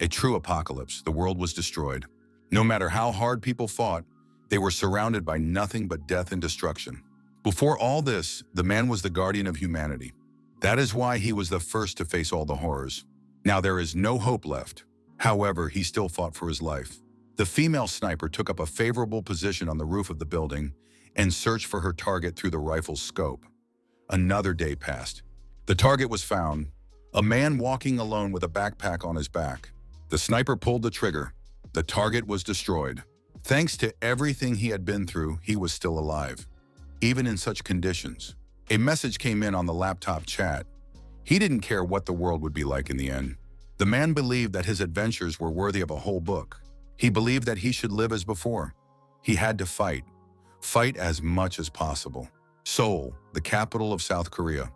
A true apocalypse. The world was destroyed. No matter how hard people fought, they were surrounded by nothing but death and destruction. Before all this, the man was the guardian of humanity. That is why he was the first to face all the horrors. Now there is no hope left. However, he still fought for his life. The female sniper took up a favorable position on the roof of the building and searched for her target through the rifle's scope. Another day passed. The target was found, a man walking alone with a backpack on his back. The sniper pulled the trigger. The target was destroyed. Thanks to everything he had been through, he was still alive. Even in such conditions. A message came in on the laptop chat. He didn't care what the world would be like in the end. The man believed that his adventures were worthy of a whole book. He believed that he should live as before. He had to fight. Fight as much as possible. Seoul, the capital of South Korea.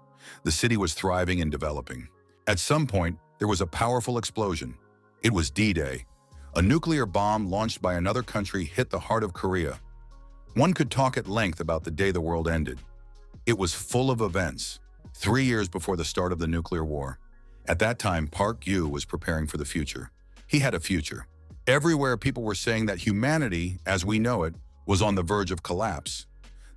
The city was thriving and developing. At some point, there was a powerful explosion. It was D-Day. A nuclear bomb launched by another country hit the heart of Korea. One could talk at length about the day the world ended. It was full of events, 3 years before the start of the nuclear war. At that time, Park Yu was preparing for the future. He had a future. Everywhere people were saying that humanity, as we know it, was on the verge of collapse.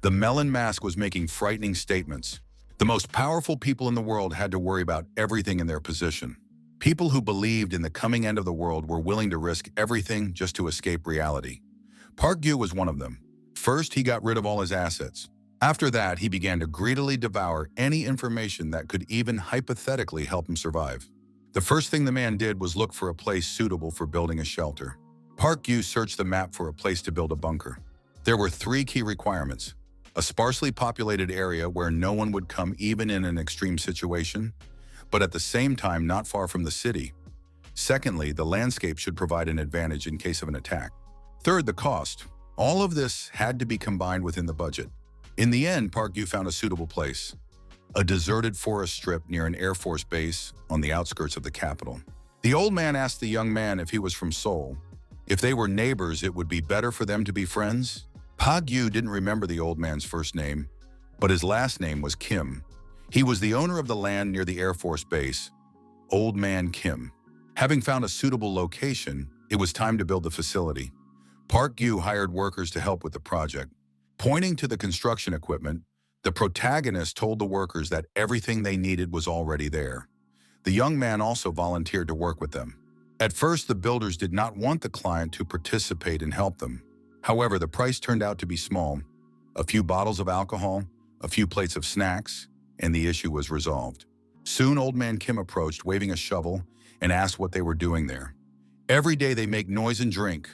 The melon mask was making frightening statements. The most powerful people in the world had to worry about everything in their position. People who believed in the coming end of the world were willing to risk everything just to escape reality. Park Yu was one of them. First, he got rid of all his assets. After that, he began to greedily devour any information that could even hypothetically help him survive. The first thing the man did was look for a place suitable for building a shelter. Park Yu searched the map for a place to build a bunker. There were 3 key requirements: a sparsely populated area where no one would come even in an extreme situation, but at the same time not far from the city. Secondly, the landscape should provide an advantage in case of an attack. Third, the cost. All of this had to be combined within the budget. In the end, Park Yu found a suitable place, a deserted forest strip near an Air Force base on the outskirts of the capital. The old man asked the young man if he was from Seoul. If they were neighbors, it would be better for them to be friends. Park Yu didn't remember the old man's first name, but his last name was Kim. He was the owner of the land near the Air Force base, Old Man Kim. Having found a suitable location, it was time to build the facility. Park Yu hired workers to help with the project. Pointing to the construction equipment, the protagonist told the workers that everything they needed was already there. The young man also volunteered to work with them. At first, the builders did not want the client to participate and help them. However, the price turned out to be small. A few bottles of alcohol, a few plates of snacks, and the issue was resolved. Soon, Old Man Kim approached, waving a shovel, and asked what they were doing there. Every day they make noise and drink.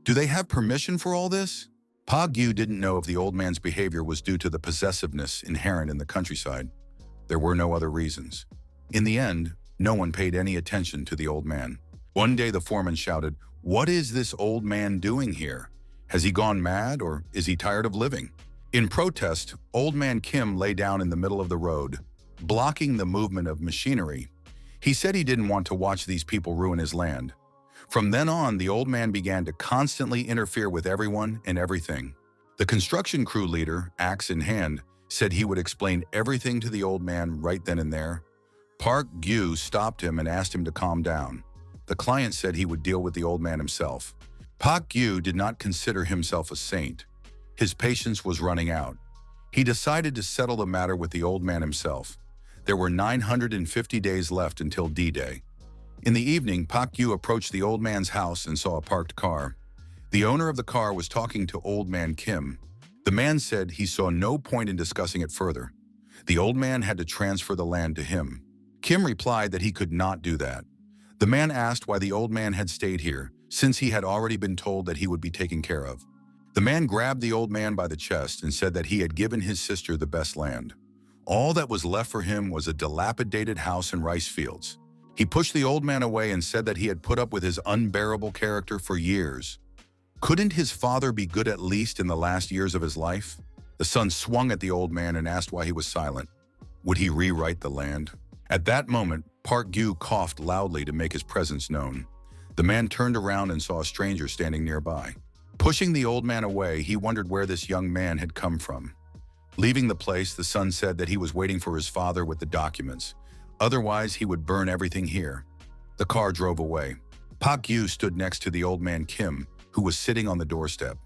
Do they have permission for all this? Park Yu didn't know if the old man's behavior was due to the possessiveness inherent in the countryside. There were no other reasons. In the end, no one paid any attention to the old man. One day the foreman shouted, "What is this old man doing here? Has he gone mad, or is he tired of living?" In protest, Old Man Kim lay down in the middle of the road, blocking the movement of machinery. He said he didn't want to watch these people ruin his land. From then on, the old man began to constantly interfere with everyone and everything. The construction crew leader, axe in hand, said he would explain everything to the old man right then and there. Park Yu stopped him and asked him to calm down. The client said he would deal with the old man himself. Park Yu did not consider himself a saint. His patience was running out. He decided to settle the matter with the old man himself. There were 950 days left until D-Day. In the evening, Park Yu approached the old man's house and saw a parked car. The owner of the car was talking to Old Man Kim. The man said he saw no point in discussing it further. The old man had to transfer the land to him. Kim replied that he could not do that. The man asked why the old man had stayed here, since he had already been told that he would be taken care of. The man grabbed the old man by the chest and said that he had given his sister the best land. All that was left for him was a dilapidated house and rice fields. He pushed the old man away and said that he had put up with his unbearable character for years. Couldn't his father be good at least in the last years of his life? The son swung at the old man and asked why he was silent. Would he rewrite the land? At that moment, Park Yu coughed loudly to make his presence known. The man turned around and saw a stranger standing nearby. Pushing the old man away, he wondered where this young man had come from. Leaving the place, the son said that he was waiting for his father with the documents. Otherwise, he would burn everything here. The car drove away. Pak Yu stood next to the old man Kim, who was sitting on the doorstep.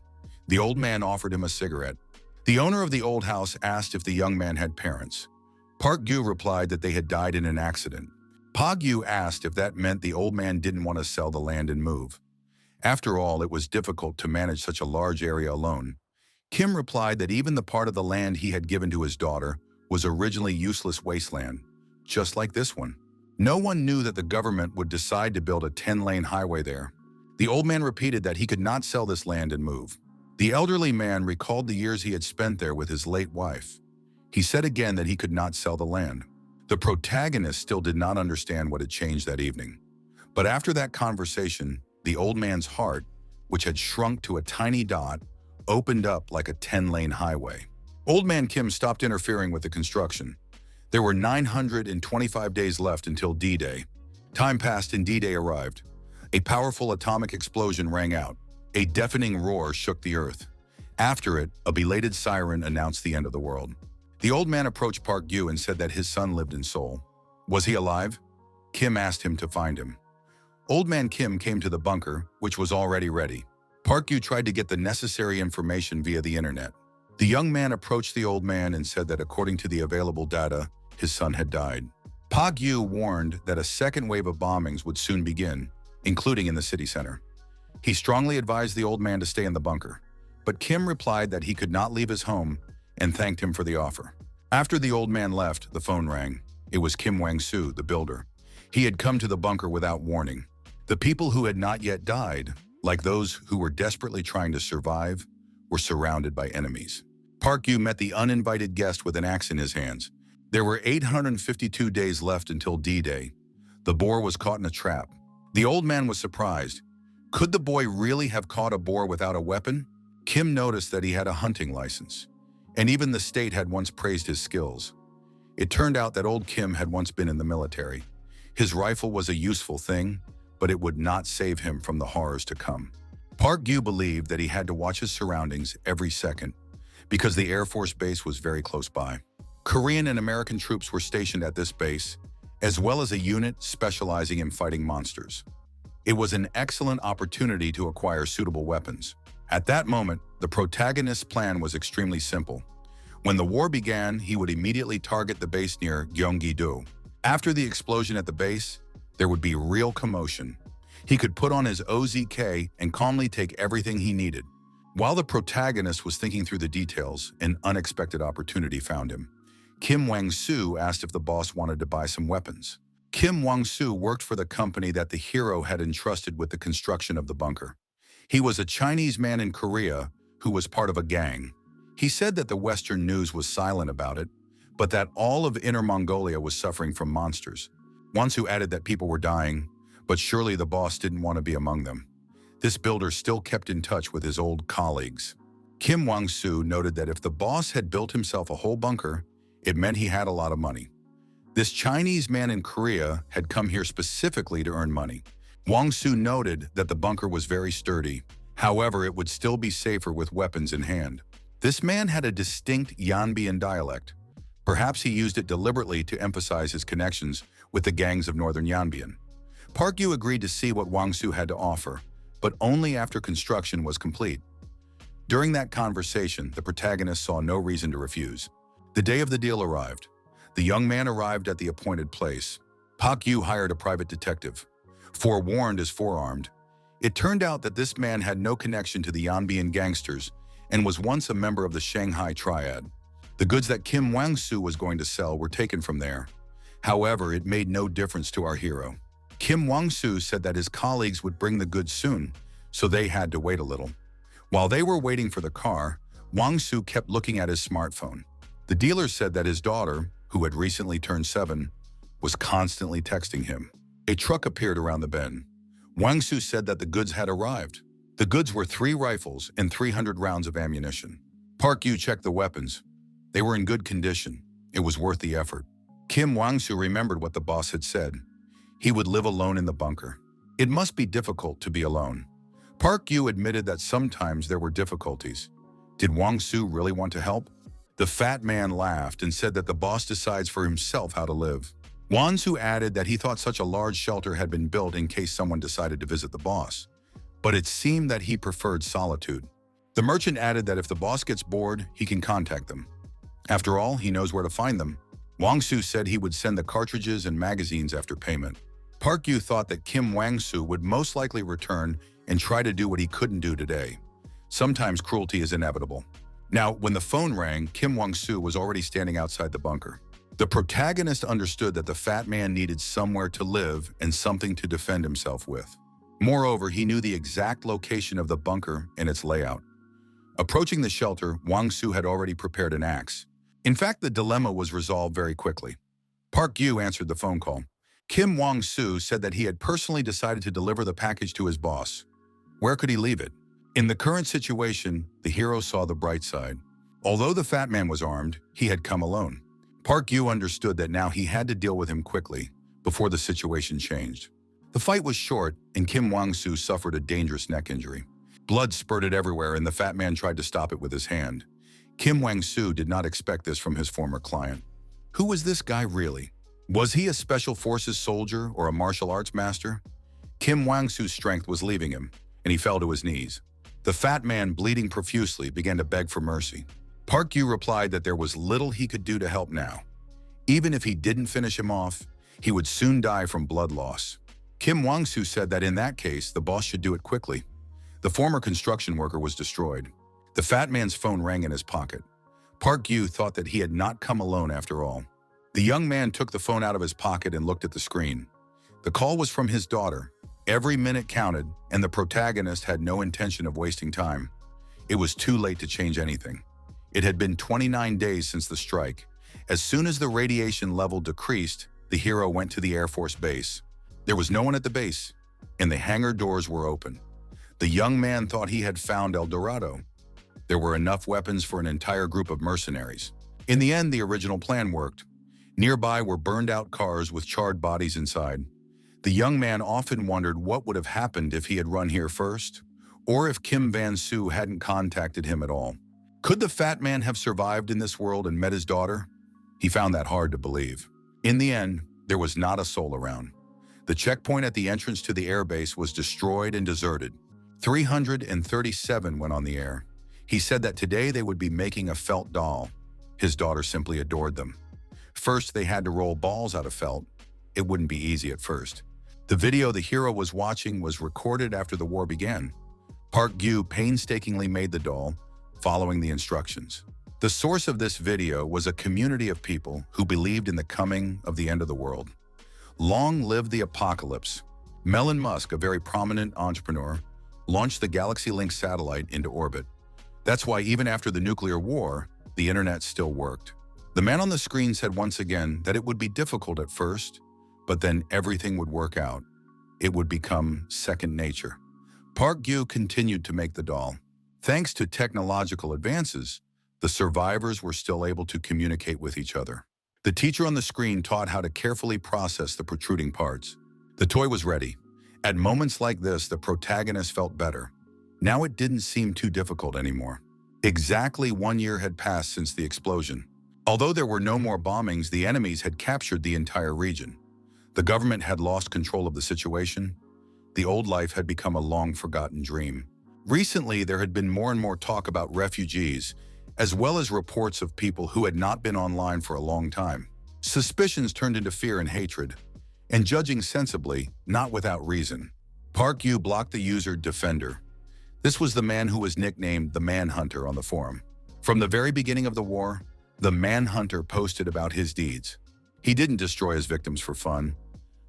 The old man offered him a cigarette. The owner of the old house asked if the young man had parents. Park Yu replied that they had died in an accident. Pak Yu asked if that meant the old man didn't want to sell the land and move. After all, it was difficult to manage such a large area alone. Kim replied that even the part of the land he had given to his daughter was originally useless wasteland, just like this one. No one knew that the government would decide to build a 10-lane highway there. The old man repeated that he could not sell this land and move. The elderly man recalled the years he had spent there with his late wife. He said again that he could not sell the land. The protagonist still did not understand what had changed that evening. But after that conversation, the old man's heart, which had shrunk to a tiny dot, opened up like a 10-lane highway. Old man Kim stopped interfering with the construction. There were 925 days left until D-Day. Time passed and D-Day arrived. A powerful atomic explosion rang out. A deafening roar shook the earth. After it, a belated siren announced the end of the world. The old man approached Park Yu and said that his son lived in Seoul. Was he alive? Kim asked him to find him. Old man Kim came to the bunker, which was already ready. Park Yu tried to get the necessary information via the internet. The young man approached the old man and said that according to the available data, his son had died. Park Yu warned that a second wave of bombings would soon begin, including in the city center. He strongly advised the old man to stay in the bunker, but Kim replied that he could not leave his home and thanked him for the offer. After the old man left, the phone rang. It was Kim Wang-soo, the builder. He had come to the bunker without warning. The people who had not yet died, like those who were desperately trying to survive, were surrounded by enemies. Park Yu met the uninvited guest with an axe in his hands. There were 852 days left until D-Day. The boar was caught in a trap. The old man was surprised. Could the boy really have caught a boar without a weapon? Kim noticed that he had a hunting license, and even the state had once praised his skills. It turned out that old Kim had once been in the military. His rifle was a useful thing, but it would not save him from the horrors to come. Park Yu believed that he had to watch his surroundings every second because the Air Force base was very close by. Korean and American troops were stationed at this base, as well as a unit specializing in fighting monsters. It was an excellent opportunity to acquire suitable weapons. At that moment, the protagonist's plan was extremely simple. When the war began, he would immediately target the base near Gyeonggi-do. After the explosion at the base, there would be real commotion. He could put on his OZK and calmly take everything he needed. While the protagonist was thinking through the details, an unexpected opportunity found him. Kim Wang-soo asked if the boss wanted to buy some weapons. Kim Wang-soo worked for the company that the hero had entrusted with the construction of the bunker. He was a Chinese man in Korea who was part of a gang. He said that the Western news was silent about it, but that all of Inner Mongolia was suffering from monsters. Wang-soo added that people were dying, but surely the boss didn't want to be among them. This builder still kept in touch with his old colleagues. Kim Wang-soo noted that if the boss had built himself a whole bunker, it meant he had a lot of money. This Chinese man in Korea had come here specifically to earn money. Wang-soo noted that the bunker was very sturdy. However, it would still be safer with weapons in hand. This man had a distinct Yanbian dialect. Perhaps he used it deliberately to emphasize his connections with the gangs of northern Yanbian. Park Yu agreed to see what Wang-soo had to offer, but only after construction was complete. During that conversation, the protagonist saw no reason to refuse. The day of the deal arrived. The young man arrived at the appointed place. Park Yu hired a private detective. Forewarned is forearmed. It turned out that this man had no connection to the Yanbian gangsters and was once a member of the Shanghai Triad. The goods that Kim Wang-soo was going to sell were taken from there. However, it made no difference to our hero. Kim Wang-soo said that his colleagues would bring the goods soon, so they had to wait a little. While they were waiting for the car, Wang-soo kept looking at his smartphone. The dealer said that his daughter, who had recently turned 7, was constantly texting him. A truck appeared around the bend. Wang-soo said that the goods had arrived. The goods were 3 rifles and 300 rounds of ammunition. Park Yu checked the weapons. They were in good condition. It was worth the effort. Kim Wang-soo remembered what the boss had said. He would live alone in the bunker. It must be difficult to be alone. Park Yu admitted that sometimes there were difficulties. Did Wang-soo really want to help? The fat man laughed and said that the boss decides for himself how to live. Wansu added that he thought such a large shelter had been built in case someone decided to visit the boss, but it seemed that he preferred solitude. The merchant added that if the boss gets bored, he can contact them. After all, he knows where to find them. Wangsu said he would send the cartridges and magazines after payment. Park Yu thought that Kim Wangsu would most likely return and try to do what he couldn't do today. Sometimes cruelty is inevitable. Now, when the phone rang, Kim Wangsu was already standing outside the bunker. The protagonist understood that the fat man needed somewhere to live and something to defend himself with. Moreover, he knew the exact location of the bunker and its layout. Approaching the shelter, Wangsu had already prepared an axe. In fact, the dilemma was resolved very quickly. Park Yu answered the phone call. Kim Wangsu said that he had personally decided to deliver the package to his boss. Where could he leave it? In the current situation, the hero saw the bright side. Although the fat man was armed, he had come alone. Park Yu understood that now he had to deal with him quickly before the situation changed. The fight was short, and Kim Wangsu suffered a dangerous neck injury. Blood spurted everywhere, and the fat man tried to stop it with his hand. Kim Wangsu did not expect this from his former client. Who was this guy really? Was he a special forces soldier or a martial arts master? Kim Wangsu's strength was leaving him, and he fell to his knees. The fat man, bleeding profusely, began to beg for mercy. Park Yu replied that there was little he could do to help now. Even if he didn't finish him off, he would soon die from blood loss. Kim Wangsu said that in that case, the boss should do it quickly. The former construction worker was destroyed. The fat man's phone rang in his pocket. Park Yu thought that he had not come alone after all. The young man took the phone out of his pocket and looked at the screen. The call was from his daughter. Every minute counted, and the protagonist had no intention of wasting time. It was too late to change anything. It had been 29 days since the strike. As soon as the radiation level decreased, the hero went to the Air Force base. There was no one at the base, and the hangar doors were open. The young man thought he had found El Dorado. There were enough weapons for an entire group of mercenaries. In the end, the original plan worked. Nearby were burned-out cars with charred bodies inside. The young man often wondered what would have happened if he had run here first, or if Kim Wangsu hadn't contacted him at all. Could the fat man have survived in this world and met his daughter? He found that hard to believe. In the end, there was not a soul around. The checkpoint at the entrance to the airbase was destroyed and deserted. 337 went on the air. He said that today they would be making a felt doll. His daughter simply adored them. First, they had to roll balls out of felt. It wouldn't be easy at first. The video the hero was watching was recorded after the war began. Park Yu painstakingly made the doll, following the instructions. The source of this video was a community of people who believed in the coming of the end of the world. Long live the apocalypse. Elon Musk, a very prominent entrepreneur, launched the Galaxy Link satellite into orbit. That's why even after the nuclear war, the internet still worked. The man on the screen said once again that it would be difficult at first, but then everything would work out. It would become second nature. Park Yu continued to make the doll. Thanks to technological advances, the survivors were still able to communicate with each other. The teacher on the screen taught how to carefully process the protruding parts. The toy was ready. At moments like this, the protagonist felt better. Now it didn't seem too difficult anymore. Exactly 1 year had passed since the explosion. Although there were no more bombings, the enemies had captured the entire region. The government had lost control of the situation. The old life had become a long-forgotten dream. Recently, there had been more and more talk about refugees, as well as reports of people who had not been online for a long time. Suspicions turned into fear and hatred, and judging sensibly, not without reason. Park Yu blocked the user Defender. This was the man who was nicknamed the Manhunter on the forum. From the very beginning of the war, the Manhunter posted about his deeds. He didn't destroy his victims for fun.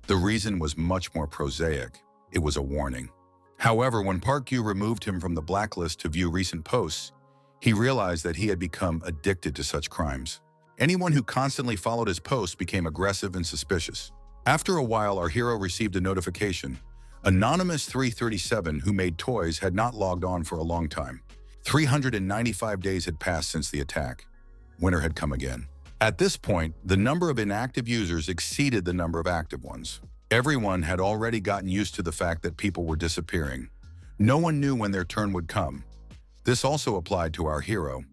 The reason was much more prosaic. It was a warning. However, when Park Yu removed him from the blacklist to view recent posts, he realized that he had become addicted to such crimes. Anyone who constantly followed his posts became aggressive and suspicious. After a while, our hero received a notification. Anonymous 337, who made toys, had not logged on for a long time. 395 days had passed since the attack. Winter had come again. At this point, the number of inactive users exceeded the number of active ones. Everyone had already gotten used to the fact that people were disappearing. No one knew when their turn would come. This also applied to our hero.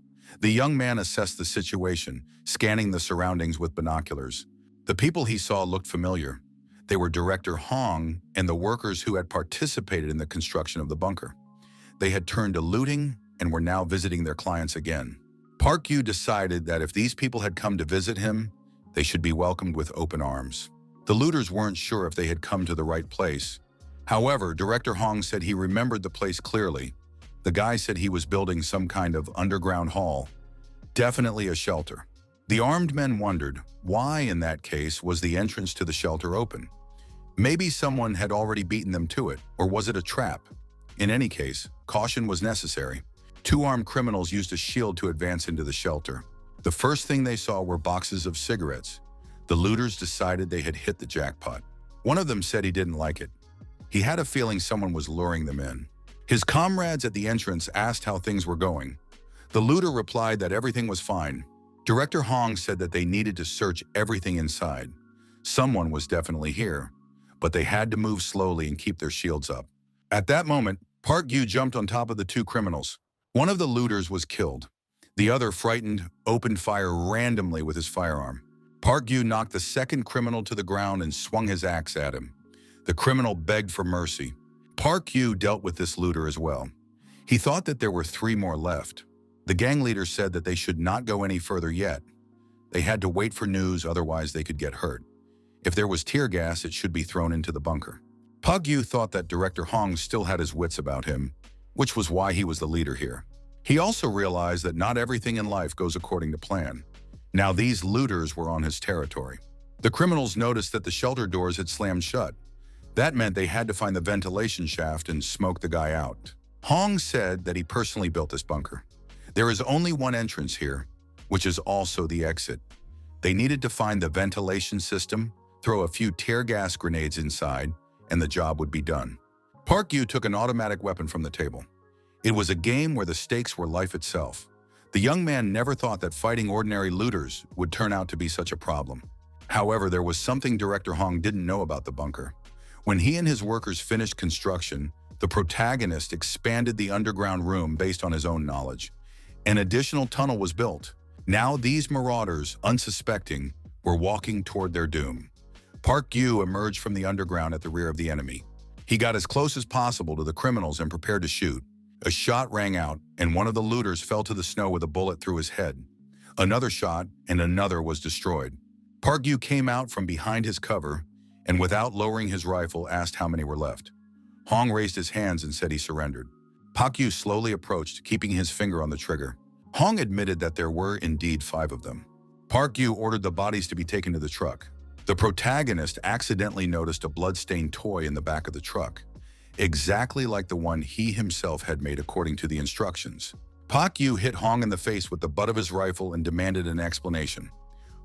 The young man assessed the situation, scanning the surroundings with binoculars. The people he saw looked familiar. They were Director Hong and the workers who had participated in the construction of the bunker. They had turned to looting and were now visiting their clients again. Park Yu decided that if these people had come to visit him, they should be welcomed with open arms. The looters weren't sure if they had come to the right place. However, Director Hong said he remembered the place clearly. The guy said he was building some kind of underground hall. Definitely a shelter. The armed men wondered, why in that case was the entrance to the shelter open? Maybe someone had already beaten them to it, or was it a trap? In any case, caution was necessary. Two armed criminals used a shield to advance into the shelter. The first thing they saw were boxes of cigarettes. The looters decided they had hit the jackpot. One of them said he didn't like it. He had a feeling someone was luring them in. His comrades at the entrance asked how things were going. The looter replied that everything was fine. Director Hong said that they needed to search everything inside. Someone was definitely here, but they had to move slowly and keep their shields up. At that moment, Park Yu jumped on top of the two criminals. One of the looters was killed. The other, frightened, opened fire randomly with his firearm. Park Yu knocked the second criminal to the ground and swung his axe at him. The criminal begged for mercy. Park Yu dealt with this looter as well. He thought that there were 3 more left. The gang leader said that they should not go any further yet. They had to wait for news, otherwise they could get hurt. If there was tear gas, it should be thrown into the bunker. Park Yu thought that Director Hong still had his wits about him, which was why he was the leader here. He also realized that not everything in life goes according to plan. Now these looters were on his territory. The criminals noticed that the shelter doors had slammed shut. That meant they had to find the ventilation shaft and smoke the guy out. Hong said that he personally built this bunker. There is only one entrance here, which is also the exit. They needed to find the ventilation system, throw a few tear gas grenades inside, and the job would be done. Park Yu took an automatic weapon from the table. It was a game where the stakes were life itself. The young man never thought that fighting ordinary looters would turn out to be such a problem. However, there was something Director Hong didn't know about the bunker. When he and his workers finished construction, the protagonist expanded the underground room based on his own knowledge. An additional tunnel was built. Now these marauders, unsuspecting, were walking toward their doom. Park Yu emerged from the underground at the rear of the enemy. He got as close as possible to the criminals and prepared to shoot. A shot rang out, and one of the looters fell to the snow with a bullet through his head. Another shot, and another was destroyed. Park Yu came out from behind his cover, and without lowering his rifle, asked how many were left. Hong raised his hands and said he surrendered. Park Yu slowly approached, keeping his finger on the trigger. Hong admitted that there were indeed 5 of them. Park Yu ordered the bodies to be taken to the truck. The protagonist accidentally noticed a blood-stained toy in the back of the truck, exactly like the one he himself had made according to the instructions. Park Yu hit Hong in the face with the butt of his rifle and demanded an explanation.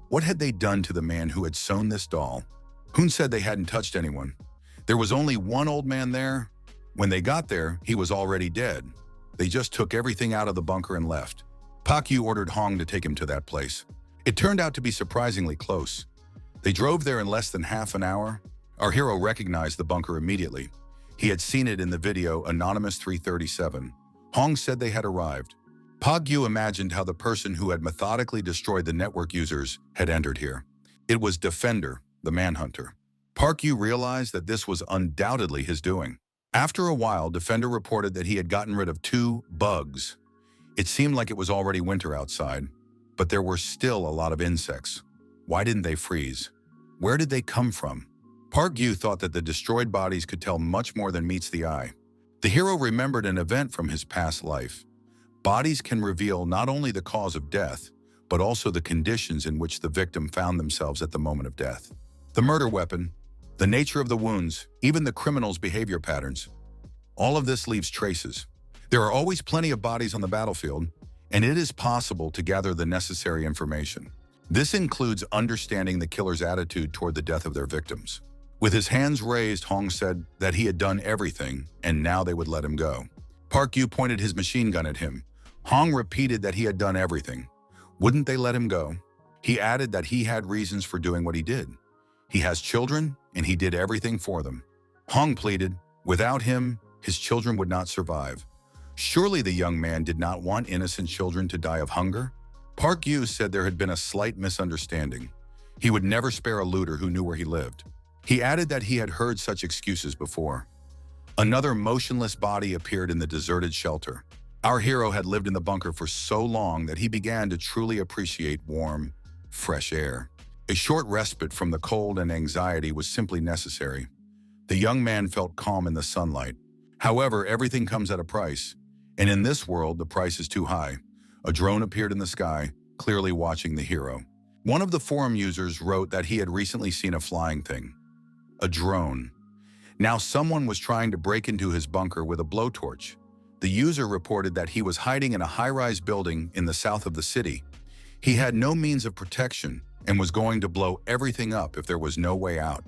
What had they done to the man who had sewn this doll? Hoon said they hadn't touched anyone. There was only one old man there. When they got there, he was already dead. They just took everything out of the bunker and left. Park Yu ordered Hong to take him to that place. It turned out to be surprisingly close. They drove there in less than half an hour. Our hero recognized the bunker immediately. He had seen it in the video Anonymous 337. Hong said they had arrived. Park Yu imagined how the person who had methodically destroyed the network users had entered here. It was Defender, the manhunter. Park Yu realized that this was undoubtedly his doing. After a while, Defender reported that he had gotten rid of 2 bugs. It seemed like it was already winter outside, but there were still a lot of insects. Why didn't they freeze? Where did they come from? Park Yu thought that the destroyed bodies could tell much more than meets the eye. The hero remembered an event from his past life. Bodies can reveal not only the cause of death, but also the conditions in which the victim found themselves at the moment of death. The murder weapon, the nature of the wounds, even the criminal's behavior patterns. All of this leaves traces. There are always plenty of bodies on the battlefield, and it is possible to gather the necessary information. This includes understanding the killer's attitude toward the death of their victims. With his hands raised, Hong said that he had done everything, and now they would let him go. Park Yu pointed his machine gun at him. Hong repeated that he had done everything. Wouldn't they let him go? He added that he had reasons for doing what he did. He has children, and he did everything for them. Hong pleaded, without him, his children would not survive. Surely the young man did not want innocent children to die of hunger? Park Yu said there had been a slight misunderstanding. He would never spare a looter who knew where he lived. He added that he had heard such excuses before. Another motionless body appeared in the deserted shelter. Our hero had lived in the bunker for so long that he began to truly appreciate warm, fresh air. A short respite from the cold and anxiety was simply necessary. The young man felt calm in the sunlight. However, everything comes at a price, and in this world, the price is too high. A drone appeared in the sky, clearly watching the hero. One of the forum users wrote that he had recently seen a flying thing. A drone. Now someone was trying to break into his bunker with a blowtorch. The user reported that he was hiding in a high-rise building in the south of the city. He had no means of protection and was going to blow everything up if there was no way out.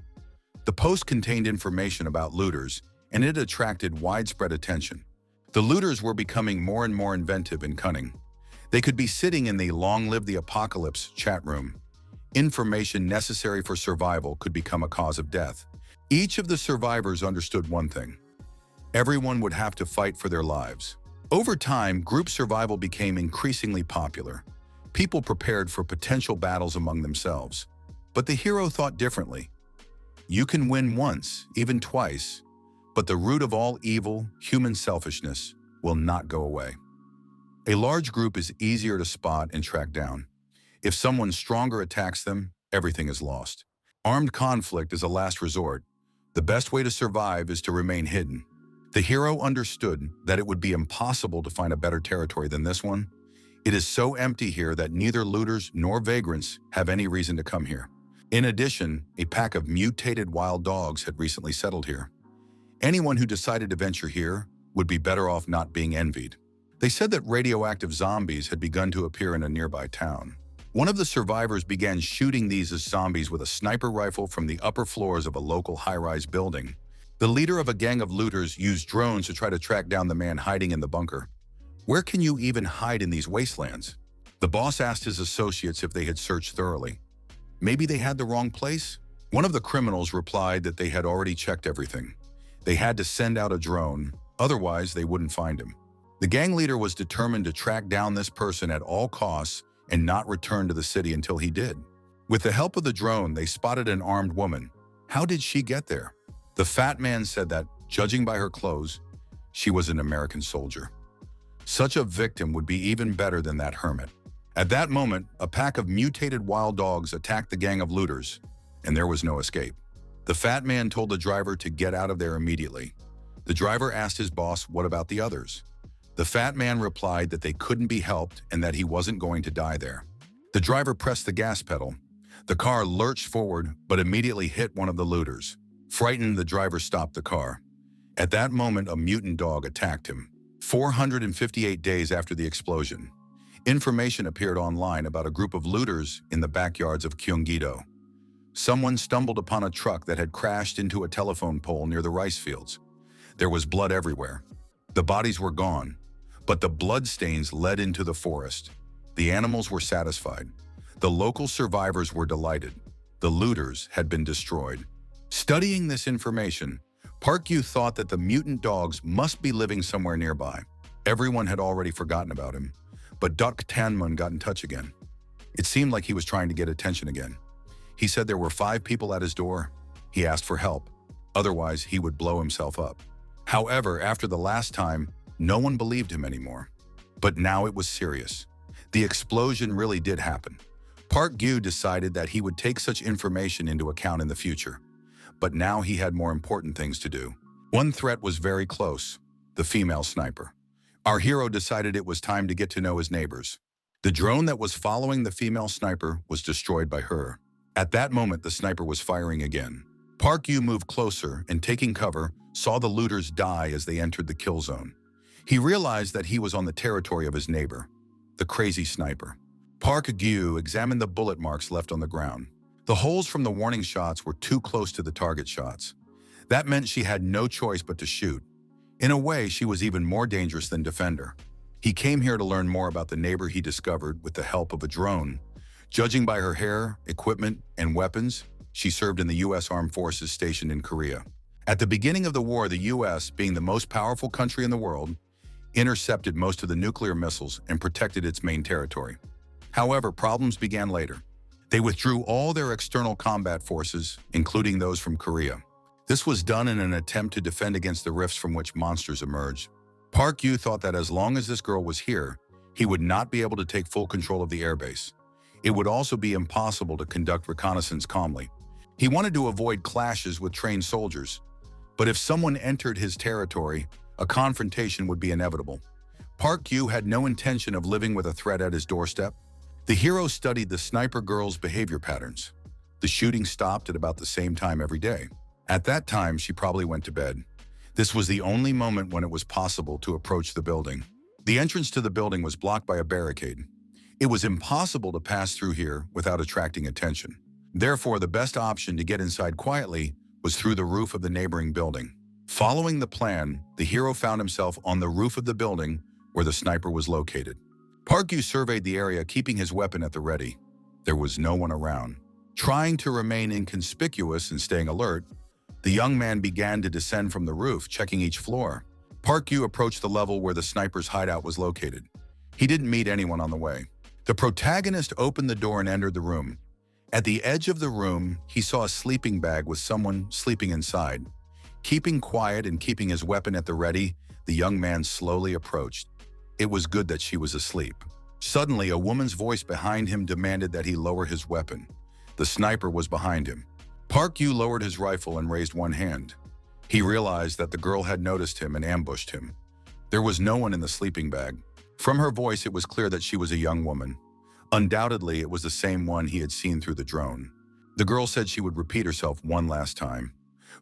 The post contained information about looters, and it attracted widespread attention. The looters were becoming more and more inventive and cunning. They could be sitting in the "Long Live the Apocalypse" chat room. Information necessary for survival could become a cause of death. Each of the survivors understood one thing. Everyone would have to fight for their lives. Over time, group survival became increasingly popular. People prepared for potential battles among themselves. But the hero thought differently. You can win once, even twice, but the root of all evil, human selfishness, will not go away. A large group is easier to spot and track down. If someone stronger attacks them, everything is lost. Armed conflict is a last resort. The best way to survive is to remain hidden. The hero understood that it would be impossible to find a better territory than this one. It is so empty here that neither looters nor vagrants have any reason to come here. In addition, a pack of mutated wild dogs had recently settled here. Anyone who decided to venture here would be better off not being envied. They said that radioactive zombies had begun to appear in a nearby town. One of the survivors began shooting these as zombies with a sniper rifle from the upper floors of a local high-rise building. The leader of a gang of looters used drones to try to track down the man hiding in the bunker. Where can you even hide in these wastelands? The boss asked his associates if they had searched thoroughly. Maybe they had the wrong place? One of the criminals replied that they had already checked everything. They had to send out a drone, otherwise they wouldn't find him. The gang leader was determined to track down this person at all costs and not return to the city until he did. With the help of the drone, they spotted an armed woman. How did she get there? The fat man said that, judging by her clothes, she was an American soldier. Such a victim would be even better than that hermit. At that moment, a pack of mutated wild dogs attacked the gang of looters, and there was no escape. The fat man told the driver to get out of there immediately. The driver asked his boss, what about the others? The fat man replied that they couldn't be helped and that he wasn't going to die there. The driver pressed the gas pedal. The car lurched forward, but immediately hit one of the looters. Frightened, the driver stopped the car. At that moment, a mutant dog attacked him. 458 days after the explosion, information appeared online about a group of looters in the backyards of Gyeonggi-do. Someone stumbled upon a truck that had crashed into a telephone pole near the rice fields. There was blood everywhere. The bodies were gone, but the bloodstains led into the forest. The animals were satisfied. The local survivors were delighted. The looters had been destroyed. Studying this information, Park Yu thought that the mutant dogs must be living somewhere nearby. Everyone had already forgotten about him, but Duk Tanmun got in touch again. It seemed like he was trying to get attention again. He said there were 5 people at his door. He asked for help. Otherwise, he would blow himself up. However, after the last time, no one believed him anymore. But now it was serious. The explosion really did happen. Park Yu decided that he would take such information into account in the future. But now he had more important things to do. One threat was very close, the female sniper. Our hero decided it was time to get to know his neighbors. The drone that was following the female sniper was destroyed by her. At that moment, the sniper was firing again. Park Yu moved closer and, taking cover, saw the looters die as they entered the kill zone. He realized that he was on the territory of his neighbor, the crazy sniper. Park Yu examined the bullet marks left on the ground. The holes from the warning shots were too close to the target shots. That meant she had no choice but to shoot. In a way, she was even more dangerous than Defender. He came here to learn more about the neighbor he discovered with the help of a drone. Judging by her hair, equipment, and weapons, she served in the U.S. Armed Forces stationed in Korea. At the beginning of the war, the U.S., being the most powerful country in the world, intercepted most of the nuclear missiles and protected its main territory. However, problems began later. They withdrew all their external combat forces, including those from Korea. This was done in an attempt to defend against the rifts from which monsters emerged. Park Yu thought that as long as this girl was here, he would not be able to take full control of the airbase. It would also be impossible to conduct reconnaissance calmly. He wanted to avoid clashes with trained soldiers, but if someone entered his territory, a confrontation would be inevitable. Park Yu had no intention of living with a threat at his doorstep. The hero studied the sniper girl's behavior patterns. The shooting stopped at about the same time every day. At that time, she probably went to bed. This was the only moment when it was possible to approach the building. The entrance to the building was blocked by a barricade. It was impossible to pass through here without attracting attention. Therefore, the best option to get inside quietly was through the roof of the neighboring building. Following the plan, the hero found himself on the roof of the building where the sniper was located. Park Yu surveyed the area, keeping his weapon at the ready. There was no one around. Trying to remain inconspicuous and staying alert, the young man began to descend from the roof, checking each floor. Park Yu approached the level where the sniper's hideout was located. He didn't meet anyone on the way. The protagonist opened the door and entered the room. At the edge of the room, he saw a sleeping bag with someone sleeping inside. Keeping quiet and keeping his weapon at the ready, the young man slowly approached. It was good that she was asleep. Suddenly, a woman's voice behind him demanded that he lower his weapon. The sniper was behind him. Park Yu lowered his rifle and raised one hand. He realized that the girl had noticed him and ambushed him. There was no one in the sleeping bag. From her voice, it was clear that she was a young woman. Undoubtedly, it was the same one he had seen through the drone. The girl said she would repeat herself one last time.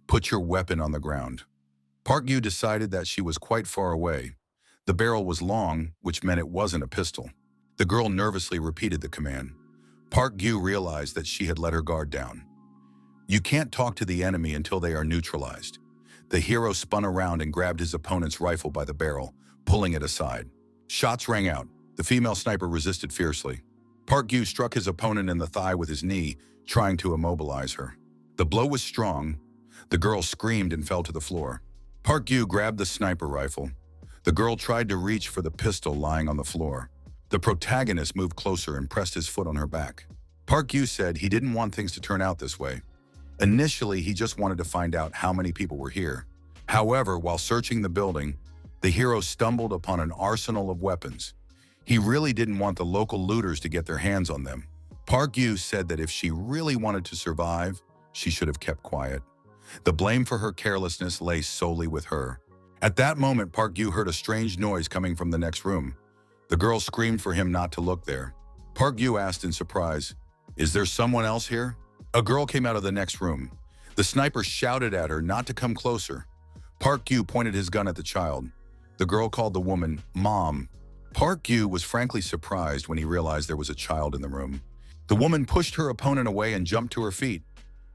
"Put your weapon on the ground." Park Yu decided that she was quite far away. The barrel was long, which meant it wasn't a pistol. The girl nervously repeated the command. Park Yu realized that she had let her guard down. You can't talk to the enemy until they are neutralized. The hero spun around and grabbed his opponent's rifle by the barrel, pulling it aside. Shots rang out. The female sniper resisted fiercely. Park Yu struck his opponent in the thigh with his knee, trying to immobilize her. The blow was strong. The girl screamed and fell to the floor. Park Yu grabbed the sniper rifle. The girl tried to reach for the pistol lying on the floor. The protagonist moved closer and pressed his foot on her back. Park Yu said he didn't want things to turn out this way. Initially, he just wanted to find out how many people were here. However, while searching the building, the hero stumbled upon an arsenal of weapons. He really didn't want the local looters to get their hands on them. Park Yu said that if she really wanted to survive, she should have kept quiet. The blame for her carelessness lay solely with her. At that moment, Park Yu heard a strange noise coming from the next room. The girl screamed for him not to look there. Park Yu asked in surprise, "Is there someone else here?" A girl came out of the next room. The sniper shouted at her not to come closer. Park Yu pointed his gun at the child. The girl called the woman Mom. Park Yu was frankly surprised when he realized there was a child in the room. The woman pushed her opponent away and jumped to her feet.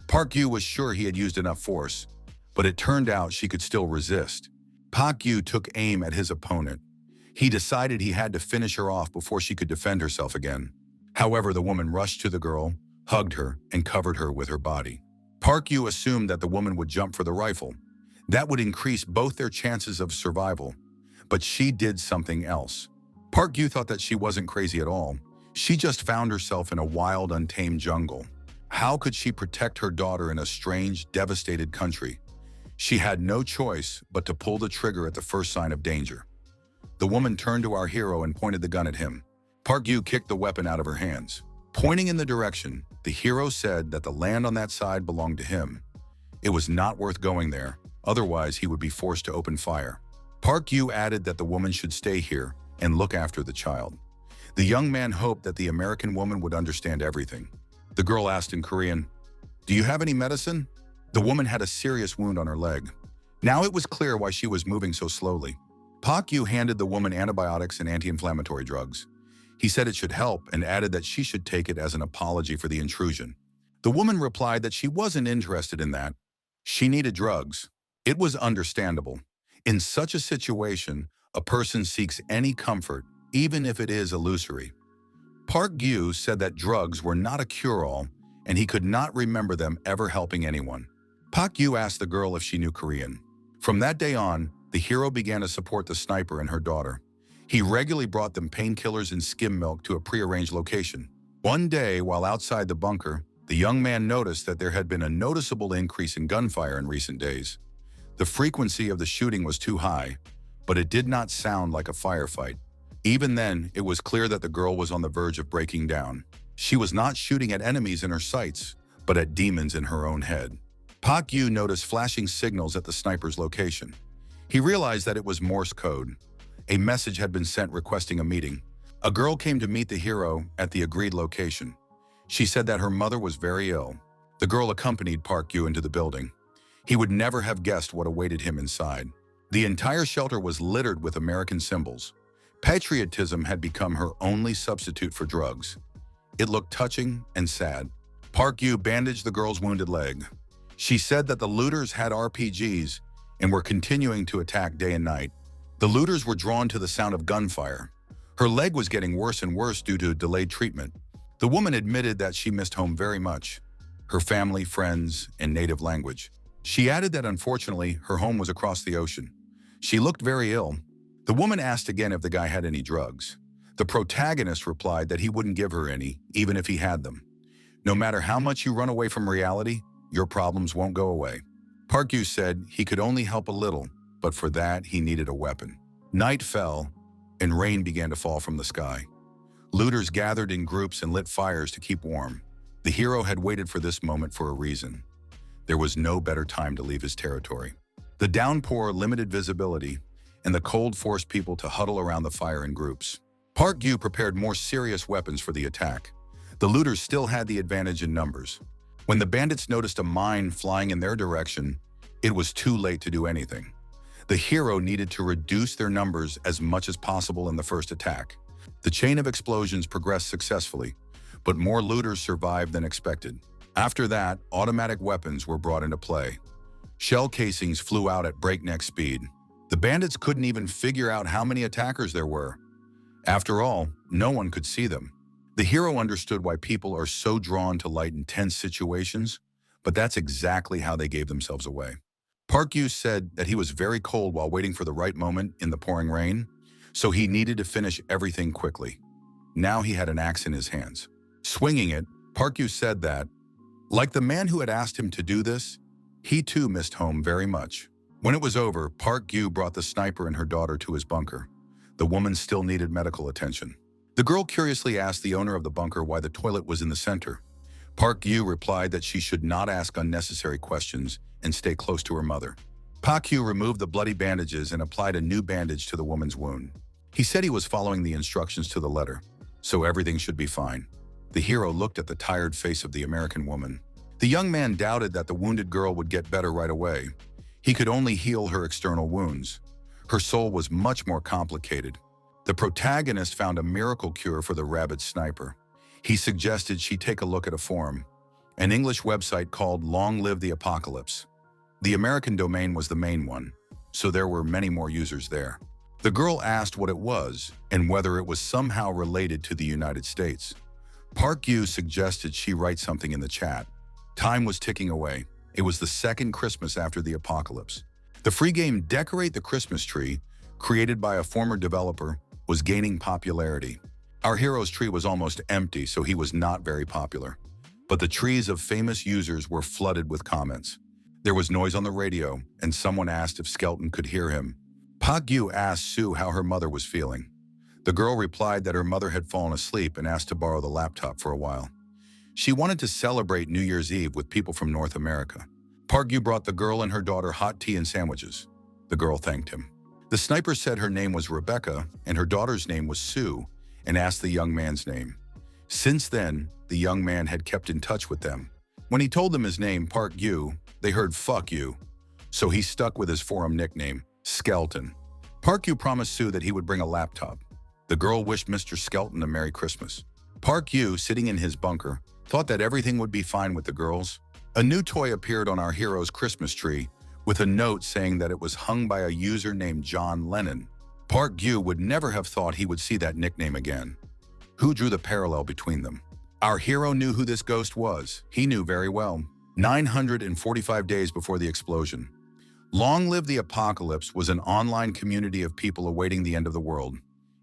Park Yu was sure he had used enough force, but it turned out she could still resist. Park Yu took aim at his opponent. He decided he had to finish her off before she could defend herself again. However, the woman rushed to the girl, hugged her, and covered her with her body. Park Yu assumed that the woman would jump for the rifle. That would increase both their chances of survival. But she did something else. Park Yu thought that she wasn't crazy at all. She just found herself in a wild, untamed jungle. How could she protect her daughter in a strange, devastated country? She had no choice but to pull the trigger at the first sign of danger. The woman turned to our hero and pointed the gun at him. Park Yu kicked the weapon out of her hands. Pointing in the direction, the hero said that the land on that side belonged to him. It was not worth going there, otherwise he would be forced to open fire. Park Yu added that the woman should stay here and look after the child. The young man hoped that the American woman would understand everything. The girl asked in Korean, "Do you have any medicine?" The woman had a serious wound on her leg. Now it was clear why she was moving so slowly. Park Yu handed the woman antibiotics and anti-inflammatory drugs. He said it should help and added that she should take it as an apology for the intrusion. The woman replied that she wasn't interested in that. She needed drugs. It was understandable. In such a situation, a person seeks any comfort, even if it is illusory. Park Yu said that drugs were not a cure-all, and he could not remember them ever helping anyone. Park Yu asked the girl if she knew Korean. From that day on, the hero began to support the sniper and her daughter. He regularly brought them painkillers and skim milk to a prearranged location. One day, while outside the bunker, the young man noticed that there had been a noticeable increase in gunfire in recent days. The frequency of the shooting was too high, but it did not sound like a firefight. Even then, it was clear that the girl was on the verge of breaking down. She was not shooting at enemies in her sights, but at demons in her own head. Pak Yu noticed flashing signals at the sniper's location. He realized that it was Morse code. A message had been sent requesting a meeting. A girl came to meet the hero at the agreed location. She said that her mother was very ill. The girl accompanied Park Yu into the building. He would never have guessed what awaited him inside. The entire shelter was littered with American symbols. Patriotism had become her only substitute for drugs. It looked touching and sad. Park Yu bandaged the girl's wounded leg. She said that the looters had RPGs and were continuing to attack day and night. The looters were drawn to the sound of gunfire. Her leg was getting worse and worse due to delayed treatment. The woman admitted that she missed home very much, her family, friends, and native language. She added that unfortunately, her home was across the ocean. She looked very ill. The woman asked again if the guy had any drugs. The protagonist replied that he wouldn't give her any, even if he had them. No matter how much you run away from reality, your problems won't go away. Park Yu said he could only help a little, but for that he needed a weapon. Night fell, and rain began to fall from the sky. Looters gathered in groups and lit fires to keep warm. The hero had waited for this moment for a reason. There was no better time to leave his territory. The downpour limited visibility, and the cold forced people to huddle around the fire in groups. Park Yu prepared more serious weapons for the attack. The looters still had the advantage in numbers. When the bandits noticed a mine flying in their direction, it was too late to do anything. The hero needed to reduce their numbers as much as possible in the first attack. The chain of explosions progressed successfully, but more looters survived than expected. After that, automatic weapons were brought into play. Shell casings flew out at breakneck speed. The bandits couldn't even figure out how many attackers there were. After all, no one could see them. The hero understood why people are so drawn to light in tense situations, but that's exactly how they gave themselves away. Park Yu said that he was very cold while waiting for the right moment in the pouring rain, so he needed to finish everything quickly. Now he had an axe in his hands. Swinging it, Park Yu said that, like the man who had asked him to do this, he too missed home very much. When it was over, Park Yu brought the sniper and her daughter to his bunker. The woman still needed medical attention. The girl curiously asked the owner of the bunker why the toilet was in the center. Park Yu replied that she should not ask unnecessary questions and stay close to her mother. Park Yu removed the bloody bandages and applied a new bandage to the woman's wound. He said he was following the instructions to the letter, so everything should be fine. The hero looked at the tired face of the American woman. The young man doubted that the wounded girl would get better right away. He could only heal her external wounds. Her soul was much more complicated. The protagonist found a miracle cure for the rabid sniper. He suggested she take a look at a forum, an English website called Long Live the Apocalypse. The American domain was the main one, so there were many more users there. The girl asked what it was and whether it was somehow related to the United States. Park Yu suggested she write something in the chat. Time was ticking away. It was the second Christmas after the apocalypse. The free game Decorate the Christmas Tree, created by a former developer, was gaining popularity. Our hero's tree was almost empty, so he was not very popular. But the trees of famous users were flooded with comments. There was noise on the radio, and someone asked if Skelton could hear him. Park Yu asked Sue how her mother was feeling. The girl replied that her mother had fallen asleep and asked to borrow the laptop for a while. She wanted to celebrate New Year's Eve with people from North America. Park Yu brought the girl and her daughter hot tea and sandwiches. The girl thanked him. The sniper said her name was Rebecca and her daughter's name was Sue, and asked the young man's name. Since then, the young man had kept in touch with them. When he told them his name, Park Yu, they heard "fuck you," so he stuck with his forum nickname, Skelton. Park Yu promised Sue that he would bring a laptop. The girl wished Mr. Skelton a Merry Christmas. Park Yu, sitting in his bunker, thought that everything would be fine with the girls. A new toy appeared on our hero's Christmas tree with a note saying that it was hung by a user named John Lennon. Park Yu would never have thought he would see that nickname again. Who drew the parallel between them? Our hero knew who this ghost was. He knew very well. 945 days before the explosion. Long Live the Apocalypse was an online community of people awaiting the end of the world.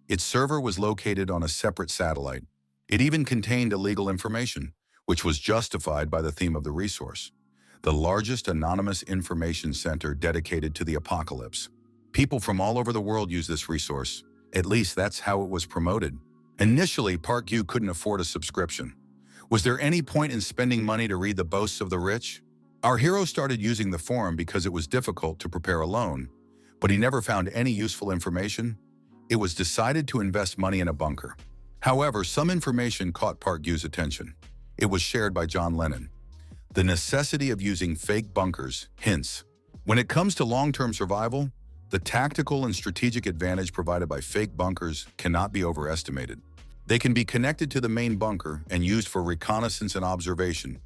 Its server was located on a separate satellite. It even contained illegal information, which was justified by the theme of the resource. The largest anonymous information center dedicated to the apocalypse. People from all over the world use this resource. At least that's how it was promoted. Initially, Park Gyu couldn't afford a subscription. Was there any point in spending money to read the boasts of the rich? Our hero started using the forum because it was difficult to prepare alone, but he never found any useful information. It was decided to invest money in a bunker. However, some information caught Park Gyu's attention. It was shared by John Lennon. The necessity of using fake bunkers hints. When it comes to long-term survival, the tactical and strategic advantage provided by fake bunkers cannot be overestimated. They can be connected to the main bunker and used for reconnaissance and observation,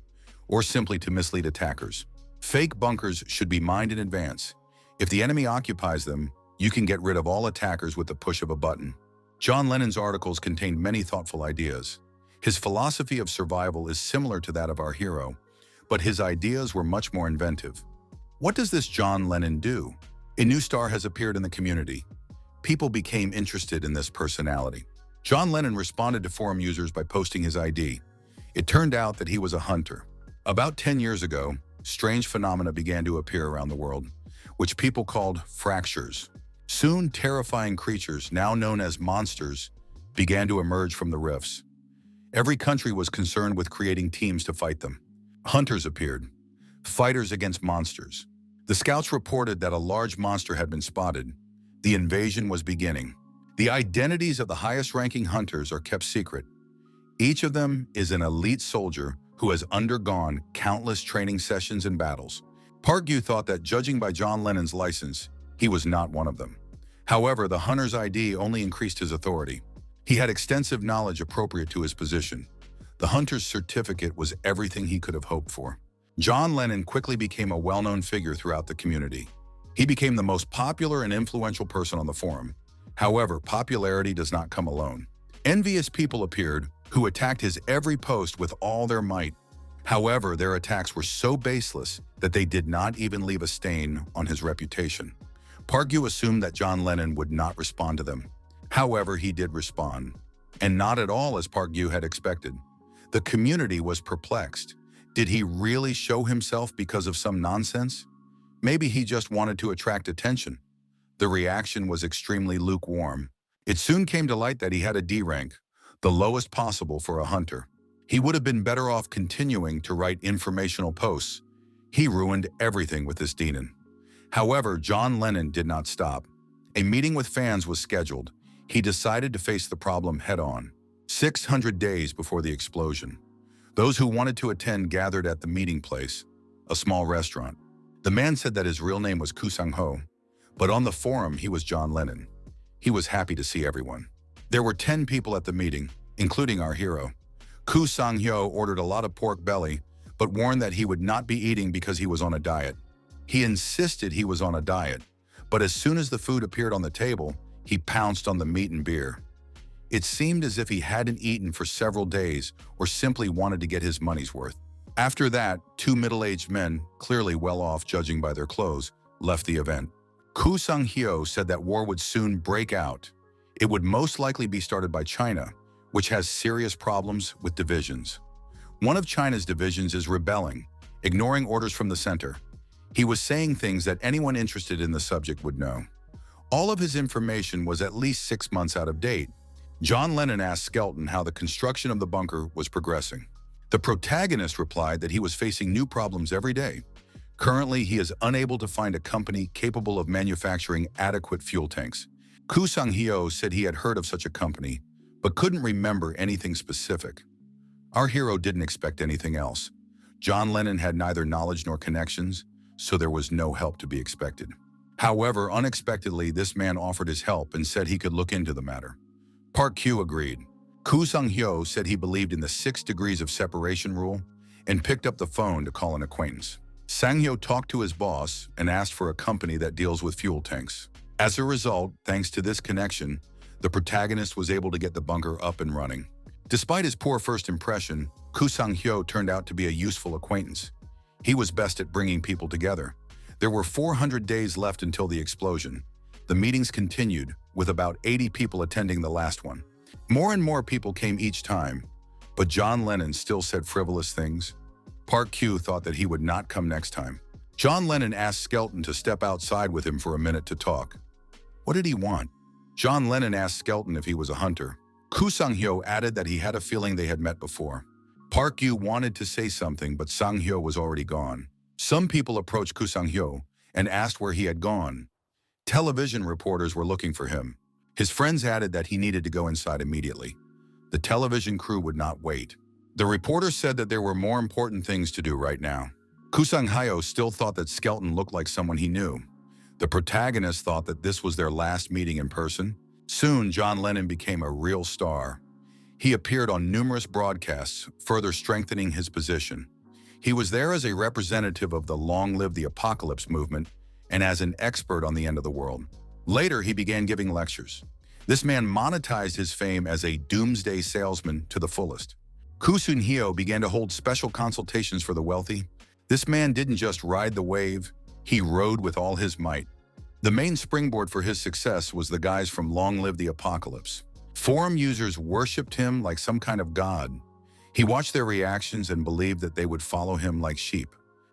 or simply to mislead attackers. Fake bunkers should be mined in advance. If the enemy occupies them, you can get rid of all attackers with the push of a button. John Lennon's articles contained many thoughtful ideas. His philosophy of survival is similar to that of our hero, but his ideas were much more inventive. What does this John Lennon do? A new star has appeared in the community. People became interested in this personality. John Lennon responded to forum users by posting his ID. It turned out that he was a hunter. About 10 years ago, strange phenomena began to appear around the world, which people called fractures. Soon, terrifying creatures, now known as monsters, began to emerge from the rifts. Every country was concerned with creating teams to fight them. Hunters appeared, fighters against monsters. The scouts reported that a large monster had been spotted. The invasion was beginning. The identities of the highest-ranking hunters are kept secret. Each of them is an elite soldier who has undergone countless training sessions and battles. Park Gyu thought that, judging by John Lennon's license, he was not one of them. However, the hunter's ID only increased his authority. He had extensive knowledge appropriate to his position. The hunter's certificate was everything he could have hoped for. John Lennon quickly became a well-known figure throughout the community. He became the most popular and influential person on the forum. However, popularity does not come alone. Envious people appeared who attacked his every post with all their might. However, their attacks were so baseless that they did not even leave a stain on his reputation. Park Gyu assumed that John Lennon would not respond to them. However, he did respond, and not at all as Park Gyu had expected. The community was perplexed. Did he really show himself because of some nonsense? Maybe he just wanted to attract attention. The reaction was extremely lukewarm. It soon came to light that he had a D rank, the lowest possible for a hunter. He would have been better off continuing to write informational posts. He ruined everything with this demon. However, John Lennon did not stop. A meeting with fans was scheduled. He decided to face the problem head-on. 600 days before the explosion. Those who wanted to attend gathered at the meeting place, a small restaurant. The man said that his real name was Koo Sang-ho, but on the forum he was John Lennon. He was happy to see everyone. There were 10 people at the meeting, including our hero. Koo Sang-ho ordered a lot of pork belly, but warned that he would not be eating because he was on a diet. He insisted he was on a diet, but as soon as the food appeared on the table, he pounced on the meat and beer. It seemed as if he hadn't eaten for several days or simply wanted to get his money's worth. After that, 2 middle-aged men, clearly well off judging by their clothes, left the event. Koo Sang-ho said that war would soon break out. It would most likely be started by China, which has serious problems with divisions. One of China's divisions is rebelling, ignoring orders from the center. He was saying things that anyone interested in the subject would know. All of his information was at least 6 months out of date. John Lennon asked Skelton how the construction of the bunker was progressing. The protagonist replied that he was facing new problems every day. Currently, he is unable to find a company capable of manufacturing adequate fuel tanks. Koo Sang-ho said he had heard of such a company, but couldn't remember anything specific. Our hero didn't expect anything else. John Lennon had neither knowledge nor connections, so there was no help to be expected. However, unexpectedly, this man offered his help and said he could look into the matter. Park Gyu agreed. Koo Sang-ho said he believed in the 6 degrees of separation rule and picked up the phone to call an acquaintance. Sang-ho talked to his boss and asked for a company that deals with fuel tanks. As a result, thanks to this connection, the protagonist was able to get the bunker up and running. Despite his poor first impression, Koo Sang-ho turned out to be a useful acquaintance. He was best at bringing people together. There were 400 days left until the explosion. The meetings continued, with about 80 people attending the last one. More and more people came each time, But John Lennon still said frivolous things. Park Q thought that he would not come next time. John Lennon asked Skelton to step outside with him for a minute to talk. What did he want? John Lennon asked Skelton if he was a hunter. Koo Sang-hyo added that he had a feeling they had met before. Park Yu wanted to say something, but Sang-hyo was already gone. Some people approached Koo Sang-hyo and asked where he had gone. Television reporters were looking for him. His friends added that he needed to go inside immediately. The television crew would not wait. The reporters said that there were more important things to do right now. Koo Sang-hyo still thought that Skelton looked like someone he knew. The protagonist thought that this was their last meeting in person. Soon, John Lennon became a real star. He appeared on numerous broadcasts, further strengthening his position. He was there as a representative of the Long Live the Apocalypse movement and as an expert on the end of the world. Later, he began giving lectures. This man monetized his fame as a doomsday salesman to the fullest. Koo Sun-hyo began to hold special consultations for the wealthy. This man didn't just ride the wave, he rode with all his might. The main springboard for his success was the guys from Long Live the Apocalypse. Forum users worshipped him like some kind of god. He watched their reactions and believed that they would follow him like sheep.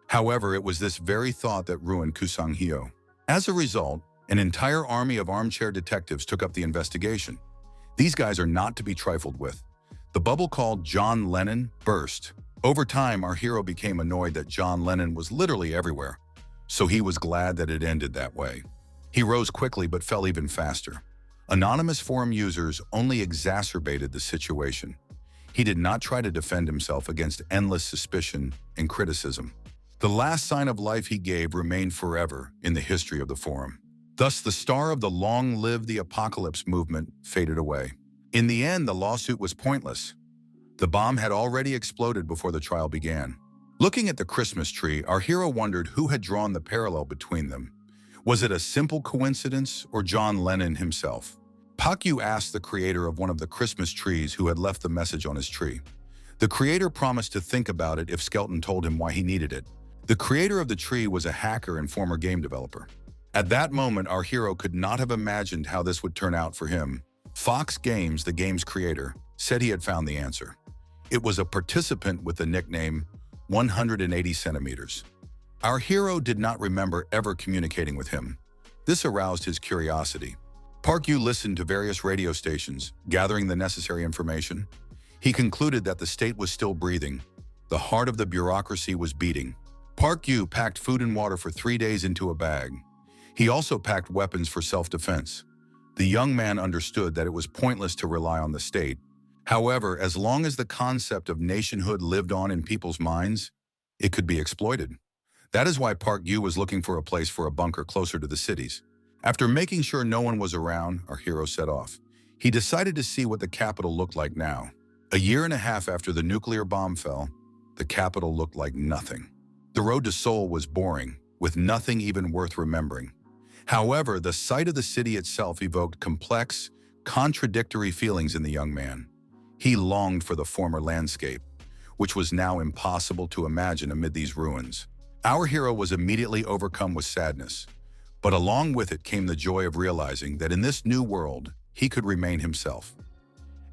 However, it was this very thought that ruined Koo Sang-hyo. As a result, an entire army of armchair detectives took up the investigation. These guys are not to be trifled with. The bubble called John Lennon burst. Over time, our hero became annoyed that John Lennon was literally everywhere, so he was glad that it ended that way. He rose quickly but fell even faster. Anonymous forum users only exacerbated the situation. He did not try to defend himself against endless suspicion and criticism. The last sign of life he gave remained forever in the history of the forum. Thus, the star of the Long Live the Apocalypse movement faded away. In the end, the lawsuit was pointless. The bomb had already exploded before the trial began. Looking at the Christmas tree, our hero wondered who had drawn the parallel between them. Was it a simple coincidence or John Lennon himself? Park Yu asked the creator of one of the Christmas trees who had left the message on his tree. The creator promised to think about it if Skelton told him why he needed it. The creator of the tree was a hacker and former game developer. At that moment, our hero could not have imagined how this would turn out for him. Fox Games, the game's creator, said he had found the answer. It was a participant with the nickname 180 centimeters. Our hero did not remember ever communicating with him. This aroused his curiosity. Park Yu listened to various radio stations, gathering the necessary information. He concluded that the state was still breathing. The heart of the bureaucracy was beating. Park Yu packed food and water for 3 days into a bag. He also packed weapons for self-defense. The young man understood that it was pointless to rely on the state. However, as long as the concept of nationhood lived on in people's minds, it could be exploited. That is why Park Yu was looking for a place for a bunker closer to the cities. After making sure no one was around, our hero set off. He decided to see what the capital looked like now. A year and a half after the nuclear bomb fell, the capital looked like nothing. The road to Seoul was boring, with nothing even worth remembering. However, the sight of the city itself evoked complex, contradictory feelings in the young man. He longed for the former landscape, which was now impossible to imagine amid these ruins. Our hero was immediately overcome with sadness, but along with it came the joy of realizing that in this new world, he could remain himself.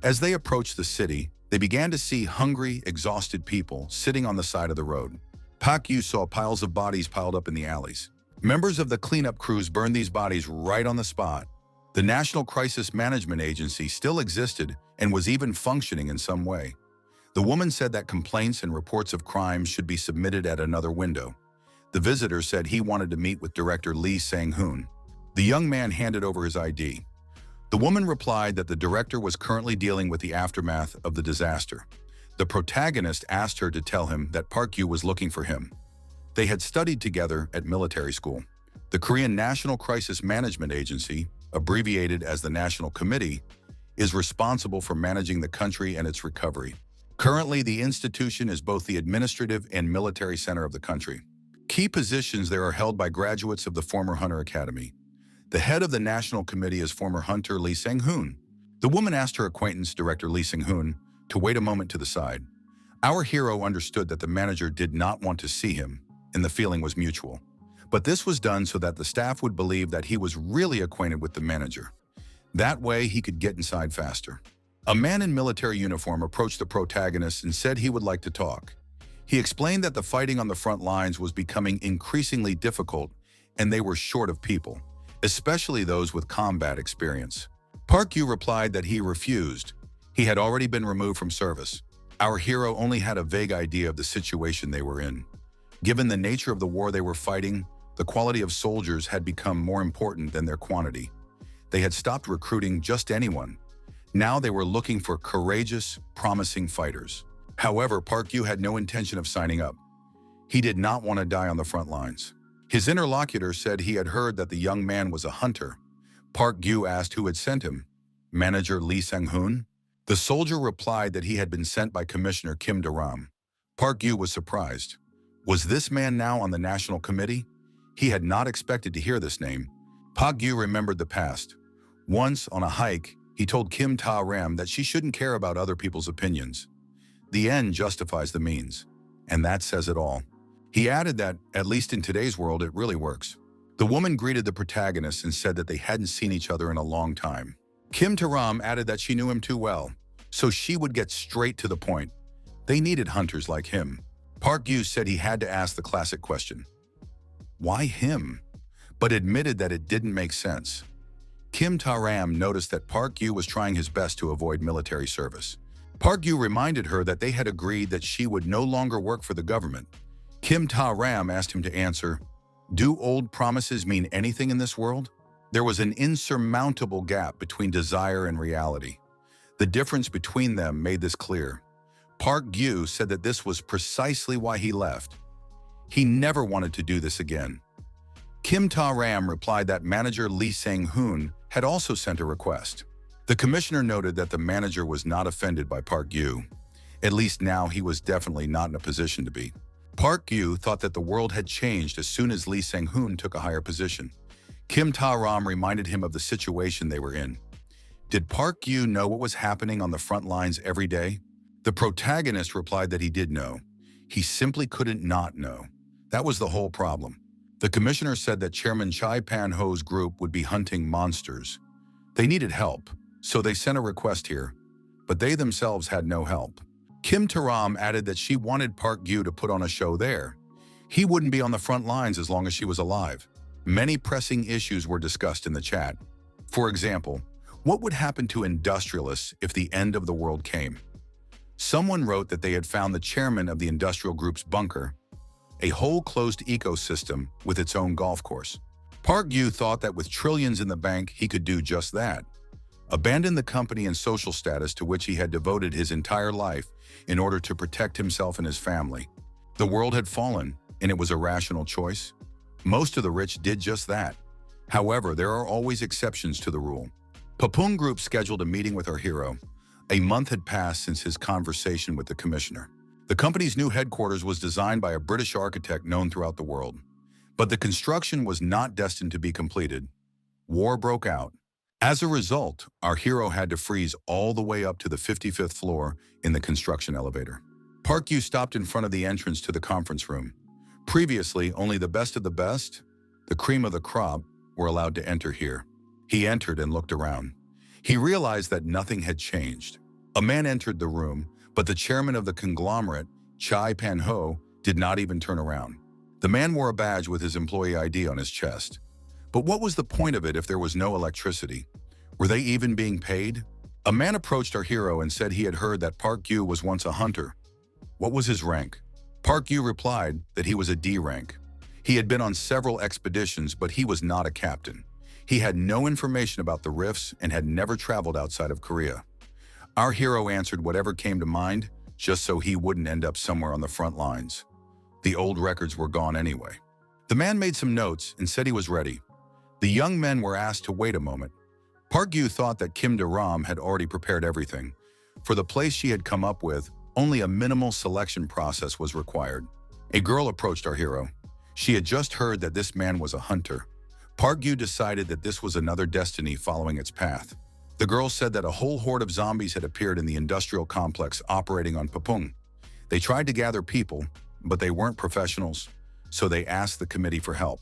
As they approached the city, they began to see hungry, exhausted people sitting on the side of the road. Park Yu saw piles of bodies piled up in the alleys. Members of the cleanup crews burned these bodies right on the spot. The National Crisis Management Agency still existed and was even functioning in some way. The woman said that complaints and reports of crimes should be submitted at another window. The visitor said he wanted to meet with director Lee Sang-hoon. The young man handed over his ID. The woman replied that the director was currently dealing with the aftermath of the disaster. The protagonist asked her to tell him that Park Yu was looking for him. They had studied together at military school. The Korean National Crisis Management Agency, abbreviated as the National Committee, is responsible for managing the country and its recovery. Currently, the institution is both the administrative and military center of the country. Key positions there are held by graduates of the former Hunter Academy. The head of the National Committee is former Hunter Lee Sang-hoon. The woman asked her acquaintance, Director Lee Sang-hoon, to wait a moment to the side. Our hero understood that the manager did not want to see him, and the feeling was mutual. But this was done so that the staff would believe that he was really acquainted with the manager. That way, he could get inside faster. A man in military uniform approached the protagonist and said he would like to talk. He explained that the fighting on the front lines was becoming increasingly difficult and they were short of people, especially those with combat experience. Park Yu replied that he refused. He had already been removed from service. Our hero only had a vague idea of the situation they were in. Given the nature of the war they were fighting, the quality of soldiers had become more important than their quantity. They had stopped recruiting just anyone. Now they were looking for courageous, promising fighters. However, Park Yu had no intention of signing up. He did not want to die on the front lines. His interlocutor said he had heard that the young man was a hunter. Park Yu asked who had sent him. Manager Lee Sang-hoon? The soldier replied that he had been sent by Commissioner Kim Taram. Park Yu was surprised. Was this man now on the National Committee? He had not expected to hear this name. Park Yu remembered the past. Once, on a hike, he told Kim Taram that she shouldn't care about other people's opinions. The end justifies the means, and that says it all. He added that, at least in today's world, it really works. The woman greeted the protagonist and said that they hadn't seen each other in a long time. Kim Taram added that she knew him too well, so she would get straight to the point. They needed hunters like him. Park Yu said he had to ask the classic question. Why him? But admitted that it didn't make sense. Kim Taram noticed that Park Yu was trying his best to avoid military service. Park Yu reminded her that they had agreed that she would no longer work for the government. Kim Taram asked him to answer, do old promises mean anything in this world? There was an insurmountable gap between desire and reality. The difference between them made this clear. Park Yu said that this was precisely why he left. He never wanted to do this again. Kim Taram replied that manager Lee Sang-hoon had also sent a request. The commissioner noted that the manager was not offended by Park Yu. At least now he was definitely not in a position to be. Park Yu thought that the world had changed as soon as Lee Sang-hoon took a higher position. Kim Taram reminded him of the situation they were in. Did Park Yu know what was happening on the front lines every day? The protagonist replied that he did know. He simply couldn't not know. That was the whole problem. The commissioner said that Chairman Chai Pan-ho's group would be hunting monsters. They needed help, so they sent a request here, but they themselves had no help. Kim Taram added that she wanted Park Yu to put on a show there. He wouldn't be on the front lines as long as she was alive. Many pressing issues were discussed in the chat. For example, what would happen to industrialists if the end of the world came? Someone wrote that they had found the chairman of the industrial group's bunker, a whole closed ecosystem with its own golf course. Park Yu thought that with trillions in the bank, he could do just that. Abandon the company and social status to which he had devoted his entire life in order to protect himself and his family. The world had fallen, and it was a rational choice. Most of the rich did just that. However, there are always exceptions to the rule. Papon Group scheduled a meeting with our hero. A month had passed since his conversation with the commissioner. The company's new headquarters was designed by a British architect known throughout the world. But the construction was not destined to be completed. War broke out. As a result, our hero had to freeze all the way up to the 55th floor in the construction elevator. Park Yu stopped in front of the entrance to the conference room. Previously, only the best of the best, the cream of the crop, were allowed to enter here. He entered and looked around. He realized that nothing had changed. A man entered the room, but the chairman of the conglomerate, Chai Pan-ho, did not even turn around. The man wore a badge with his employee ID on his chest. But what was the point of it if there was no electricity? Were they even being paid? A man approached our hero and said he had heard that Park Yu was once a hunter. What was his rank? Park Yu replied that he was a D rank. He had been on several expeditions, but he was not a captain. He had no information about the rifts and had never traveled outside of Korea. Our hero answered whatever came to mind, just so he wouldn't end up somewhere on the front lines. The old records were gone anyway. The man made some notes and said he was ready. The young men were asked to wait a moment. Park Yu thought that Kim Taram had already prepared everything. For the place she had come up with, only a minimal selection process was required. A girl approached our hero. She had just heard that this man was a hunter. Park Yu decided that this was another destiny following its path. The girl said that a whole horde of zombies had appeared in the industrial complex operating on Papon. They tried to gather people, but they weren't professionals, so they asked the committee for help.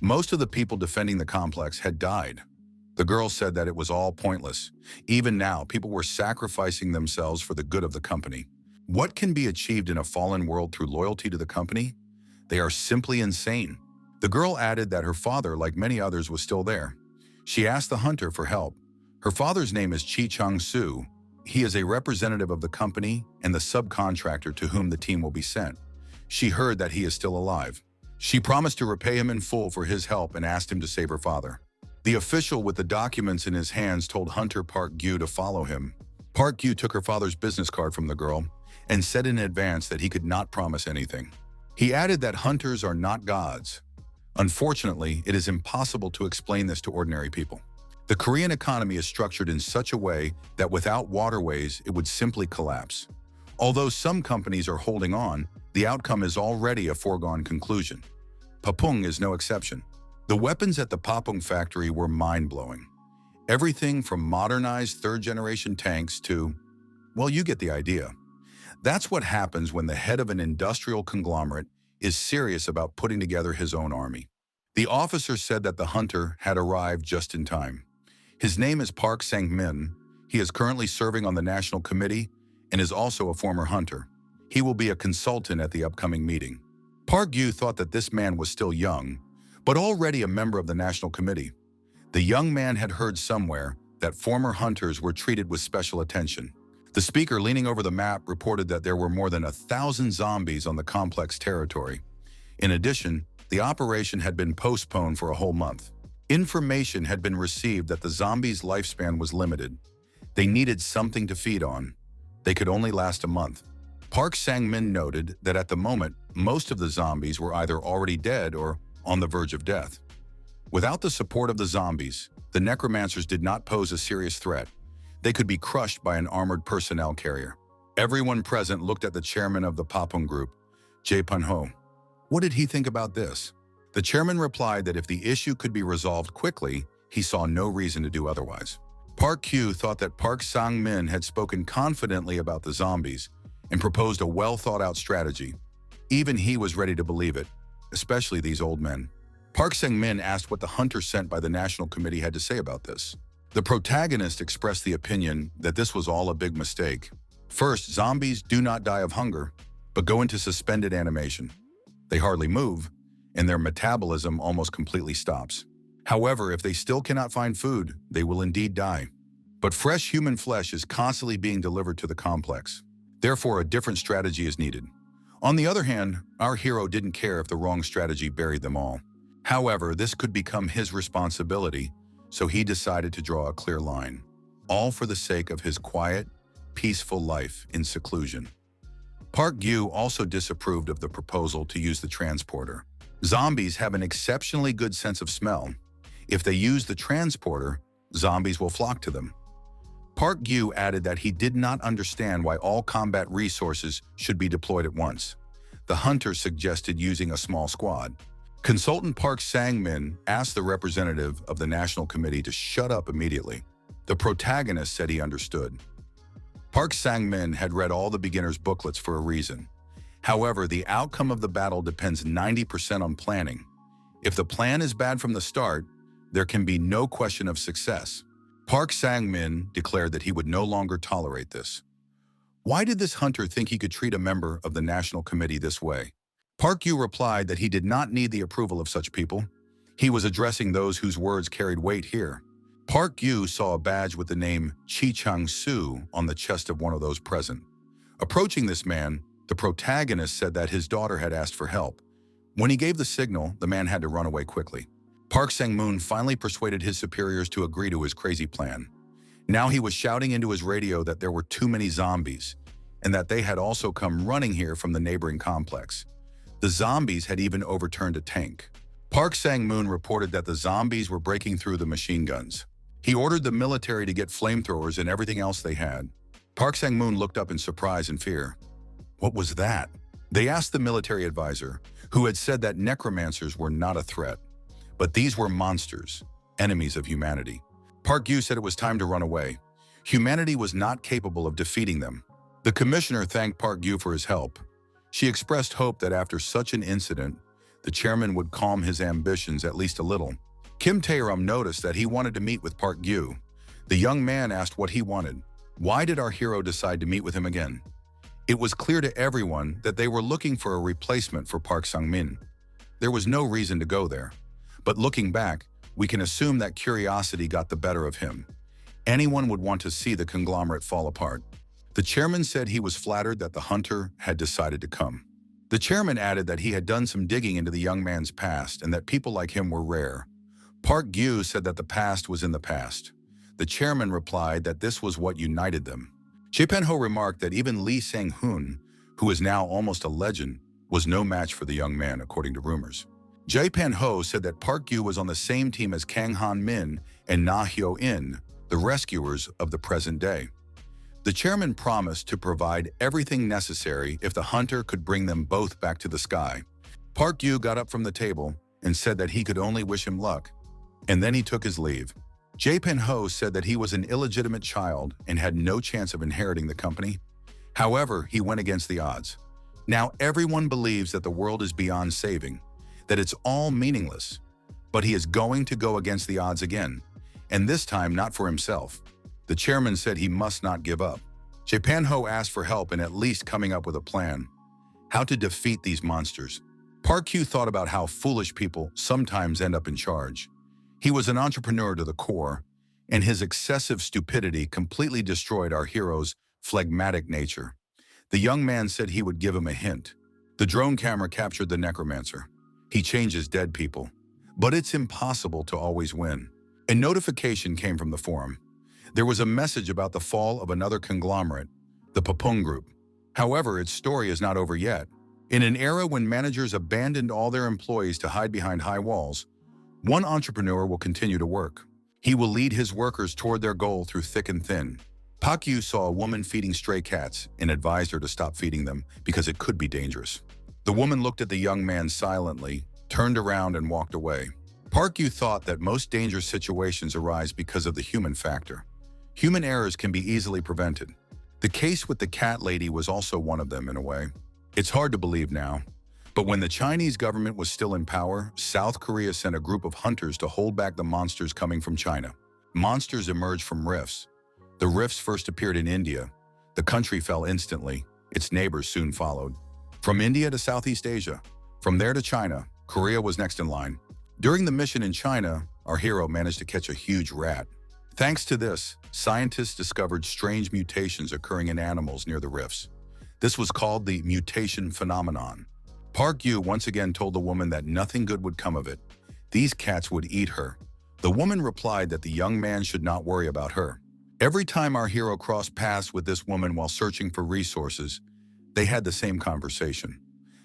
Most of the people defending the complex had died. The girl said that it was all pointless. Even now, people were sacrificing themselves for the good of the company. What can be achieved in a fallen world through loyalty to the company? They are simply insane. The girl added that her father, like many others, was still there. She asked the hunter for help. Her father's name is Chi Chang-soo. He is a representative of the company and the subcontractor to whom the team will be sent. She heard that he is still alive. She promised to repay him in full for his help and asked him to save her father. The official with the documents in his hands told Hunter Park Gyu to follow him. Park Gyu took her father's business card from the girl and said in advance that he could not promise anything. He added that hunters are not gods. Unfortunately, it is impossible to explain this to ordinary people. The Korean economy is structured in such a way that without waterways, it would simply collapse. Although some companies are holding on, the outcome is already a foregone conclusion. Papon is no exception. The weapons at the Papon factory were mind-blowing. Everything from modernized third-generation tanks to, well, you get the idea. That's what happens when the head of an industrial conglomerate is serious about putting together his own army. The officer said that the hunter had arrived just in time. His name is Park Sang-min. He is currently serving on the National Committee and is also a former hunter. He will be a consultant at the upcoming meeting. Park Gyu thought that this man was still young, but already a member of the National Committee. The young man had heard somewhere that former hunters were treated with special attention. The speaker, leaning over the map, reported that there were more than 1,000 zombies on the complex territory. In addition, the operation had been postponed for a whole month. Information had been received that the zombies' lifespan was limited. They needed something to feed on. They could only last a month. Park Sang-min noted that at the moment, most of the zombies were either already dead or on the verge of death. Without the support of the zombies, the necromancers did not pose a serious threat. They could be crushed by an armored personnel carrier. Everyone present looked at the chairman of the Papon group, Jae Pun-ho. What did he think about this? The chairman replied that if the issue could be resolved quickly, he saw no reason to do otherwise. Park Gyu thought that Park Sang-min had spoken confidently about the zombies and proposed a well-thought-out strategy. Even he was ready to believe it, especially these old men. Park Sang-min asked what the hunter sent by the National Committee had to say about this. The protagonist expressed the opinion that this was all a big mistake. First, zombies do not die of hunger, but go into suspended animation. They hardly move, and their metabolism almost completely stops. However, if they still cannot find food, they will indeed die. But fresh human flesh is constantly being delivered to the complex. Therefore, a different strategy is needed. On the other hand, our hero didn't care if the wrong strategy buried them all. However, this could become his responsibility, so he decided to draw a clear line, all for the sake of his quiet, peaceful life in seclusion. Park Gyu also disapproved of the proposal to use the transporter. Zombies have an exceptionally good sense of smell. If they use the transporter, zombies will flock to them. Park Gyu added that he did not understand why all combat resources should be deployed at once. The hunter suggested using a small squad. Consultant Park Sang-min asked the representative of the National Committee to shut up immediately. The protagonist said he understood. Park Sang-min had read all the beginner's booklets for a reason. However, the outcome of the battle depends 90% on planning. If the plan is bad from the start, there can be no question of success. Park Sang-min declared that he would no longer tolerate this. Why did this hunter think he could treat a member of the National Committee this way? Park Gyu replied that he did not need the approval of such people. He was addressing those whose words carried weight here. Park Gyu saw a badge with the name Chi Chang-soo on the chest of one of those present. Approaching this man, the protagonist said that his daughter had asked for help. When he gave the signal, the man had to run away quickly. Park Sang-moon finally persuaded his superiors to agree to his crazy plan. Now he was shouting into his radio that there were too many zombies, and that they had also come running here from the neighboring complex. The zombies had even overturned a tank. Park Sang-moon reported that the zombies were breaking through the machine guns. He ordered the military to get flamethrowers and everything else they had. Park Sang-moon looked up in surprise and fear. What was that? They asked the military advisor, who had said that necromancers were not a threat. But these were monsters, enemies of humanity. Park Gyu said it was time to run away. Humanity was not capable of defeating them. The commissioner thanked Park Gyu for his help. She expressed hope that after such an incident, the chairman would calm his ambitions at least a little. Kim Taram noticed that he wanted to meet with Park Gyu. The young man asked what he wanted. Why did our hero decide to meet with him again? It was clear to everyone that they were looking for a replacement for Park Sung-min. There was no reason to go there. But looking back, we can assume that curiosity got the better of him. Anyone would want to see the conglomerate fall apart. The chairman said he was flattered that the hunter had decided to come. The chairman added that he had done some digging into the young man's past and that people like him were rare. Park Gyu said that the past was in the past. The chairman replied that this was what united them. Jae Pen-ho remarked that even Lee Sang-hoon, who is now almost a legend, was no match for the young man, according to rumors. Jae Pen-ho said that Park Gyu was on the same team as Kang Han-min and Na Hyo-in, the rescuers of the present day. The chairman promised to provide everything necessary if the hunter could bring them both back to the sky. Park Gyu got up from the table and said that he could only wish him luck, and then he took his leave. Jae Pen-ho said that he was an illegitimate child and had no chance of inheriting the company. However, he went against the odds. Now everyone believes that the world is beyond saving, that it's all meaningless. But he is going to go against the odds again, and this time not for himself. The chairman said he must not give up. Jae Pen-ho asked for help in at least coming up with a plan. How to defeat these monsters. Park Gyu thought about how foolish people sometimes end up in charge. He was an entrepreneur to the core, and his excessive stupidity completely destroyed our hero's phlegmatic nature. The young man said he would give him a hint. The drone camera captured the necromancer. He changes dead people. But it's impossible to always win. A notification came from the forum. There was a message about the fall of another conglomerate, the Papon group. However, its story is not over yet. In an era when managers abandoned all their employees to hide behind high walls, one entrepreneur will continue to work. He will lead his workers toward their goal through thick and thin. Park Gyu saw a woman feeding stray cats and advised her to stop feeding them because it could be dangerous. The woman looked at the young man silently, turned around and walked away. Park Gyu thought that most dangerous situations arise because of the human factor. Human errors can be easily prevented. The case with the cat lady was also one of them in a way. It's hard to believe now. But when the Chinese government was still in power, South Korea sent a group of hunters to hold back the monsters coming from China. Monsters emerged from rifts. The rifts first appeared in India. The country fell instantly. Its neighbors soon followed. From India to Southeast Asia. From there to China, Korea was next in line. During the mission in China, our hero managed to catch a huge rat. Thanks to this, scientists discovered strange mutations occurring in animals near the rifts. This was called the mutation phenomenon. Park Gyu once again told the woman that nothing good would come of it. These cats would eat her. The woman replied that the young man should not worry about her. Every time our hero crossed paths with this woman while searching for resources, they had the same conversation.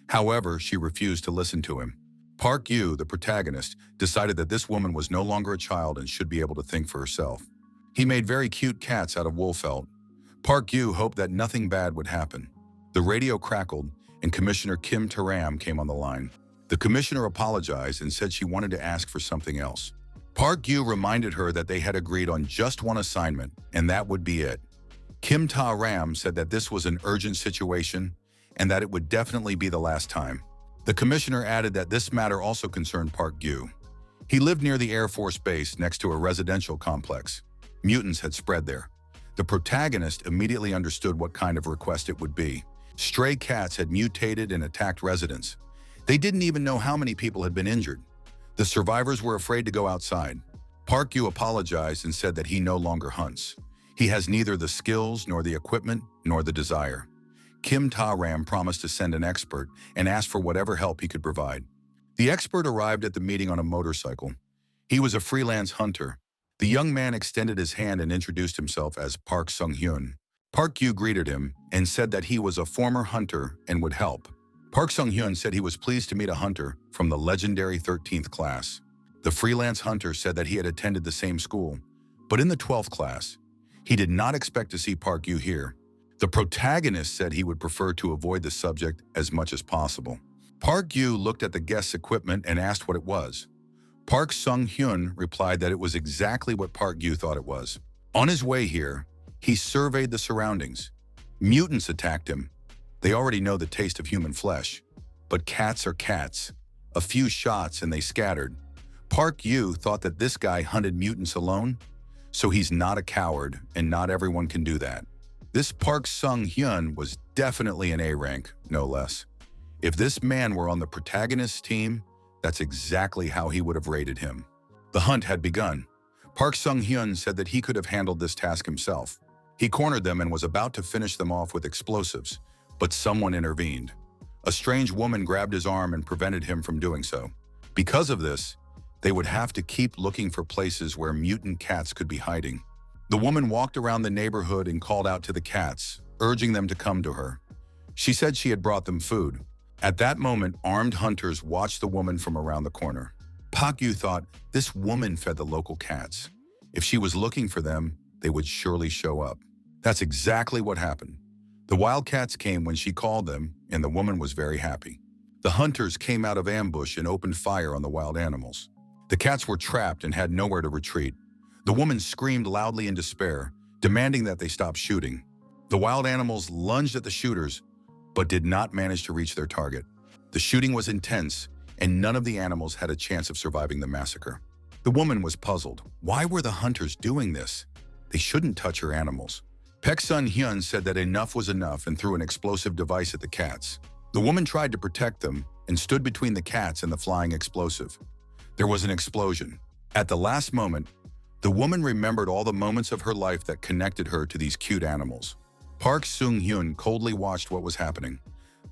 However, she refused to listen to him. Park Gyu, the protagonist, decided that this woman was no longer a child and should be able to think for herself. He made very cute cats out of wool felt. Park Gyu hoped that nothing bad would happen. The radio crackled, and Commissioner Kim Taram came on the line. The commissioner apologized and said she wanted to ask for something else. Park Gyu reminded her that they had agreed on just one assignment, and that would be it. Kim Taram said that this was an urgent situation and that it would definitely be the last time. The commissioner added that this matter also concerned Park Gyu. He lived near the Air Force Base next to a residential complex. Mutants had spread there. The protagonist immediately understood what kind of request it would be. Stray cats had mutated and attacked residents. They didn't even know how many people had been injured. The survivors were afraid to go outside. Park Gyu apologized and said that he no longer hunts. He has neither the skills nor the equipment nor the desire. Kim Taram promised to send an expert and asked for whatever help he could provide. The expert arrived at the meeting on a motorcycle. He was a freelance hunter. The young man extended his hand and introduced himself as Park Sung-hyun. Park Gyu greeted him and said that he was a former hunter and would help. Park Sung-hyun said he was pleased to meet a hunter from the legendary 13th class. The freelance hunter said that he had attended the same school, but in the 12th class. He did not expect to see Park Gyu here. The protagonist said he would prefer to avoid the subject as much as possible. Park Gyu looked at the guest's equipment and asked what it was. Park Sung-hyun replied that it was exactly what Park Gyu thought it was. On his way here, he surveyed the surroundings. Mutants attacked him. They already know the taste of human flesh. But cats are cats. A few shots and they scattered. Park Yu thought that this guy hunted mutants alone, so he's not a coward and not everyone can do that. This Park Sung-hyun was definitely an A rank, no less. If this man were on the protagonist's team, that's exactly how he would have rated him. The hunt had begun. Park Sung-hyun said that he could have handled this task himself. He cornered them and was about to finish them off with explosives, but someone intervened. A strange woman grabbed his arm and prevented him from doing so. Because of this, they would have to keep looking for places where mutant cats could be hiding. The woman walked around the neighborhood and called out to the cats, urging them to come to her. She said she had brought them food. At that moment, armed hunters watched the woman from around the corner. Park Yu thought, this woman fed the local cats. If she was looking for them, they would surely show up. That's exactly what happened. The wildcats came when she called them, and the woman was very happy. The hunters came out of ambush and opened fire on the wild animals. The cats were trapped and had nowhere to retreat. The woman screamed loudly in despair, demanding that they stop shooting. The wild animals lunged at the shooters, but did not manage to reach their target. The shooting was intense, and none of the animals had a chance of surviving the massacre. The woman was puzzled. Why were the hunters doing this? They shouldn't touch her animals. Park Sung-hyun said that enough was enough and threw an explosive device at the cats. The woman tried to protect them and stood between the cats and the flying explosive. There was an explosion. At the last moment, the woman remembered all the moments of her life that connected her to these cute animals. Park Sung-hyun coldly watched what was happening.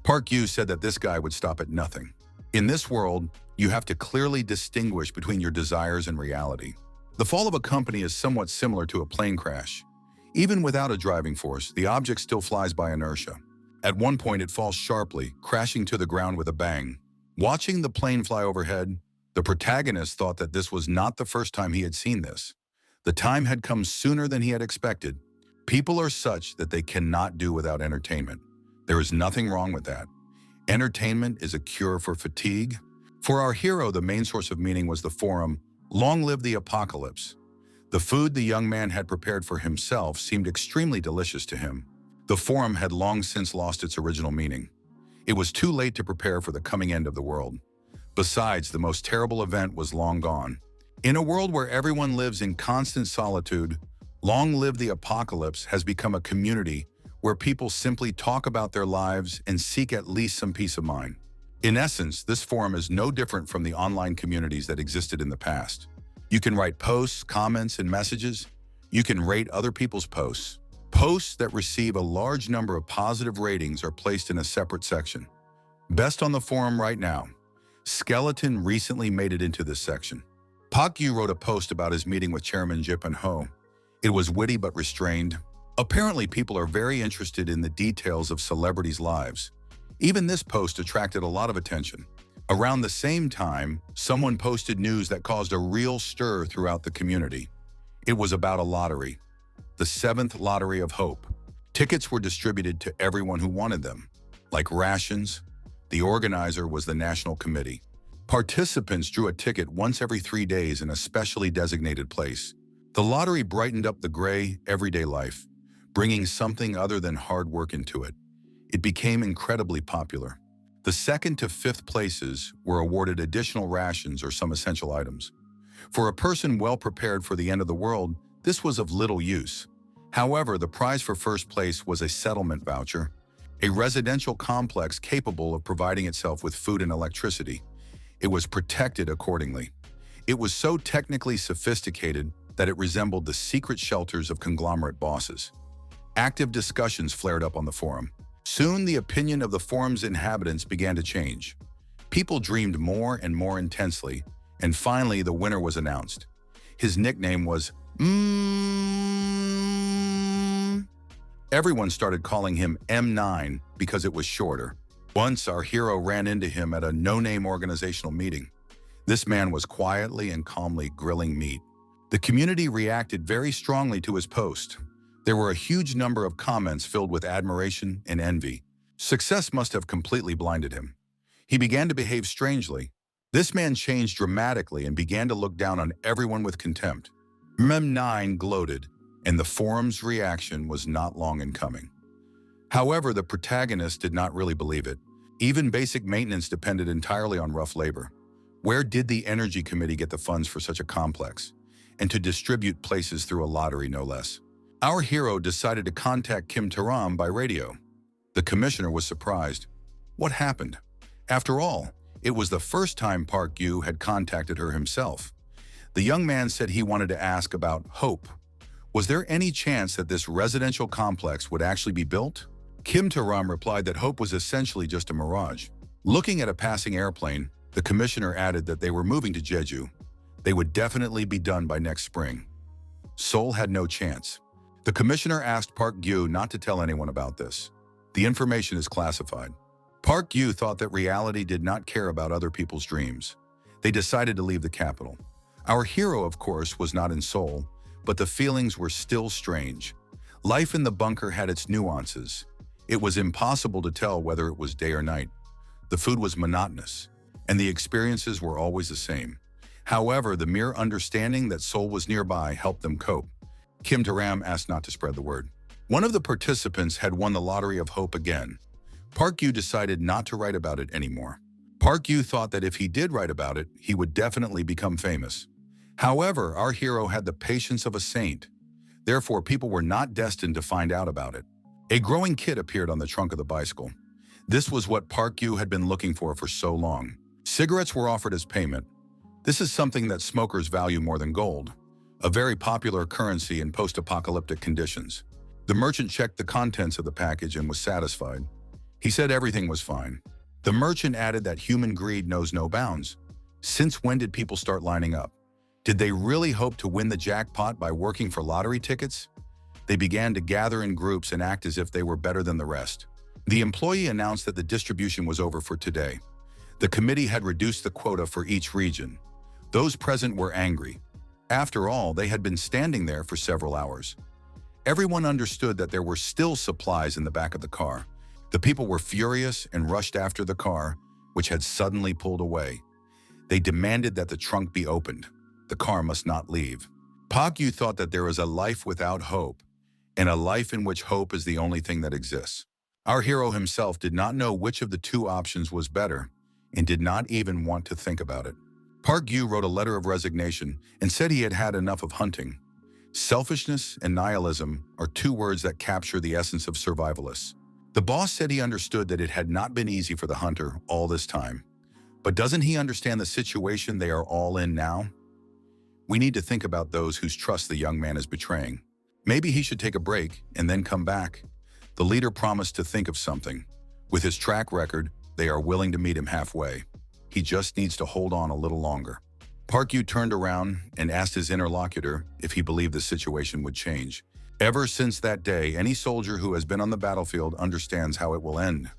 Park Yu said that this guy would stop at nothing. In this world, you have to clearly distinguish between your desires and reality. The fall of a company is somewhat similar to a plane crash. Even without a driving force, the object still flies by inertia. At one point, it falls sharply, crashing to the ground with a bang. Watching the plane fly overhead, the protagonist thought that this was not the first time he had seen this. The time had come sooner than he had expected. People are such that they cannot do without entertainment. There is nothing wrong with that. Entertainment is a cure for fatigue. For our hero, the main source of meaning was the forum, "Long live the apocalypse." The food the young man had prepared for himself seemed extremely delicious to him. The forum had long since lost its original meaning. It was too late to prepare for the coming end of the world. Besides, the most terrible event was long gone. In a world where everyone lives in constant solitude, Long Live the Apocalypse has become a community where people simply talk about their lives and seek at least some peace of mind. In essence, this forum is no different from the online communities that existed in the past. You can write posts, comments, and messages. You can rate other people's posts. Posts that receive a large number of positive ratings are placed in a separate section. Best on the forum right now. Skeleton recently made it into this section. Park Yu wrote a post about his meeting with Chairman Jipun Ho. It was witty but restrained. Apparently, people are very interested in the details of celebrities' lives. Even this post attracted a lot of attention. Around the same time, someone posted news that caused a real stir throughout the community. It was about a lottery, the 7th Lottery of Hope. Tickets were distributed to everyone who wanted them. Like rations, the organizer was the National Committee. Participants drew a ticket once every 3 days in a specially designated place. The lottery brightened up the gray, everyday life, bringing something other than hard work into it. It became incredibly popular. The 2nd to 5th places were awarded additional rations or some essential items. For a person well prepared for the end of the world, this was of little use. However, the prize for first place was a settlement voucher, a residential complex capable of providing itself with food and electricity. It was protected accordingly. It was so technically sophisticated that it resembled the secret shelters of conglomerate bosses. Active discussions flared up on the forum. Soon, the opinion of the forum's inhabitants began to change. People dreamed more and more intensely, and finally the winner was announced. His nickname was Everyone started calling him M9 because it was shorter. Once, our hero ran into him at a no-name organizational meeting. This man was quietly and calmly grilling meat. The community reacted very strongly to his post. There were a huge number of comments filled with admiration and envy. Success must have completely blinded him. He began to behave strangely. This man changed dramatically and began to look down on everyone with contempt. M9 gloated, and the forum's reaction was not long in coming. However, the protagonist did not really believe it. Even basic maintenance depended entirely on rough labor. Where did the Energy Committee get the funds for such a complex? And to distribute places through a lottery, no less. Our hero decided to contact Kim Taram by radio. The commissioner was surprised. What happened? After all, it was the first time Park Yu had contacted her himself. The young man said he wanted to ask about hope. Was there any chance that this residential complex would actually be built? Kim Taram replied that hope was essentially just a mirage. Looking at a passing airplane, the commissioner added that they were moving to Jeju. They would definitely be done by next spring. Seoul had no chance. The commissioner asked Park Yu not to tell anyone about this. The information is classified. Park Yu thought that reality did not care about other people's dreams. They decided to leave the capital. Our hero, of course, was not in Seoul, but the feelings were still strange. Life in the bunker had its nuances. It was impossible to tell whether it was day or night. The food was monotonous, and the experiences were always the same. However, the mere understanding that Seoul was nearby helped them cope. Kim Taram asked not to spread the word. One of the participants had won the lottery of hope again. Park Yu decided not to write about it anymore. Park Yu thought that if he did write about it, he would definitely become famous. However, our hero had the patience of a saint. Therefore, people were not destined to find out about it. A growing kid appeared on the trunk of the bicycle. This was what Park Yu had been looking for so long. Cigarettes were offered as payment. This is something that smokers value more than gold, a very popular currency in post-apocalyptic conditions. The merchant checked the contents of the package and was satisfied. He said everything was fine. The merchant added that human greed knows no bounds. Since when did people start lining up? Did they really hope to win the jackpot by working for lottery tickets? They began to gather in groups and act as if they were better than the rest. The employee announced that the distribution was over for today. The committee had reduced the quota for each region. Those present were angry. After all, they had been standing there for several hours. Everyone understood that there were still supplies in the back of the car. The people were furious and rushed after the car, which had suddenly pulled away. They demanded that the trunk be opened. The car must not leave. Park Yu thought that there is a life without hope, and a life in which hope is the only thing that exists. Our hero himself did not know which of the two options was better, and did not even want to think about it. Park Yu wrote a letter of resignation and said he had had enough of hunting. Selfishness and nihilism are two words that capture the essence of survivalists. The boss said he understood that it had not been easy for the hunter all this time. But doesn't he understand the situation they are all in now? We need to think about those whose trust the young man is betraying. Maybe he should take a break and then come back. The leader promised to think of something. With his track record, they are willing to meet him halfway. He just needs to hold on a little longer. Park Yu turned around and asked his interlocutor if he believed the situation would change. Ever since that day, any soldier who has been on the battlefield understands how it will end.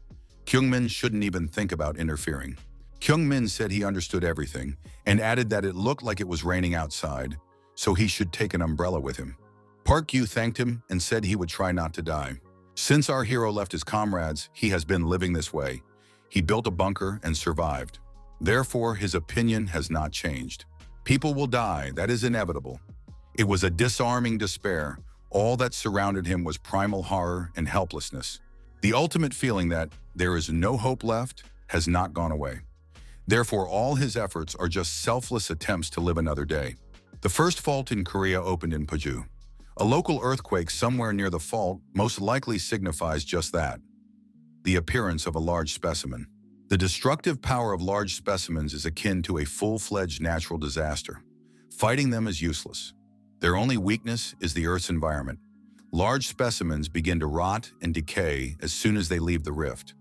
Kyungmin shouldn't even think about interfering. Kyungmin said he understood everything and added that it looked like it was raining outside, so he should take an umbrella with him. Park Yu thanked him and said he would try not to die. Since our hero left his comrades, he has been living this way. He built a bunker and survived. Therefore, his opinion has not changed. People will die, that is inevitable. It was a disarming despair. All that surrounded him was primal horror and helplessness. The ultimate feeling that there is no hope left has not gone away. Therefore, all his efforts are just selfless attempts to live another day. The first fault in Korea opened in Paju. A local earthquake somewhere near the fault most likely signifies just that, the appearance of a large specimen. The destructive power of large specimens is akin to a full-fledged natural disaster. Fighting them is useless. Their only weakness is the Earth's environment. Large specimens begin to rot and decay as soon as they leave the rift.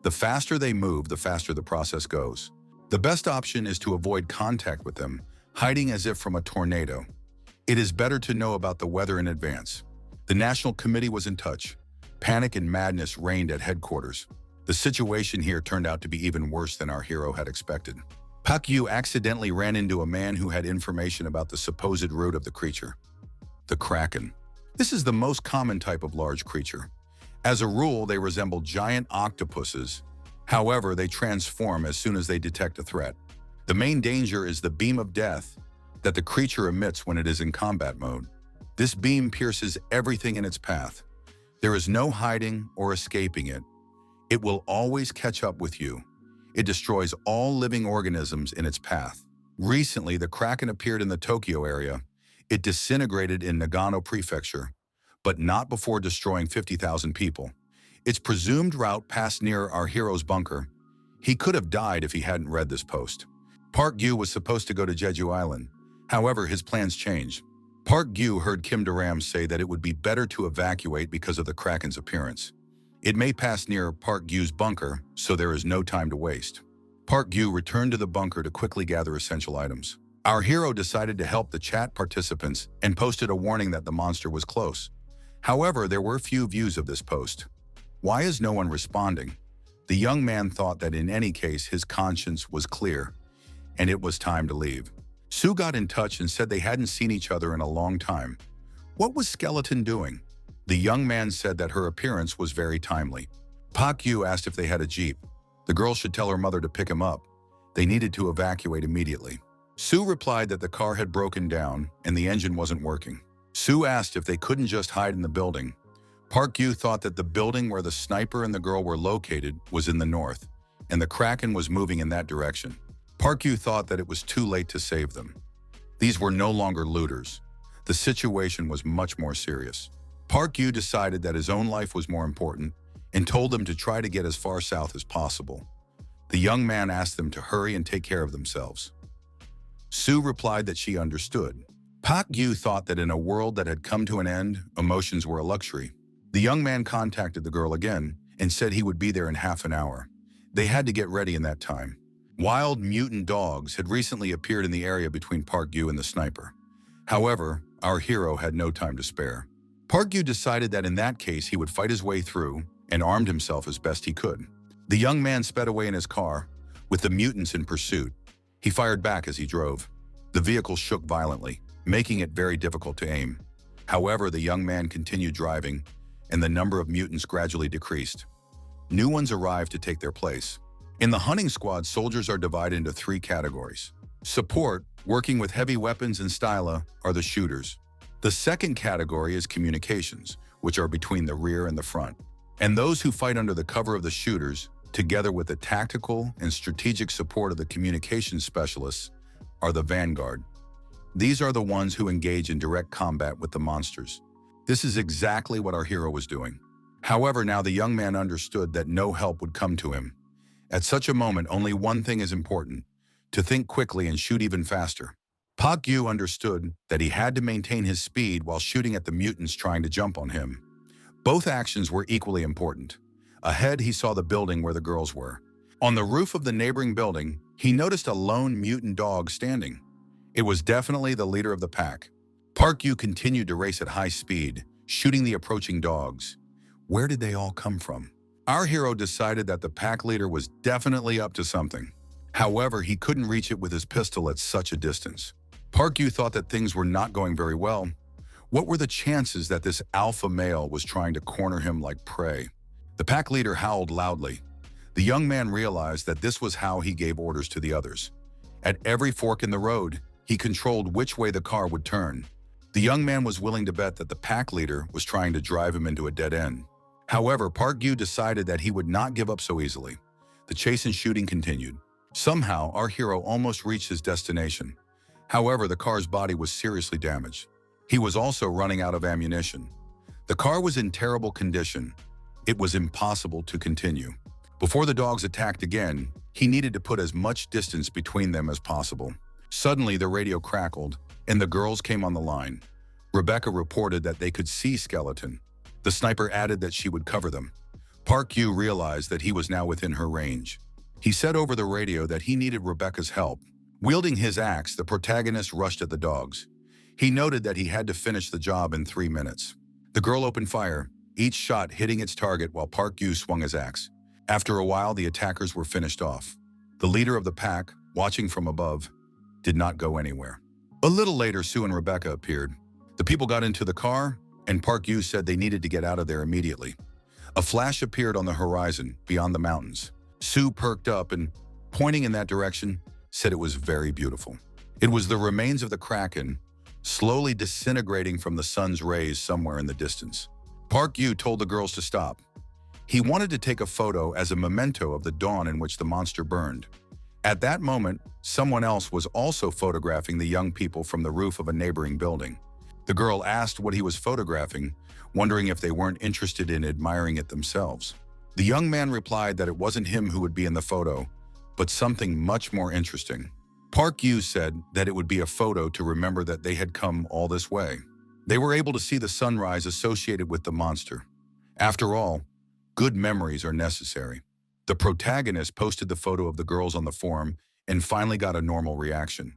The faster they move, the faster the process goes. The best option is to avoid contact with them, hiding as if from a tornado. It is better to know about the weather in advance. The National Committee was in touch. Panic and madness reigned at headquarters. The situation here turned out to be even worse than our hero had expected. Park Yu accidentally ran into a man who had information about the supposed root of the creature, the Kraken. This is the most common type of large creature. As a rule, they resemble giant octopuses. However, they transform as soon as they detect a threat. The main danger is the beam of death that the creature emits when it is in combat mode. This beam pierces everything in its path. There is no hiding or escaping it. It will always catch up with you. It destroys all living organisms in its path. Recently, the Kraken appeared in the Tokyo area. It disintegrated in Nagano Prefecture, but not before destroying 50,000 people. Its presumed route passed near our hero's bunker. He could have died if he hadn't read this post. Park Gyu was supposed to go to Jeju Island. However, his plans changed. Park Gyu heard Kim Taram say that it would be better to evacuate because of the Kraken's appearance. It may pass near Park Gyu's bunker, so there is no time to waste. Park Gyu returned to the bunker to quickly gather essential items. Our hero decided to help the chat participants and posted a warning that the monster was close. However, there were few views of this post. Why is no one responding? The young man thought that in any case his conscience was clear, and it was time to leave. Sue got in touch and said they hadn't seen each other in a long time. What was Skeleton doing? The young man said that her appearance was very timely. Park Gyu asked if they had a jeep. The girl should tell her mother to pick him up. They needed to evacuate immediately. Sue replied that the car had broken down and the engine wasn't working. Sue asked if they couldn't just hide in the building. Park Gyu thought that the building where the sniper and the girl were located was in the north, and the Kraken was moving in that direction. Park Gyu thought that it was too late to save them. These were no longer looters. The situation was much more serious. Park Gyu decided that his own life was more important and told them to try to get as far south as possible. The young man asked them to hurry and take care of themselves. Sue replied that she understood. Park Gyu thought that in a world that had come to an end, emotions were a luxury. The young man contacted the girl again and said he would be there in half an hour. They had to get ready in that time. Wild mutant dogs had recently appeared in the area between Park Gyu and the sniper. However, our hero had no time to spare. Park Gyu decided that in that case he would fight his way through and armed himself as best he could. The young man sped away in his car, with the mutants in pursuit. He fired back as he drove. The vehicle shook violently, making it very difficult to aim. However, the young man continued driving, and the number of mutants gradually decreased. New ones arrived to take their place. In the hunting squad, soldiers are divided into 3 categories. Support, working with heavy weapons and styla, are the shooters. The second category is communications, which are between the rear and the front. And those who fight under the cover of the shooters, together with the tactical and strategic support of the communications specialists, are the vanguard. These are the ones who engage in direct combat with the monsters. This is exactly what our hero was doing. However, now the young man understood that no help would come to him. At such a moment, only one thing is important: to think quickly and shoot even faster. Park Gyu understood that he had to maintain his speed while shooting at the mutants trying to jump on him. Both actions were equally important. Ahead, he saw the building where the girls were. On the roof of the neighboring building, he noticed a lone mutant dog standing. It was definitely the leader of the pack. Park Gyu continued to race at high speed, shooting the approaching dogs. Where did they all come from? Our hero decided that the pack leader was definitely up to something. However, he couldn't reach it with his pistol at such a distance. Park Gyu thought that things were not going very well. What were the chances that this alpha male was trying to corner him like prey? The pack leader howled loudly. The young man realized that this was how he gave orders to the others. At every fork in the road, he controlled which way the car would turn. The young man was willing to bet that the pack leader was trying to drive him into a dead end. However, Park Gyu decided that he would not give up so easily. The chase and shooting continued. Somehow, our hero almost reached his destination. However, the car's body was seriously damaged. He was also running out of ammunition. The car was in terrible condition. It was impossible to continue. Before the dogs attacked again, he needed to put as much distance between them as possible. Suddenly, the radio crackled, and the girls came on the line. Rebecca reported that they could see Skeleton. The sniper added that she would cover them. Park Gyu realized that he was now within her range. He said over the radio that he needed Rebecca's help. Wielding his axe, the protagonist rushed at the dogs. He noted that he had to finish the job in 3 minutes. The girl opened fire, each shot hitting its target while Park Gyu swung his axe. After a while, the attackers were finished off. The leader of the pack, watching from above, did not go anywhere. A little later, Sue and Rebecca appeared. The people got into the car, and Park Gyu said they needed to get out of there immediately. A flash appeared on the horizon, beyond the mountains. Sue perked up and, pointing in that direction, said it was very beautiful. It was the remains of the Kraken, slowly disintegrating from the sun's rays somewhere in the distance. Park Gyu told the girls to stop. He wanted to take a photo as a memento of the dawn in which the monster burned. At that moment, someone else was also photographing the young people from the roof of a neighboring building. The girl asked what he was photographing, wondering if they weren't interested in admiring it themselves. The young man replied that it wasn't him who would be in the photo, but something much more interesting. Park Yu said that it would be a photo to remember that they had come all this way. They were able to see the sunrise associated with the monster. After all, good memories are necessary. The protagonist posted the photo of the girls on the forum and finally got a normal reaction.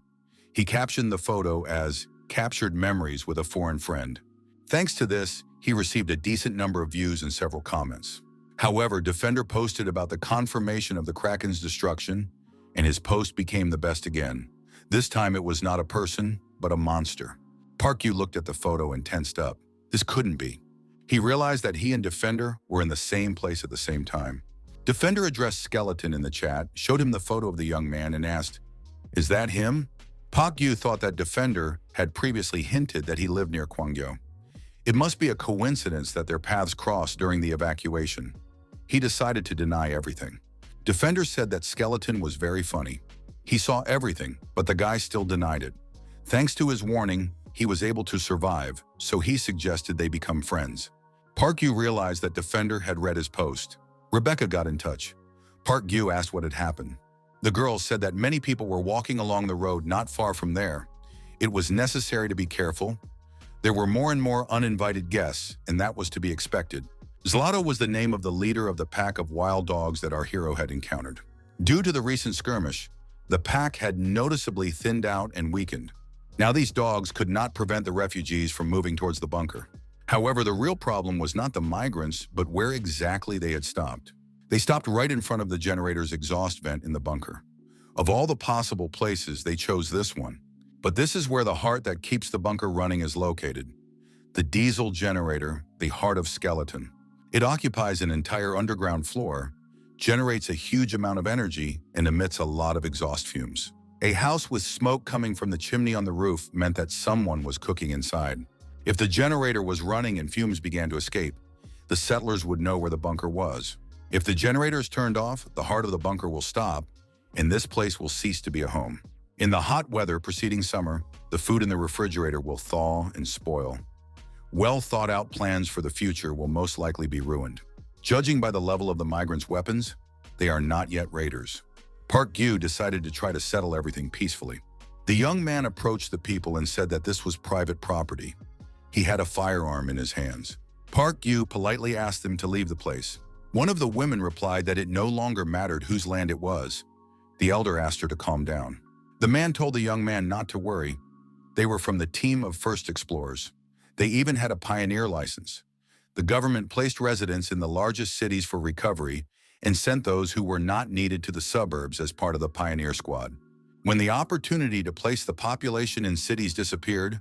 He captioned the photo as "Captured Memories with a Foreign Friend." Thanks to this, he received a decent number of views and several comments. However, Defender posted about the confirmation of the Kraken's destruction, and his post became the best again. This time it was not a person, but a monster. Park Yu looked at the photo and tensed up. This couldn't be. He realized that he and Defender were in the same place at the same time. Defender addressed Skeleton in the chat, showed him the photo of the young man, and asked, "Is that him?" Park Yu thought that Defender had previously hinted that he lived near Kwangyo. It must be a coincidence that their paths crossed during the evacuation. He decided to deny everything. Defender said that Skeleton was very funny. He saw everything, but the guy still denied it. Thanks to his warning, he was able to survive, so he suggested they become friends. Park Yu realized that Defender had read his post. Rebecca got in touch. Park Yu asked what had happened. The girl said that many people were walking along the road not far from there. It was necessary to be careful. There were more and more uninvited guests, and that was to be expected. Zlato was the name of the leader of the pack of wild dogs that our hero had encountered. Due to the recent skirmish, the pack had noticeably thinned out and weakened. Now these dogs could not prevent the refugees from moving towards the bunker. However, the real problem was not the migrants, but where exactly they had stopped. They stopped right in front of the generator's exhaust vent in the bunker. Of all the possible places, they chose this one. But this is where the heart that keeps the bunker running is located. The diesel generator, the heart of Skeleton. It occupies an entire underground floor, generates a huge amount of energy, and emits a lot of exhaust fumes. A house with smoke coming from the chimney on the roof meant that someone was cooking inside. If the generator was running and fumes began to escape, the settlers would know where the bunker was. If the generator is turned off, the heart of the bunker will stop, and this place will cease to be a home. In the hot weather preceding summer, the food in the refrigerator will thaw and spoil. Well-thought-out plans for the future will most likely be ruined. Judging by the level of the migrants' weapons, they are not yet raiders. Park Yu decided to try to settle everything peacefully. The young man approached the people and said that this was private property. He had a firearm in his hands. Park Yu politely asked them to leave the place. One of the women replied that it no longer mattered whose land it was. The elder asked her to calm down. The man told the young man not to worry. They were from the team of first explorers. They even had a pioneer license. The government placed residents in the largest cities for recovery and sent those who were not needed to the suburbs as part of the pioneer squad. When the opportunity to place the population in cities disappeared,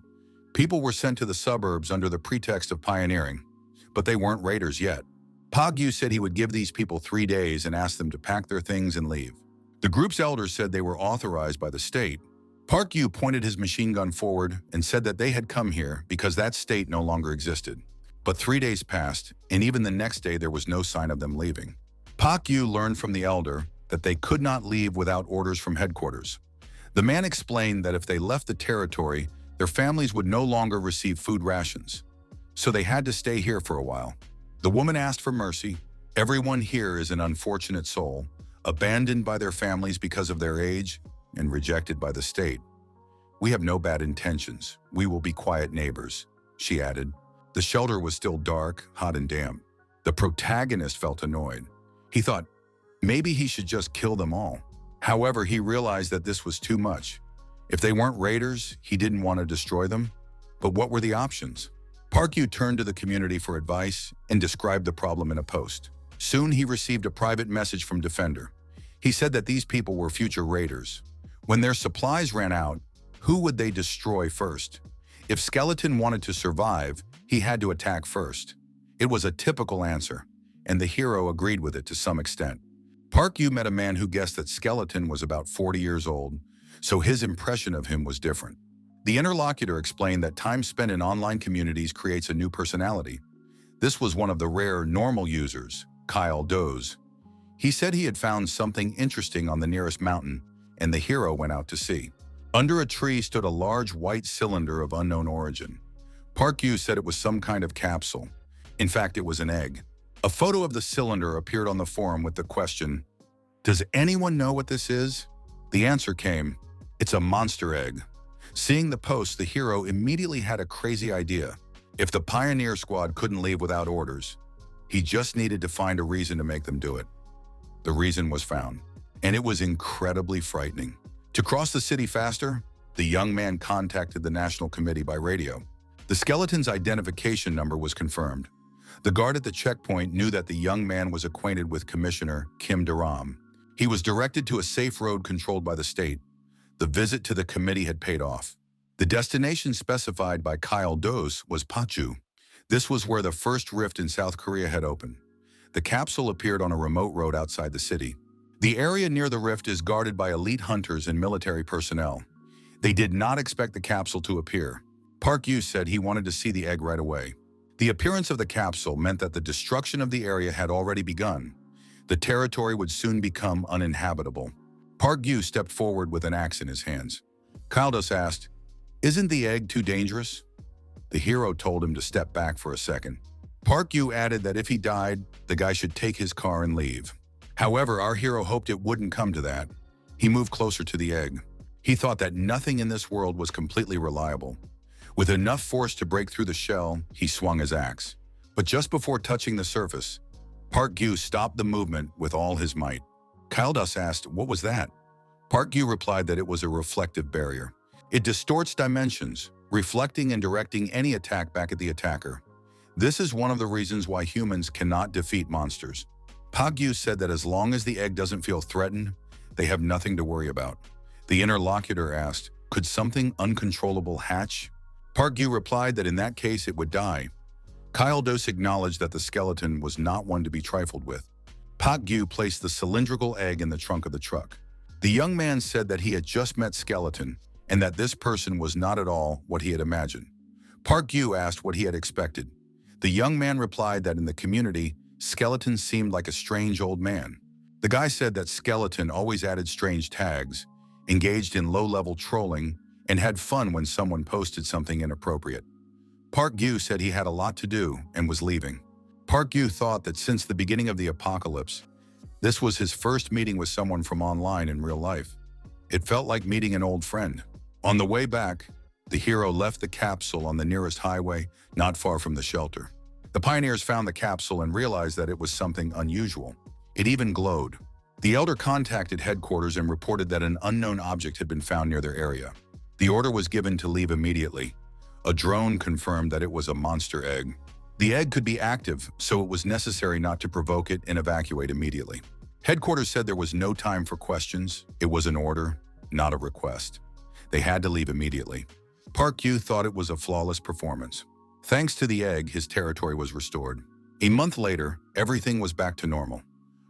people were sent to the suburbs under the pretext of pioneering, but they weren't raiders yet. Park Yu said he would give these people 3 days and ask them to pack their things and leave. The group's elders said they were authorized by the state. Park Yu pointed his machine gun forward and said that they had come here because that state no longer existed. But 3 days passed, and even the next day there was no sign of them leaving. Park Yu learned from the elder that they could not leave without orders from headquarters. The man explained that if they left the territory, their families would no longer receive food rations. So they had to stay here for a while. The woman asked for mercy. Everyone here is an unfortunate soul, abandoned by their families because of their age and rejected by the state. We have no bad intentions. We will be quiet neighbors, she added. The shelter was still dark, hot, and damp. The protagonist felt annoyed. He thought, maybe he should just kill them all. However, he realized that this was too much. If they weren't raiders, he didn't want to destroy them. But what were the options? Park Yu turned to the community for advice and described the problem in a post. Soon he received a private message from Defender. He said that these people were future raiders. When their supplies ran out, who would they destroy first? If Skeleton wanted to survive, he had to attack first. It was a typical answer, and the hero agreed with it to some extent. Park Yu met a man who guessed that Skeleton was about 40 years old, so his impression of him was different. The interlocutor explained that time spent in online communities creates a new personality. This was one of the rare normal users, Kyle Doze. He said he had found something interesting on the nearest mountain, and the hero went out to see. Under a tree stood a large white cylinder of unknown origin. Park Yu said it was some kind of capsule. In fact, it was an egg. A photo of the cylinder appeared on the forum with the question, "Does anyone know what this is?" The answer came, "It's a monster egg." Seeing the post, the hero immediately had a crazy idea. If the pioneer squad couldn't leave without orders, he just needed to find a reason to make them do it. The reason was found, and it was incredibly frightening. To cross the city faster, the young man contacted the National Committee by radio. The skeleton's identification number was confirmed. The guard at the checkpoint knew that the young man was acquainted with Commissioner Kim Taram. He was directed to a safe road controlled by the state. The visit to the committee had paid off. The destination specified by Kyle Doze was Pachu. This was where the first rift in South Korea had opened. The capsule appeared on a remote road outside the city. The area near the rift is guarded by elite hunters and military personnel. They did not expect the capsule to appear. Park Yu said he wanted to see the egg right away. The appearance of the capsule meant that the destruction of the area had already begun. The territory would soon become uninhabitable. Park Yu stepped forward with an axe in his hands. Cultist asked, "Isn't the egg too dangerous?" The hero told him to step back for a second. Park Yu added that if he died, the guy should take his car and leave. However, our hero hoped it wouldn't come to that. He moved closer to the egg. He thought that nothing in this world was completely reliable. With enough force to break through the shell, he swung his axe. But just before touching the surface, Park Yu stopped the movement with all his might. Cultist asked, "What was that?" Park Yu replied that it was a reflective barrier. It distorts dimensions, reflecting and directing any attack back at the attacker. This is one of the reasons why humans cannot defeat monsters. Park Yu said that as long as the egg doesn't feel threatened, they have nothing to worry about. The interlocutor asked, "Could something uncontrollable hatch?" Park Yu replied that in that case it would die. Kyle Doze acknowledged that the skeleton was not one to be trifled with. Park Yu placed the cylindrical egg in the trunk of the truck. The young man said that he had just met Skeleton and that this person was not at all what he had imagined. Park Yu asked what he had expected. The young man replied that in the community, Skeleton seemed like a strange old man. The guy said that Skeleton always added strange tags, engaged in low-level trolling, and had fun when someone posted something inappropriate. Park Yu said he had a lot to do and was leaving. Park Yu thought that since the beginning of the apocalypse, this was his first meeting with someone from online in real life. It felt like meeting an old friend. On the way back, the hero left the capsule on the nearest highway, not far from the shelter. The pioneers found the capsule and realized that it was something unusual. It even glowed. The elder contacted headquarters and reported that an unknown object had been found near their area. The order was given to leave immediately. A drone confirmed that it was a monster egg. The egg could be active, so it was necessary not to provoke it and evacuate immediately. Headquarters said there was no time for questions. It was an order, not a request. They had to leave immediately. Park Yu thought it was a flawless performance. Thanks to the egg, his territory was restored. A month later, everything was back to normal.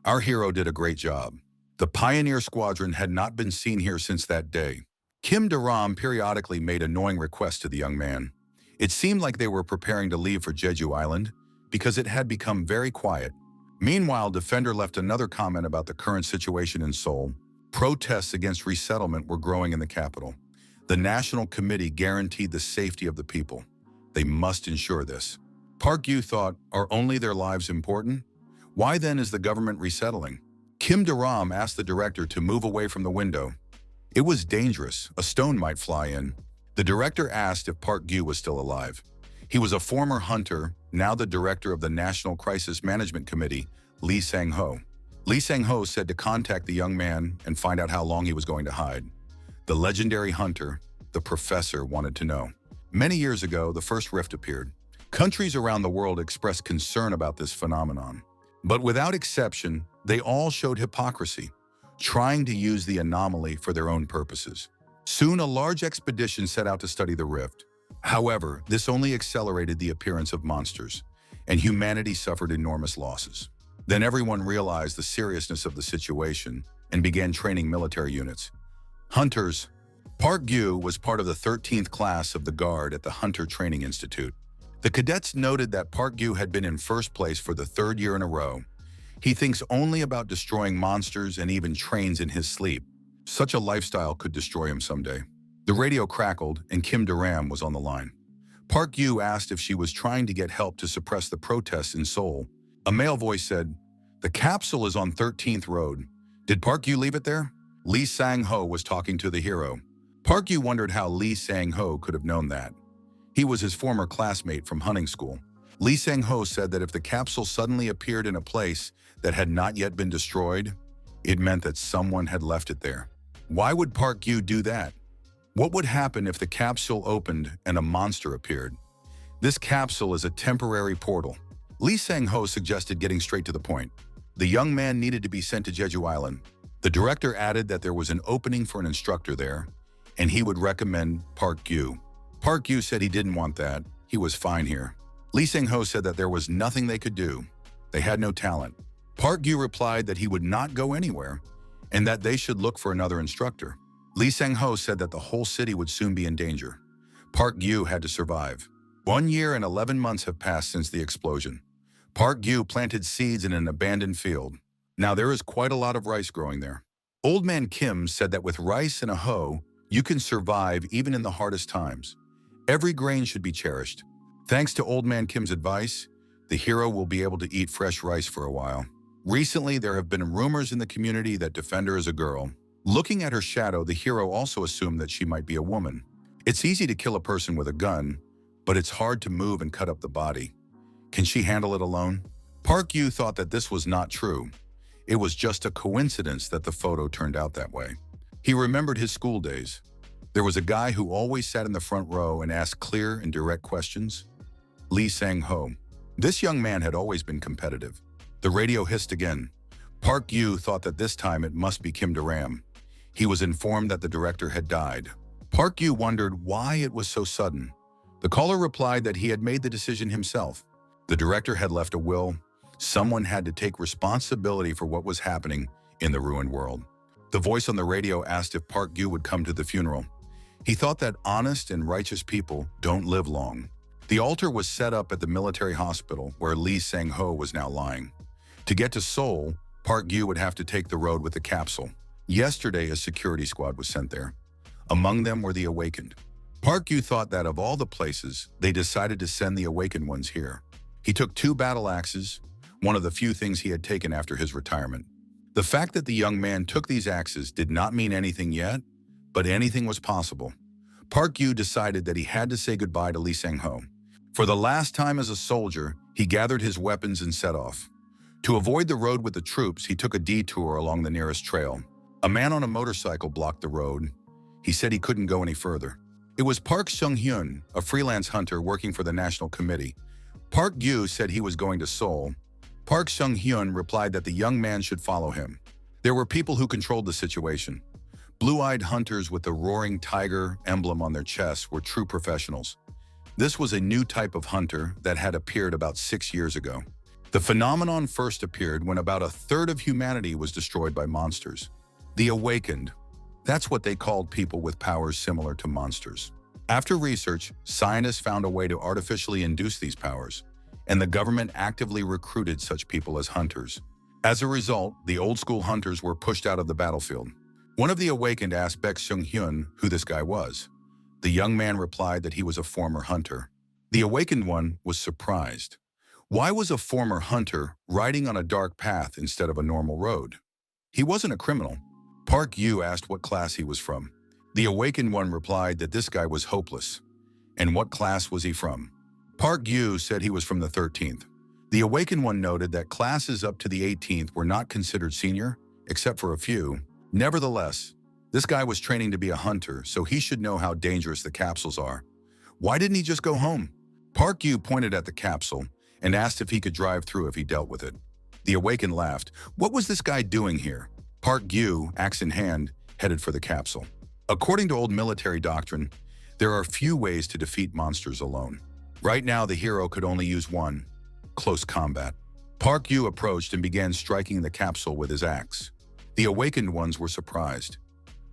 Our hero did a great job. The Pioneer Squadron had not been seen here since that day. Kim Taram periodically made annoying requests to the young man. It seemed like they were preparing to leave for Jeju Island because it had become very quiet. Meanwhile, Defender left another comment about the current situation in Seoul. Protests against resettlement were growing in the capital. The National Committee guaranteed the safety of the people. They must ensure this. Park Yu thought, are only their lives important? Why then is the government resettling? Kim Taram asked the director to move away from the window. It was dangerous. A stone might fly in. The director asked if Park Yu was still alive. He was a former hunter, now the director of the National Crisis Management Committee, Lee Sang-ho. Lee Sang-ho said to contact the young man and find out how long he was going to hide. The legendary hunter, the professor, wanted to know. Many years ago, the first rift appeared. Countries around the world expressed concern about this phenomenon. But without exception, they all showed hypocrisy, trying to use the anomaly for their own purposes. Soon, a large expedition set out to study the rift. However, this only accelerated the appearance of monsters, and humanity suffered enormous losses. Then everyone realized the seriousness of the situation and began training military units. Hunters. Park Yu was part of the 13th class of the Guard at the Hunter Training Institute. The cadets noted that Park Yu had been in first place for the third year in a row. He thinks only about destroying monsters and even trains in his sleep. Such a lifestyle could destroy him someday. The radio crackled and Kim Taram was on the line. Park Yu asked if she was trying to get help to suppress the protests in Seoul. A male voice said, "The capsule is on 13th Road. Did Park Yu leave it there?" Lee Sang-ho was talking to the hero. Park Yu wondered how Lee Sang-ho could have known that. He was his former classmate from hunting school. Lee Sang-ho said that if the capsule suddenly appeared in a place that had not yet been destroyed, it meant that someone had left it there. Why would Park Yu do that? What would happen if the capsule opened and a monster appeared? This capsule is a temporary portal. Lee Sang-ho suggested getting straight to the point. The young man needed to be sent to Jeju Island. The director added that there was an opening for an instructor there, and he would recommend Park Yu. Park Yu said he didn't want that. He was fine here. Lee Sang-ho said that there was nothing they could do. They had no talent. Park Yu replied that he would not go anywhere and that they should look for another instructor. Lee Sang-ho said that the whole city would soon be in danger. Park Yu had to survive. 1 year and 11 months have passed since the explosion. Park Yu planted seeds in an abandoned field. Now there is quite a lot of rice growing there. Old Man Kim said that with rice and a hoe, you can survive even in the hardest times. Every grain should be cherished. Thanks to Old Man Kim's advice, the hero will be able to eat fresh rice for a while. Recently, there have been rumors in the community that Defender is a girl. Looking at her shadow, the hero also assumed that she might be a woman. It's easy to kill a person with a gun, but it's hard to move and cut up the body. Can she handle it alone? Park Yu thought that this was not true. It was just a coincidence that the photo turned out that way. He remembered his school days. There was a guy who always sat in the front row and asked clear and direct questions. Lee Sang-ho. This young man had always been competitive. The radio hissed again. Park Yu thought that this time it must be Kim Taram. He was informed that the director had died. Park Yu wondered why it was so sudden. The caller replied that he had made the decision himself. The director had left a will. Someone had to take responsibility for what was happening in the ruined world. The voice on the radio asked if Park Yu would come to the funeral. He thought that honest and righteous people don't live long. The altar was set up at the military hospital where Lee Sang-ho was now lying. To get to Seoul, Park Yu would have to take the road with the capsule. Yesterday, a security squad was sent there. Among them were the Awakened. Park Yu thought that of all the places, they decided to send the Awakened ones here. He took 2 battle axes, one of the few things he had taken after his retirement. The fact that the young man took these axes did not mean anything yet, but anything was possible. Park Yu decided that he had to say goodbye to Lee Sang-ho. For the last time as a soldier, he gathered his weapons and set off. To avoid the road with the troops, he took a detour along the nearest trail. A man on a motorcycle blocked the road. He said he couldn't go any further. It was Park Sung-hyun, a freelance hunter working for the National Committee. Park Yu said he was going to Seoul. Park Sung-hyun replied that the young man should follow him. There were people who controlled the situation. Blue-eyed hunters with the roaring tiger emblem on their chests were true professionals. This was a new type of hunter that had appeared about 6 years ago. The phenomenon first appeared when about a third of humanity was destroyed by monsters. The Awakened. That's what they called people with powers similar to monsters. After research, scientists found a way to artificially induce these powers, and the government actively recruited such people as hunters. As a result, the old-school hunters were pushed out of the battlefield. One of the Awakened asked Baek Sung-hyun who this guy was. The young man replied that he was a former hunter. The Awakened one was surprised. Why was a former hunter riding on a dark path instead of a normal road? He wasn't a criminal. Park Yu asked what class he was from. The Awakened one replied that this guy was hopeless. And what class was he from? Park Yu said he was from the 13th. The Awakened one noted that classes up to the 18th were not considered senior, except for a few. Nevertheless, this guy was training to be a hunter, so he should know how dangerous the capsules are. Why didn't he just go home? Park Yu pointed at the capsule and asked if he could drive through if he dealt with it. The Awakened laughed. What was this guy doing here? Park Yu, axe in hand, headed for the capsule. According to old military doctrine, there are few ways to defeat monsters alone. Right now, the hero could only use one: close combat. Park Yu approached and began striking the capsule with his axe. The Awakened ones were surprised.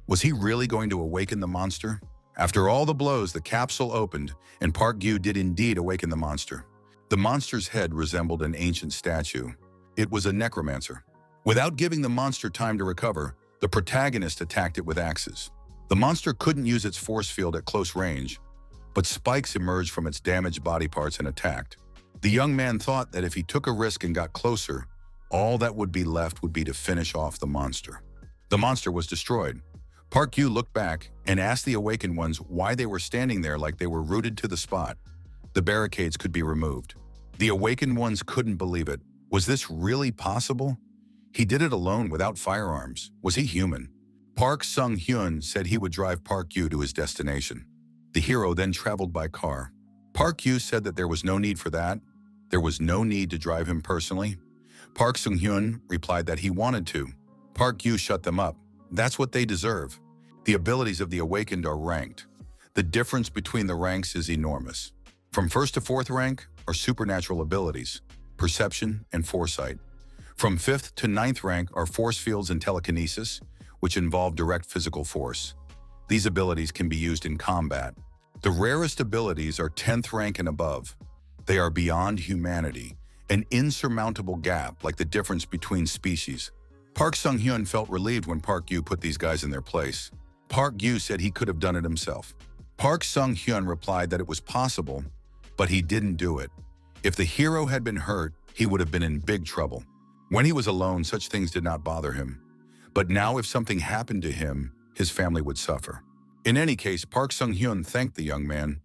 Was he really going to awaken the monster? After all the blows, the capsule opened, and Park Yu did indeed awaken the monster. The monster's head resembled an ancient statue. It was a necromancer. Without giving the monster time to recover, the protagonist attacked it with axes. The monster couldn't use its force field at close range, but spikes emerged from its damaged body parts and attacked. The young man thought that if he took a risk and got closer, all that would be left would be to finish off the monster. The monster was destroyed. Park Yu looked back and asked the awakened ones why they were standing there like they were rooted to the spot. The barricades could be removed. The awakened ones couldn't believe it. Was this really possible? He did it alone without firearms. Was he human? Park Sung-hyun said he would drive Park Yu to his destination. The hero then traveled by car. Park Yu said that there was no need for that. There was no need to drive him personally. Park Sung-hyun replied that he wanted to. Park Yu shut them up. That's what they deserve. The abilities of the awakened are ranked. The difference between the ranks is enormous. From 1st to 4th rank are supernatural abilities, perception, and foresight. From 5th to 9th rank are force fields and telekinesis, which involve direct physical force. These abilities can be used in combat. The rarest abilities are 10th rank and above. They are beyond humanity, an insurmountable gap like the difference between species. Park Sung-hyun felt relieved when Park Yu put these guys in their place. Park Yu said he could have done it himself. Park Sung-hyun replied that it was possible, but he didn't do it. If the hero had been hurt, he would have been in big trouble. When he was alone, such things did not bother him. But now if something happened to him, his family would suffer. In any case, Park Sung-hyun thanked the young man.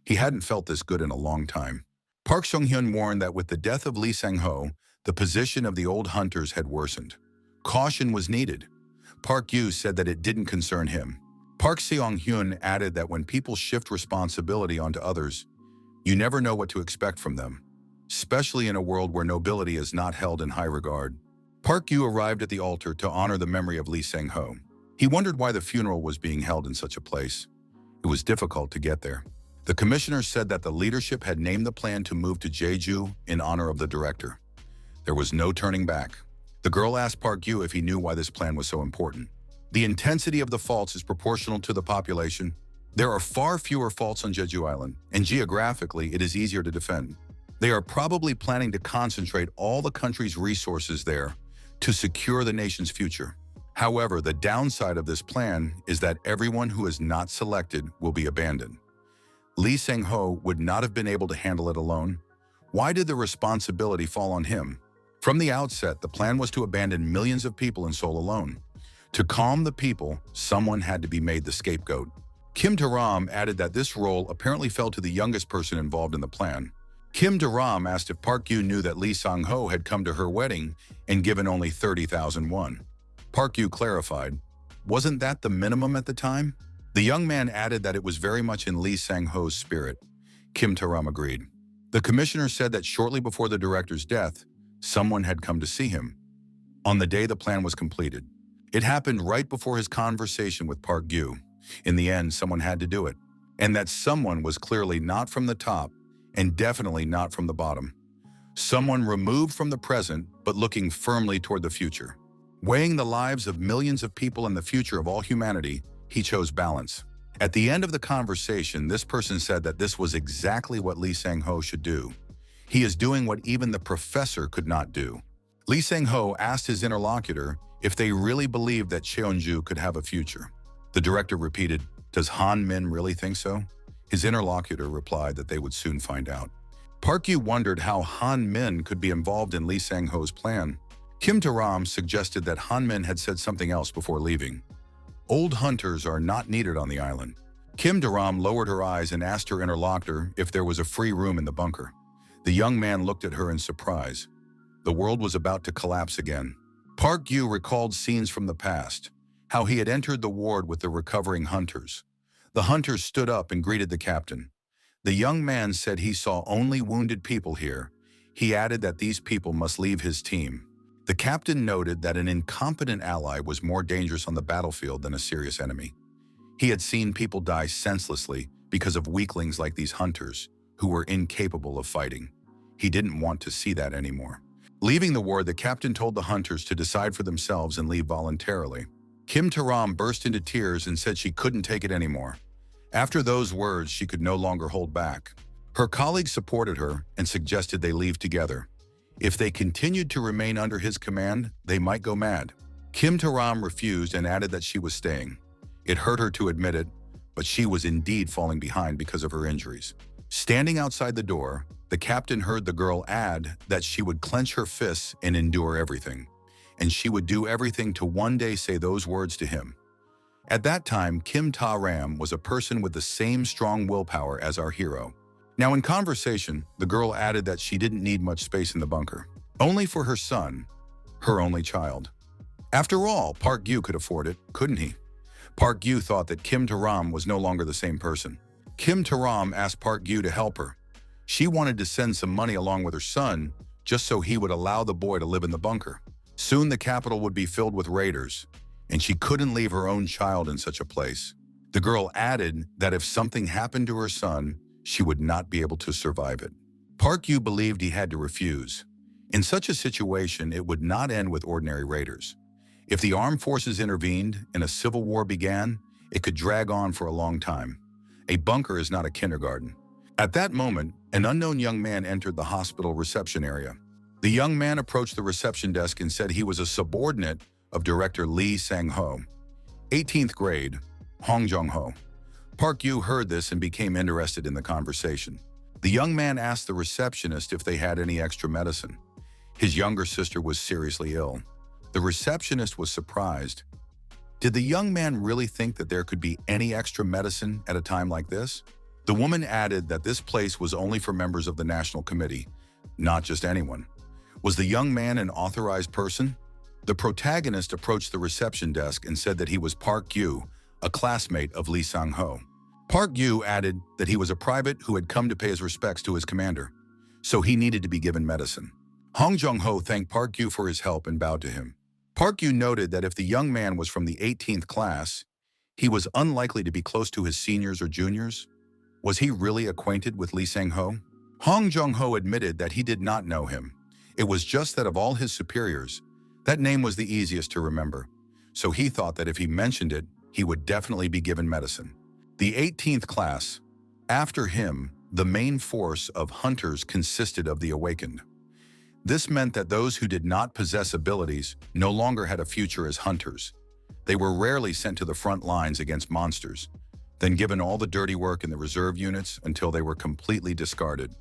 He hadn't felt this good in a long time. Park Sung-hyun warned that with the death of Lee Sang-ho, the position of the old hunters had worsened. Caution was needed. Park Yu said that it didn't concern him. Park Seong-hyun added that when people shift responsibility onto others, you never know what to expect from them, especially in a world where nobility is not held in high regard. Park Yu arrived at the altar to honor the memory of Lee Sang-ho. He wondered why the funeral was being held in such a place. It was difficult to get there. The commissioner said that the leadership had named the plan to move to Jeju in honor of the director. There was no turning back. The girl asked Park Yu if he knew why this plan was so important. The intensity of the faults is proportional to the population. There are far fewer faults on Jeju Island, and geographically it is easier to defend. They are probably planning to concentrate all the country's resources there to secure the nation's future. However, the downside of this plan is that everyone who is not selected will be abandoned. Lee Sang-ho would not have been able to handle it alone. Why did the responsibility fall on him? From the outset, the plan was to abandon millions of people in Seoul alone. To calm the people, someone had to be made the scapegoat. Kim Taram added that this role apparently fell to the youngest person involved in the plan. Kim Taram asked if Park Yu knew that Lee Sang-ho had come to her wedding and given only 30,000 won. Park Yu clarified, wasn't that the minimum at the time? The young man added that it was very much in Lee Sang-ho's spirit. Kim Taram agreed. The commissioner said that shortly before the director's death, someone had come to see him. On the day the plan was completed. It happened right before his conversation with Park Yu. In the end, someone had to do it. And that someone was clearly not from the top and definitely not from the bottom. Someone removed from the present but looking firmly toward the future. Weighing the lives of millions of people and the future of all humanity, he chose balance. At the end of the conversation, this person said that this was exactly what Lee Sang-ho should do. He is doing what even the professor could not do. Lee Sang-ho asked his interlocutor if they really believed that Cheonju could have a future. The director repeated, "Does Han Min really think so?" His interlocutor replied that they would soon find out. Park Yu wondered how Han Min could be involved in Lee Sang-ho's plan. Kim Taram suggested that Han Min had said something else before leaving. Old hunters are not needed on the island. Kim Taram lowered her eyes and asked her interlocutor if there was a free room in the bunker. The young man looked at her in surprise. The world was about to collapse again. Park Yu recalled scenes from the past, how he had entered the ward with the recovering hunters. The hunters stood up and greeted the captain. The young man said he saw only wounded people here. He added that these people must leave his team. The captain noted that an incompetent ally was more dangerous on the battlefield than a serious enemy. He had seen people die senselessly because of weaklings like these hunters, who were incapable of fighting. He didn't want to see that anymore. Leaving the ward, the captain told the hunters to decide for themselves and leave voluntarily. Kim Taram burst into tears and said she couldn't take it anymore. After those words, she could no longer hold back. Her colleagues supported her and suggested they leave together. If they continued to remain under his command, they might go mad. Kim Taram refused and added that she was staying. It hurt her to admit it, but she was indeed falling behind because of her injuries. Standing outside the door, the captain heard the girl add that she would clench her fists and endure everything, and she would do everything to one day say those words to him. At that time, Kim Ta-ram was a person with the same strong willpower as our hero. Now in conversation, the girl added that she didn't need much space in the bunker, only for her son, her only child. After all, Park Gyu could afford it, couldn't he? Park Gyu thought that Kim Taram was no longer the same person. Kim Taram asked Park Gyu to help her. She wanted to send some money along with her son, just so he would allow the boy to live in the bunker. Soon the capital would be filled with raiders, and she couldn't leave her own child in such a place. The girl added that if something happened to her son, she would not be able to survive it. Park Gyu believed he had to refuse. In such a situation, it would not end with ordinary raiders. If the armed forces intervened and a civil war began, it could drag on for a long time. A bunker is not a kindergarten. At that moment, an unknown young man entered the hospital reception area. The young man approached the reception desk and said he was a subordinate of Director Lee Sang-ho, 18th grade, Hong Jong-ho. Park Gyu heard this and became interested in the conversation. The young man asked the receptionist if they had any extra medicine. His younger sister was seriously ill. The receptionist was surprised. Did the young man really think that there could be any extra medicine at a time like this? The woman added that this place was only for members of the National Committee, not just anyone. Was the young man an authorized person? The protagonist approached the reception desk and said that he was Park Gyu, a classmate of Lee Sang-ho. Park Gyu added that he was a private who had come to pay his respects to his commander, so he needed to be given medicine. Hong Jong-ho thanked Park Gyu for his help and bowed to him. Park Gyu noted that if the young man was from the 18th class, he was unlikely to be close to his seniors or juniors. Was he really acquainted with Lee Sang-ho? Hong Jong-ho admitted that he did not know him. It was just that of all his superiors, that name was the easiest to remember, so he thought that if he mentioned it, he would definitely be given medicine. The 18th class. After him, the main force of hunters consisted of the awakened. This meant that those who did not possess abilities no longer had a future as hunters. They were rarely sent to the front lines against monsters, then given all the dirty work in the reserve units until they were completely discarded.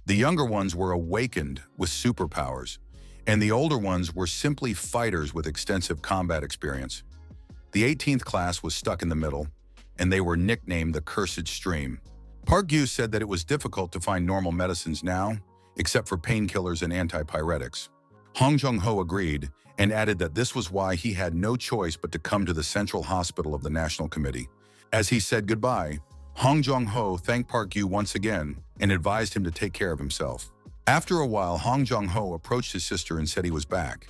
The younger ones were awakened with superpowers, and the older ones were simply fighters with extensive combat experience. The 18th class was stuck in the middle, and they were nicknamed the Cursed Stream. Park Gyu said that it was difficult to find normal medicines now, except for painkillers and antipyretics. Hong Jong-ho agreed and added that this was why he had no choice but to come to the Central Hospital of the National Committee. As he said goodbye, Hong Jong-ho thanked Park Gyu once again and advised him to take care of himself. After a while, Hong Jong-ho approached his sister and said he was back.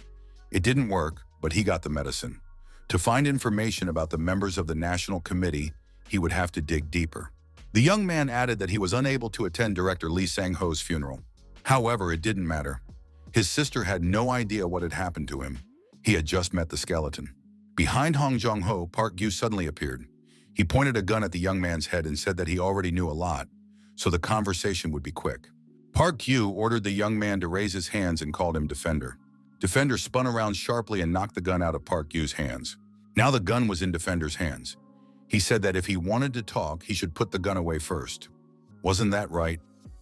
It didn't work, but he got the medicine. To find information about the members of the National Committee, he would have to dig deeper. The young man added that he was unable to attend Director Lee Sang-ho's funeral. However, it didn't matter. His sister had no idea what had happened to him. He had just met the skeleton. Behind Hong Jong-ho, Park Gyu suddenly appeared. He pointed a gun at the young man's head and said that he already knew a lot, so the conversation would be quick. Park Gyu ordered the young man to raise his hands and called him Defender. Defender spun around sharply and knocked the gun out of Park Gyu's hands. Now the gun was in Defender's hands. He said that if he wanted to talk, he should put the gun away first. Wasn't that right?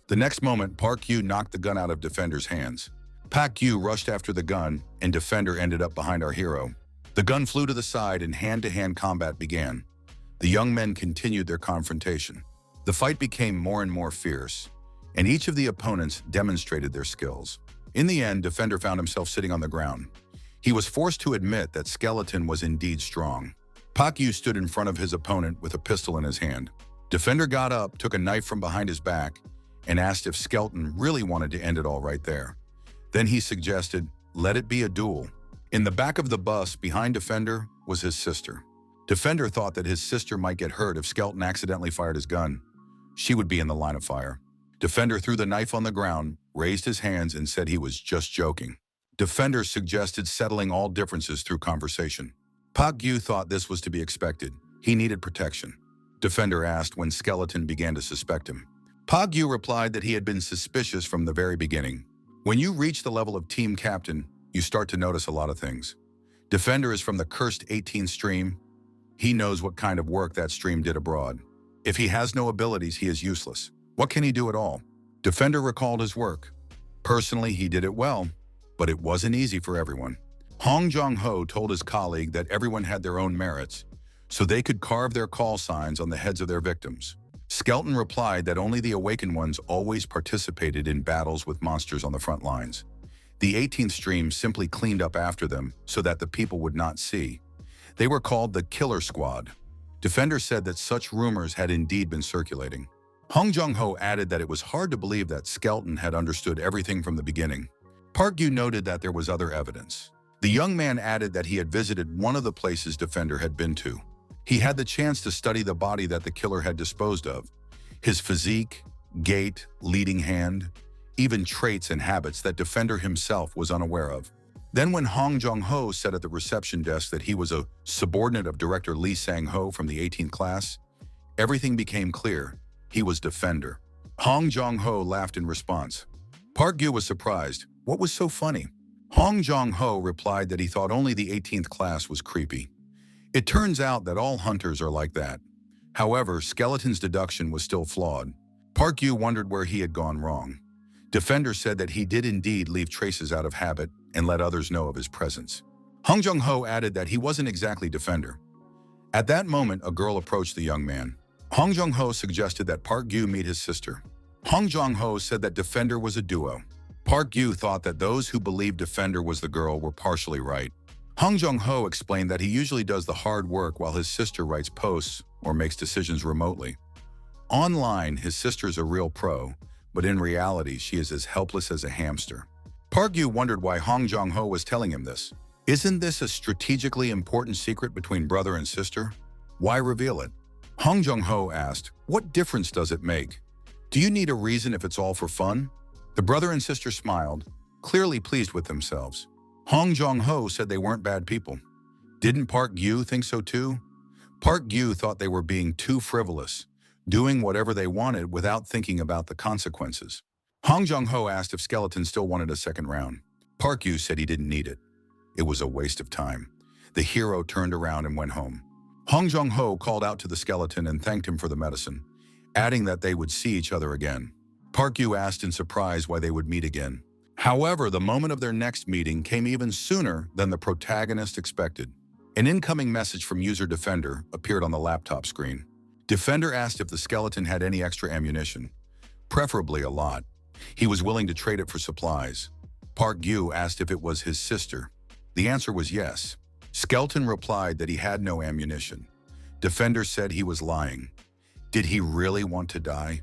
The next moment, Park Gyu knocked the gun out of Defender's hands. Park Gyu rushed after the gun, and Defender ended up behind our hero. The gun flew to the side and hand-to-hand combat began. The young men continued their confrontation. The fight became more and more fierce, and each of the opponents demonstrated their skills. In the end, Defender found himself sitting on the ground. He was forced to admit that Skeleton was indeed strong. Park Gyu stood in front of his opponent with a pistol in his hand. Defender got up, took a knife from behind his back, and asked if Skeleton really wanted to end it all right there. Then he suggested, let it be a duel. In the back of the bus, behind Defender, was his sister. Defender thought that his sister might get hurt if Skeleton accidentally fired his gun. She would be in the line of fire. Defender threw the knife on the ground, raised his hands, and said he was just joking. Defender suggested settling all differences through conversation. Park Gyu thought this was to be expected. He needed protection. Defender asked when Skeleton began to suspect him. Park Gyu replied that he had been suspicious from the very beginning. When you reach the level of team captain, you start to notice a lot of things. Defender is from the cursed 18th stream. He knows what kind of work that stream did abroad. If he has no abilities, he is useless. What can he do at all? Defender recalled his work. Personally, he did it well, but it wasn't easy for everyone. Hong Jong-ho told his colleague that everyone had their own merits, so they could carve their call signs on the heads of their victims. Skelton replied that only the awakened ones always participated in battles with monsters on the front lines. The 18th stream simply cleaned up after them so that the people would not see. They were called the Killer Squad. Defender said that such rumors had indeed been circulating. Hong Jong-ho added that it was hard to believe that Skelton had understood everything from the beginning. Park Gyu noted that there was other evidence. The young man added that he had visited one of the places Defender had been to. He had the chance to study the body that the killer had disposed of. His physique, gait, leading hand, even traits and habits that Defender himself was unaware of. Then when Hong Jong-ho said at the reception desk that he was a subordinate of Director Lee Sang-ho from the 18th class, everything became clear. He was Defender. Hong Jong-ho laughed in response. Park Gyu was surprised. What was so funny? Hong Jong-ho replied that he thought only the 18th class was creepy. It turns out that all hunters are like that. However, Skeleton's deduction was still flawed. Park Gyu wondered where he had gone wrong. Defender said that he did indeed leave traces out of habit and let others know of his presence. Hong Jong-ho added that he wasn't exactly Defender. At that moment, a girl approached the young man. Hong Jong-ho suggested that Park Gyu meet his sister. Hong Jong-ho said that Defender was a duo. Park Gyu thought that those who believed Defender was the girl were partially right. Hong Jong-ho explained that he usually does the hard work while his sister writes posts or makes decisions remotely. Online, his sister's a real pro, but in reality, she is as helpless as a hamster. Park Gyu wondered why Hong Jong-ho was telling him this. Isn't this a strategically important secret between brother and sister? Why reveal it? Hong Jong-ho asked, what difference does it make? Do you need a reason if it's all for fun? The brother and sister smiled, clearly pleased with themselves. Hong Jong-ho said they weren't bad people. Didn't Park Gyu think so too? Park Gyu thought they were being too frivolous, doing whatever they wanted without thinking about the consequences. Hong Jong-ho asked if Skeleton still wanted a second round. Park Gyu said he didn't need it. It was a waste of time. The hero turned around and went home. Hong Jong-ho called out to the Skeleton and thanked him for the medicine, adding that they would see each other again. Park Gyu asked in surprise why they would meet again. However, the moment of their next meeting came even sooner than the protagonist expected. An incoming message from user Defender appeared on the laptop screen. Defender asked if the Skeleton had any extra ammunition, preferably a lot. He was willing to trade it for supplies. Park Gyu asked if it was his sister. The answer was yes. Skeleton replied that he had no ammunition. Defender said he was lying. Did he really want to die?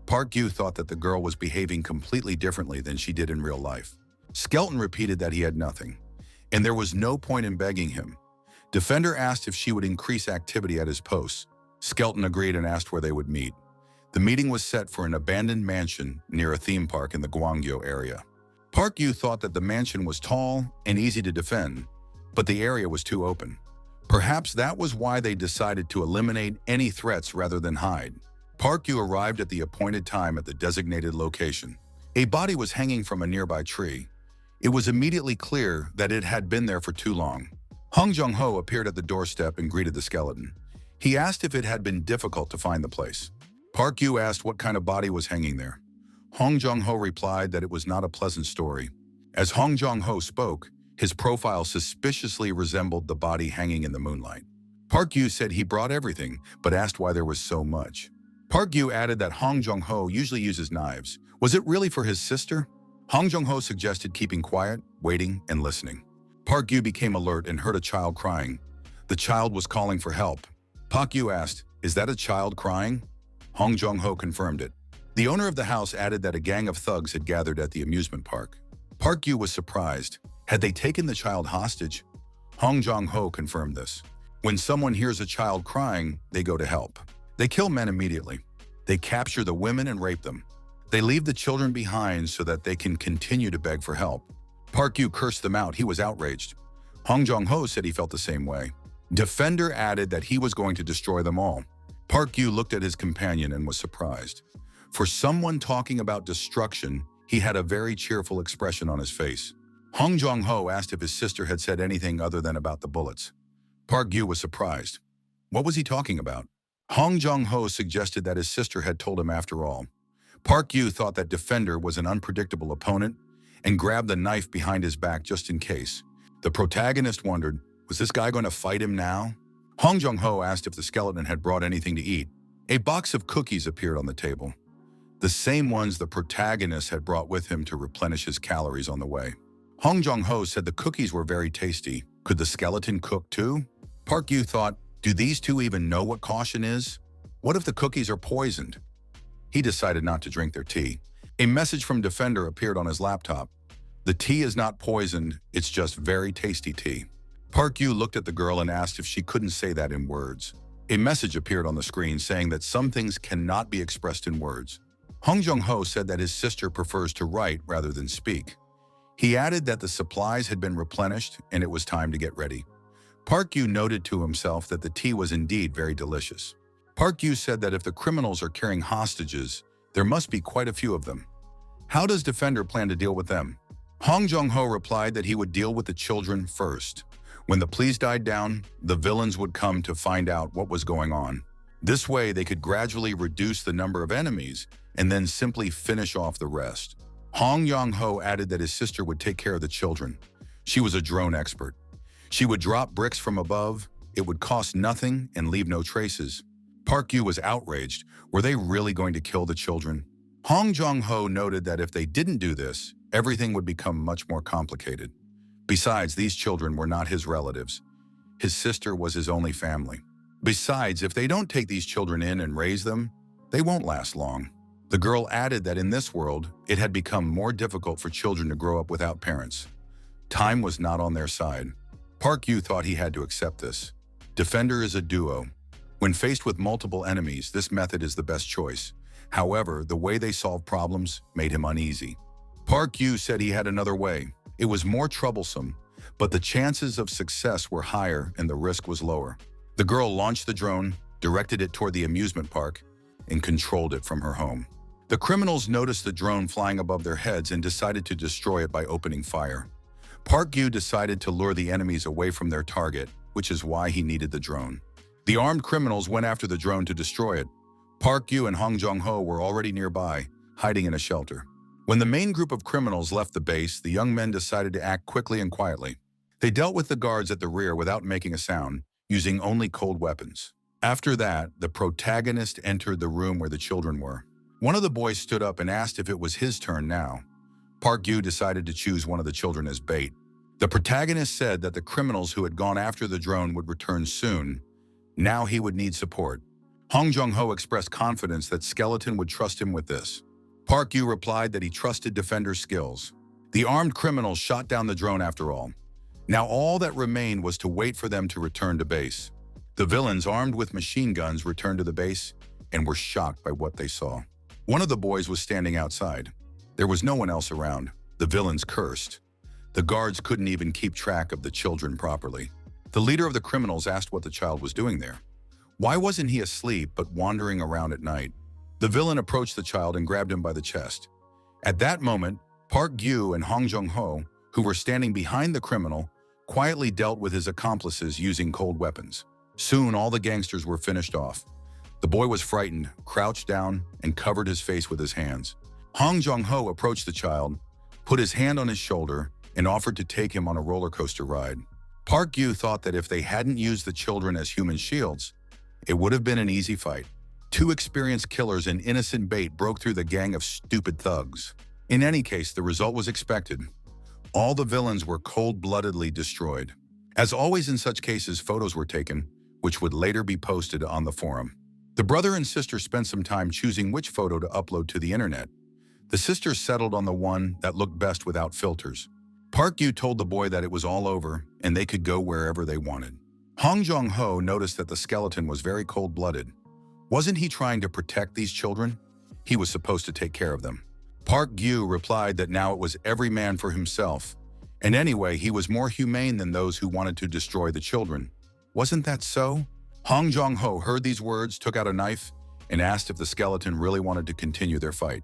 Park Gyu thought that the girl was behaving completely differently than she did in real life. Skeleton repeated that he had nothing, and there was no point in begging him. Defender asked if she would increase activity at his posts. Skeleton agreed and asked where they would meet. The meeting was set for an abandoned mansion near a theme park in the Gwangyo area. Park Gyu thought that the mansion was tall and easy to defend, but the area was too open. Perhaps that was why they decided to eliminate any threats rather than hide. Park Gyu arrived at the appointed time at the designated location. A body was hanging from a nearby tree. It was immediately clear that it had been there for too long. Hong Jong-ho appeared at the doorstep and greeted the Skeleton. He asked if it had been difficult to find the place. Park Gyu asked what kind of body was hanging there. Hong Jong-ho replied that it was not a pleasant story. As Hong Jong-ho spoke, his profile suspiciously resembled the body hanging in the moonlight. Park Gyu said he brought everything, but asked why there was so much. Park Gyu added that Hong Jong-ho usually uses knives. Was it really for his sister? Hong Jong-ho suggested keeping quiet, waiting, and listening. Park Gyu became alert and heard a child crying. The child was calling for help. Park Gyu asked, "Is that a child crying?" Hong Jong-ho confirmed it. The owner of the house added that a gang of thugs had gathered at the amusement park. Park Gyu was surprised. Had they taken the child hostage? Hong Jong-ho confirmed this. When someone hears a child crying, they go to help. They kill men immediately. They capture the women and rape them. They leave the children behind so that they can continue to beg for help. Park Gyu cursed them out. He was outraged. Hong Jong-ho said he felt the same way. Defender added that he was going to destroy them all. Park Gyu looked at his companion and was surprised. For someone talking about destruction, He had a very cheerful expression on his face. Hong Jong-ho asked if his sister had said anything other than about the bullets. Park Gyu was surprised. What was he talking about? Hong Jong-ho suggested that his sister had told him after all. Park Gyu thought that Defender was an unpredictable opponent and grabbed the knife behind his back just in case. The protagonist wondered, was this guy going to fight him now? Hong Jong-ho asked if the skeleton had brought anything to eat. A box of cookies appeared on the table, the same ones the protagonist had brought with him to replenish his calories on the way. Hong Jong-ho said the cookies were very tasty. Could the skeleton cook too? Park Gyu thought, do these two even know what caution is? What if the cookies are poisoned? He decided not to drink their tea. A message from Defender appeared on his laptop. The tea is not poisoned, it's just very tasty tea. Park Gyu looked at the girl and asked if she couldn't say that in words. A message appeared on the screen saying that some things cannot be expressed in words. Hong Jong-ho said that his sister prefers to write rather than speak. He added that the supplies had been replenished and it was time to get ready. Park Gyu noted to himself that the tea was indeed very delicious. Park Gyu said that if the criminals are carrying hostages, there must be quite a few of them. How does Defender plan to deal with them? Hong Jong-ho replied that he would deal with the children first. When the pleas died down, the villains would come to find out what was going on. This way, they could gradually reduce the number of enemies and then simply finish off the rest. Hong Jong-ho added that his sister would take care of the children. She was a drone expert. She would drop bricks from above, it would cost nothing and leave no traces. Park Gyu was outraged. Were they really going to kill the children? Hong Jong-ho noted that if they didn't do this, everything would become much more complicated. Besides, these children were not his relatives. His sister was his only family. Besides, if they don't take these children in and raise them, they won't last long. The girl added that in this world, it had become more difficult for children to grow up without parents. Time was not on their side. Park Gyu thought he had to accept this. Defender is a duo. When faced with multiple enemies, this method is the best choice. However, the way they solved problems made him uneasy. Park Gyu said he had another way. It was more troublesome, but the chances of success were higher and the risk was lower. The girl launched the drone, directed it toward the amusement park, and controlled it from her home. The criminals noticed the drone flying above their heads and decided to destroy it by opening fire. Park Gyu decided to lure the enemies away from their target, which is why he needed the drone. The armed criminals went after the drone to destroy it. Park Gyu and Hong Jong-ho were already nearby, hiding in a shelter. When the main group of criminals left the base, the young men decided to act quickly and quietly. They dealt with the guards at the rear without making a sound, using only cold weapons. After that, the protagonist entered the room where the children were. One of the boys stood up and asked if it was his turn now. Park Gyu decided to choose one of the children as bait. The protagonist said that the criminals who had gone after the drone would return soon. Now he would need support. Hong Jong-ho expressed confidence that Skeleton would trust him with this. Park Gyu replied that he trusted Defender's skills. The armed criminals shot down the drone after all. Now all that remained was to wait for them to return to base. The villains, armed with machine guns, returned to the base and were shocked by what they saw. One of the boys was standing outside. There was no one else around. The villains cursed. The guards couldn't even keep track of the children properly. The leader of the criminals asked what the child was doing there. Why wasn't he asleep but wandering around at night? The villain approached the child and grabbed him by the chest. At that moment, Park Gyu and Hong Jong-ho, who were standing behind the criminal, quietly dealt with his accomplices using cold weapons. Soon all the gangsters were finished off. The boy was frightened, crouched down, and covered his face with his hands. Hong Jong-ho approached the child, put his hand on his shoulder, and offered to take him on a roller coaster ride. Park Gyu thought that if they hadn't used the children as human shields, it would have been an easy fight. Two experienced killers and innocent bait broke through the gang of stupid thugs. In any case, the result was expected. All the villains were cold-bloodedly destroyed. As always in such cases, photos were taken, which would later be posted on the forum. The brother and sister spent some time choosing which photo to upload to the internet. The sister settled on the one that looked best without filters. Park Gyu told the boy that it was all over and they could go wherever they wanted. Hong Jong-ho noticed that the skeleton was very cold-blooded. Wasn't he trying to protect these children? He was supposed to take care of them. Park Gyu replied that now it was every man for himself. And anyway, he was more humane than those who wanted to destroy the children. Wasn't that so? Hong Jong-ho heard these words, took out a knife, and asked if the skeleton really wanted to continue their fight.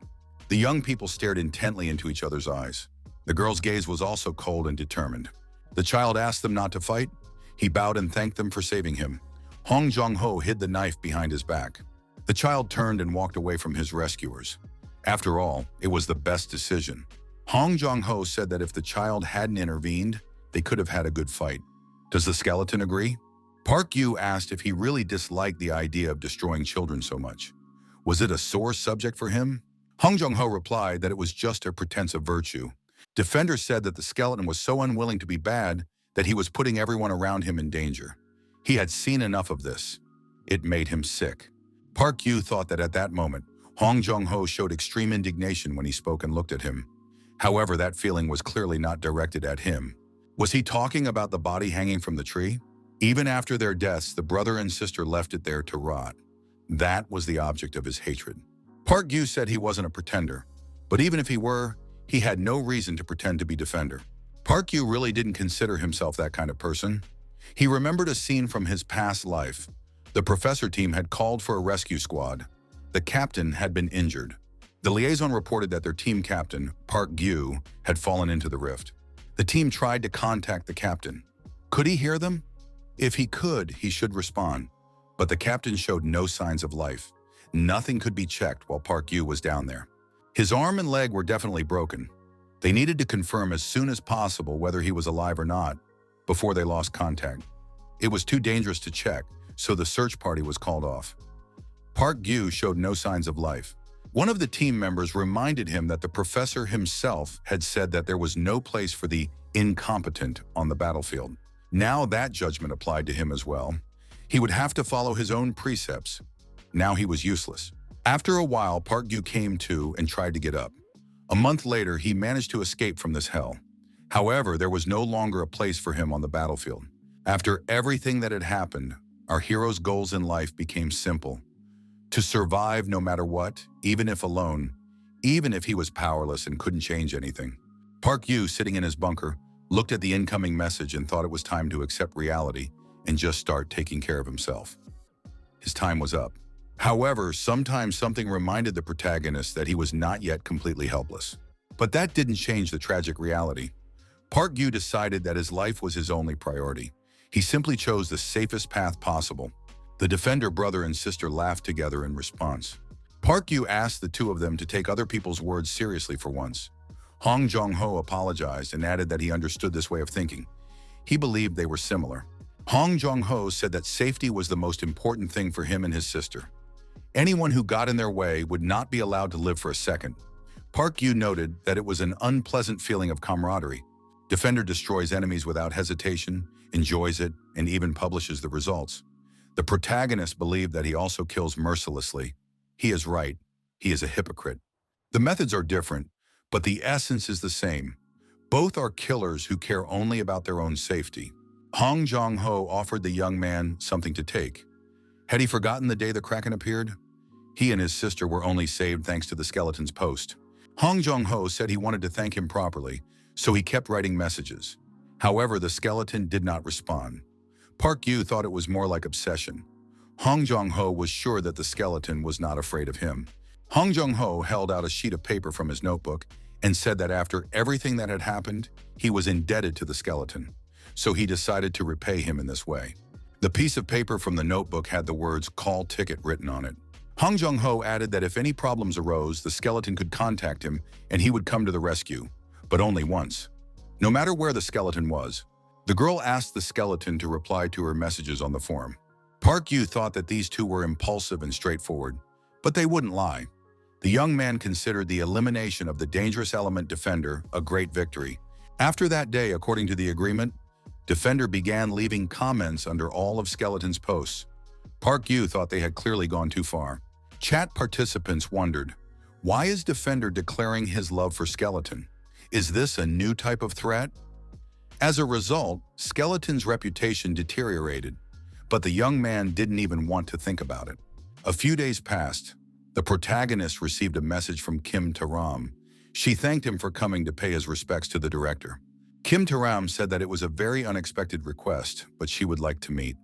The young people stared intently into each other's eyes. The girl's gaze was also cold and determined. The child asked them not to fight. He bowed and thanked them for saving him. Hong Jong-ho hid the knife behind his back. The child turned and walked away from his rescuers. After all, it was the best decision. Hong Jong-ho said that if the child hadn't intervened, they could have had a good fight. Does the skeleton agree? Park Yu asked if he really disliked the idea of destroying children so much. Was it a sore subject for him? Hong Jong-ho replied that it was just a pretense of virtue. Defender said that the skeleton was so unwilling to be bad that he was putting everyone around him in danger. He had seen enough of this. It made him sick. Park Yu thought that at that moment, Hong Jong-ho showed extreme indignation when he spoke and looked at him. However, that feeling was clearly not directed at him. Was he talking about the body hanging from the tree? Even after their deaths, the brother and sister left it there to rot. That was the object of his hatred. Park Yu said he wasn't a pretender, but even if he were, he had no reason to pretend to be Defender. Park Yu really didn't consider himself that kind of person. He remembered a scene from his past life. The professor team had called for a rescue squad. The captain had been injured. The liaison reported that their team captain, Park Yu, had fallen into the rift. The team tried to contact the captain. Could he hear them? If he could, he should respond. But the captain showed no signs of life. Nothing could be checked while Park Yu was down there. His arm and leg were definitely broken. They needed to confirm as soon as possible whether he was alive or not, before they lost contact. It was too dangerous to check, so the search party was called off. Park Yu showed no signs of life. One of the team members reminded him that the professor himself had said that there was no place for the incompetent on the battlefield. Now that judgment applied to him as well. He would have to follow his own precepts. Now he was useless. After a while, Park Yu came to and tried to get up. A month later, he managed to escape from this hell. However, there was no longer a place for him on the battlefield. After everything that had happened, our hero's goals in life became simple. To survive no matter what, even if alone, even if he was powerless and couldn't change anything. Park Yu, sitting in his bunker, looked at the incoming message and thought it was time to accept reality and just start taking care of himself. His time was up. However, sometimes something reminded the protagonist that he was not yet completely helpless. But that didn't change the tragic reality. Park Yu decided that his life was his only priority. He simply chose the safest path possible. The Defender brother and sister laughed together in response. Park Yu asked the two of them to take other people's words seriously for once. Hong Jong-ho apologized and added that he understood this way of thinking. He believed they were similar. Hong Jong-ho said that safety was the most important thing for him and his sister. Anyone who got in their way would not be allowed to live for a second. Park Yu noted that it was an unpleasant feeling of camaraderie. Defender destroys enemies without hesitation, enjoys it, and even publishes the results. The protagonist believed that he also kills mercilessly. He is right. He is a hypocrite. The methods are different, but the essence is the same. Both are killers who care only about their own safety. Hong Jong-ho offered the young man something to take. Had he forgotten the day the Kraken appeared? He and his sister were only saved thanks to the skeleton's post. Hong Jong-ho said he wanted to thank him properly, so he kept writing messages. However, the skeleton did not respond. Park Yu thought it was more like obsession. Hong Jong-ho was sure that the skeleton was not afraid of him. Hong Jong-ho held out a sheet of paper from his notebook and said that after everything that had happened, he was indebted to the skeleton, so he decided to repay him in this way. The piece of paper from the notebook had the words "call ticket" written on it. Hong Jong-ho added that if any problems arose, the skeleton could contact him and he would come to the rescue, but only once. No matter where the skeleton was. The girl asked the skeleton to reply to her messages on the form. Park Yu thought that these two were impulsive and straightforward, but they wouldn't lie. The young man considered the elimination of the dangerous element Defender a great victory. After that day, according to the agreement, Defender began leaving comments under all of Skeleton's posts. Park Yu thought they had clearly gone too far. Chat participants wondered, why is Defender declaring his love for Skeleton? Is this a new type of threat? As a result, Skeleton's reputation deteriorated, but the young man didn't even want to think about it. A few days passed. The protagonist received a message from Kim Taram. She thanked him for coming to pay his respects to the director. Kim Taram said that it was a very unexpected request, but she would like to meet.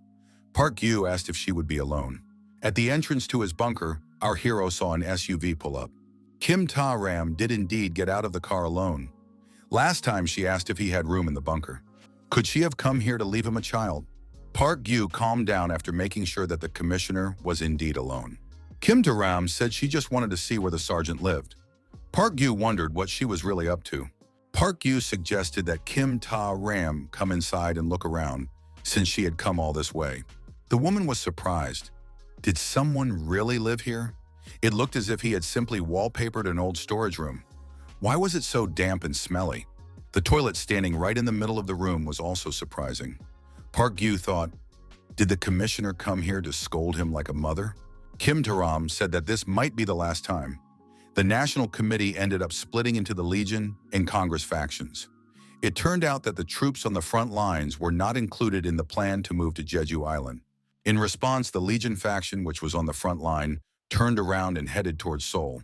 Park Yu asked if she would be alone. At the entrance to his bunker, our hero saw an SUV pull up. Kim Taram did indeed get out of the car alone. Last time she asked if he had room in the bunker. Could she have come here to leave him a child? Park Gyu calmed down after making sure that the commissioner was indeed alone. Kim Taram said she just wanted to see where the sergeant lived. Park Gyu wondered what she was really up to. Park Gyu suggested that Kim Taram come inside and look around, since she had come all this way. The woman was surprised. Did someone really live here? It looked as if he had simply wallpapered an old storage room. Why was it so damp and smelly? The toilet standing right in the middle of the room was also surprising. Park Gyu thought, did the commissioner come here to scold him like a mother? Kim Taram said that this might be the last time. The National Committee ended up splitting into the Legion and Congress factions. It turned out that the troops on the front lines were not included in the plan to move to Jeju Island. In response, the Legion faction, which was on the front line, turned around and headed towards Seoul.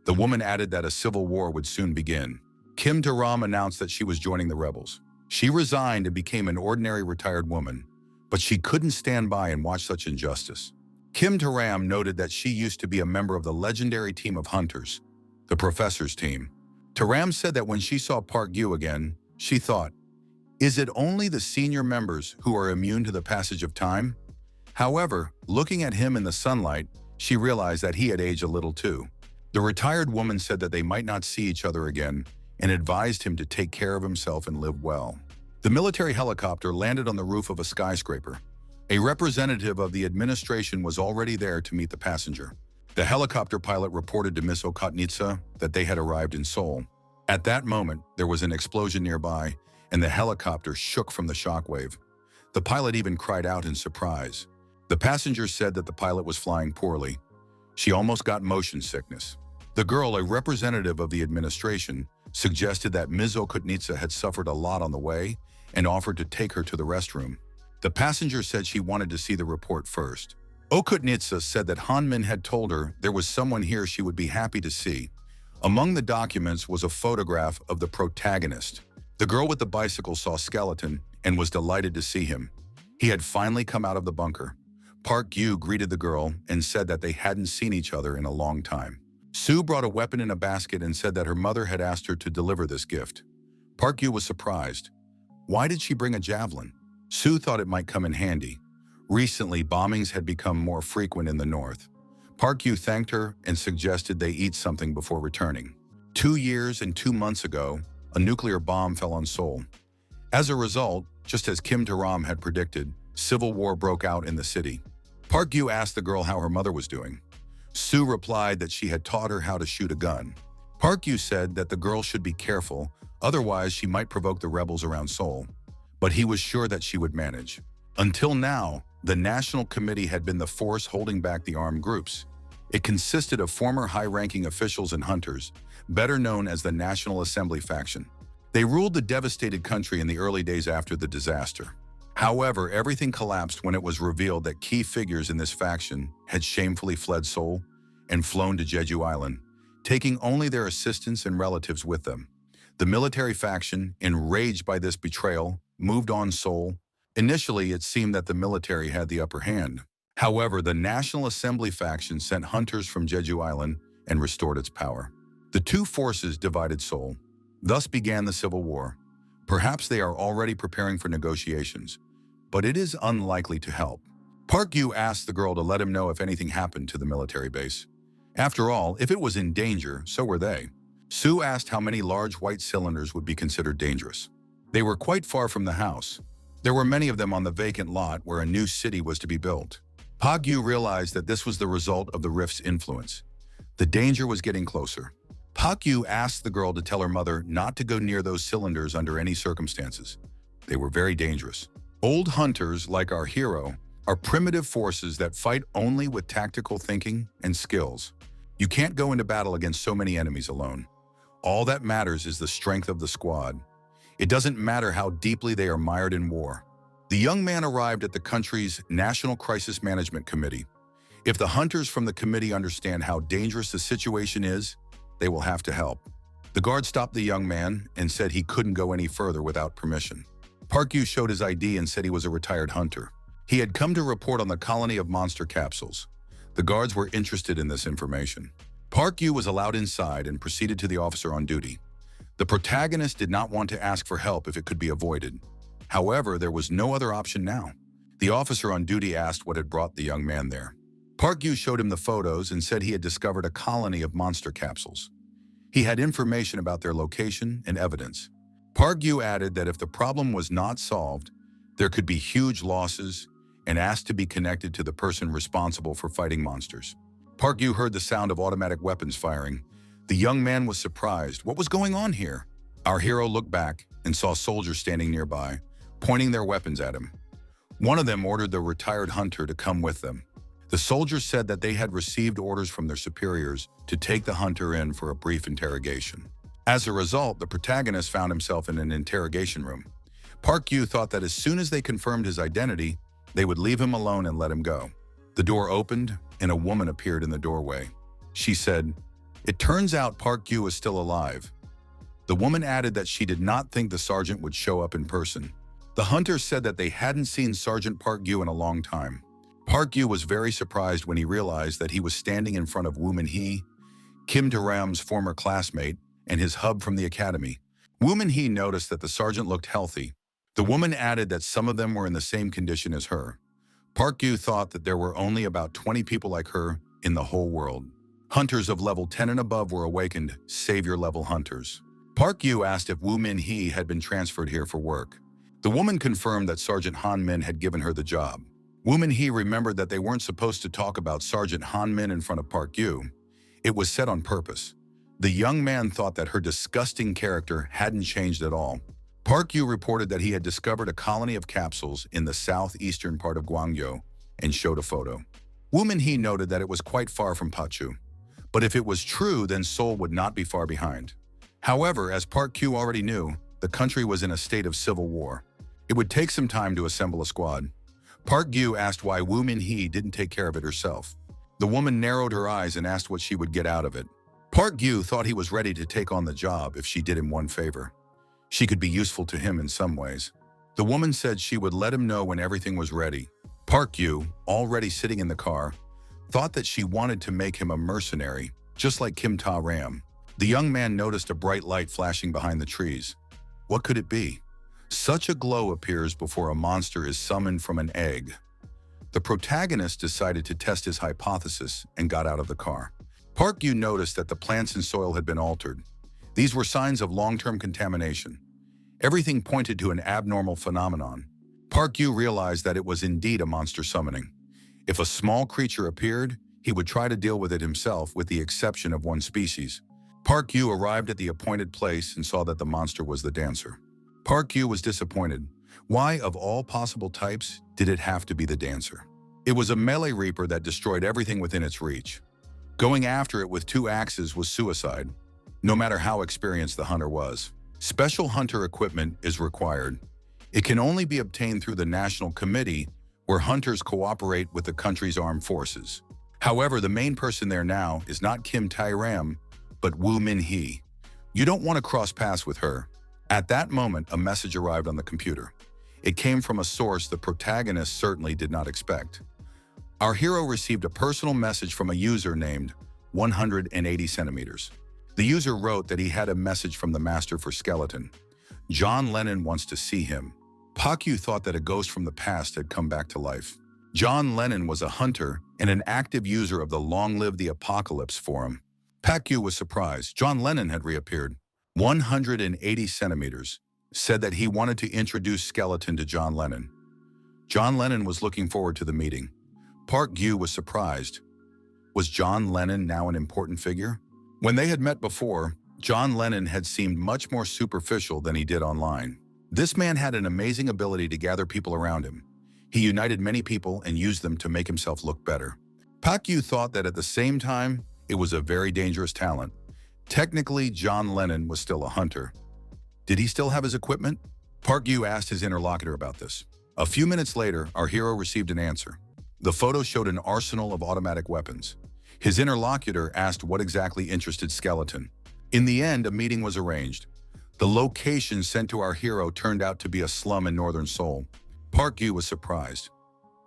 The woman added that a civil war would soon begin. Kim Taram announced that she was joining the rebels. She resigned and became an ordinary retired woman, but she couldn't stand by and watch such injustice. Kim Taram noted that she used to be a member of the legendary team of hunters, the Professor's team. Taram said that when she saw Park Gyu again, she thought, is it only the senior members who are immune to the passage of time? However, looking at him in the sunlight, she realized that he had aged a little too. The retired woman said that they might not see each other again and advised him to take care of himself and live well. The military helicopter landed on the roof of a skyscraper. A representative of the administration was already there to meet the passenger. The helicopter pilot reported to Miss Okotnitsa that they had arrived in Seoul. At that moment, there was an explosion nearby, and the helicopter shook from the shockwave. The pilot even cried out in surprise. The passenger said that the pilot was flying poorly. She almost got motion sickness. The girl, a representative of the administration, suggested that Ms. Okotnitsa had suffered a lot on the way and offered to take her to the restroom. The passenger said she wanted to see the report first. Okotnitsa said that Hanmin had told her there was someone here she would be happy to see. Among the documents was a photograph of the protagonist. The girl with the bicycle saw Skeleton and was delighted to see him. He had finally come out of the bunker. Park Gyu greeted the girl and said that they hadn't seen each other in a long time. Sue brought a weapon in a basket and said that her mother had asked her to deliver this gift. Park Gyu was surprised. Why did she bring a javelin? Sue thought it might come in handy. Recently, bombings had become more frequent in the north. Park Gyu thanked her and suggested they eat something before returning. 2 years and 2 months ago, a nuclear bomb fell on Seoul. As a result, just as Kim Taram had predicted, civil war broke out in the city. Park Gyu asked the girl how her mother was doing. Sue replied that she had taught her how to shoot a gun. Park Gyu said that the girl should be careful, otherwise she might provoke the rebels around Seoul. But he was sure that she would manage. Until now, the National Committee had been the force holding back the armed groups. It consisted of former high-ranking officials and hunters, better known as the National Assembly faction. They ruled the devastated country in the early days after the disaster. However, everything collapsed when it was revealed that key figures in this faction had shamefully fled Seoul and flown to Jeju Island, taking only their assistants and relatives with them. The military faction, enraged by this betrayal, moved on Seoul. Initially, it seemed that the military had the upper hand. However, the National Assembly faction sent hunters from Jeju Island and restored its power. The two forces divided Seoul. Thus began the civil war. Perhaps they are already preparing for negotiations, but it is unlikely to help. Park Gyu asked the girl to let him know if anything happened to the military base. After all, if it was in danger, so were they. Sue asked how many large white cylinders would be considered dangerous. They were quite far from the house. There were many of them on the vacant lot where a new city was to be built. Park Gyu realized that this was the result of the rift's influence. The danger was getting closer. Park Gyu asked the girl to tell her mother not to go near those cylinders under any circumstances. They were very dangerous. Old hunters, like our hero, are primitive forces that fight only with tactical thinking and skills. You can't go into battle against so many enemies alone. All that matters is the strength of the squad. It doesn't matter how deeply they are mired in war. The young man arrived at the country's National Crisis Management Committee. If the hunters from the committee understand how dangerous the situation is, they will have to help. The guard stopped the young man and said he couldn't go any further without permission. Park Gyu showed his ID and said he was a retired hunter. He had come to report on the colony of monster capsules. The guards were interested in this information. Park Yu was allowed inside and proceeded to the officer on duty. The protagonist did not want to ask for help if it could be avoided. However, there was no other option now. The officer on duty asked what had brought the young man there. Park Yu showed him the photos and said he had discovered a colony of monster capsules. He had information about their location and evidence. Park Yu added that if the problem was not solved, there could be huge losses and asked to be connected to the person responsible for fighting monsters. Park Yu heard the sound of automatic weapons firing. The young man was surprised. What was going on here? Our hero looked back and saw soldiers standing nearby, pointing their weapons at him. One of them ordered the retired hunter to come with them. The soldiers said that they had received orders from their superiors to take the hunter in for a brief interrogation. As a result, the protagonist found himself in an interrogation room. Park Yu thought that as soon as they confirmed his identity, they would leave him alone and let him go. The door opened, and a woman appeared in the doorway. She said, "It turns out Park Yu is still alive." The woman added that she did not think the sergeant would show up in person. The hunters said that they hadn't seen Sergeant Park Yu in a long time. Park Yu was very surprised when he realized that he was standing in front of Woo Min-hee, Kim Taram's former classmate, and his hub from the academy. Woo Min-hee noticed that the sergeant looked healthy. The woman added that some of them were in the same condition as her. Park Yu thought that there were only about 20 people like her in the whole world. Hunters of level 10 and above were awakened, savior-level hunters. Park Yu asked if Woo Min-hee had been transferred here for work. The woman confirmed that Sergeant Han Min had given her the job. Woo Min-hee remembered that they weren't supposed to talk about Sergeant Han Min in front of Park Yu. It was said on purpose. The young man thought that her disgusting character hadn't changed at all. Park Yu reported that he had discovered a colony of capsules in the southeastern part of Gwangyo and showed a photo. Woo Min-hee noted that it was quite far from Pachu. But if it was true, then Seoul would not be far behind. However, as Park Yu already knew, the country was in a state of civil war. It would take some time to assemble a squad. Park Yu asked why Woo Min-hee didn't take care of it herself. The woman narrowed her eyes and asked what she would get out of it. Park Yu thought he was ready to take on the job if she did him one favor. She could be useful to him in some ways. The woman said she would let him know when everything was ready. Park Yu, already sitting in the car, thought that she wanted to make him a mercenary, just like Kim Taram. The young man noticed a bright light flashing behind the trees. What could it be? Such a glow appears before a monster is summoned from an egg. The protagonist decided to test his hypothesis and got out of the car. Park Yu noticed that the plants and soil had been altered. These were signs of long-term contamination. Everything pointed to an abnormal phenomenon. Park Yu realized that it was indeed a monster summoning. If a small creature appeared, he would try to deal with it himself, with the exception of one species. Park Yu arrived at the appointed place and saw that the monster was the dancer. Park Yu was disappointed. Why, of all possible types, did it have to be the dancer? It was a melee reaper that destroyed everything within its reach. Going after it with 2 axes was suicide, no matter how experienced the hunter was. Special hunter equipment is required. It can only be obtained through the National Committee, where hunters cooperate with the country's armed forces. However, the main person there now is not Kim Taram, but Woo Min-hee. You don't want to cross paths with her. At that moment, a message arrived on the computer. It came from a source the protagonist certainly did not expect. Our hero received a personal message from a user named 180 centimeters. The user wrote that he had a message from the master for Skeleton. John Lennon wants to see him. Park Yu thought that a ghost from the past had come back to life. John Lennon was a hunter and an active user of the Long Live the Apocalypse forum. Park Yu was surprised. John Lennon had reappeared. 180 centimeters said that he wanted to introduce Skeleton to John Lennon. John Lennon was looking forward to the meeting. Park Yu was surprised. Was John Lennon now an important figure? When they had met before, John Lennon had seemed much more superficial than he did online. This man had an amazing ability to gather people around him. He united many people and used them to make himself look better. Park Yu thought that at the same time, it was a very dangerous talent. Technically, John Lennon was still a hunter. Did he still have his equipment? Park Yu asked his interlocutor about this. A few minutes later, our hero received an answer. The photo showed an arsenal of automatic weapons. His interlocutor asked what exactly interested Skeleton. In the end, a meeting was arranged. The location sent to our hero turned out to be a slum in northern Seoul. Park Yu was surprised.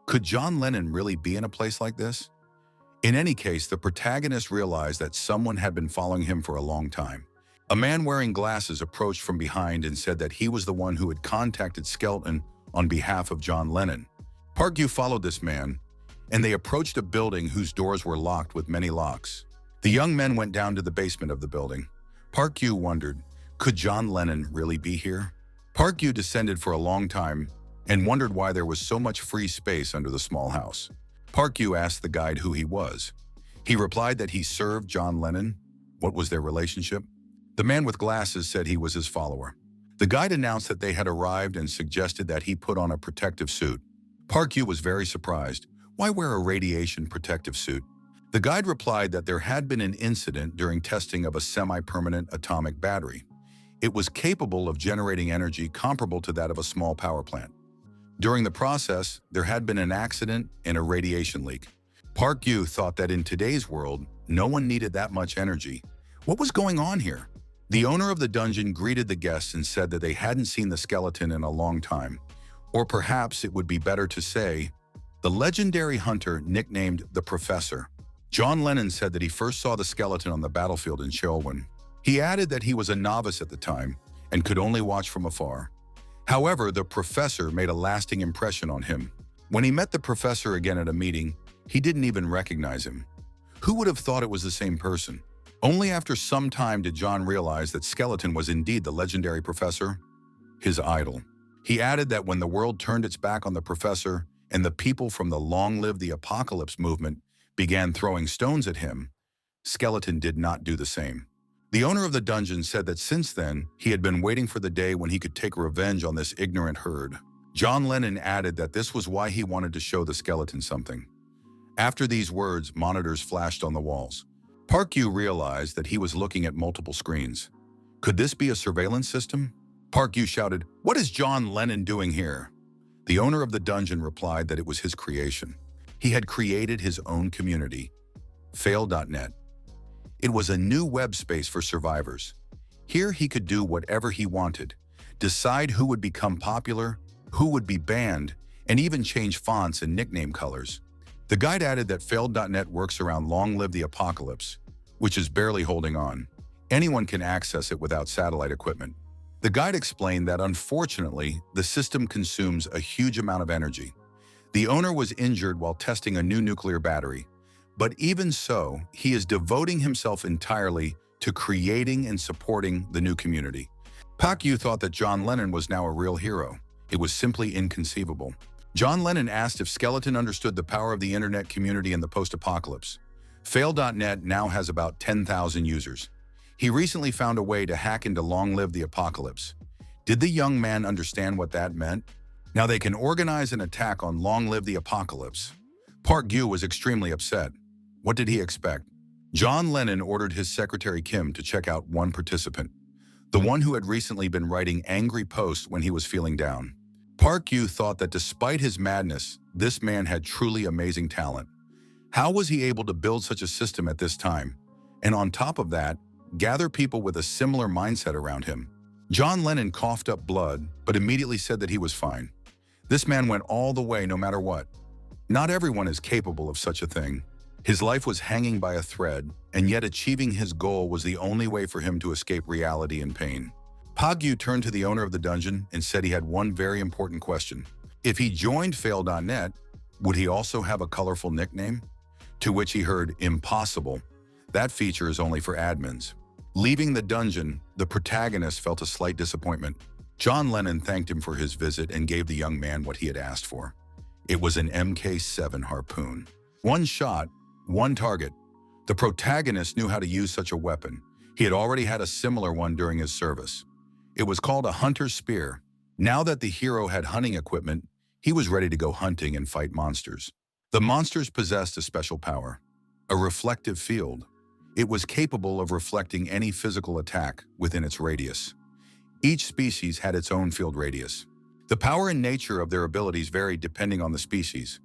Could John Lennon really be in a place like this? In any case, the protagonist realized that someone had been following him for a long time. A man wearing glasses approached from behind and said that he was the one who had contacted Skeleton on behalf of John Lennon. Park Yu followed this man, and they approached a building whose doors were locked with many locks. The young men went down to the basement of the building. Park Yu wondered, could John Lennon really be here? Park Yu descended for a long time and wondered why there was so much free space under the small house. Park Yu asked the guide who he was. He replied that he served John Lennon. What was their relationship? The man with glasses said he was his follower. The guide announced that they had arrived and suggested that he put on a protective suit. Park Yu was very surprised. Why wear a radiation protective suit? The guide replied that there had been an incident during testing of a semi-permanent atomic battery. It was capable of generating energy comparable to that of a small power plant. During the process, there had been an accident and a radiation leak. Park Yu thought that in today's world, no one needed that much energy. What was going on here? The owner of the dungeon greeted the guests and said that they hadn't seen the skeleton in a long time. Or perhaps it would be better to say, the legendary hunter nicknamed the Professor. John Lennon said that he first saw the skeleton on the battlefield in Seoul. He added that he was a novice at the time and could only watch from afar. However, the Professor made a lasting impression on him. When he met the Professor again at a meeting, he didn't even recognize him. Who would have thought it was the same person? Only after some time did John realize that Skeleton was indeed the legendary Professor, his idol. He added that when the world turned its back on the Professor and the people from the Long Live the Apocalypse movement began throwing stones at him, Skeleton did not do the same. The owner of the dungeon said that since then, he had been waiting for the day when he could take revenge on this ignorant herd. John Lennon added that this was why he wanted to show the skeleton something. After these words, monitors flashed on the walls. Park Yu realized that he was looking at multiple screens. Could this be a surveillance system? Park Yu shouted, "What is John Lennon doing here?" The owner of the dungeon replied that it was his creation. He had created his own community, fail.net. It was a new web space for survivors. Here he could do whatever he wanted, decide who would become popular, who would be banned, and even change fonts and nickname colors. The guide added that failed.net works around Long Live the Apocalypse, which is barely holding on. Anyone can access it without satellite equipment. The guide explained that unfortunately, the system consumes a huge amount of energy. The owner was injured while testing a new nuclear battery, but even so, he is devoting himself entirely to creating and supporting the new community. Park Yu thought that John Lennon was now a real hero. It was simply inconceivable. John Lennon asked if Skeleton understood the power of the internet community in the post-apocalypse. Fail.net now has about 10,000 users. He recently found a way to hack into Long Live the Apocalypse. Did the young man understand what that meant? Now they can organize an attack on Long Live the Apocalypse. Park Yu was extremely upset. What did he expect? John Lennon ordered his secretary Kim to check out one participant, the one who had recently been writing angry posts when he was feeling down. Park Yu thought that despite his madness, this man had truly amazing talent. How was he able to build such a system at this time? And on top of that, gather people with a similar mindset around him. John Lennon coughed up blood, but immediately said that he was fine. This man went all the way no matter what. Not everyone is capable of such a thing. His life was hanging by a thread, and yet achieving his goal was the only way for him to escape reality and pain. Park Yu turned to the owner of the dungeon and said he had one very important question. If he joined Fail.net, would he also have a colorful nickname? To which he heard, "Impossible. That feature is only for admins." Leaving the dungeon, the protagonist felt a slight disappointment. John Lennon thanked him for his visit and gave the young man what he had asked for. It was an MK7 harpoon. One shot, one target. The protagonist knew how to use such a weapon. He had already had a similar one during his service. It was called a hunter's spear. Now that the hero had hunting equipment, he was ready to go hunting and fight monsters. The monsters possessed a special power, a reflective field. It was capable of reflecting any physical attack within its radius. Each species had its own field radius. The power and nature of their abilities varied depending on the species.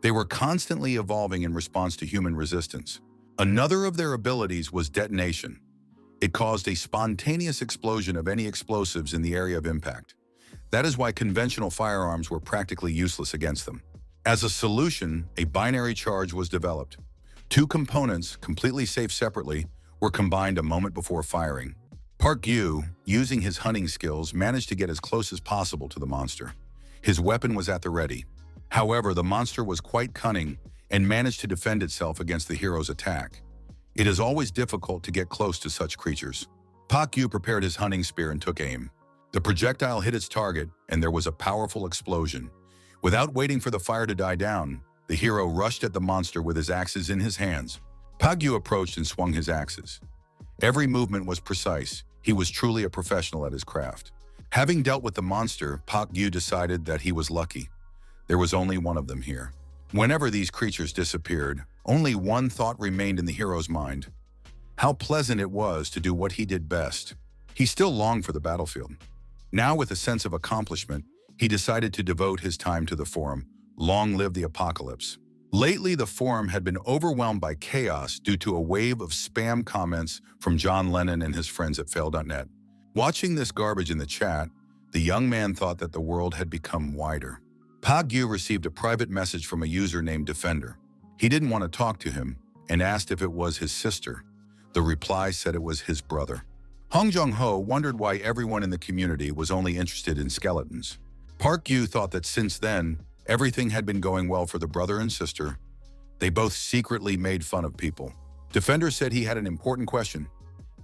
They were constantly evolving in response to human resistance. Another of their abilities was detonation. It caused a spontaneous explosion of any explosives in the area of impact. That is why conventional firearms were practically useless against them. As a solution, a binary charge was developed. Two components, completely safe separately, were combined a moment before firing. Park Gyu, using his hunting skills, managed to get as close as possible to the monster. His weapon was at the ready. However, the monster was quite cunning and managed to defend itself against the hero's attack. It is always difficult to get close to such creatures. Park Gyu prepared his hunting spear and took aim. The projectile hit its target, and there was a powerful explosion. Without waiting for the fire to die down, the hero rushed at the monster with his axes in his hands. Park Gyu approached and swung his axes. Every movement was precise. He was truly a professional at his craft. Having dealt with the monster, Park Gyu decided that he was lucky. There was only one of them here. Whenever these creatures disappeared, only one thought remained in the hero's mind. How pleasant it was to do what he did best. He still longed for the battlefield. Now, with a sense of accomplishment, he decided to devote his time to the forum. Long live the apocalypse. Lately, the forum had been overwhelmed by chaos due to a wave of spam comments from John Lennon and his friends at fail.net. Watching this garbage in the chat, the young man thought that the world had become wider. Park Gyu received a private message from a user named Defender. He didn't want to talk to him and asked if it was his sister. The reply said it was his brother. Hong Jong-ho wondered why everyone in the community was only interested in skeletons. Park Gyu thought that since then, everything had been going well for the brother and sister. They both secretly made fun of people. Defender said he had an important question.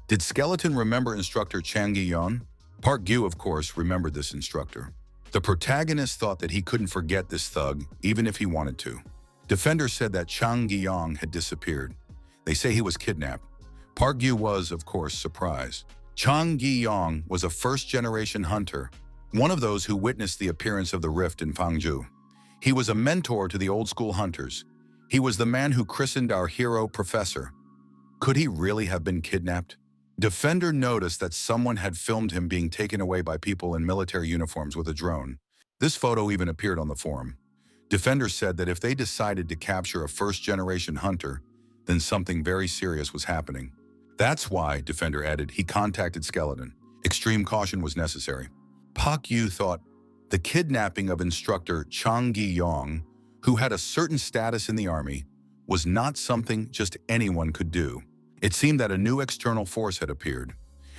Did Skeleton remember instructor Chang Gi-yeon? Park Gyu, of course, remembered this instructor. The protagonist thought that he couldn't forget this thug, even if he wanted to. Defender said that Chang Gi-yeon had disappeared. They say he was kidnapped. Park Gyu was, of course, surprised. Chang Gi-yeon was a first-generation hunter, one of those who witnessed the appearance of the rift in Fangzhou. He was a mentor to the old-school hunters. He was the man who christened our hero Professor. Could he really have been kidnapped? Defender noticed that someone had filmed him being taken away by people in military uniforms with a drone. This photo even appeared on the forum. Defender said that if they decided to capture a first-generation hunter, then something very serious was happening. That's why, Defender added, he contacted Skeleton. Extreme caution was necessary. Park Gyu thought the kidnapping of instructor Chang Gi-yeon, who had a certain status in the army, was not something just anyone could do. It seemed that a new external force had appeared.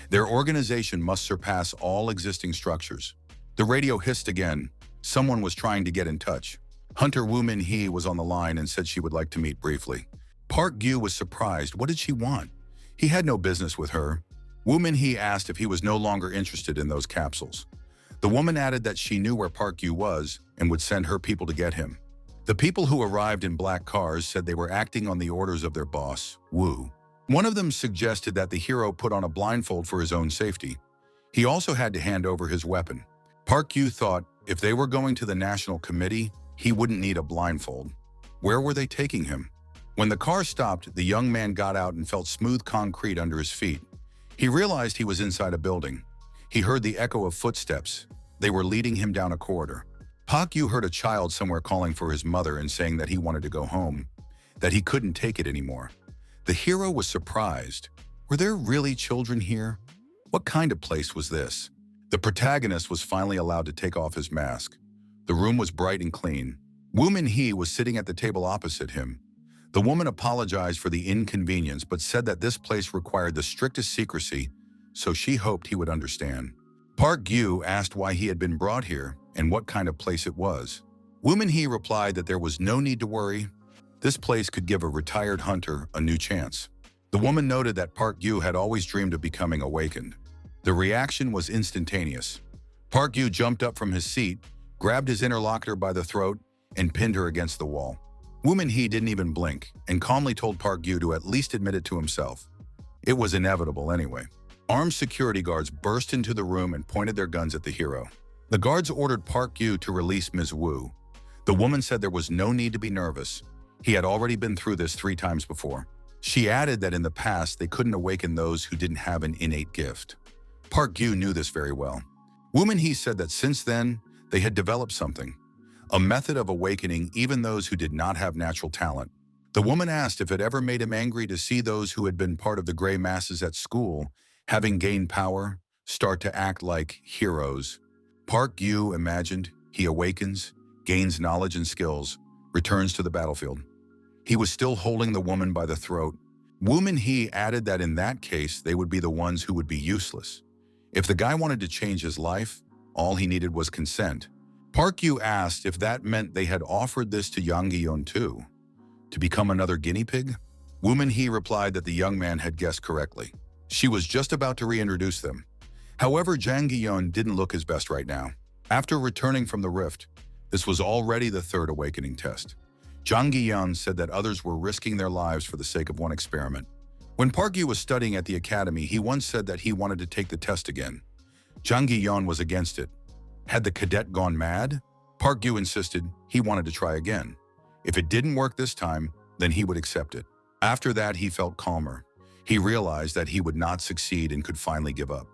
Their organization must surpass all existing structures. The radio hissed again. Someone was trying to get in touch. Hunter Woo Min-hee was on the line and said she would like to meet briefly. Park Gyu was surprised. What did she want? He had no business with her. Woo Min-hee asked if he was no longer interested in those capsules. The woman added that she knew where Park Gyu was and would send her people to get him. The people who arrived in black cars said they were acting on the orders of their boss, Woo. One of them suggested that the hero put on a blindfold for his own safety. He also had to hand over his weapon. Park Gyu thought if they were going to the National Committee, he wouldn't need a blindfold. Where were they taking him? When the car stopped, the young man got out and felt smooth concrete under his feet. He realized he was inside a building. He heard the echo of footsteps. They were leading him down a corridor. Park Gyu heard a child somewhere calling for his mother and saying that he wanted to go home, that he couldn't take it anymore. The hero was surprised. Were there really children here? What kind of place was this? The protagonist was finally allowed to take off his mask. The room was bright and clean. Woo Min-hee was sitting at the table opposite him. The woman apologized for the inconvenience but said that this place required the strictest secrecy, so she hoped he would understand. Park Gyu asked why he had been brought here and what kind of place it was. Woo Min-hee replied that there was no need to worry. This place could give a retired hunter a new chance. The woman noted that Park Gyu had always dreamed of becoming awakened. The reaction was instantaneous. Park Gyu jumped up from his seat, grabbed his interlocutor by the throat, and pinned her against the wall. Woo Min-hee didn't even blink and calmly told Park Gyu to at least admit it to himself. It was inevitable anyway. Armed security guards burst into the room and pointed their guns at the hero. The guards ordered Park Gyu to release Ms. Woo. The woman said there was no need to be nervous. He had already been through this 3 times before. She added that in the past they couldn't awaken those who didn't have an innate gift. Park Gyu knew this very well. Woo Min-hee said that since then, they had developed something. A method of awakening even those who did not have natural talent. The woman asked if it ever made him angry to see those who had been part of the gray masses at school, having gained power, start to act like heroes. Park Gyu imagined he awakens, gains knowledge and skills, returns to the battlefield. He was still holding the woman by the throat. Woo Min-hee added that in that case, they would be the ones who would be useless. If the guy wanted to change his life, all he needed was consent. Park Yu asked if that meant they had offered this to Yang Gi-yeon too, to become another guinea pig. Woo Min-hee replied that the young man had guessed correctly. She was just about to reintroduce them. However, Jang Gi-yeon didn't look his best right now. After returning from the rift, this was already the third awakening test. Jang Gi-yeon said that others were risking their lives for the sake of one experiment. When Park Yu was studying at the academy, he once said that he wanted to take the test again. Jang Gi-yeon was against it. Had the cadet gone mad? Park Yu insisted he wanted to try again. If it didn't work this time, then he would accept it. After that, he felt calmer. He realized that he would not succeed and could finally give up.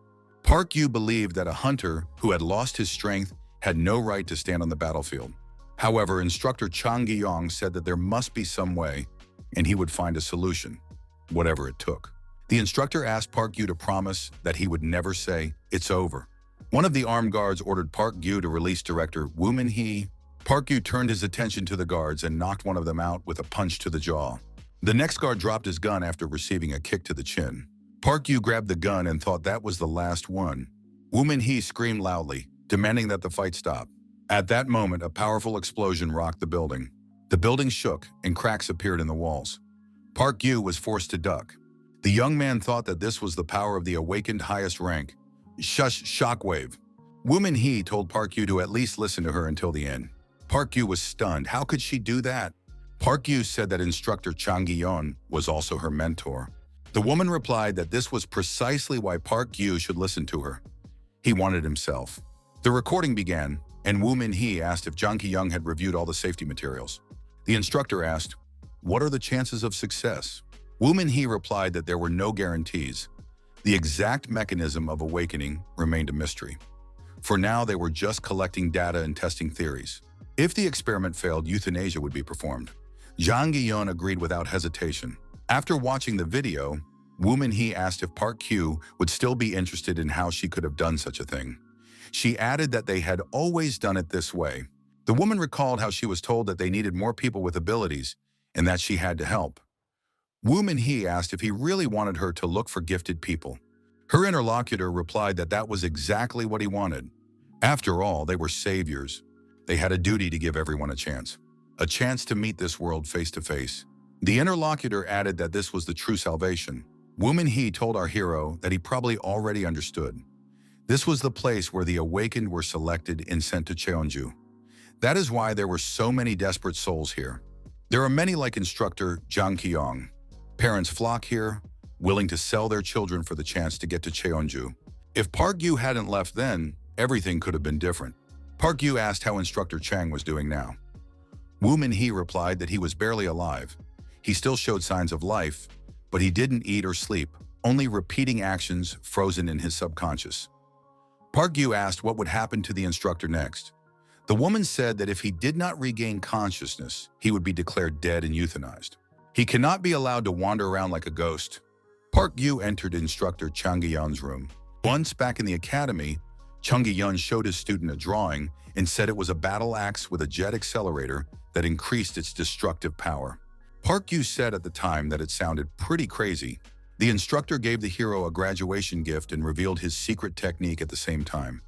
Park Yu believed that a hunter who had lost his strength had no right to stand on the battlefield. However, instructor Chang Gi-yong said that there must be some way, and he would find a solution, whatever it took. The instructor asked Park Yu to promise that he would never say, "It's over." One of the armed guards ordered Park Yu to release director Woo Min-hee. Park Yu turned his attention to the guards and knocked one of them out with a punch to the jaw. The next guard dropped his gun after receiving a kick to the chin. Park Yu grabbed the gun and thought that was the last one. Woo Min-hee screamed loudly, demanding that the fight stop. At that moment, a powerful explosion rocked the building. The building shook and cracks appeared in the walls. Park Yu was forced to duck. The young man thought that this was the power of the awakened highest rank. Shush, shockwave. Woo Min-hee told Park Yu to at least listen to her until the end. Park Yu was stunned. How could she do that? Park Yu said that instructor Chang Gi-yeon was also her mentor. The woman replied that this was precisely why Park Yu should listen to her. He wanted himself. The recording began, and Woo Min-hee asked if Jang Ki-young had reviewed all the safety materials. The instructor asked, "What are the chances of success?" Woo Min-hee replied that there were no guarantees. The exact mechanism of awakening remained a mystery. For now, they were just collecting data and testing theories. If the experiment failed, euthanasia would be performed. Jang Gi-yeon agreed without hesitation. After watching the video, Woo Min-hee asked if Park Yu would still be interested in how she could have done such a thing. She added that they had always done it this way. The woman recalled how she was told that they needed more people with abilities and that she had to help. Woo Min-hee asked if he really wanted her to look for gifted people. Her interlocutor replied that that was exactly what he wanted. After all, they were saviors. They had a duty to give everyone a chance to meet this world face to face. The interlocutor added that this was the true salvation. Woo Min-hee told our hero that he probably already understood. This was the place where the awakened were selected and sent to Cheonju. That is why there were so many desperate souls here. There are many like instructor Jang Ki-young. Parents flock here, willing to sell their children for the chance to get to Cheonju. If Park Yu hadn't left then, everything could have been different. Park Yu asked how instructor Chang was doing now. Woo Min-hee replied that he was barely alive. He still showed signs of life, but he didn't eat or sleep, only repeating actions frozen in his subconscious. Park Yu asked what would happen to the instructor next. The woman said that if he did not regain consciousness, he would be declared dead and euthanized. He cannot be allowed to wander around like a ghost. Park Yu entered instructor Chang Gi-yeon's room. Once back in the academy, Chang Gi-yeon showed his student a drawing and said it was a battle axe with a jet accelerator that increased its destructive power. Park Yu said at the time that it sounded pretty crazy. The instructor gave the hero a graduation gift and revealed his secret technique at the same time.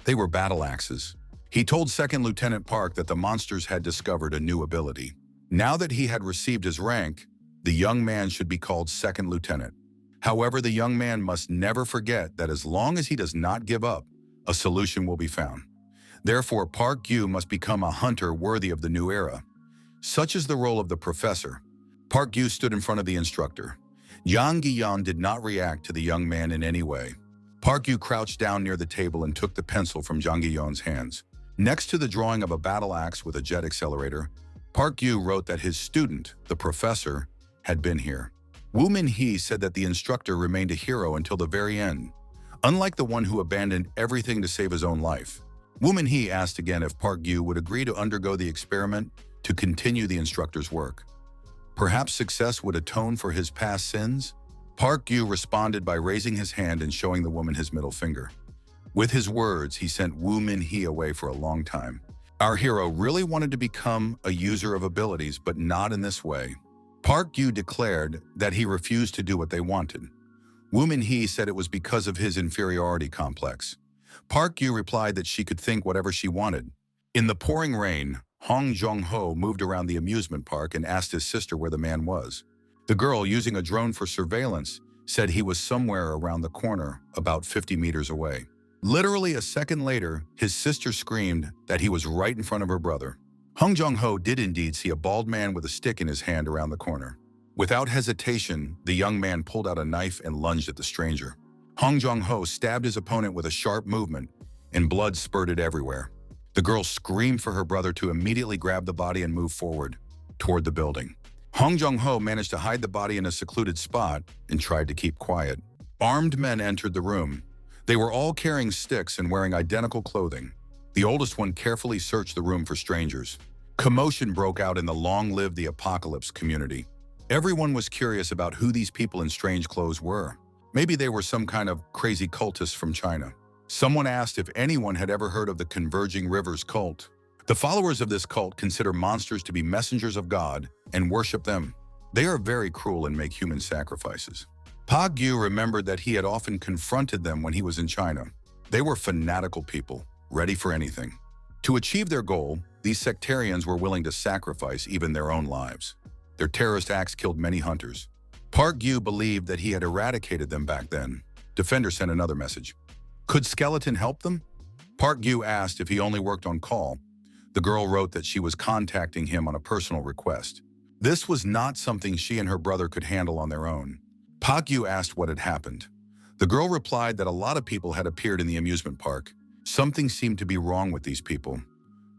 They were battle axes. He told Second Lieutenant Park that the monsters had discovered a new ability. Now that he had received his rank, the young man should be called Second Lieutenant. However, the young man must never forget that as long as he does not give up, a solution will be found. Therefore, Park Yu must become a hunter worthy of the new era. Such is the role of the professor. Park Yu stood in front of the instructor. Yang Gi-yeon did not react to the young man in any way. Park Yu crouched down near the table and took the pencil from Jang Gi-yeon's hands. Next to the drawing of a battle axe with a jet accelerator, Park Yu wrote that his student, the professor, had been here. Woo Min-hee said that the instructor remained a hero until the very end, unlike the one who abandoned everything to save his own life. Woo Min-hee asked again if Park Yu would agree to undergo the experiment to continue the instructor's work. Perhaps success would atone for his past sins? Park Yu responded by raising his hand and showing the woman his middle finger. With his words, he sent Woo Min-hee away for a long time. Our hero really wanted to become a user of abilities, but not in this way. Park Gyu declared that he refused to do what they wanted. Woo Min-hee said it was because of his inferiority complex. Park Gyu replied that she could think whatever she wanted. In the pouring rain, Hong Jong-ho moved around the amusement park and asked his sister where the man was. The girl, using a drone for surveillance, said he was somewhere around the corner, about 50 meters away. Literally a second later, his sister screamed that he was right in front of her brother. Hong Jong-ho did indeed see a bald man with a stick in his hand around the corner. Without hesitation, the young man pulled out a knife and lunged at the stranger. Hong Jong-ho stabbed his opponent with a sharp movement, and blood spurted everywhere. The girl screamed for her brother to immediately grab the body and move forward, toward the building. Hong Jong-ho managed to hide the body in a secluded spot and tried to keep quiet. Armed men entered the room. They were all carrying sticks and wearing identical clothing. The oldest one carefully searched the room for strangers. Commotion broke out in the Long Live the Apocalypse community. Everyone was curious about who these people in strange clothes were. Maybe they were some kind of crazy cultists from China. Someone asked if anyone had ever heard of the Converging Rivers cult. The followers of this cult consider monsters to be messengers of God and worship them. They are very cruel and make human sacrifices. Pa Gyu remembered that he had often confronted them when he was in China. They were fanatical people, ready for anything. To achieve their goal, these sectarians were willing to sacrifice even their own lives. Their terrorist acts killed many hunters. Park Gyu believed that he had eradicated them back then. Defender sent another message. Could Skeleton help them? Park Gyu asked if he only worked on call. The girl wrote that she was contacting him on a personal request. This was not something she and her brother could handle on their own. Park Gyu asked what had happened. The girl replied that a lot of people had appeared in the amusement park. Something seemed to be wrong with these people.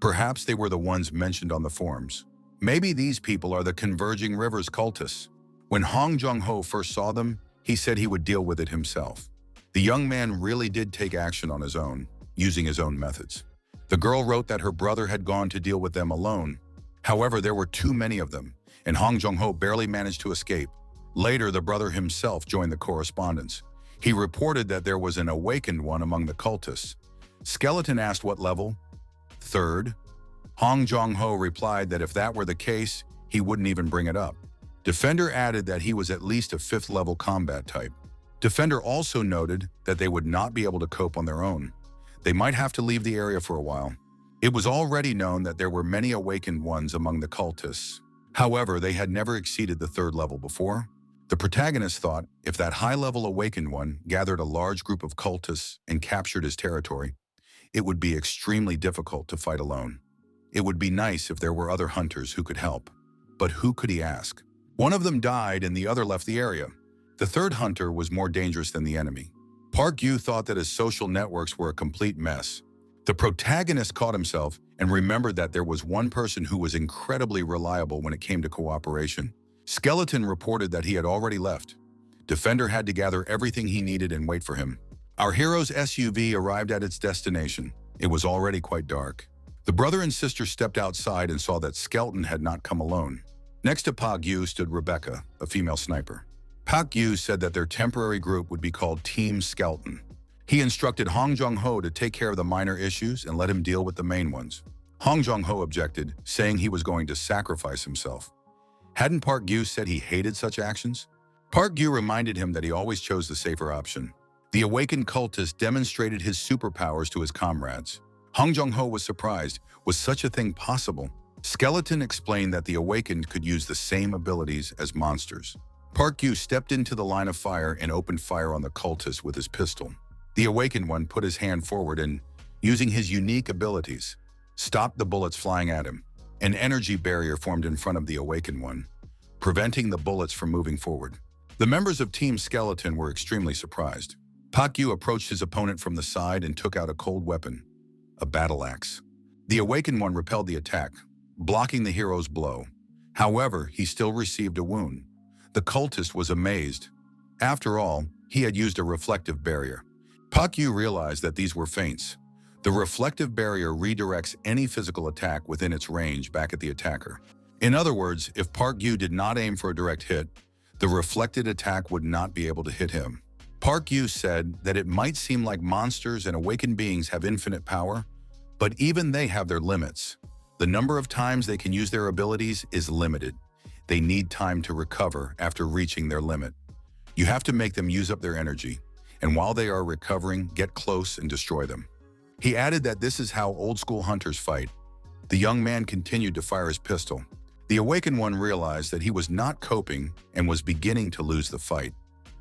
Perhaps they were the ones mentioned on the forums. Maybe these people are the Converging Rivers cultists. When Hong Jong-ho first saw them, he said he would deal with it himself. The young man really did take action on his own, using his own methods. The girl wrote that her brother had gone to deal with them alone. However, there were too many of them, and Hong Jong-ho barely managed to escape. Later, the brother himself joined the correspondence. He reported that there was an awakened one among the cultists. Skeleton asked what level? Third. Hong Jong-ho replied that if that were the case, he wouldn't even bring it up. Defender added that he was at least a 5th level combat type. Defender also noted that they would not be able to cope on their own. They might have to leave the area for a while. It was already known that there were many awakened ones among the cultists. However, they had never exceeded the 3rd level before. The protagonist thought if that high-level awakened one gathered a large group of cultists and captured his territory, it would be extremely difficult to fight alone. It would be nice if there were other hunters who could help. But who could he ask? One of them died and the other left the area. The 3rd hunter was more dangerous than the enemy. Park Gyu thought that his social networks were a complete mess. The protagonist caught himself and remembered that there was one person who was incredibly reliable when it came to cooperation. Skeleton reported that he had already left. Defender had to gather everything he needed and wait for him. Our hero's SUV arrived at its destination. It was already quite dark. The brother and sister stepped outside and saw that Skeleton had not come alone. Next to Pa Gyu stood Rebecca, a female sniper. Park Gyu said that their temporary group would be called Team Skeleton. He instructed Hong Jong-ho to take care of the minor issues and let him deal with the main ones. Hong Jong-ho objected, saying he was going to sacrifice himself. Hadn't Park Gyu said he hated such actions? Park Gyu reminded him that he always chose the safer option. The awakened cultist demonstrated his superpowers to his comrades. Hong Jong-ho was surprised. Was such a thing possible? Skeleton explained that the awakened could use the same abilities as monsters. Park Gyu stepped into the line of fire and opened fire on the cultist with his pistol. The awakened one put his hand forward and, using his unique abilities, stopped the bullets flying at him. An energy barrier formed in front of the awakened one, preventing the bullets from moving forward. The members of Team Skeleton were extremely surprised. Park Gyu approached his opponent from the side and took out a cold weapon, a battle axe. The awakened one repelled the attack, blocking the hero's blow. However, he still received a wound. The cultist was amazed. After all, he had used a reflective barrier. Park Gyu realized that these were feints. The reflective barrier redirects any physical attack within its range back at the attacker. In other words, if Park Gyu did not aim for a direct hit, the reflected attack would not be able to hit him. Park Gyu said that it might seem like monsters and awakened beings have infinite power, but even they have their limits. The number of times they can use their abilities is limited. they need time to recover after reaching their limit. You have to make them use up their energy, and while they are recovering, get close and destroy them. He added that this is how old-school hunters fight. The young man continued to fire his pistol. The awakened one realized that he was not coping and was beginning to lose the fight.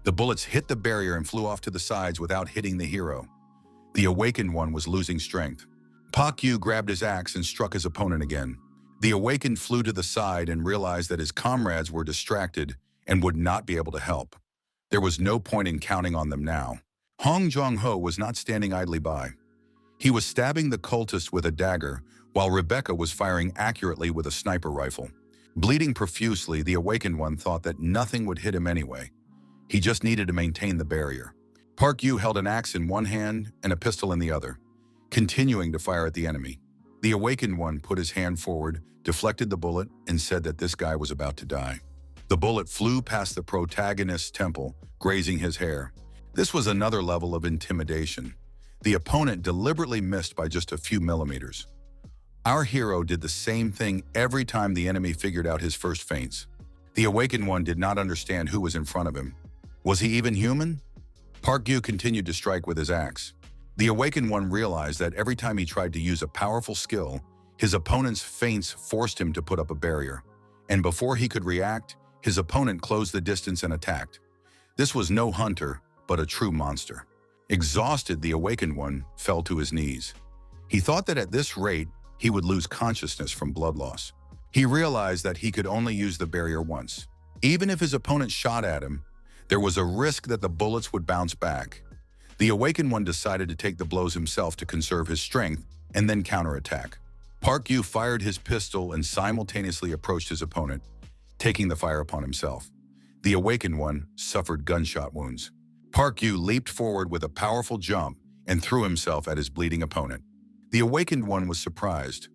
The bullets hit the barrier and flew off to the sides without hitting the hero. The awakened one was losing strength. Pak Yu grabbed his axe and struck his opponent again. The awakened flew to the side and realized that his comrades were distracted and would not be able to help. There was no point in counting on them now. Hong Jong-ho was not standing idly by. He was stabbing the cultist with a dagger, while Rebecca was firing accurately with a sniper rifle. Bleeding profusely, the awakened one thought that nothing would hit him anyway. He just needed to maintain the barrier. Park Yu held an axe in one hand and a pistol in the other, continuing to fire at the enemy. The awakened one put his hand forward, deflected the bullet, and said that this guy was about to die. The bullet flew past the protagonist's temple, grazing his hair. This was another level of intimidation. The opponent deliberately missed by just a few millimeters. Our hero did the same thing every time the enemy figured out his first feints. The awakened one did not understand who was in front of him. Was he even human? Park Yu continued to strike with his axe. The awakened one realized that every time he tried to use a powerful skill, his opponent's feints forced him to put up a barrier. And before he could react, his opponent closed the distance and attacked. This was no hunter, but a true monster. Exhausted, the awakened one fell to his knees. He thought that at this rate, he would lose consciousness from blood loss. He realized that he could only use the barrier once. Even if his opponent shot at him, there was a risk that the bullets would bounce back. The awakened one decided to take the blows himself to conserve his strength and then counterattack. Park Yu fired his pistol and simultaneously approached his opponent, taking the fire upon himself. The awakened one suffered gunshot wounds. Park Yu leaped forward with a powerful jump and threw himself at his bleeding opponent. The awakened one was surprised.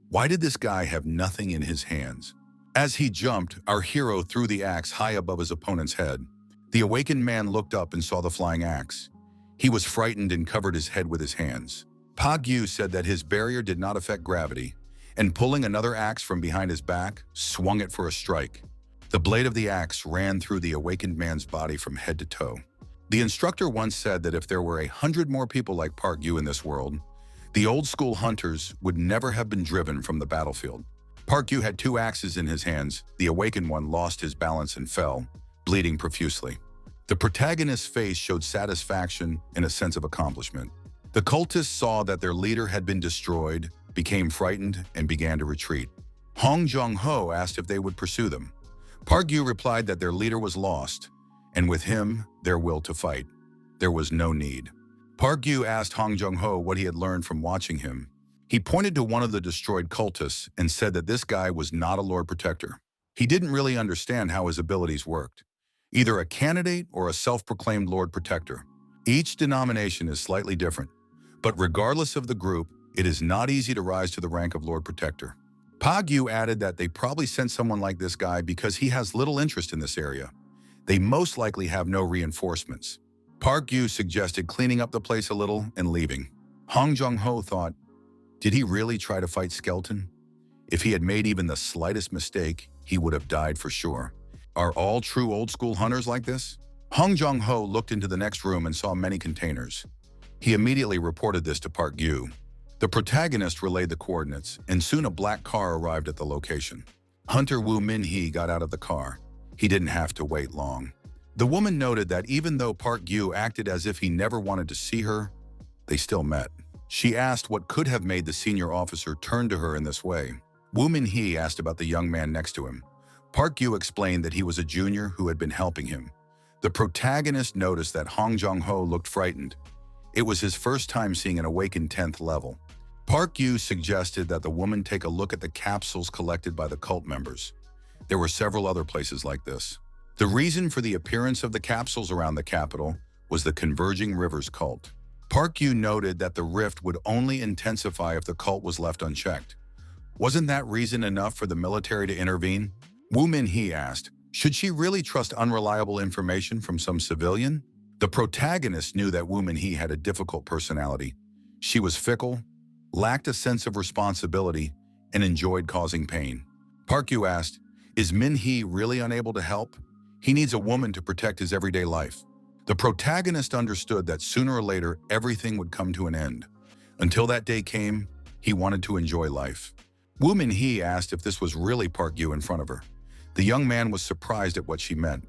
Why did this guy have nothing in his hands? As he jumped, our hero threw the axe high above his opponent's head. The awakened man looked up and saw the flying axe. He was frightened and covered his head with his hands. Pak Yu said that his barrier did not affect gravity, and pulling another axe from behind his back, swung it for a strike. The blade of the axe ran through the awakened man's body from head to toe. The instructor once said that if there were 100 more people like Park Yu in this world, the old-school hunters would never have been driven from the battlefield. Park Yu had 2 axes in his hands. The awakened one lost his balance and fell, bleeding profusely. The protagonist's face showed satisfaction and a sense of accomplishment. The cultists saw that their leader had been destroyed, became frightened, and began to retreat. Hong Jong-ho asked if they would pursue them. Park Yu replied that their leader was lost, and with him, their will to fight. There was no need. Park Yu asked Hong Jong-ho what he had learned from watching him. He pointed to one of the destroyed cultists and said that this guy was not a Lord Protector. He didn't really understand how his abilities worked. Either a candidate or a self-proclaimed Lord Protector. Each denomination is slightly different, but regardless of the group, it is not easy to rise to the rank of Lord Protector. Pak Yu added that they probably sent someone like this guy because he has little interest in this area. They most likely have no reinforcements. Park Yu suggested cleaning up the place a little and leaving. Hong Jong-ho thought, did he really try to fight Skeleton? If he had made even the slightest mistake, he would have died for sure. Are all true old-school hunters like this? Hong Jong-ho looked into the next room and saw many containers. He immediately reported this to Park Yu. The protagonist relayed the coordinates, and soon a black car arrived at the location. Hunter Woo Min-hee got out of the car. He didn't have to wait long. The woman noted that even though Park Yu acted as if he never wanted to see her, they still met. She asked what could have made the senior officer turn to her in this way. Woo Min-hee asked about the young man next to him. Park Yu explained that he was a junior who had been helping him. The protagonist noticed that Hong Jong-ho looked frightened. It was his first time seeing an awakened 10th level. Park Yu suggested that the woman take a look at the capsules collected by the cult members. There were several other places like this. The reason for the appearance of the capsules around the capital was the Converging Rivers cult. Park Yu noted that the rift would only intensify if the cult was left unchecked. Wasn't that reason enough for the military to intervene? Woo Min-hee asked, should she really trust unreliable information from some civilian? The protagonist knew that Woo Min-hee had a difficult personality. She was fickle, lacked a sense of responsibility, and enjoyed causing pain. Park Yu asked, Is Min-hee really unable to help? He needs a woman to protect his everyday life. The protagonist understood that sooner or later everything would come to an end. Until that day came, he wanted to enjoy life. Woo Min-hee asked if this was really Park Yu in front of her. The young man was surprised at what she meant.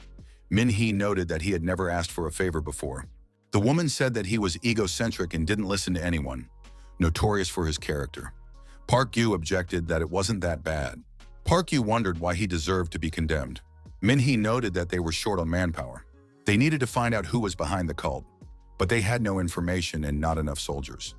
Min-hee noted that he had never asked for a favor before. The woman said that he was egocentric and didn't listen to anyone, notorious for his character. Park Yu objected that it wasn't that bad. Park Yu wondered why he deserved to be condemned. Min-hee noted that they were short on manpower. They needed to find out who was behind the cult, but they had no information and not enough soldiers.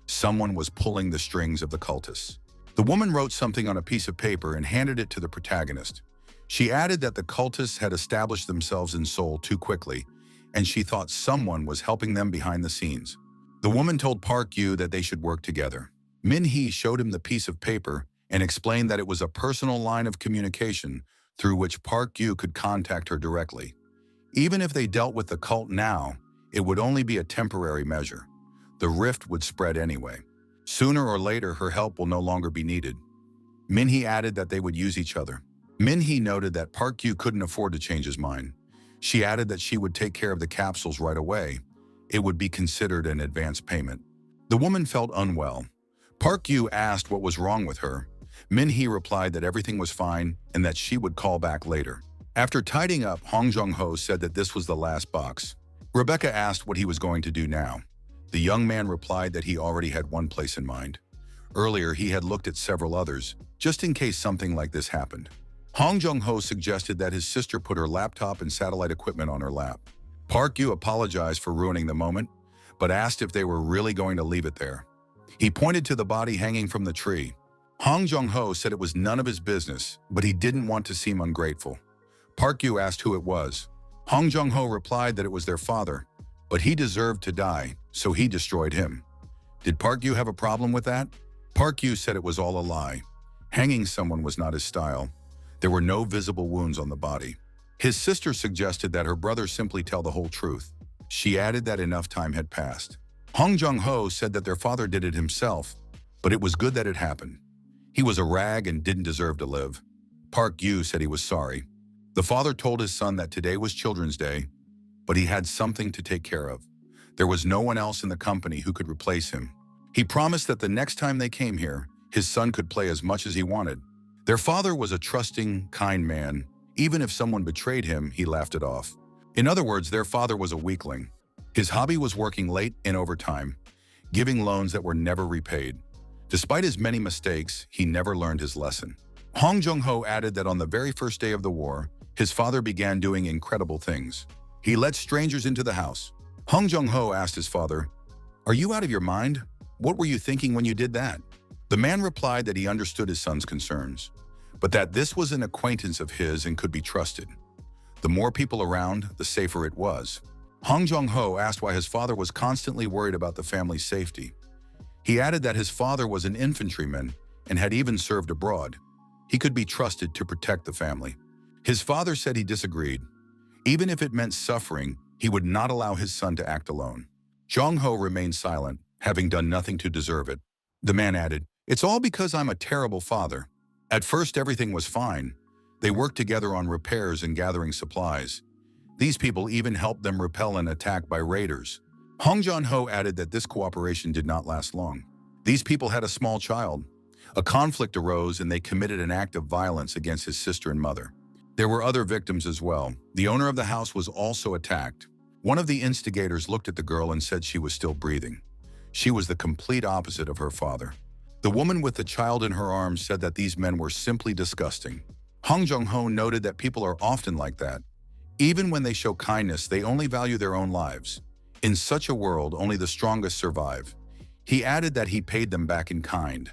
Someone was pulling the strings of the cultists. The woman wrote something on a piece of paper and handed it to the protagonist. She added that the cultists had established themselves in Seoul too quickly, and she thought someone was helping them behind the scenes. The woman told Park Yu that they should work together. Min-hee showed him the piece of paper and explained that it was a personal line of communication through which Park Yu could contact her directly. Even if they dealt with the cult now, it would only be a temporary measure. The rift would spread anyway. Sooner or later, her help will no longer be needed. Min-hee added that they would use each other. Min-hee noted that Park Yu couldn't afford to change his mind. She added that she would take care of the capsules right away. It would be considered an advance payment. The woman felt unwell. Park Yu asked what was wrong with her. Min-hee replied that everything was fine and that she would call back later. After tidying up, Hong Jung-ho said that this was the last box. Rebecca asked what he was going to do now. The young man replied that he already had one place in mind. Earlier, he had looked at several others, just in case something like this happened. Hong Jung-ho suggested that his sister put her laptop and satellite equipment on her lap. Park Yu apologized for ruining the moment, but asked if they were really going to leave it there. He pointed to the body hanging from the tree. Hong Jung-ho said it was none of his business, but he didn't want to seem ungrateful. Park Yu asked who it was. Hong Jung-ho replied that it was their father, but he deserved to die, so he destroyed him. Did Park Yu have a problem with that? Park Yu said it was all a lie. Hanging someone was not his style. There were no visible wounds on the body. His sister suggested that her brother simply tell the whole truth. She added that enough time had passed. Hong Jung-ho said that their father did it himself, but it was good that it happened. He was a rag and didn't deserve to live. Park Yu said he was sorry. The father told his son that today was Children's Day, but he had something to take care of. There was no one else in the company who could replace him. He promised that the next time they came here, his son could play as much as he wanted. Their father was a trusting, kind man. Even if someone betrayed him, he laughed it off. In other words, their father was a weakling. His hobby was working late and overtime, giving loans that were never repaid. Despite his many mistakes, he never learned his lesson. Hong Jung-ho added that on the very first day of the war, his father began doing incredible things. He let strangers into the house. Hong Jung-ho asked his father, "Are you out of your mind? What were you thinking when you did that?" The man replied that he understood his son's concerns, but that this was an acquaintance of his and could be trusted. The more people around, the safer it was. Hong Jung-ho asked why his father was constantly worried about the family's safety. He added that his father was an infantryman and had even served abroad. He could be trusted to protect the family. His father said he disagreed. Even if it meant suffering, he would not allow his son to act alone. Jung-ho remained silent, having done nothing to deserve it. The man added, "It's all because I'm a terrible father." At first, everything was fine. They worked together on repairs and gathering supplies. These people even helped them repel an attack by raiders. Hong Jung-ho added that this cooperation did not last long. These people had a small child. A conflict arose and they committed an act of violence against his sister and mother. There were other victims as well. The owner of the house was also attacked. One of the instigators looked at the girl and said she was still breathing. She was the complete opposite of her father. The woman with the child in her arms said that these men were simply disgusting. Hong Jung-ho noted that people are often like that. Even when they show kindness, they only value their own lives. In such a world, only the strongest survive. He added that he paid them back in kind.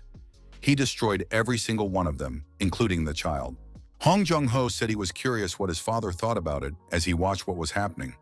He destroyed every single one of them, including the child. Hong Jung-ho said he was curious what his father thought about it as he watched what was happening.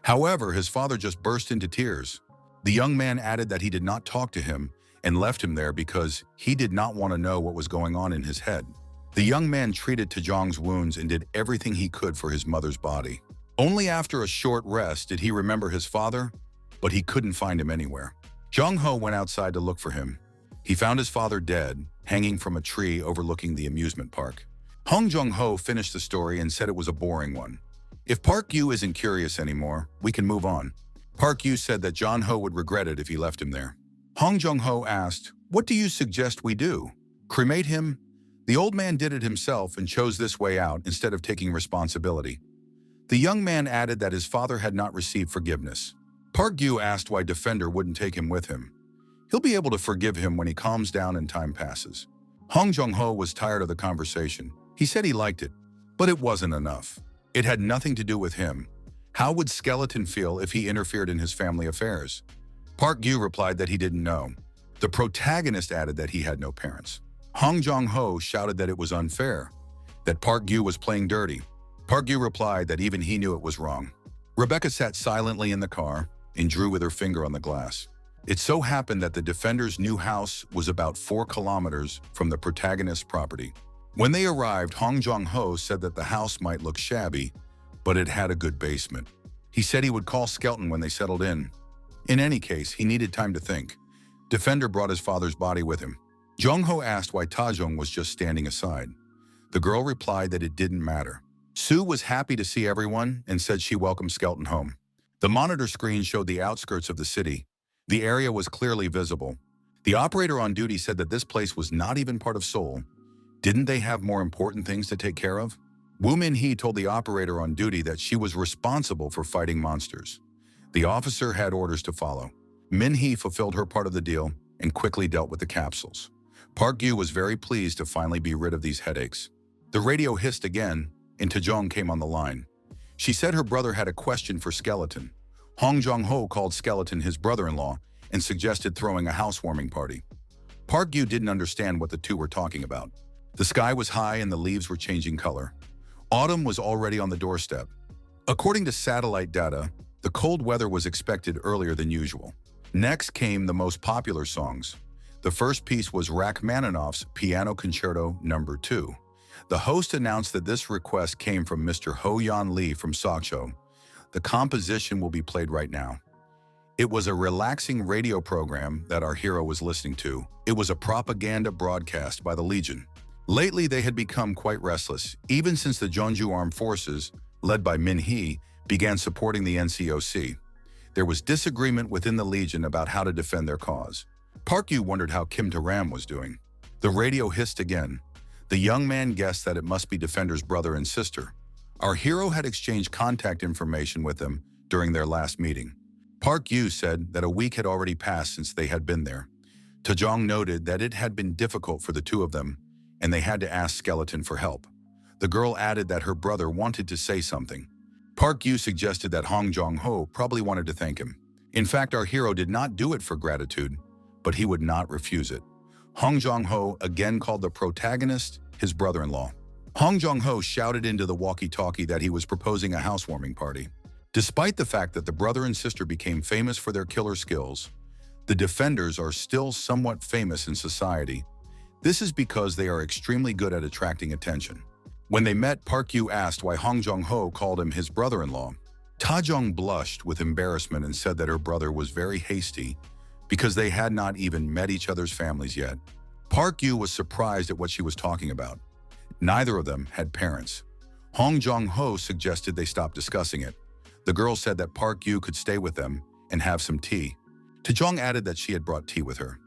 However, his father just burst into tears. The young man added that he did not talk to him and left him there because he did not want to know what was going on in his head. The young man treated Taejong's wounds and did everything he could for his mother's body. Only after a short rest did he remember his father, but he couldn't find him anywhere. Jung-ho went outside to look for him. He found his father dead, hanging from a tree overlooking the amusement park. Hong Jung-ho finished the story and said it was a boring one. If Park Yu isn't curious anymore, we can move on. Park Yu said that John Ho would regret it if he left him there. Hong Jung-ho asked, "What do you suggest we do? Cremate him?" The old man did it himself and chose this way out instead of taking responsibility. The young man added that his father had not received forgiveness. Park Yu asked why Defender wouldn't take him with him. He'll be able to forgive him when he calms down and time passes. Hong Jung-ho was tired of the conversation. He said he liked it, but it wasn't enough. It had nothing to do with him. How would Skeleton feel if he interfered in his family affairs? Park Yu replied that he didn't know. The protagonist added that he had no parents. Hong Jung-ho shouted that it was unfair, that Park Yu was playing dirty. Park Yu replied that even he knew it was wrong. Rebecca sat silently in the car and drew with her finger on the glass. It so happened that the Defender's new house was about 4 kilometers from the protagonist's property. When they arrived, Hong Jung-ho said that the house might look shabby, but it had a good basement. He said he would call Skeleton when they settled in. In any case, he needed time to think. Defender brought his father's body with him. Jung-ho asked why Ta-jung was just standing aside. The girl replied that it didn't matter. Sue was happy to see everyone and said she welcomed Skeleton home. The monitor screen showed the outskirts of the city. The area was clearly visible. The operator on duty said that this place was not even part of Seoul. Didn't they have more important things to take care of? Woo Min-hee told the operator on duty that she was responsible for fighting monsters. The officer had orders to follow. Min-hee fulfilled her part of the deal and quickly dealt with the capsules. Park Yu was very pleased to finally be rid of these headaches. The radio hissed again, and Ta-jung came on the line. She said her brother had a question for Skeleton. Hong Jung-ho called Skeleton his brother-in-law and suggested throwing a housewarming party. Park Yu didn't understand what the two were talking about. The sky was high and the leaves were changing color. Autumn was already on the doorstep. According to satellite data, the cold weather was expected earlier than usual. Next came the most popular songs. The first piece was Rachmaninoff's Piano Concerto No. 2. The host announced that this request came from Mr. Ho Yan Lee from Sokcho. The composition will be played right now. It was a relaxing radio program that our hero was listening to. It was a propaganda broadcast by the Legion. Lately, they had become quite restless, even since the Jeonju Armed Forces, led by Min-hee, began supporting the NCOC. There was disagreement within the Legion about how to defend their cause. Park Yu wondered how Kim Taram was doing. The radio hissed again. The young man guessed that it must be Defender's brother and sister. Our hero had exchanged contact information with them during their last meeting. Park Yu said that a week had already passed since they had been there. Ta-jung noted that it had been difficult for the two of them, and they had to ask Skeleton for help. The girl added that her brother wanted to say something. Park Yu suggested that Hong Jung-ho probably wanted to thank him. In fact, our hero did not do it for gratitude, but he would not refuse it. Hong Jung-ho again called the protagonist his brother-in-law. Hong Jung-ho shouted into the walkie-talkie that he was proposing a housewarming party. Despite the fact that the brother and sister became famous for their killer skills, the Defenders are still somewhat famous in society. This is because they are extremely good at attracting attention. When they met, Park Yu asked why Hong Jung-ho called him his brother-in-law. Ta-jung blushed with embarrassment and said that her brother was very hasty because they had not even met each other's families yet. Park Yu was surprised at what she was talking about. Neither of them had parents. Hong Jung-ho suggested they stop discussing it. The girl said that Park Yu could stay with them and have some tea. Ta-jung added that she had brought tea with her.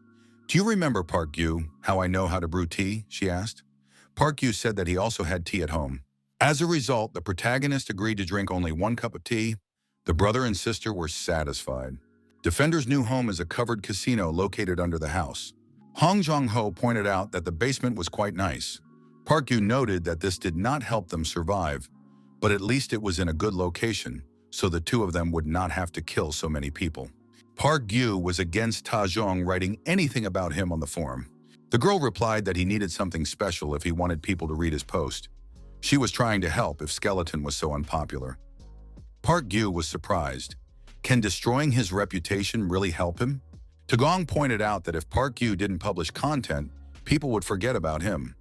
"Do you remember, Park Yu, how I know how to brew tea?" she asked. Park Yu said that he also had tea at home. As a result, the protagonist agreed to drink only 1 cup of tea. The brother and sister were satisfied. Defender's new home is a covered casino located under the house. Hong Jung-ho pointed out that the basement was quite nice. Park Yu noted that this did not help them survive, but at least it was in a good location, so the two of them would not have to kill so many people. Park Yu was against Ta-jung writing anything about him on the forum. The girl replied that he needed something special if he wanted people to read his post. She was trying to help if Skeleton was so unpopular. Park Yu was surprised. Can destroying his reputation really help him? Ta-jung pointed out that if Park Yu didn't publish content, people would forget about him.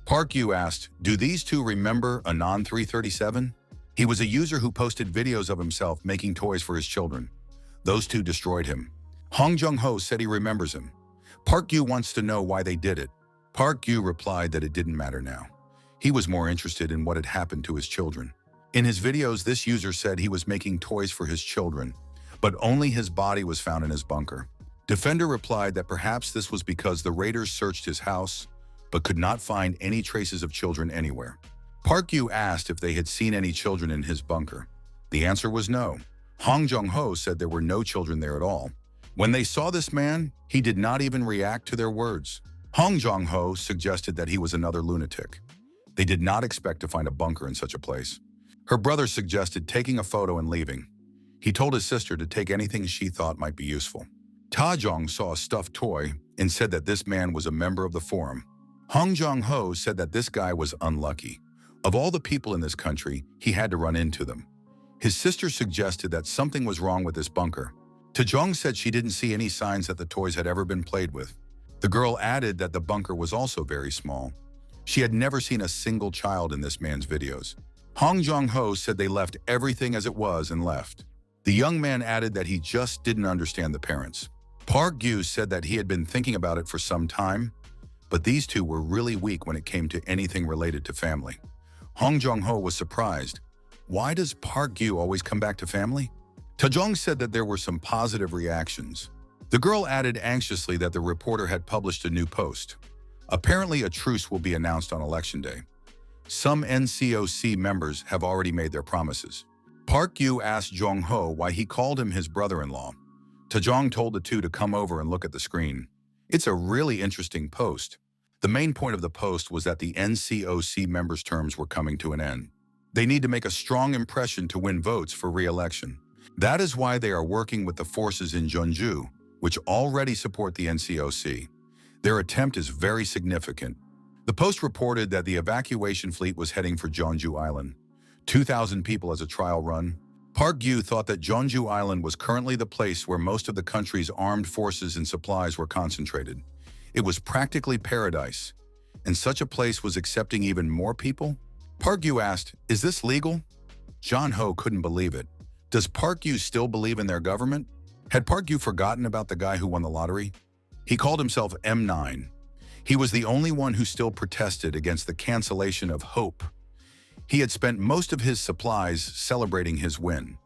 Park Yu asked, "Do these two remember Anon 337? He was a user who posted videos of himself making toys for his children. Those two destroyed him." Hong Jung-ho said he remembers him. Park Yu wants to know why they did it. Park Yu replied that it didn't matter now. He was more interested in what had happened to his children. In his videos, this user said he was making toys for his children, but only his body was found in his bunker. Defender replied that perhaps this was because the raiders searched his house, but could not find any traces of children anywhere. Park Yu asked if they had seen any children in his bunker. The answer was no. Hong Jong-ho said there were no children there at all. When they saw this man, he did not even react to their words. Hong Jong-ho suggested that he was another lunatic. They did not expect to find a bunker in such a place. Her brother suggested taking a photo and leaving. He told his sister to take anything she thought might be useful. Ta Jong saw a stuffed toy and said that this man was a member of the forum. Hong Jong-ho said that this guy was unlucky. Of all the people in this country, he had to run into them. His sister suggested that something was wrong with this bunker. Ta Jong said she didn't see any signs that the toys had ever been played with. The girl added that the bunker was also very small. She had never seen a single child in this man's videos. Hong Jong-ho said they left everything as it was and left. The young man added that he just didn't understand the parents. Park Yu said that he had been thinking about it for some time, but these two were really weak when it came to anything related to family. Hong Jong-ho was surprised. Why does Park Yu always come back to family? Ta Jong said that there were some positive reactions. The girl added anxiously that the reporter had published a new post. Apparently, a truce will be announced on election day. Some NCOC members have already made their promises. Park Yu asked Jong-ho why he called him his brother-in-law. Ta Jong told the two to come over and look at the screen. It's a really interesting post. The main point of the post was that the NCOC members' terms were coming to an end. They need to make a strong impression to win votes for re-election. That is why they are working with the forces in Jeonju, which already support the NCOC. Their attempt is very significant. The post reported that the evacuation fleet was heading for Jeonju Island. 2,000 people as a trial run. Park Yu thought that Jeonju Island was currently the place where most of the country's armed forces and supplies were concentrated. It was practically paradise, and such a place was accepting even more people? Park Yu asked, "Is this legal?" Jong-ho couldn't believe it. Does Park Yu still believe in their government? Had Park Yu forgotten about the guy who won the lottery? He called himself M9. He was the only one who still protested against the cancellation of hope. He had spent most of his supplies celebrating his win.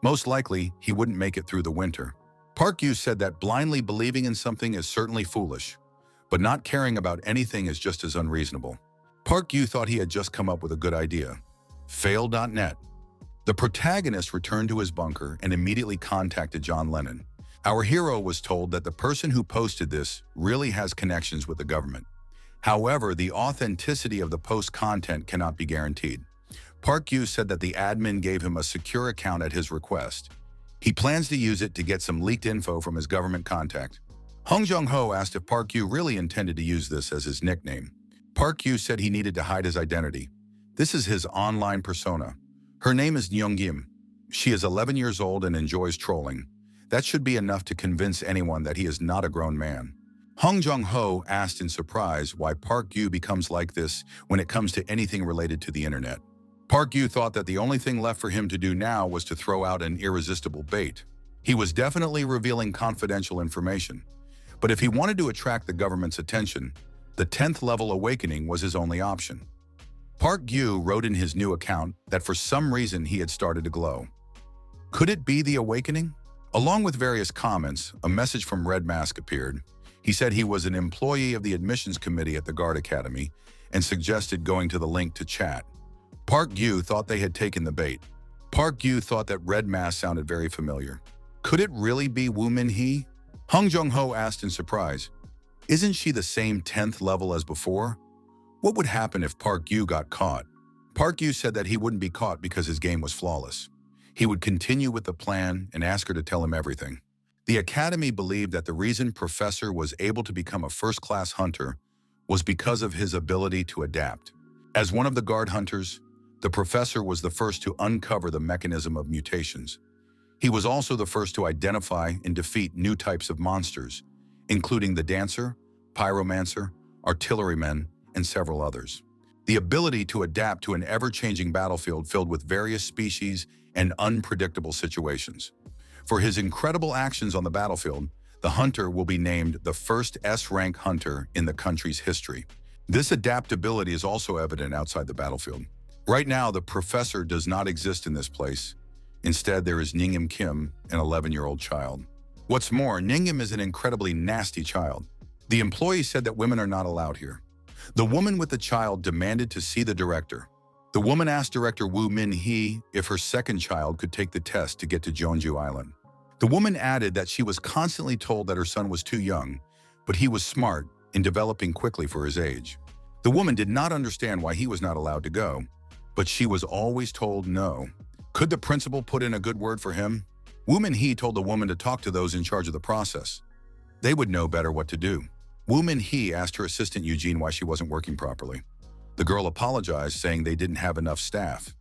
Most likely, he wouldn't make it through the winter. Park Yu said that blindly believing in something is certainly foolish, but not caring about anything is just as unreasonable. Park Yu thought he had just come up with a good idea. Fail.net. The protagonist returned to his bunker and immediately contacted John Lennon. Our hero was told that the person who posted this really has connections with the government. However, the authenticity of the post content cannot be guaranteed. Park Yu said that the admin gave him a secure account at his request. He plans to use it to get some leaked info from his government contact. Hong Jong-ho asked if Park Yu really intended to use this as his nickname. Park Yu said he needed to hide his identity. This is his online persona. Her name is Nyung-gim. She is 11 years old and enjoys trolling. That should be enough to convince anyone that he is not a grown man. Hong Jong-ho asked in surprise why Park Yu becomes like this when it comes to anything related to the internet. Park Yu thought that the only thing left for him to do now was to throw out an irresistible bait. He was definitely revealing confidential information. But if he wanted to attract the government's attention, the 10th level awakening was his only option. Park Yu wrote in his new account that for some reason he had started to glow. Could it be the awakening? Along with various comments, a message from Red Mask appeared. He said he was an employee of the admissions committee at the Guard Academy and suggested going to the link to chat. Park Yu thought they had taken the bait. Park Yu thought that Red Mask sounded very familiar. Could it really be Woo Min-hee? Hong Jong-ho asked in surprise, "Isn't she the same 10th level as before? What would happen if Park Yu got caught?" Park Yu said that he wouldn't be caught because his game was flawless. He would continue with the plan and ask her to tell him everything. The Academy believed that the reason Professor was able to become a first-class hunter was because of his ability to adapt. As one of the guard hunters, the Professor was the first to uncover the mechanism of mutations. He was also the first to identify and defeat new types of monsters, including the Dancer, Pyromancer, Artillerymen, and several others. The ability to adapt to an ever-changing battlefield filled with various species and unpredictable situations. For his incredible actions on the battlefield, the hunter will be named the first S-rank hunter in the country's history. This adaptability is also evident outside the battlefield. Right now, the professor does not exist in this place. Instead, there is Ningim Kim, an 11-year-old child. What's more, Ningim is an incredibly nasty child. The employee said that women are not allowed here. The woman with the child demanded to see the director. The woman asked Director Woo Min-hee if her second child could take the test to get to Jeonju Island. The woman added that she was constantly told that her son was too young, but he was smart and developing quickly for his age. The woman did not understand why he was not allowed to go, but she was always told no. Could the principal put in a good word for him? Woo Min-hee told the woman to talk to those in charge of the process. They would know better what to do. Woo Min-hee asked her assistant Eugene why she wasn't working properly. The girl apologized, saying they didn't have enough staff.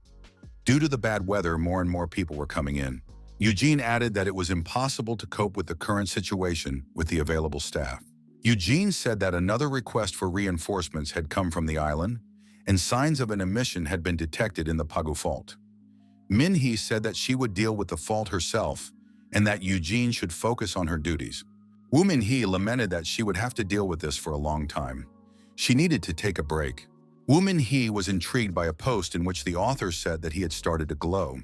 Due to the bad weather, more and more people were coming in. Eugene added that it was impossible to cope with the current situation with the available staff. Eugene said that another request for reinforcements had come from the island, and signs of an emission had been detected in the Pagu Fault. Min-hee said that she would deal with the fault herself and that Eugene should focus on her duties. Woo Min-hee lamented that she would have to deal with this for a long time. She needed to take a break. Woo Min-hee was intrigued by a post in which the author said that he had started to glow.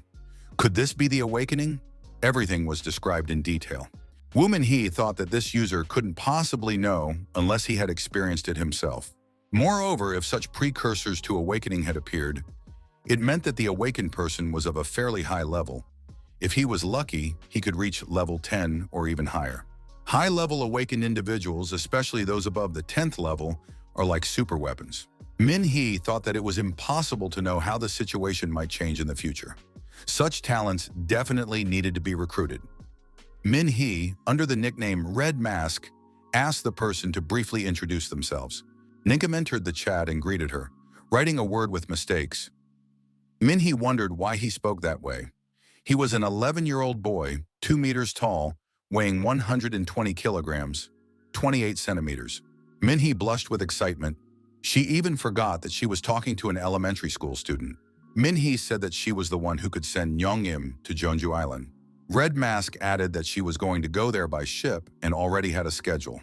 Could this be the awakening? Everything was described in detail. Woo Min-hee thought that this user couldn't possibly know unless he had experienced it himself. Moreover, if such precursors to awakening had appeared, it meant that the awakened person was of a fairly high level. If he was lucky, he could reach level 10 or even higher. High-level awakened individuals, especially those above the 10th level, are like superweapons. Min-hee thought that it was impossible to know how the situation might change in the future. Such talents definitely needed to be recruited. Min-hee, under the nickname Red Mask, asked the person to briefly introduce themselves. Ningim entered the chat and greeted her, writing a word with mistakes. Min-hee wondered why he spoke that way. He was an 11-year-old boy, 2 meters tall, weighing 120 kilograms, 28 centimeters. Min-hee blushed with excitement. She even forgot that she was talking to an elementary school student. Min-hee said that she was the one who could send Nyongim to Jeonju Island. Red Mask added that she was going to go there by ship and already had a schedule.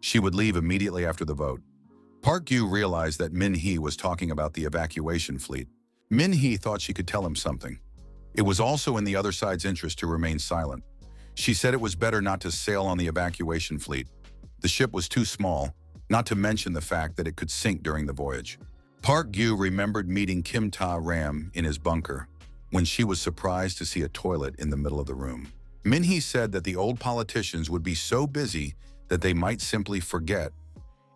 She would leave immediately after the vote. Park Gyu realized that Min-hee was talking about the evacuation fleet. Min-hee thought she could tell him something. It was also in the other side's interest to remain silent. She said it was better not to sail on the evacuation fleet. The ship was too small, not to mention the fact that it could sink during the voyage. Park Gyu remembered meeting Kim Ta-ram in his bunker when she was surprised to see a toilet in the middle of the room. Min-hee said that the old politicians would be so busy that they might simply forget.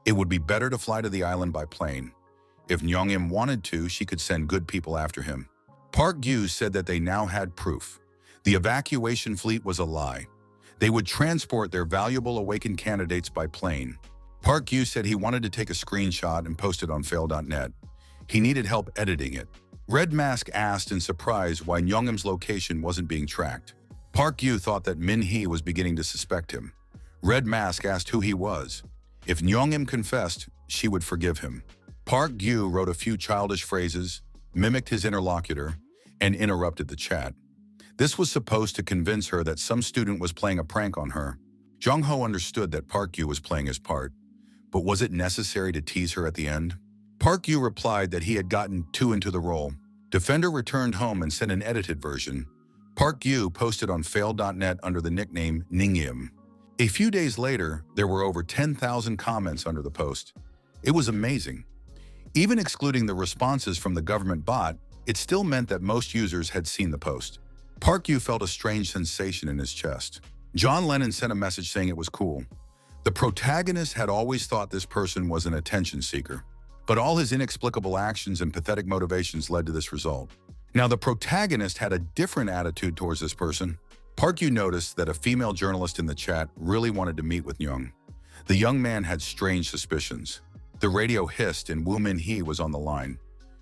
It would be better to fly to the island by plane. If Nyongim wanted to, she could send good people after him. Park Gyu said that they now had proof. The evacuation fleet was a lie. They would transport their valuable awakened candidates by plane. Park Gyu said he wanted to take a screenshot and post it on fail.net. He needed help editing it. Red Mask asked in surprise why Nyongim's location wasn't being tracked. Park Gyu thought that Min-hee was beginning to suspect him. Red Mask asked who he was. If Nyongim confessed, she would forgive him. Park Gyu wrote a few childish phrases, mimicked his interlocutor, and interrupted the chat. This was supposed to convince her that some student was playing a prank on her. Jung-ho understood that Park Gyu was playing his part, but was it necessary to tease her at the end? Park Gyu replied that he had gotten too into the role. Defender returned home and sent an edited version. Park Gyu posted on fail.net under the nickname Ningim. A few days later, there were over 10,000 comments under the post. It was amazing. Even excluding the responses from the government bot, it still meant that most users had seen the post. Park Gyu felt a strange sensation in his chest. John Lennon sent a message saying it was cool. The protagonist had always thought this person was an attention seeker, but all his inexplicable actions and pathetic motivations led to this result. Now, the protagonist had a different attitude towards this person. Park Gyu noticed that a female journalist in the chat really wanted to meet with Nyong. The young man had strange suspicions. The radio hissed and Woo Min-hee was on the line.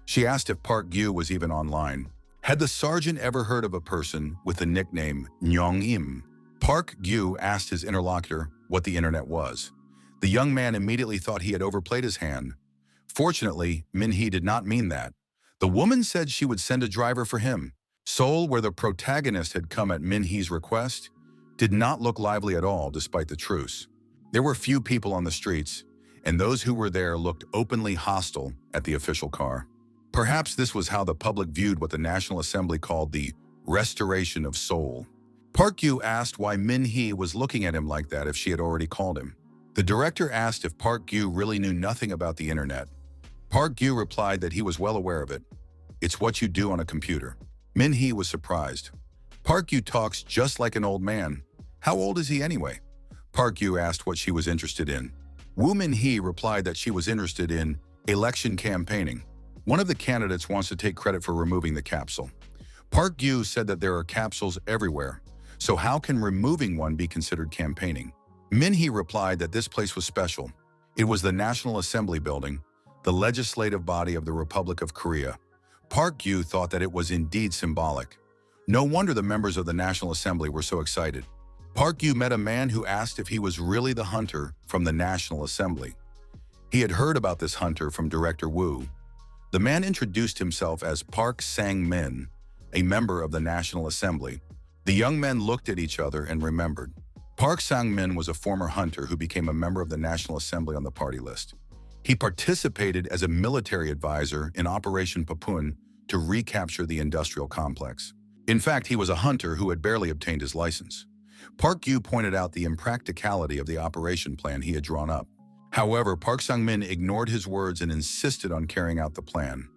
She asked if Park Gyu was even online. Had the sergeant ever heard of a person with the nickname Nyong-im? Park Gyu asked his interlocutor what the internet was. The young man immediately thought he had overplayed his hand. Fortunately, Min-hee did not mean that. The woman said she would send a driver for him. Seoul, where the protagonist had come at Min-hee's request, did not look lively at all despite the truce. There were few people on the streets, and those who were there looked openly hostile at the official car. Perhaps this was how the public viewed what the National Assembly called the restoration of Seoul. Park Gyu asked why Min-hee was looking at him like that if she had already called him. The director asked if Park Gyu really knew nothing about the internet. Park Gyu replied that he was well aware of it. It's what you do on a computer. Min-hee was surprised. Park Gyu talks just like an old man. How old is he anyway? Park Gyu asked what she was interested in. Woo Min-hee replied that she was interested in election campaigning. One of the candidates wants to take credit for removing the capsule. Park Gyu said that there are capsules everywhere, so how can removing one be considered campaigning? Min-hee replied that this place was special. It was the National Assembly building, the legislative body of the Republic of Korea. Park Gyu thought that it was indeed symbolic. No wonder the members of the National Assembly were so excited. Park Gyu met a man who asked if he was really the hunter from the National Assembly. He had heard about this hunter from director Woo. The man introduced himself as Park Sang-min, a member of the National Assembly. The young men looked at each other and remembered. Park Sang-min was a former hunter who became a member of the National Assembly on the party list. He participated as a military advisor in Operation Papon to recapture the industrial complex. In fact, he was a hunter who had barely obtained his license. Park Gyu pointed out the impracticality of the operation plan he had drawn up. However, Park Sang-min ignored his words and insisted on carrying out the plan.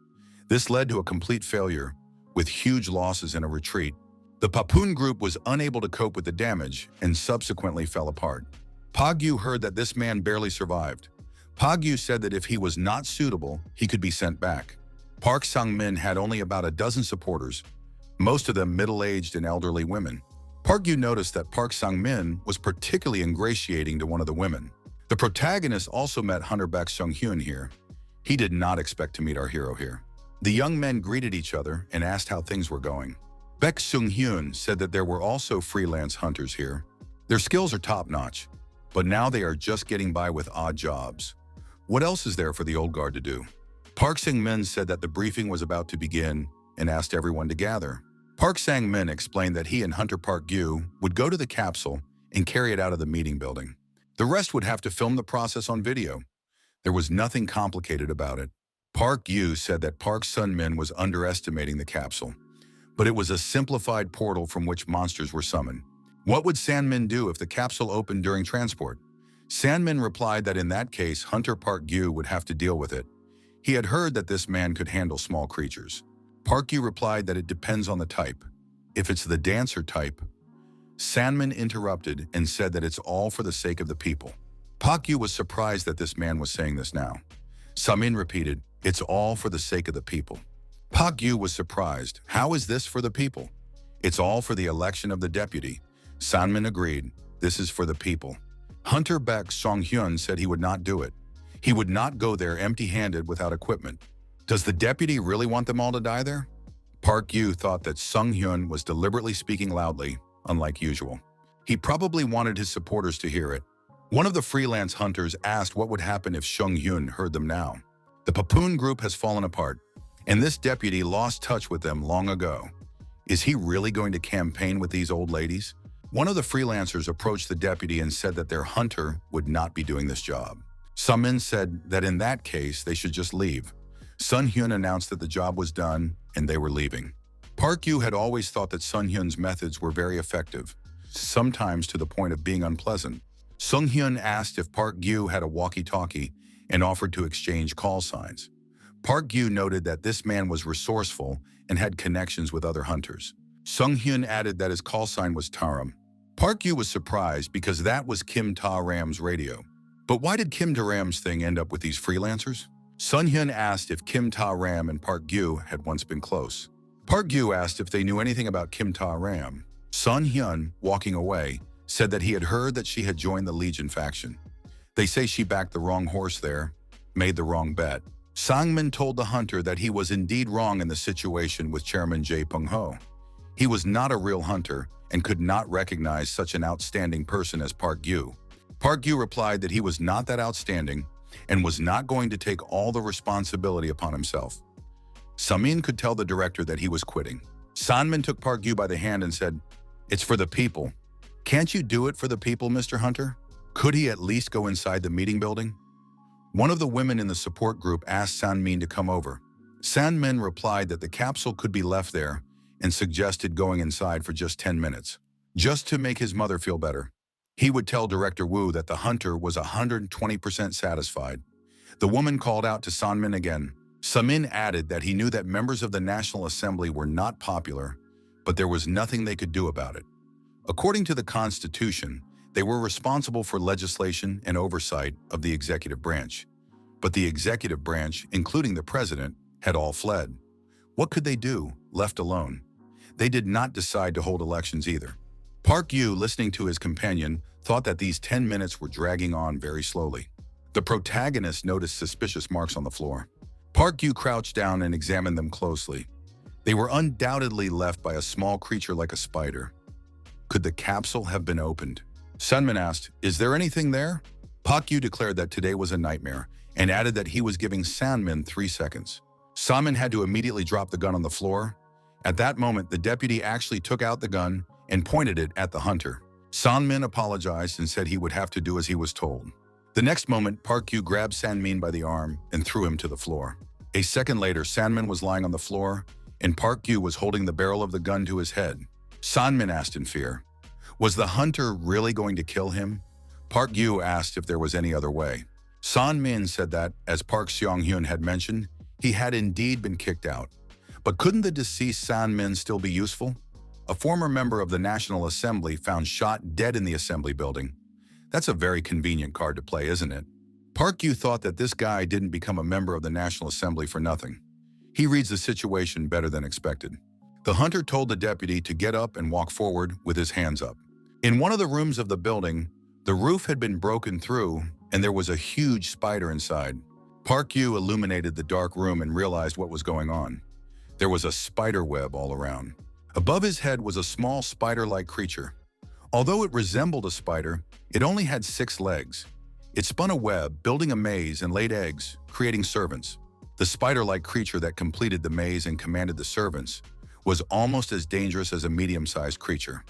This led to a complete failure, with huge losses and a retreat. The Papon group was unable to cope with the damage and subsequently fell apart. Park Gyu heard that this man barely survived. Park Gyu said that if he was not suitable, he could be sent back. Park Sang-min had only about a dozen supporters, most of them middle-aged and elderly women. Park Gyu noticed that Park Sang-min was particularly ingratiating to one of the women. The protagonist also met hunter Baek Sung-hyun here. He did not expect to meet our hero here. The young men greeted each other and asked how things were going. Baek Sung-hyun said that there were also freelance hunters here. Their skills are top-notch, but now they are just getting by with odd jobs. What else is there for the old guard to do? Park Sang-min said that the briefing was about to begin and asked everyone to gather. Park Sang-min explained that he and Hunter Park Gyu would go to the capsule and carry it out of the meeting building. The rest would have to film the process on video. There was nothing complicated about it. Park Gyu said that Park Sun-min was underestimating the capsule, but it was a simplified portal from which monsters were summoned. What would San-min do if the capsule opened during transport? San-min replied that in that case, Hunter Park Gyu would have to deal with it. He had heard that this man could handle small creatures. Park Gyu replied that it depends on the type. If it's the dancer type, San-min interrupted and said that it's all for the sake of the people. Park Gyu was surprised that this man was saying this now. San-min repeated, it's all for the sake of the people. Park Gyu was surprised. How is this for the people? It's all for the election of the deputy. San-min agreed. This is for the people. Hunter Baek Sung-hyun said he would not do it. He would not go there empty-handed without equipment. Does the deputy really want them all to die there? Park Gyu thought that Sung-hyun was deliberately speaking loudly, unlike usual. He probably wanted his supporters to hear it. One of the freelance hunters asked what would happen if Sung-hyun heard them now. The Papon group has fallen apart, and this deputy lost touch with them long ago. Is he really going to campaign with these old ladies? One of the freelancers approached the deputy and said that their hunter would not be doing this job. Sun-min said that in that case, they should just leave. Sun-hyun announced that the job was done and they were leaving. Park Gyu had always thought that Sun-hyun's methods were very effective, sometimes to the point of being unpleasant. Sung-hyun asked if Park Gyu had a walkie-talkie and offered to exchange call signs. Park Gyu noted that this man was resourceful and had connections with other hunters. Sung-hyun added that his call sign was Taram. Park Gyu was surprised because that was Kim Ta-ram's radio. But why did Kim Ta-ram's thing end up with these freelancers? Sun-hyun asked if Kim Ta-ram and Park Gyu had once been close. Park Gyu asked if they knew anything about Kim Ta-ram. Sun-hyun, walking away, said that he had heard that she had joined the Legion faction. They say she backed the wrong horse there, made the wrong bet. Sang-min told the hunter that he was indeed wrong in the situation with Chairman Jae Pung-ho. He was not a real hunter and could not recognize such an outstanding person as Park Gyu. Park Gyu replied that he was not that outstanding and was not going to take all the responsibility upon himself. Sun-min could tell the director that he was quitting. San-min took Park Gyu by the hand and said, "It's for the people. Can't you do it for the people, Mr. Hunter? Could he at least go inside the meeting building?" One of the women in the support group asked Sanmin to come over. Sanmin replied that the capsule could be left there and suggested going inside for just 10 minutes, just to make his mother feel better. He would tell Director Wu that the hunter was 120% satisfied. The woman called out to Sanmin again. Sanmin added that he knew that members of the National Assembly were not popular, but there was nothing they could do about it. According to the Constitution, they were responsible for legislation and oversight of the executive branch. But the executive branch, including the president, had all fled. What could they do, left alone? They did not decide to hold elections either. Park Yu, listening to his companion, thought that these 10 minutes were dragging on very slowly. The protagonist noticed suspicious marks on the floor. Park Yu crouched down and examined them closely. They were undoubtedly left by a small creature like a spider. Could the capsule have been opened? Sunman asked, "Is there anything there?" Park Yu declared that today was a nightmare and added that he was giving Sanmin 3 seconds. Sanmin had to immediately drop the gun on the floor. At that moment, the deputy actually took out the gun and pointed it at the hunter. Sanmin apologized and said he would have to do as he was told. The next moment, Park Yu grabbed Sanmin by the arm and threw him to the floor. A second later, Sanmin was lying on the floor, and Park Yu was holding the barrel of the gun to his head. Sanmin asked in fear, was the hunter really going to kill him? Park Yu asked if there was any other way. Sanmin said that, as Park Seong-hyun had mentioned, he had indeed been kicked out. But couldn't the deceased Sanmin still be useful? A former member of the National Assembly found shot dead in the assembly building. That's a very convenient card to play, isn't it? Park Yu thought that this guy didn't become a member of the National Assembly for nothing. He reads the situation better than expected. The hunter told the deputy to get up and walk forward with his hands up. In one of the rooms of the building, the roof had been broken through and there was a huge spider inside. Park Yu illuminated the dark room and realized what was going on. There was a spider web all around. Above his head was a small spider-like creature. Although it resembled a spider, it only had 6 legs. It spun a web, building a maze, and laid eggs, creating servants. The spider-like creature that completed the maze and commanded the servants was almost as dangerous as a medium-sized creature.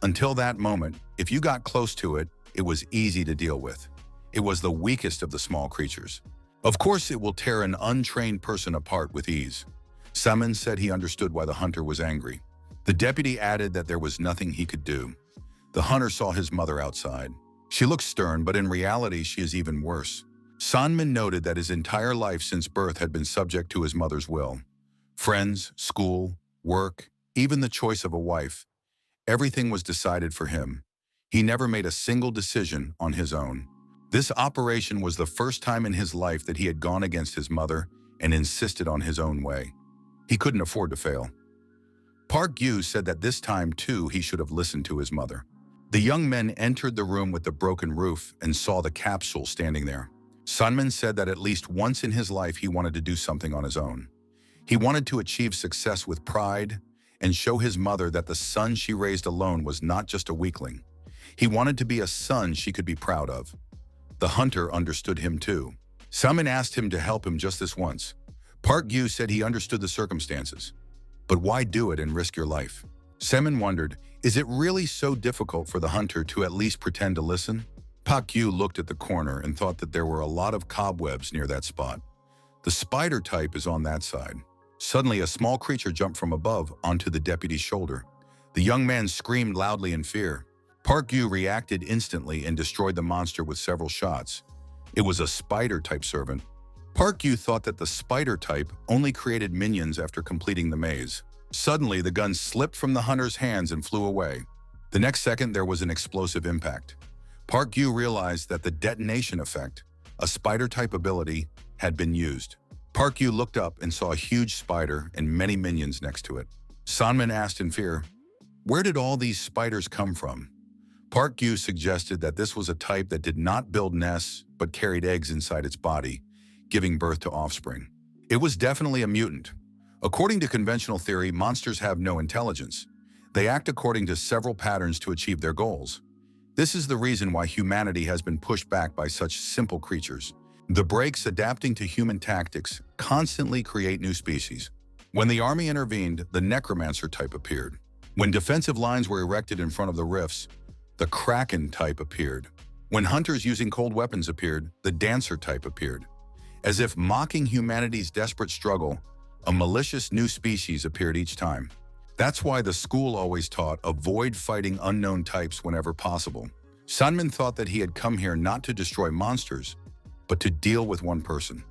Until that moment, if you got close to it, it was easy to deal with. It was the weakest of the small creatures. Of course, it will tear an untrained person apart with ease. Summon said he understood why the hunter was angry. The deputy added that there was nothing he could do. The hunter saw his mother outside. She looked stern, but in reality, she is even worse. Sanmin noted that his entire life since birth had been subject to his mother's will. Friends, school, work, even the choice of a wife. Everything was decided for him. He never made a single decision on his own. This operation was the first time in his life that he had gone against his mother and insisted on his own way. He couldn't afford to fail. Park Yu said that this time, too, he should have listened to his mother. The young men entered the room with the broken roof and saw the capsule standing there. Sunman said that at least once in his life he wanted to do something on his own. He wanted to achieve success with pride and show his mother that the son she raised alone was not just a weakling. He wanted to be a son she could be proud of. The hunter understood him too. Sunman asked him to help him just this once. Park Yu said he understood the circumstances. But why do it and risk your life? Semin wondered, is it really so difficult for the hunter to at least pretend to listen? Park Yu looked at the corner and thought that there were a lot of cobwebs near that spot. The spider type is on that side. Suddenly, a small creature jumped from above onto the deputy's shoulder. The young man screamed loudly in fear. Park Yu reacted instantly and destroyed the monster with several shots. It was a spider-type servant. Park Yu thought that the spider type only created minions after completing the maze. Suddenly, the gun slipped from the hunter's hands and flew away. The next second, there was an explosive impact. Park Yu realized that the detonation effect, a spider-type ability, had been used. Park Yu looked up and saw a huge spider and many minions next to it. Sanmin asked in fear, where did all these spiders come from? Park Yu suggested that this was a type that did not build nests but carried eggs inside its body, giving birth to offspring. It was definitely a mutant. According to conventional theory, monsters have no intelligence. They act according to several patterns to achieve their goals. This is the reason why humanity has been pushed back by such simple creatures. The breaks adapting to human tactics constantly create new species. When the army intervened, the necromancer type appeared. When defensive lines were erected in front of the rifts, the Kraken type appeared. When hunters using cold weapons appeared, the dancer type appeared. As if mocking humanity's desperate struggle, a malicious new species appeared each time. That's why the school always taught avoid fighting unknown types whenever possible. Sunmin thought that he had come here not to destroy monsters, but to deal with one person.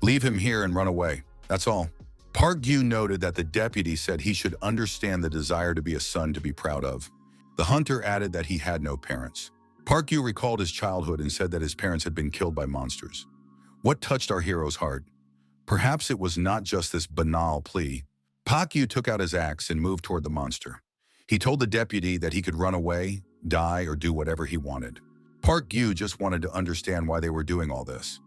Leave him here and run away, that's all. Park Gyu noted that the deputy said he should understand the desire to be a son to be proud of. The hunter added that he had no parents. Park Gyu recalled his childhood and said that his parents had been killed by monsters. What touched our hero's heart? Perhaps it was not just this banal plea. Park Gyu took out his axe and moved toward the monster. He told the deputy that he could run away, die, or do whatever he wanted. Park Gyu just wanted to understand why they were doing all this.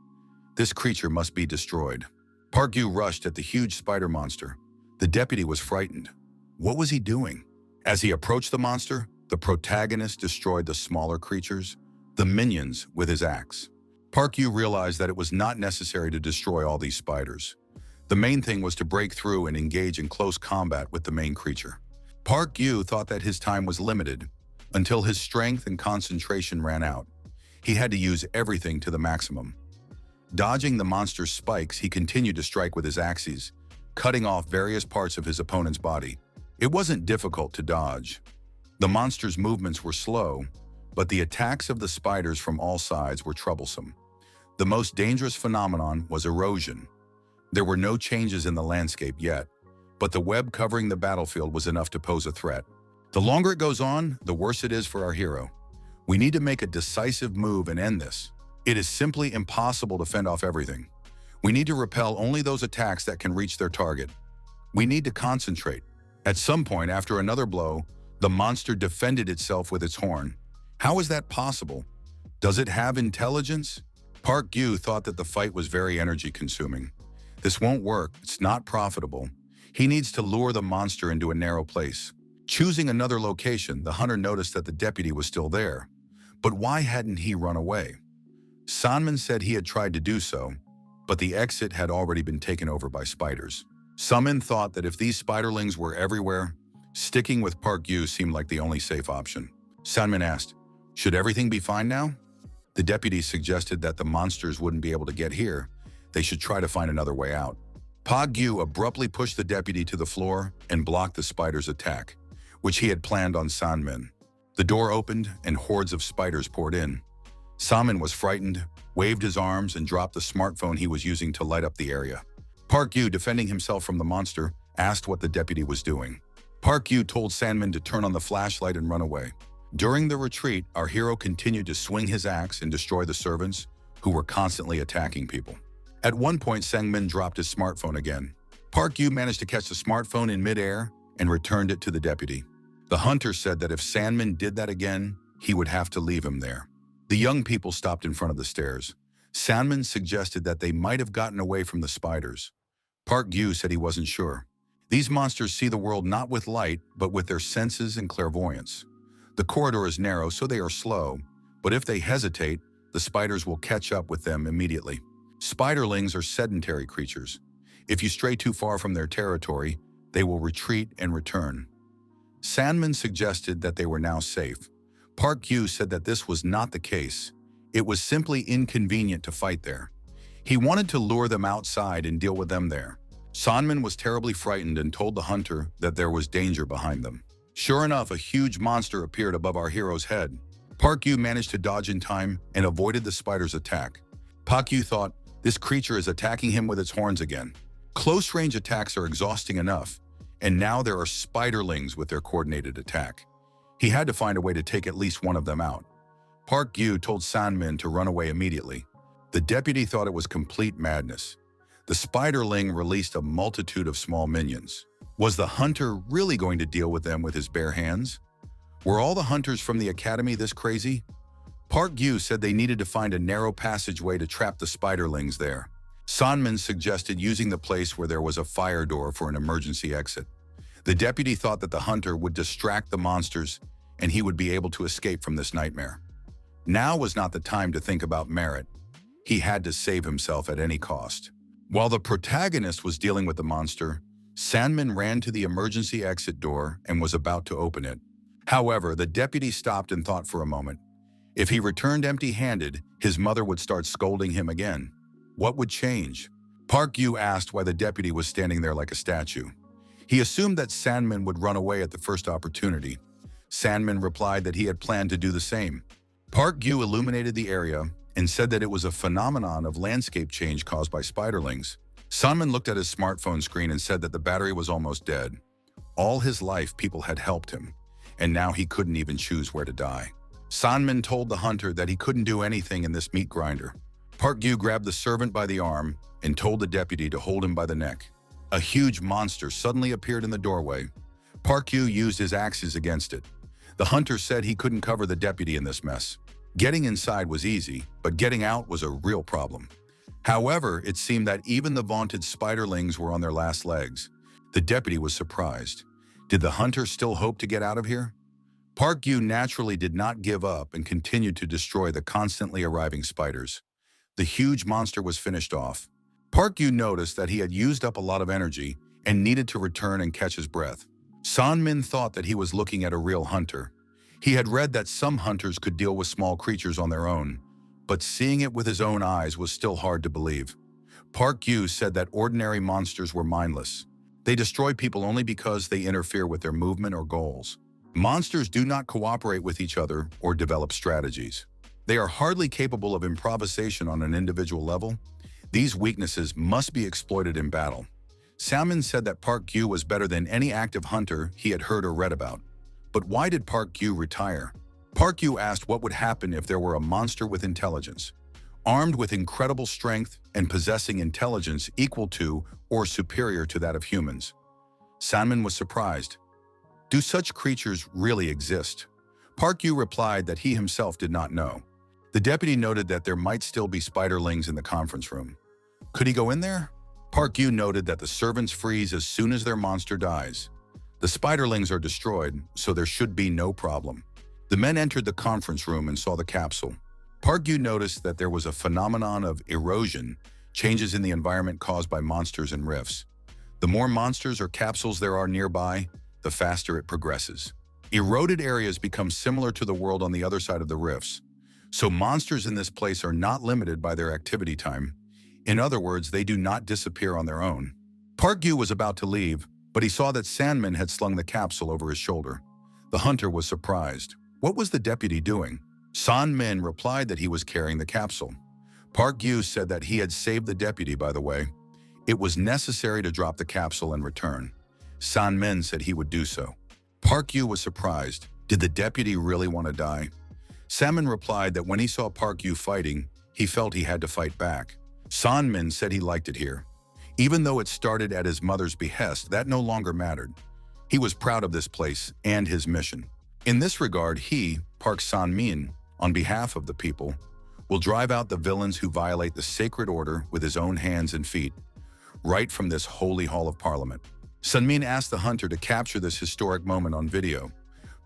This creature must be destroyed. Park Gyu rushed at the huge spider monster. The deputy was frightened. What was he doing? As he approached the monster, the protagonist destroyed the smaller creatures, the minions, with his axe. Park Gyu realized that it was not necessary to destroy all these spiders. The main thing was to break through and engage in close combat with the main creature. Park Gyu thought that his time was limited until his strength and concentration ran out. He had to use everything to the maximum. Dodging the monster's spikes, he continued to strike with his axes, cutting off various parts of his opponent's body. It wasn't difficult to dodge. The monster's movements were slow, but the attacks of the spiders from all sides were troublesome. The most dangerous phenomenon was erosion. There were no changes in the landscape yet, but the web covering the battlefield was enough to pose a threat. The longer it goes on, the worse it is for our hero. We need to make a decisive move and end this. It is simply impossible to fend off everything. We need to repel only those attacks that can reach their target. We need to concentrate. At some point, after another blow, the monster defended itself with its horn. How is that possible? Does it have intelligence? Park Gyu thought that the fight was very energy-consuming. This won't work. It's not profitable. He needs to lure the monster into a narrow place. Choosing another location, the hunter noticed that the deputy was still there. But why hadn't he run away? Sanman said he had tried to do so, but the exit had already been taken over by spiders. Sunmin thought that if these spiderlings were everywhere, sticking with Park Gyu seemed like the only safe option. Sanmin asked, "Should everything be fine now?" The deputy suggested that the monsters wouldn't be able to get here. They should try to find another way out. Park Gyu abruptly pushed the deputy to the floor and blocked the spider's attack, which he had planned on Sanmin. The door opened and hordes of spiders poured in. Sanmin was frightened, waved his arms, and dropped the smartphone he was using to light up the area. Park Gyu, defending himself from the monster, asked what the deputy was doing. Park Gyu told Sanmin to turn on the flashlight and run away. During the retreat, our hero continued to swing his axe and destroy the servants, who were constantly attacking people. At one point, Sangmin dropped his smartphone again. Park Gyu managed to catch the smartphone in midair and returned it to the deputy. The hunter said that if Sandman did that again, he would have to leave him there. The young people stopped in front of the stairs. Sandman suggested that they might have gotten away from the spiders. Park Gyu said he wasn't sure. These monsters see the world not with light, but with their senses and clairvoyance. The corridor is narrow, so they are slow, but if they hesitate, the spiders will catch up with them immediately. Spiderlings are sedentary creatures. If you stray too far from their territory, they will retreat and return. Sandman suggested that they were now safe. Park Gyu said that this was not the case. It was simply inconvenient to fight there. He wanted to lure them outside and deal with them there. Sanman was terribly frightened and told the hunter that there was danger behind them. Sure enough, a huge monster appeared above our hero's head. Park Gyu managed to dodge in time and avoided the spider's attack. Park Gyu thought, this creature is attacking him with its horns again. Close-range attacks are exhausting enough, and now there are spiderlings with their coordinated attack. He had to find a way to take at least one of them out. Park Gyu told Sanmin to run away immediately. The deputy thought it was complete madness. The spiderling released a multitude of small minions. Was the hunter really going to deal with them with his bare hands? Were all the hunters from the academy this crazy? Park Gyu said they needed to find a narrow passageway to trap the spiderlings there. Sanmin suggested using the place where there was a fire door for an emergency exit. The deputy thought that the hunter would distract the monsters and he would be able to escape from this nightmare. Now was not the time to think about merit. He had to save himself at any cost. While the protagonist was dealing with the monster, Sandman ran to the emergency exit door and was about to open it. However, the deputy stopped and thought for a moment. If he returned empty-handed, his mother would start scolding him again. What would change? Park Yu asked why the deputy was standing there like a statue. He assumed that Sandman would run away at the first opportunity. Sandman replied that he had planned to do the same. Park Yu illuminated the area and said that it was a phenomenon of landscape change caused by spiderlings. Sandman looked at his smartphone screen and said that the battery was almost dead. All his life, people had helped him, and now he couldn't even choose where to die. Sandman told the hunter that he couldn't do anything in this meat grinder. Park Yu grabbed the servant by the arm and told the deputy to hold him by the neck. A huge monster suddenly appeared in the doorway. Park Yu used his axes against it. The hunter said he couldn't cover the deputy in this mess. Getting inside was easy, but getting out was a real problem. However, it seemed that even the vaunted spiderlings were on their last legs. The deputy was surprised. Did the hunter still hope to get out of here? Park Yu naturally did not give up and continued to destroy the constantly arriving spiders. The huge monster was finished off. Park Yu noticed that he had used up a lot of energy and needed to return and catch his breath. Min thought that he was looking at a real hunter. He had read that some hunters could deal with small creatures on their own, but seeing it with his own eyes was still hard to believe. Park Yu said that ordinary monsters were mindless. They destroy people only because they interfere with their movement or goals. Monsters do not cooperate with each other or develop strategies. They are hardly capable of improvisation on an individual level. These weaknesses must be exploited in battle. Salmon said that Park Yu was better than any active hunter he had heard or read about. But why did Park Yu retire? Park Yu asked what would happen if there were a monster with intelligence, armed with incredible strength and possessing intelligence equal to or superior to that of humans. Salmon was surprised. Do such creatures really exist? Park Yu replied that he himself did not know. The deputy noted that there might still be spiderlings in the conference room. Could he go in there? Park Yu noted that the servants freeze as soon as their monster dies. The spiderlings are destroyed, so there should be no problem. The men entered the conference room and saw the capsule. Park Yu noticed that there was a phenomenon of erosion, changes in the environment caused by monsters and rifts. The more monsters or capsules there are nearby, the faster it progresses. Eroded areas become similar to the world on the other side of the rifts. So monsters in this place are not limited by their activity time. In other words, they do not disappear on their own. Park Yu was about to leave, but he saw that Sandman had slung the capsule over his shoulder. The hunter was surprised. What was the deputy doing? Sandman replied that he was carrying the capsule. Park Yu said that he had saved the deputy, by the way. It was necessary to drop the capsule and return. Sandman said he would do so. Park Yu was surprised. Did the deputy really want to die? Salmon replied that when he saw Park Yu fighting, he felt he had to fight back. Sandman said he liked it here. Even though it started at his mother's behest, that no longer mattered. He was proud of this place and his mission. In this regard, he, Park San-min, on behalf of the people, will drive out the villains who violate the sacred order with his own hands and feet, right from this holy hall of parliament. Sun-min asked the hunter to capture this historic moment on video.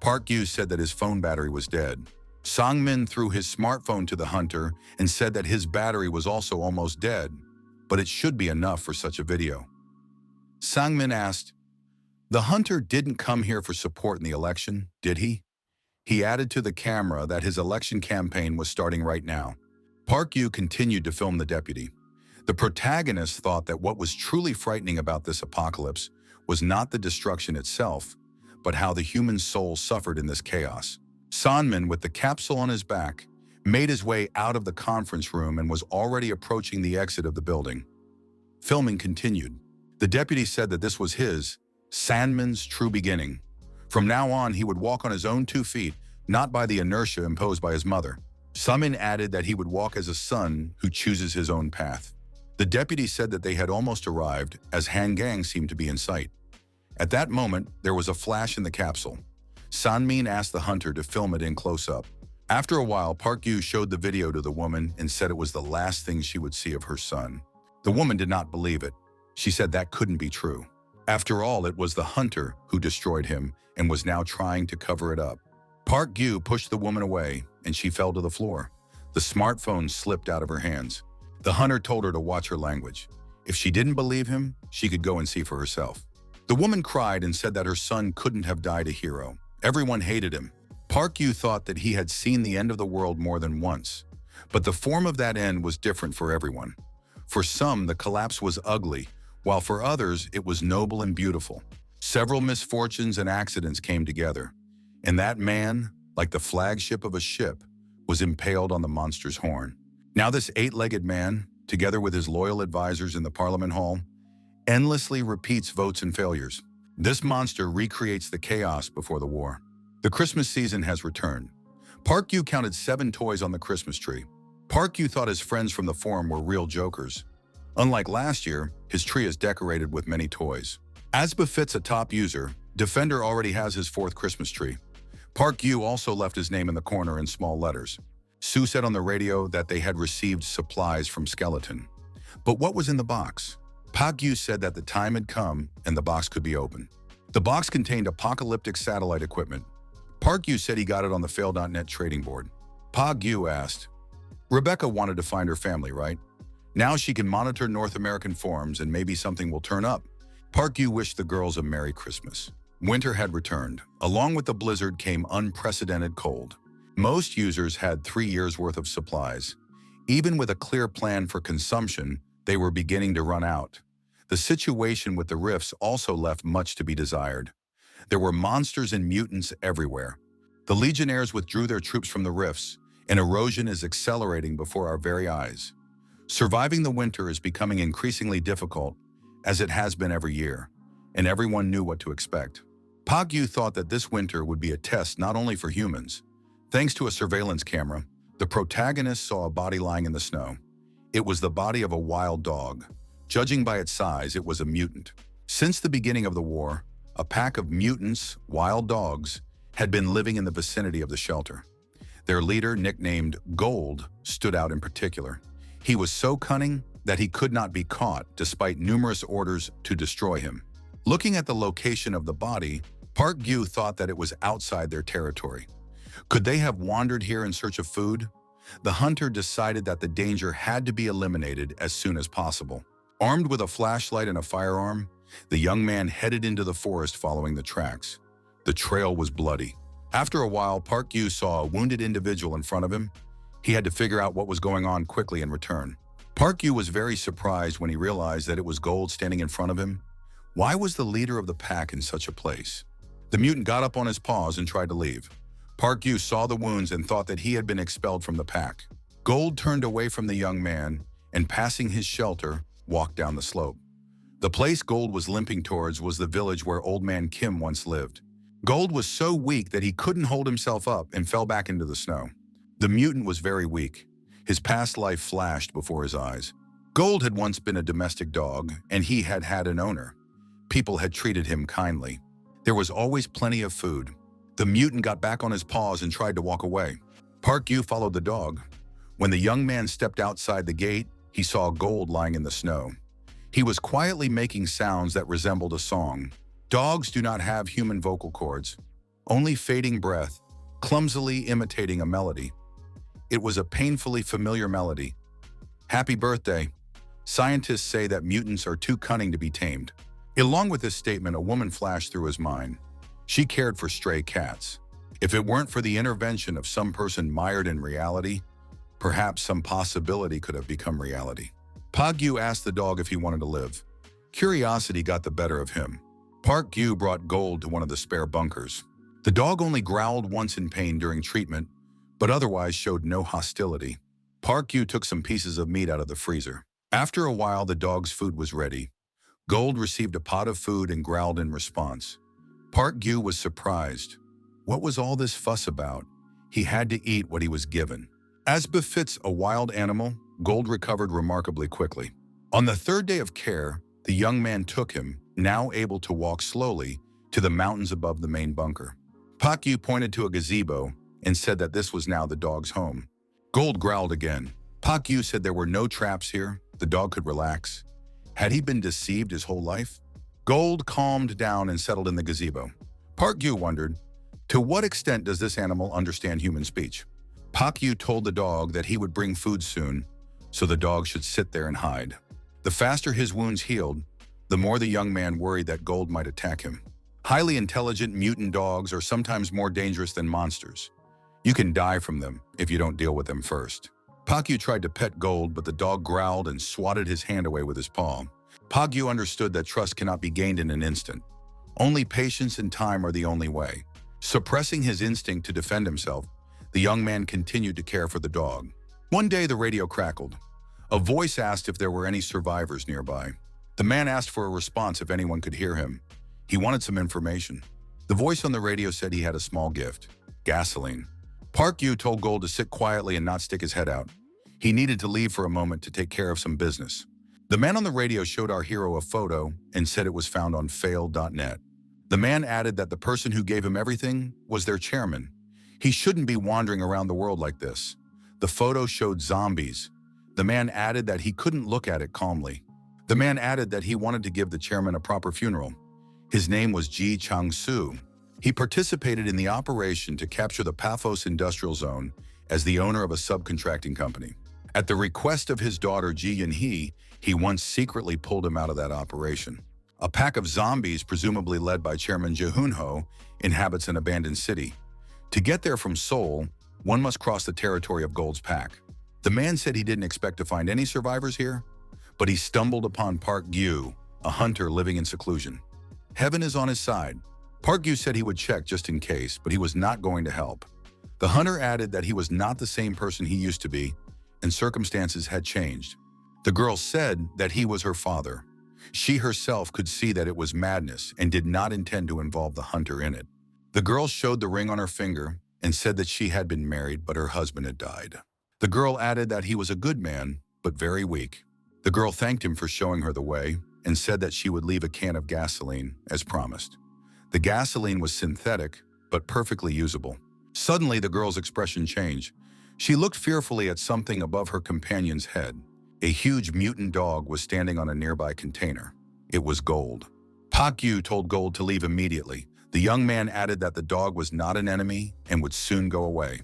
Park Yu said that his phone battery was dead. Sang-min threw his smartphone to the hunter and said that his battery was also almost dead, but it should be enough for such a video. Sang-min asked, "The hunter didn't come here for support in the election, did he?" He added to the camera that his election campaign was starting right now. Park Yu continued to film the deputy. The protagonist thought that what was truly frightening about this apocalypse was not the destruction itself, but how the human soul suffered in this chaos. Sanman, with the capsule on his back, made his way out of the conference room and was already approaching the exit of the building. Filming continued. The deputy said that this was his, Sandman's, true beginning. From now on, he would walk on his own 2 feet, not by the inertia imposed by his mother. Sanman added that he would walk as a son who chooses his own path. The deputy said that they had almost arrived, as Han Gang seemed to be in sight. At that moment, there was a flash in the capsule. Sanmin asked the hunter to film it in close-up. After a while, Park Yu showed the video to the woman and said it was the last thing she would see of her son. The woman did not believe it. She said that couldn't be true. After all, it was the hunter who destroyed him and was now trying to cover it up. Park Yu pushed the woman away and she fell to the floor. The smartphone slipped out of her hands. The hunter told her to watch her language. If she didn't believe him, she could go and see for herself. The woman cried and said that her son couldn't have died a hero. Everyone hated him. Park Yu thought that he had seen the end of the world more than once, but the form of that end was different for everyone. For some, the collapse was ugly, while for others, it was noble and beautiful. Several misfortunes and accidents came together, and that man, like the flagship of a ship, was impaled on the monster's horn. Now this eight-legged man, together with his loyal advisors in the Parliament Hall, endlessly repeats votes and failures. This monster recreates the chaos before the war. The Christmas season has returned. Park Yu counted 7 toys on the Christmas tree. Park Yu thought his friends from the forum were real jokers. Unlike last year, his tree is decorated with many toys. As befits a top user, Defender already has his 4th Christmas tree. Park Yu also left his name in the corner in small letters. Sue said on the radio that they had received supplies from Skeleton. But what was in the box? Park Yu said that the time had come and the box could be opened. The box contained apocalyptic satellite equipment. Park Yu said he got it on the fail.net trading board. Park Yu asked, Rebecca wanted to find her family, right? Now she can monitor North American forums and maybe something will turn up. Park Yu wished the girls a Merry Christmas. Winter had returned. Along with the blizzard came unprecedented cold. Most users had 3 years' worth of supplies. Even with a clear plan for consumption, they were beginning to run out. The situation with the rifts also left much to be desired. There were monsters and mutants everywhere. The Legionnaires withdrew their troops from the rifts, and erosion is accelerating before our very eyes. Surviving the winter is becoming increasingly difficult, as it has been every year, and everyone knew what to expect. Park Yu thought that this winter would be a test not only for humans. Thanks to a surveillance camera, the protagonist saw a body lying in the snow. It was the body of a wild dog. Judging by its size, it was a mutant. Since the beginning of the war, a pack of mutants, wild dogs, had been living in the vicinity of the shelter. Their leader, nicknamed Gold, stood out in particular. He was so cunning that he could not be caught despite numerous orders to destroy him. Looking at the location of the body, Park Yu thought that it was outside their territory. Could they have wandered here in search of food? The hunter decided that the danger had to be eliminated as soon as possible. Armed with a flashlight and a firearm, the young man headed into the forest following the tracks. The trail was bloody. After a while, Park Yu saw a wounded individual in front of him. He had to figure out what was going on quickly and return. Park Yu was very surprised when he realized that it was Gold standing in front of him. Why was the leader of the pack in such a place? The mutant got up on his paws and tried to leave. Park Yu saw the wounds and thought that he had been expelled from the pack. Gold turned away from the young man and, passing his shelter, walked down the slope. The place Gold was limping towards was the village where Old Man Kim once lived. Gold was so weak that he couldn't hold himself up and fell back into the snow. The mutant was very weak. His past life flashed before his eyes. Gold had once been a domestic dog, and he had had an owner. People had treated him kindly. There was always plenty of food. The mutant got back on his paws and tried to walk away. Park Yu followed the dog. When the young man stepped outside the gate, he saw Gold lying in the snow. He was quietly making sounds that resembled a song. Dogs do not have human vocal cords, only fading breath, clumsily imitating a melody. It was a painfully familiar melody. Happy birthday. Scientists say that mutants are too cunning to be tamed. Along with this statement, a woman flashed through his mind. She cared for stray cats. If it weren't for the intervention of some person mired in reality, perhaps some possibility could have become reality. Park Yu asked the dog if he wanted to live. Curiosity got the better of him. Park Yu brought Gold to one of the spare bunkers. The dog only growled once in pain during treatment, but otherwise showed no hostility. Park Yu took some pieces of meat out of the freezer. After a while, the dog's food was ready. Gold received a pot of food and growled in response. Park Yu was surprised. What was all this fuss about? He had to eat what he was given. As befits a wild animal, Gold recovered remarkably quickly. On the 3rd day of care, the young man took him, now able to walk slowly, to the mountains above the main bunker. Park Yu pointed to a gazebo and said that this was now the dog's home. Gold growled again. Park Yu said there were no traps here, the dog could relax. Had he been deceived his whole life? Gold calmed down and settled in the gazebo. Park Yu wondered, to what extent does this animal understand human speech? Park Yu told the dog that he would bring food soon, so the dog should sit there and hide. The faster his wounds healed, the more the young man worried that Gold might attack him. Highly intelligent mutant dogs are sometimes more dangerous than monsters. You can die from them if you don't deal with them first. Pagyu tried to pet Gold, but the dog growled and swatted his hand away with his paw. Pagyu understood that trust cannot be gained in an instant. Only patience and time are the only way. Suppressing his instinct to defend himself, the young man continued to care for the dog. One day the radio crackled. A voice asked if there were any survivors nearby. The man asked for a response if anyone could hear him. He wanted some information. The voice on the radio said he had a small gift: gasoline. Park Yu told Gold to sit quietly and not stick his head out. He needed to leave for a moment to take care of some business. The man on the radio showed our hero a photo and said it was found on fail.net. The man added that the person who gave him everything was their chairman. He shouldn't be wandering around the world like this. The photo showed zombies. The man added that he couldn't look at it calmly. The man added that he wanted to give the chairman a proper funeral. His name was Ji Chang-soo. He participated in the operation to capture the Paphos Industrial Zone as the owner of a subcontracting company. At the request of his daughter Ji Yun-hee, he once secretly pulled him out of that operation. A pack of zombies, presumably led by Chairman Je Hoon-ho, inhabits an abandoned city. To get there from Seoul, one must cross the territory of Gold's pack. The man said he didn't expect to find any survivors here, but he stumbled upon Park Gyu, a hunter living in seclusion. Heaven is on his side. Park Gyu said he would check just in case, but he was not going to help. The hunter added that he was not the same person he used to be, and circumstances had changed. The girl said that he was her father. She herself could see that it was madness and did not intend to involve the hunter in it. The girl showed the ring on her finger and said that she had been married, but her husband had died. The girl added that he was a good man, but very weak. The girl thanked him for showing her the way and said that she would leave a can of gasoline, as promised. The gasoline was synthetic, but perfectly usable. Suddenly, the girl's expression changed. She looked fearfully at something above her companion's head. A huge mutant dog was standing on a nearby container. It was Gold. Park Yu told Gold to leave immediately. The young man added that the dog was not an enemy and would soon go away.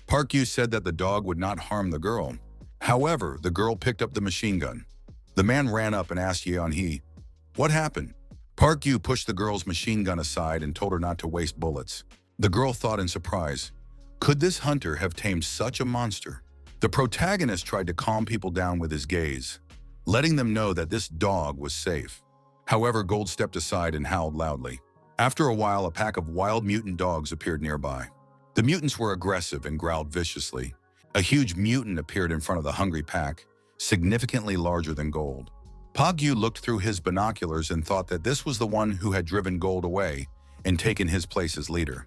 Park Yu said that the dog would not harm the girl. However, the girl picked up the machine gun. The man ran up and asked Yeon-hee, "What happened?" Park Yu pushed the girl's machine gun aside and told her not to waste bullets. The girl thought in surprise, could this hunter have tamed such a monster? The protagonist tried to calm people down with his gaze, letting them know that this dog was safe. However, Gold stepped aside and howled loudly. After a while, a pack of wild mutant dogs appeared nearby. The mutants were aggressive and growled viciously. A huge mutant appeared in front of the hungry pack, significantly larger than Gold. Park Yu looked through his binoculars and thought that this was the one who had driven Gold away and taken his place as leader.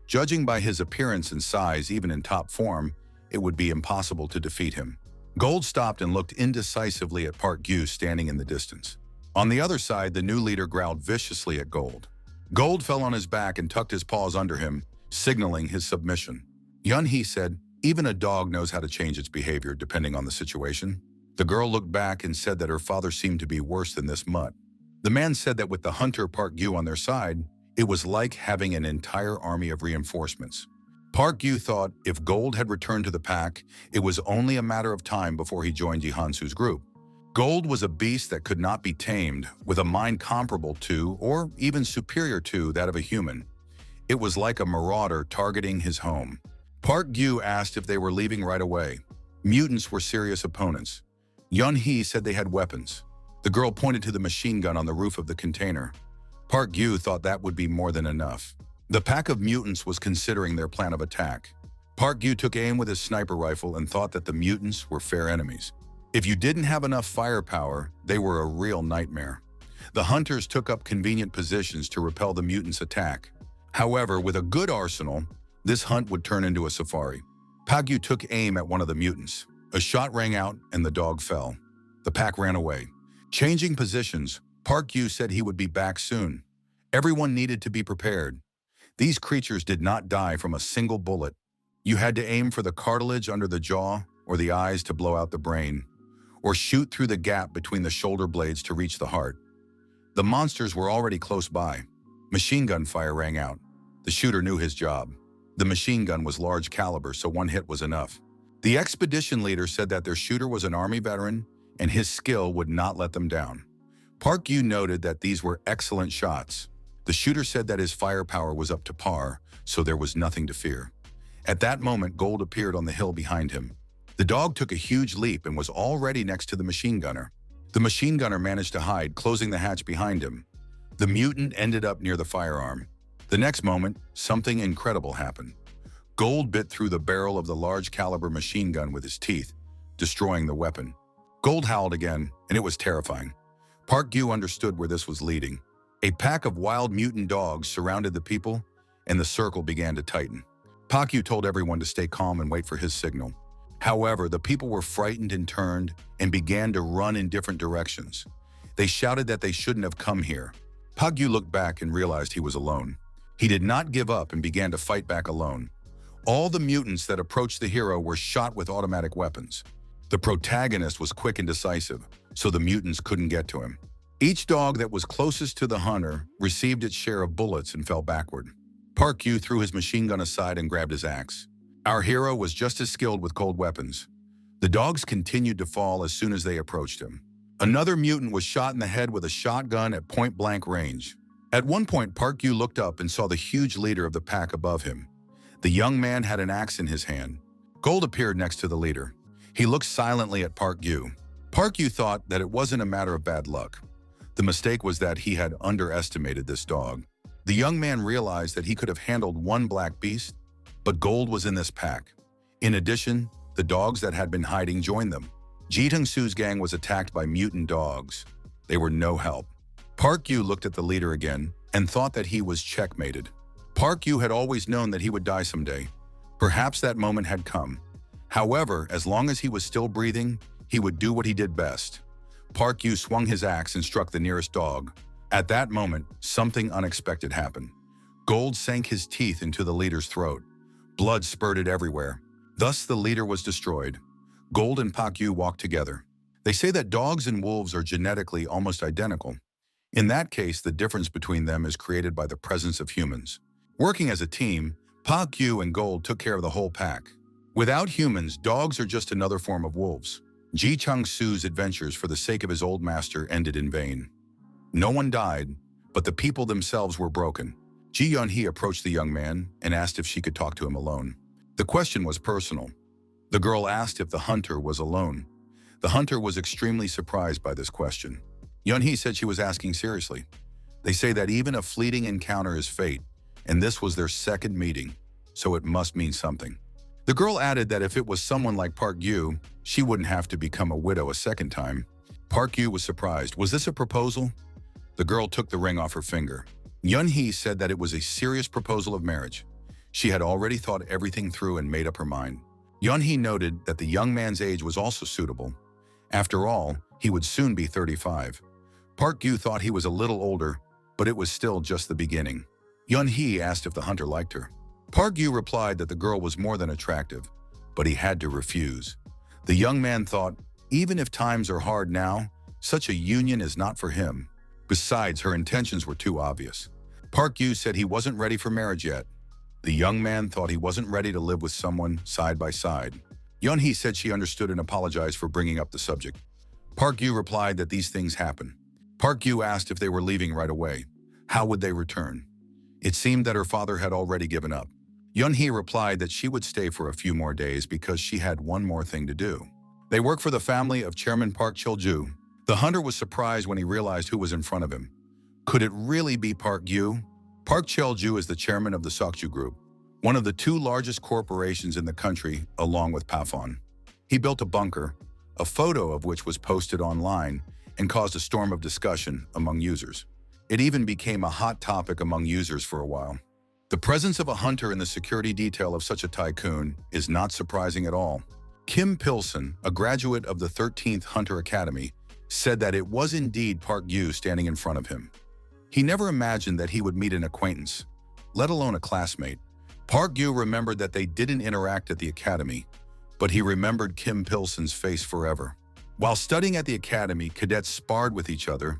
Judging by his appearance and size, even in top form, it would be impossible to defeat him. Gold stopped and looked indecisively at Park Yu standing in the distance. On the other side, the new leader growled viciously at Gold. Gold fell on his back and tucked his paws under him, signaling his submission. Yun-hee said, "Even a dog knows how to change its behavior depending on the situation." The girl looked back and said that her father seemed to be worse than this mutt. The man said that with the hunter Park Yu on their side, it was like having an entire army of reinforcements. Park Yu thought if Gold had returned to the pack, it was only a matter of time before he joined Ji Han-soo's group. Gold was a beast that could not be tamed, with a mind comparable to, or even superior to, that of a human. It was like a marauder targeting his home. Park Yu asked if they were leaving right away. Mutants were serious opponents. Yun-hee said they had weapons. The girl pointed to the machine gun on the roof of the container. Park Yu thought that would be more than enough. The pack of mutants was considering their plan of attack. Park Yu took aim with his sniper rifle and thought that the mutants were fair enemies. If you didn't have enough firepower, they were a real nightmare. The hunters took up convenient positions to repel the mutants' attack. However, with a good arsenal, this hunt would turn into a safari. Park Yu took aim at one of the mutants. A shot rang out and the dog fell. The pack ran away. Changing positions, Park Yu said he would be back soon. Everyone needed to be prepared. These creatures did not die from a single bullet. You had to aim for the cartilage under the jaw or the eyes to blow out the brain, or shoot through the gap between the shoulder blades to reach the heart. The monsters were already close by. Machine gun fire rang out. The shooter knew his job. The machine gun was large caliber, so one hit was enough. The expedition leader said that their shooter was an army veteran and his skill would not let them down. Park Yu noted that these were excellent shots. The The shooter said that his firepower was up to par, so there was nothing to fear. At that moment, Gold appeared on the hill behind him. The dog took a huge leap and was already next to the machine gunner. The machine gunner managed to hide, closing the hatch behind him. The mutant ended up near the firearm. The next moment, something incredible happened. Gold bit through the barrel of the large-caliber machine gun with his teeth, destroying the weapon. Gold howled again, and it was terrifying. Park Gyu understood where this was leading. A pack of wild mutant dogs surrounded the people, and the circle began to tighten. Park Gyu told everyone to stay calm and wait for his signal. However, the people were frightened and turned and began to run in different directions. They shouted that they shouldn't have come here. Park Gyu looked back and realized he was alone. He did not give up and began to fight back alone. All the mutants that approached the hero were shot with automatic weapons. The protagonist was quick and decisive, so the mutants couldn't get to him. Each dog that was closest to the hunter received its share of bullets and fell backward. Park Gyu threw his machine gun aside and grabbed his axe. Our hero was just as skilled with cold weapons. The dogs continued to fall as soon as they approached him. Another mutant was shot in the head with a shotgun at point-blank range. At one point, Park Gyu looked up and saw the huge leader of the pack above him. The young man had an axe in his hand. Gold appeared next to the leader. He looked silently at Park Gyu. Park Gyu thought that it wasn't a matter of bad luck. The mistake was that he had underestimated this dog. The young man realized that he could have handled one black beast, but Gold was in this pack. In addition, the dogs that had been hiding joined them. Ji Teng-su's gang was attacked by mutant dogs. They were no help. Park Gyu looked at the leader again and thought that he was checkmated. Park Gyu had always known that he would die someday. Perhaps that moment had come. However, as long as he was still breathing, he would do what he did best. Park Gyu swung his axe and struck the nearest dog. At that moment, something unexpected happened. Gold sank his teeth into the leader's throat. Blood spurted everywhere. Thus, the leader was destroyed. Gold and Park Gyu walked together. They say that dogs and wolves are genetically almost identical. In that case, the difference between them is created by the presence of humans. Working as a team, Park Gyu and Gold took care of the whole pack. Without humans, dogs are just another form of wolves. Ji Teng-su's adventures for the sake of his old master ended in vain. No one died, but the people themselves were broken. Ji Yun-hee approached the young man and asked if she could talk to him alone. The question was personal. The girl asked if the hunter was alone. The hunter was extremely surprised by this question. Yun-hee said she was asking seriously. They say that even a fleeting encounter is fate, and this was their second meeting, so it must mean something. The girl added that if it was someone like Park Gyu, she wouldn't have to become a widow a second time. Park Gyu was surprised. Was this a proposal? The girl took the ring off her finger. Yun-hee said that it was a serious proposal of marriage. She had already thought everything through and made up her mind. Yun-hee noted that the young man's age was also suitable. After all, he would soon be 35. Park Gyu thought he was a little older, but it was still just the beginning. Yun-hee asked if the hunter liked her. Park Gyu replied that the girl was more than attractive, but he had to refuse. The young man thought, even if times are hard now, such a union is not for him. Besides, her intentions were too obvious. Park Gyu said he wasn't ready for marriage yet. The young man thought he wasn't ready to live with someone side by side. Yun-hee said she understood and apologized for bringing up the subject. Park Gyu replied that these things happen. Park Gyu asked if they were leaving right away. How would they return? It seemed that her father had already given up. Yun-hee replied that she would stay for a few more days because she had one more thing to do. They work for the family of Chairman Park Cheol-ju. The hunter was surprised when he realized who was in front of him. Could it really be Park Gyu? Park Cheol-ju is the chairman of the Sokju Group, one of the two largest corporations in the country, along with Papon. He built a bunker, a photo of which was posted online and caused a storm of discussion among users. It even became a hot topic among users for a while. The presence of a hunter in the security detail of such a tycoon is not surprising at all. Kim Pilson, a graduate of the 13th Hunter Academy, said that it was indeed Park Gyu standing in front of him. He never imagined that he would meet an acquaintance, let alone a classmate. Park Gyu remembered that they didn't interact at the academy, but he remembered Kim Pilson's face forever. While studying at the academy, cadets sparred with each other,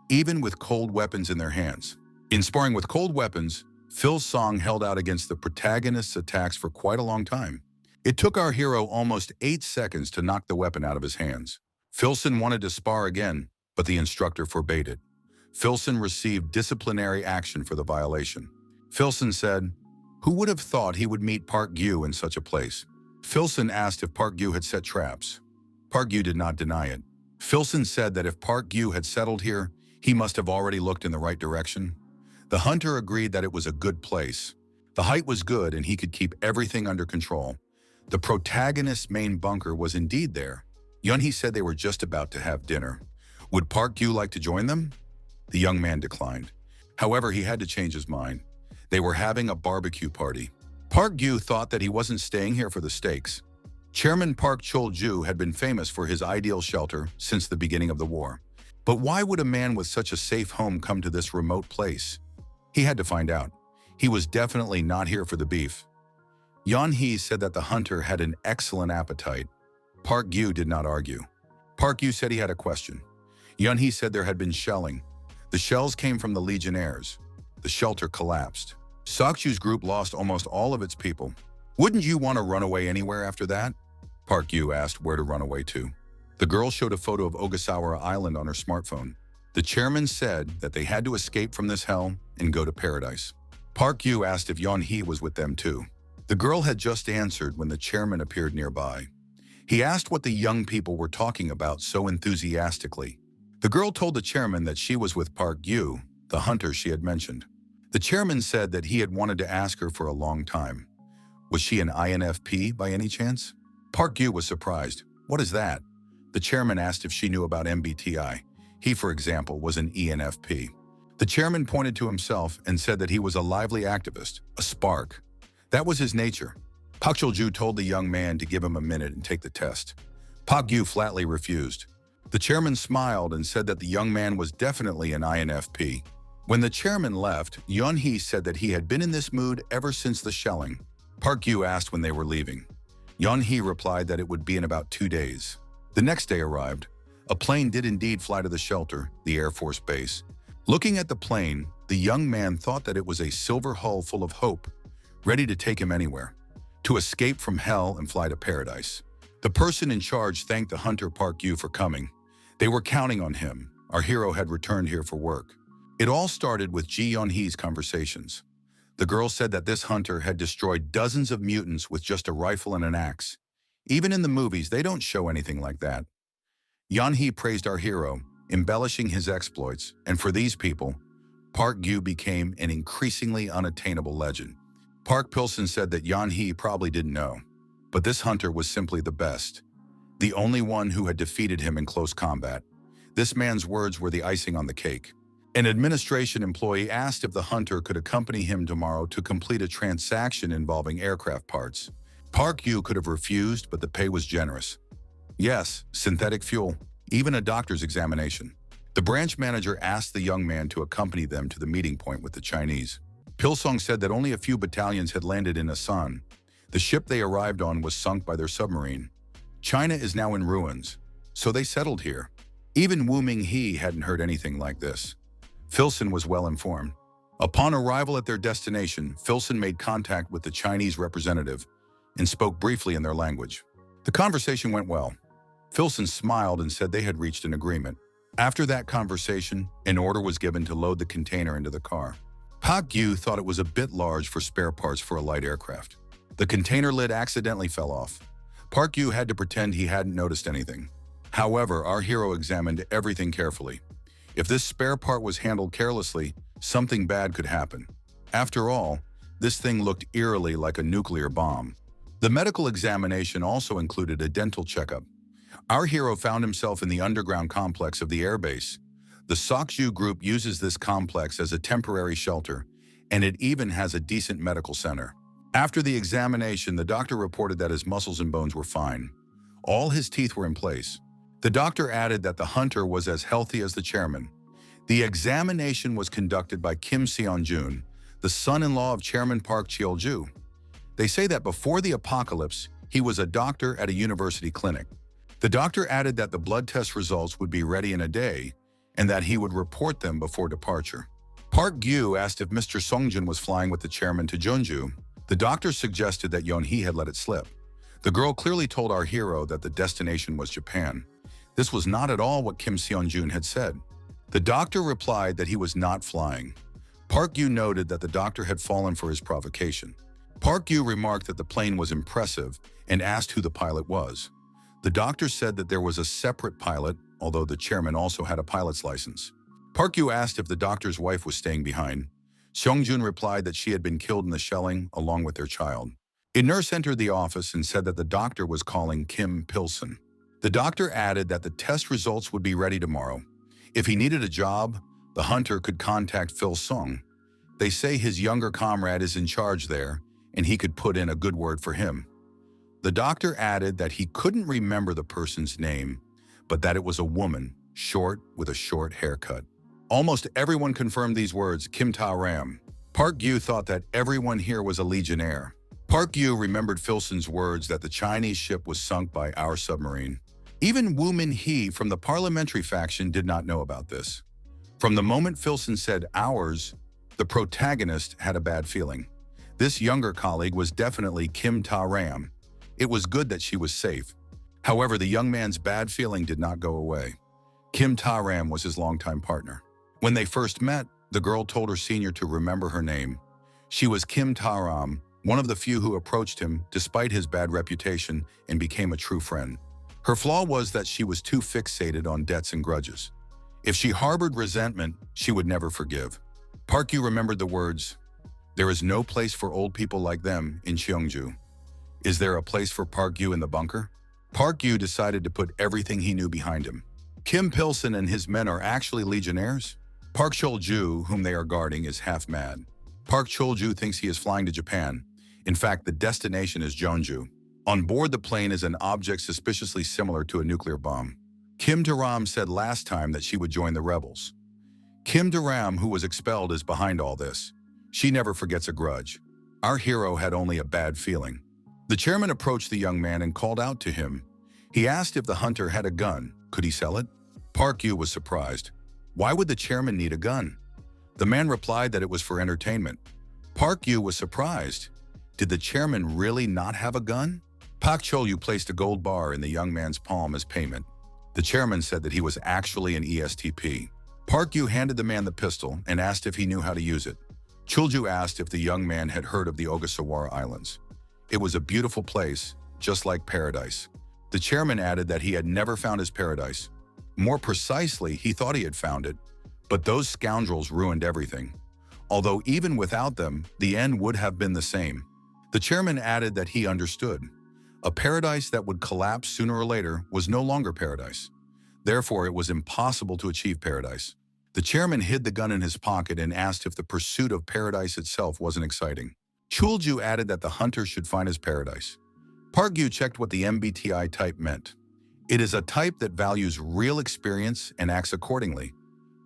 even with cold weapons in their hands. In sparring with cold weapons, Phil Song held out against the protagonist's attacks for quite a long time. It took our hero almost 8 seconds to knock the weapon out of his hands. Filson wanted to spar again, but the instructor forbade it. Filson received disciplinary action for the violation. Filson said, "Who would have thought he would meet Park Gyu in such a place?" Filson asked if Park Gyu had set traps. Park Gyu did not deny it. Filson said that if Park Gyu had settled here, he must have already looked in the right direction. The hunter agreed that it was a good place. The height was good and he could keep everything under control. The protagonist's main bunker was indeed there. Yunhee said they were just about to have dinner. Would Park Gyu like to join them? The young man declined. However, he had to change his mind. They were having a barbecue party. Park Gyu thought that he wasn't staying here for the steaks. Chairman Park Chol-ju had been famous for his ideal shelter since the beginning of the war. But why would a man with such a safe home come to this remote place? He had to find out. He was definitely not here for the beef. Yunhee said that the hunter had an excellent appetite. Park Gyu did not argue. Park Gyu said he had a question. Yunhee said there had been shelling. The shells came from the Legionnaires. The shelter collapsed. Sokju's group lost almost all of its people. Wouldn't you want to run away anywhere after that? Park Gyu asked where to run away to. The girl showed a photo of Ogasawara Island on her smartphone. The chairman said that they had to escape from this hell and go to paradise. Park Gyu asked if Yunhee was with them too. The girl had just answered when the chairman appeared nearby. He asked what the young people were talking about so enthusiastically. The girl told the chairman that she was with Park Gyu, the hunter she had mentioned. The chairman said that he had wanted to ask her for a long time. Was she an INFP by any chance? Park Gyu was surprised. What is that? The chairman asked if she knew about MBTI. He, for example, was an ENFP. The chairman pointed to himself and said that he was a lively activist, a spark. That was his nature. Park Chol-ju told the young man to give him a minute and take the test. Park Gyu flatly refused. The chairman smiled and said that the young man was definitely an INFP. When the chairman left, Yunhee said that he had been in this mood ever since the shelling. Park Gyu asked when they were leaving. Yunhee replied that it would be in about 2 days. The next day arrived. A plane did indeed fly to the shelter, the Air Force base. Looking at the plane, the young man thought that it was a silver hull full of hope, ready to take him anywhere, to escape from hell and fly to paradise. The person in charge thanked the hunter Park Gyu for coming. They were counting on him. Our hero had returned here for work. It all started with Ji Yunhee's conversations. The girl said that this hunter had destroyed dozens of mutants with just a rifle and an axe. Even in the movies, they don't show anything like that. Yunhee praised our hero, embellishing his exploits, and for these people, Park Gyu became an increasingly unattainable legend. Park Pilson said that Yunhee probably didn't know, but this hunter was simply the best, the only one who had defeated him in close combat. This man's words were the icing on the cake. An administration employee asked if the hunter could accompany him tomorrow to complete a transaction involving aircraft parts. Park Gyu could have refused, but the pay was generous. Yes, synthetic fuel, even a doctor's examination. The branch manager asked the young man to accompany them to the meeting point with the Chinese. Pilsong said that only a few battalions had landed in Asan. The ship they arrived on was sunk by their submarine. China is now in ruins, so they settled here. Even Wu Minghee hadn't heard anything like this. Filson was well informed. Upon arrival at their destination, Filson made contact with the Chinese representative and spoke briefly in their language. The conversation went well. Filson smiled and said they had reached an agreement. After that conversation, an order was given to load the container into the car. Park Gyu thought it was a bit large for spare parts for a light aircraft. The container lid accidentally fell off. Park Gyu had to pretend he hadn't noticed anything. However, our hero examined everything carefully. If this spare part was handled carelessly, something bad could happen. After all, this thing looked eerily like a nuclear bomb. The medical examination also included a dental checkup. Our hero found himself in the underground complex of the airbase. The Sokju group uses this complex as a temporary shelter, and it even has a decent medical center. After the examination, the doctor reported that his muscles and bones were fine. All his teeth were in place. The doctor added that the hunter was as healthy as the chairman. The examination was conducted by Kim Seon-jun, the son-in-law of Chairman Park Cheol-ju. They say that before the apocalypse, he was a doctor at a university clinic. The doctor added that the blood test results would be ready in a day and that he would report them before departure. Park Gyu asked if Mr. Songjun was flying with the chairman to Jeonju. The doctor suggested that Yunhee had let it slip. The girl clearly told our hero that the destination was Japan. This was not at all what Kim Seon-jun had said. The doctor replied that he was not flying. Park Yu noted that the doctor had fallen for his provocation. Park Yu remarked that the plane was impressive and asked who the pilot was. The doctor said that there was a separate pilot, although the chairman also had a pilot's license. Park Yu asked if the doctor's wife was staying behind. Seongjun replied that she had been killed in the shelling along with their child. A nurse entered the office and said that the doctor was calling Kim Pilson. The doctor added that the test results would be ready tomorrow. If he needed a job, the hunter could contact Phil Sung. They say his younger comrade is in charge there, and he could put in a good word for him. The doctor added that he couldn't remember the person's name, but that it was a woman, short with a short haircut. Almost everyone confirmed these words, Kim Taram. Park Yu thought that everyone here was a legionnaire. Park Yu remembered Filson's words that the Chinese ship was sunk by our submarine. Even Wu Min-hee from the parliamentary faction did not know about this. From the moment Filson said ours, the protagonist had a bad feeling. This younger colleague was definitely Kim Ta-ram. It was good that she was safe. However, the young man's bad feeling did not go away. Kim Ta-ram was his longtime partner. When they first met, the girl told her senior to remember her name. She was Kim Ta-ram, one of the few who approached him despite his bad reputation and became a true friend. Her flaw was that she was too fixated on debts and grudges. If she harbored resentment, she would never forgive. Park Yu remembered the words, "There is no place for old people like them in Cheongju." Is there a place for Park Yu in the bunker? Park Yu decided to put everything he knew behind him. Kim Pilson and his men are actually legionnaires? Park Chol-ju, whom they are guarding, is half mad. Park Chol-ju thinks he is flying to Japan. In fact, the destination is Jeonju. On board the plane is an object suspiciously similar to a nuclear bomb. Kim Taram said last time that she would join the rebels. Kim Taram, who was expelled, is behind all this. She never forgets a grudge. Our hero had only a bad feeling. The chairman approached the young man and called out to him. He asked if the hunter had a gun. Could he sell it? Park Yu was surprised. Why would the chairman need a gun? The man replied that it was for entertainment. Park Yu was surprised. Did the chairman really not have a gun? Pak Chol-yu placed a gold bar in the young man's palm as payment. The chairman said that he was actually an ESTP. Park Yu handed the man the pistol and asked if he knew how to use it. Chul-ju asked if the young man had heard of the Ogasawara Islands. It was a beautiful place, just like paradise. The chairman added that he had never found his paradise. More precisely, he thought he had found it, but those scoundrels ruined everything. Although even without them, the end would have been the same. The chairman added that he understood. A paradise that would collapse sooner or later was no longer paradise. Therefore, it was impossible to achieve paradise. The chairman hid the gun in his pocket and asked if the pursuit of paradise itself wasn't exciting. Chul-ju added that the hunter should find his paradise. Park Yu checked what the MBTI type meant. It is a type that values real experience and acts accordingly.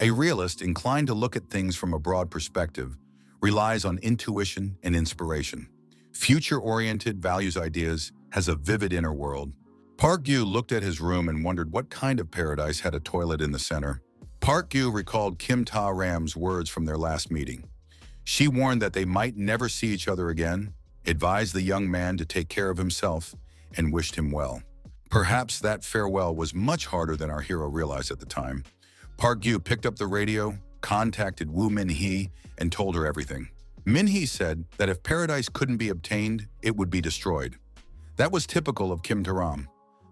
A realist inclined to look at things from a broad perspective relies on intuition and inspiration. Future-oriented values ideas, has a vivid inner world. Park Yu looked at his room and wondered what kind of paradise had a toilet in the center. Park Yu recalled Kim Ta-ram's words from their last meeting. She warned that they might never see each other again, advised the young man to take care of himself, and wished him well. Perhaps that farewell was much harder than our hero realized at the time. Park Yu picked up the radio, contacted Wu Min-hee, and told her everything. Min-hee said that if paradise couldn't be obtained, it would be destroyed. That was typical of Kim Taram.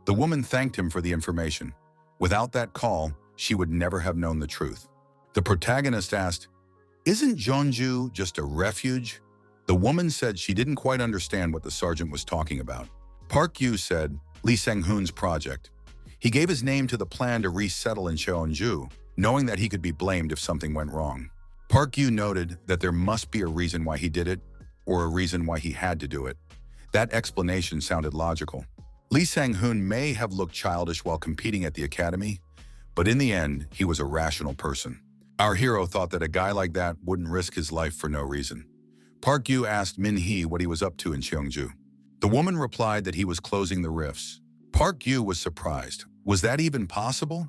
The woman thanked him for the information. Without that call, she would never have known the truth. The protagonist asked, "Isn't Jeonju just a refuge?" The woman said she didn't quite understand what the sergeant was talking about. Park Yu said, Lee Sang-hoon's project. He gave his name to the plan to resettle in Cheonju, knowing that he could be blamed if something went wrong. Park Yu noted that there must be a reason why he did it, or a reason why he had to do it. That explanation sounded logical. Lee Sang-hoon may have looked childish while competing at the academy, but in the end, he was a rational person. Our hero thought that a guy like that wouldn't risk his life for no reason. Park Yu asked Min-hee what he was up to in Cheongju. The woman replied that he was closing the rifts. Park Yu was surprised. Was that even possible?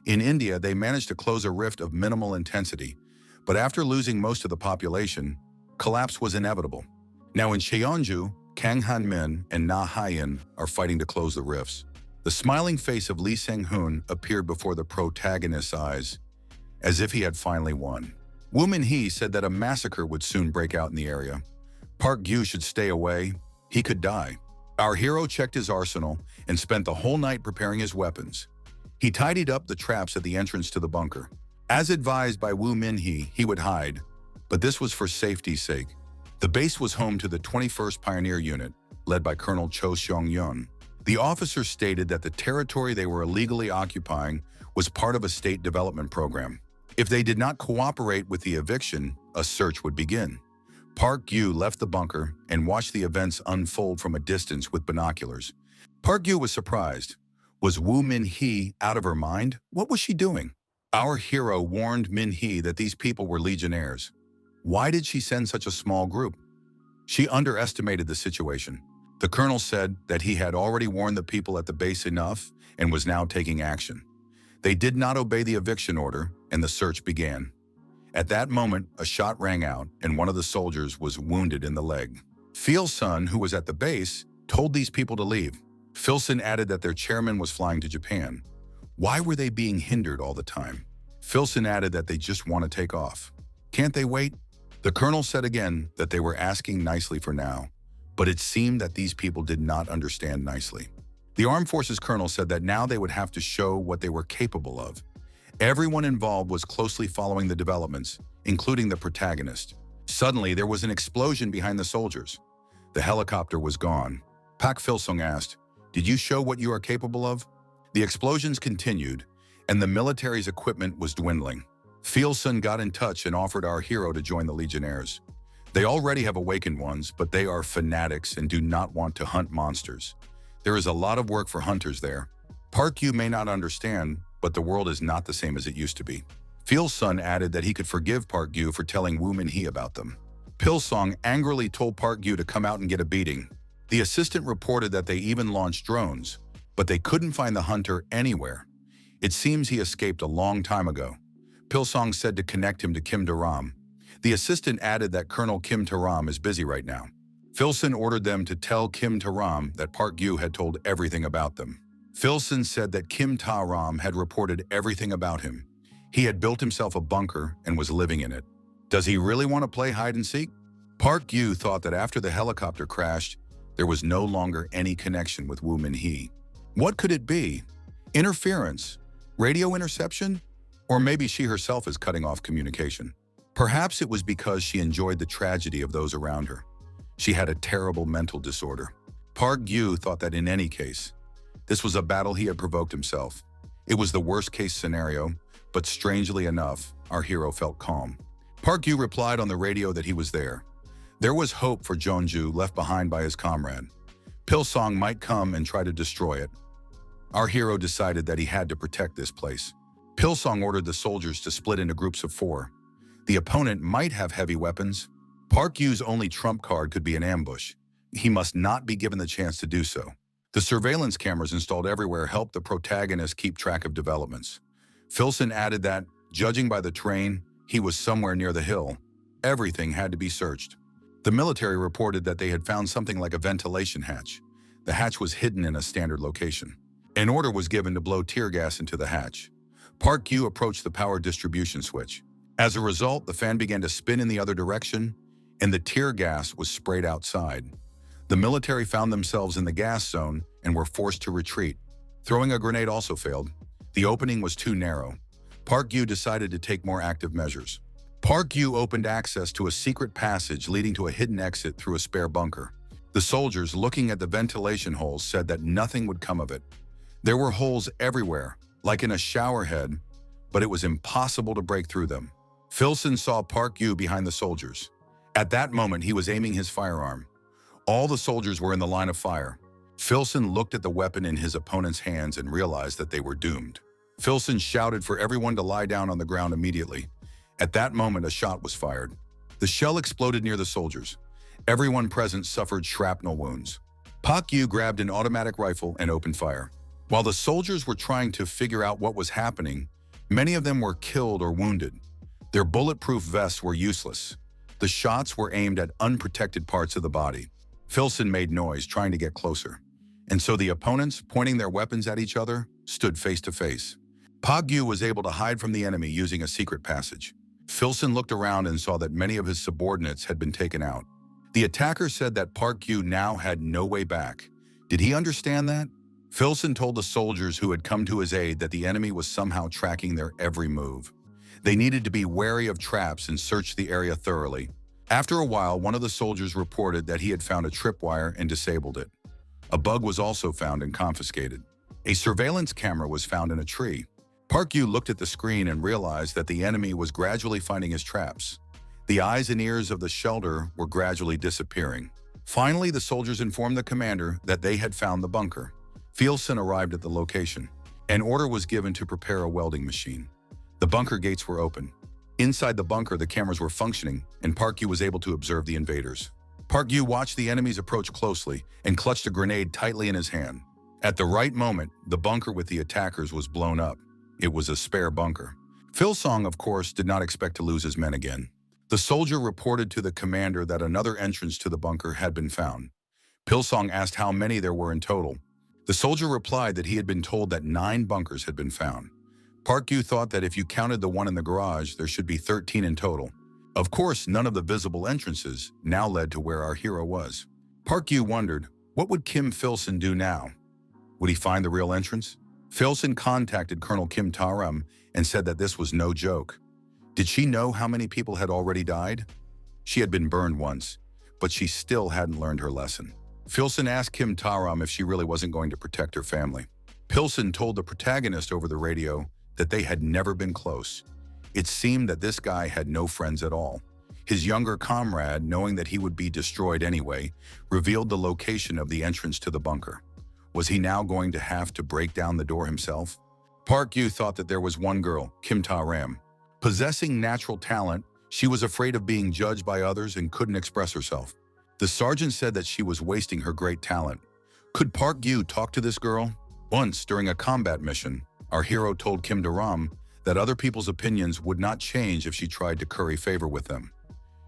In India, they managed to close a rift of minimal intensity, but after losing most of the population, collapse was inevitable. Now in Cheonju, Kang Han-min and Na Hyein are fighting to close the rifts. The smiling face of Lee Sang-hoon appeared before the protagonist's eyes. as if he had finally won. Woo Min-hee said that a massacre would soon break out in the area. Park Gyu should stay away. He could die. Our hero checked his arsenal and spent the whole night preparing his weapons. He tidied up the traps at the entrance to the bunker. As advised by Woo Min-hee, he would hide, but this was for safety's sake. The base was home to the 21st Pioneer Unit, led by Colonel Cho Seong-yeon. The officer stated that the territory they were illegally occupying was part of a state development program. If they did not cooperate with the eviction, a search would begin. Park Gyu left the bunker and watched the events unfold from a distance with binoculars. Park Gyu was surprised. Was Woo Min-hee out of her mind? What was she doing? Our hero warned Min-hee that these people were legionnaires. Why did she send such a small group? She underestimated the situation. The colonel said that he had already warned the people at the base enough and was now taking action. They did not obey the eviction order, and the search began. At that moment, a shot rang out, and one of the soldiers was wounded in the leg. Phil-sun, who was at the base, told these people to leave. Phil-sun added that their chairman was flying to Japan. Why were they being hindered all the time? Phil-sun added that they just want to take off. Can't they wait? The colonel said again that they were asking nicely for now, but it seemed that these people did not understand nicely. The Armed Forces colonel said that now they would have to show what they were capable of. Everyone involved was closely following the developments, including the protagonist. Suddenly, there was an explosion behind the soldiers. The helicopter was gone. Pak Phil-sung asked, "Did you show what you are capable of?" The explosions continued, and the military's equipment was dwindling. Phil-sun got in touch and offered our hero to join the Legionnaires. They already have awakened ones, but they are fanatics and do not want to hunt monsters. There is a lot of work for hunters there. Park Gyu may not understand, but the world is not the same as it used to be. Phil-sun added that he could forgive Park Gyu for telling Woo Min-hee about them. Pil-sung angrily told Park Gyu to come out and get a beating. The assistant reported that they even launched drones, but they couldn't find the hunter anywhere. It seems he escaped a long time ago. Pil-sung said to connect him to Kim Taram. The assistant added that Colonel Kim Taram is busy right now. Phil-sun ordered them to tell Kim Taram that Park Gyu had told everything about them. Phil-sun said that Kim Taram had reported everything about him. He had built himself a bunker and was living in it. Does he really want to play hide-and-seek? Park Gyu thought that after the helicopter crashed, there was no longer any connection with Woo Min-hee. What could it be? Interference? Radio interception? Or maybe she herself is cutting off communication. Perhaps it was because she enjoyed the tragedy of those around her. She had a terrible mental disorder. Park Gyu thought that in any case, this was a battle he had provoked himself. It was the worst-case scenario, but strangely enough, our hero felt calm. Park Gyu replied on the radio that he was there. There was hope for Jeonju left behind by his comrade. Pil-sung might come and try to destroy it. Our hero decided that he had to protect this place. Pil-sung ordered the soldiers to split into groups of 4. The opponent might have heavy weapons. Park Gyu's only trump card could be an ambush. He must not be given the chance to do so. The surveillance cameras installed everywhere helped the protagonist keep track of developments. Phil-sun added that, judging by the terrain, he was somewhere near the hill. Everything had to be searched. The military reported that they had found something like a ventilation hatch. The hatch was hidden in a standard location. An order was given to blow tear gas into the hatch. Park Gyu approached the power distribution switch. As a result, the fan began to spin in the other direction, and the tear gas was sprayed outside. The military found themselves in the gas zone and were forced to retreat. Throwing a grenade also failed. The opening was too narrow. Park Gyu decided to take more active measures. Park Gyu opened access to a secret passage leading to a hidden exit through a spare bunker. The soldiers, looking at the ventilation holes, said that nothing would come of it. There were holes everywhere, like in a shower head, but it was impossible to break through them. Phil-sun saw Park Gyu behind the soldiers. At that moment, he was aiming his firearm. All the soldiers were in the line of fire. Phil-sun looked at the weapon in his opponent's hands and realized that they were doomed. Phil-sun shouted for everyone to lie down on the ground immediately. At that moment, a shot was fired. The shell exploded near the soldiers. Everyone present suffered shrapnel wounds. Park Gyu grabbed an automatic rifle and opened fire. While the soldiers were trying to figure out what was happening, many of them were killed or wounded. Their bulletproof vests were useless. The shots were aimed at unprotected parts of the body. Phil-sun made noise trying to get closer. And so the opponents, pointing their weapons at each other, stood face to face. Pagyu was able to hide from the enemy using a secret passage. Filson looked around and saw that many of his subordinates had been taken out. The attacker said that Park Yu now had no way back. Did he understand that? Filson told the soldiers who had come to his aid that the enemy was somehow tracking their every move. They needed to be wary of traps and search the area thoroughly. After a while, one of the soldiers reported that he had found a tripwire and disabled it. A bug was also found and confiscated. A surveillance camera was found in a tree. Park Yu looked at the screen and realized that the enemy was gradually finding his traps. The eyes and ears of the shelter were gradually disappearing. Finally, the soldiers informed the commander that they had found the bunker. Filson arrived at the location. An order was given to prepare a welding machine. The bunker gates were open. Inside the bunker, the cameras were functioning, and Park Yu was able to observe the invaders. Park Yu watched the enemies approach closely and clutched a grenade tightly in his hand. At the right moment, the bunker with the attackers was blown up. It was a spare bunker. Filson, of course, did not expect to lose his men again. The soldier reported to the commander that another entrance to the bunker had been found. Pilsong asked how many there were in total. The soldier replied that he had been told that 9 bunkers had been found. Park Yu thought that if you counted the one in the garage, there should be 13 in total. Of course, none of the visible entrances now led to where our hero was. Park Yu wondered, what would Kim Filson do now? Would he find the real entrance? Filson contacted Colonel Kim Taram and said that this was no joke. Did she know how many people had already died? She had been burned once, but she still hadn't learned her lesson. Filson asked Kim Taram if she really wasn't going to protect her family. Pilson told the protagonist over the radio that they had never been close. It seemed that this guy had no friends at all. His younger comrade, knowing that he would be destroyed anyway, revealed the location of the entrance to the bunker. Was he now going to have to break down the door himself? Park Yu thought that there was one girl, Kim Ta-ram. Possessing natural talent, she was afraid of being judged by others and couldn't express herself. The sergeant said that she was wasting her great talent. Could Park Yu talk to this girl? Once, during a combat mission, our hero told Kim Taram that other people's opinions would not change if she tried to curry favor with them.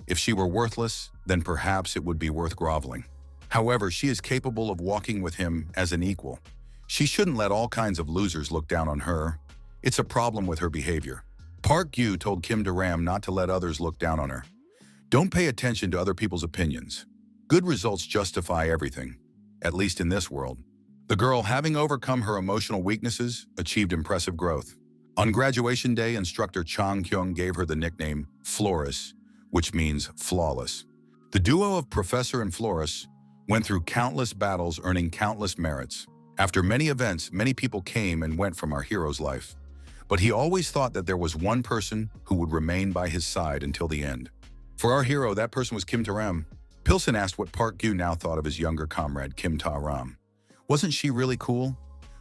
If she were worthless, then perhaps it would be worth groveling. However, she is capable of walking with him as an equal. She shouldn't let all kinds of losers look down on her. It's a problem with her behavior. Park Yu told Kim Taram not to let others look down on her. Don't pay attention to other people's opinions. Good results justify everything, at least in this world. The girl, having overcome her emotional weaknesses, achieved impressive growth. On graduation day, instructor Chang Kyung gave her the nickname Florus, which means flawless. The duo of Professor and Florus went through countless battles, earning countless merits. After many events, many people came and went from our hero's life. But he always thought that there was one person who would remain by his side until the end. For our hero, that person was Kim Taram. Pilson asked what Park Yu now thought of his younger comrade, Kim Ta-ram. Wasn't she really cool?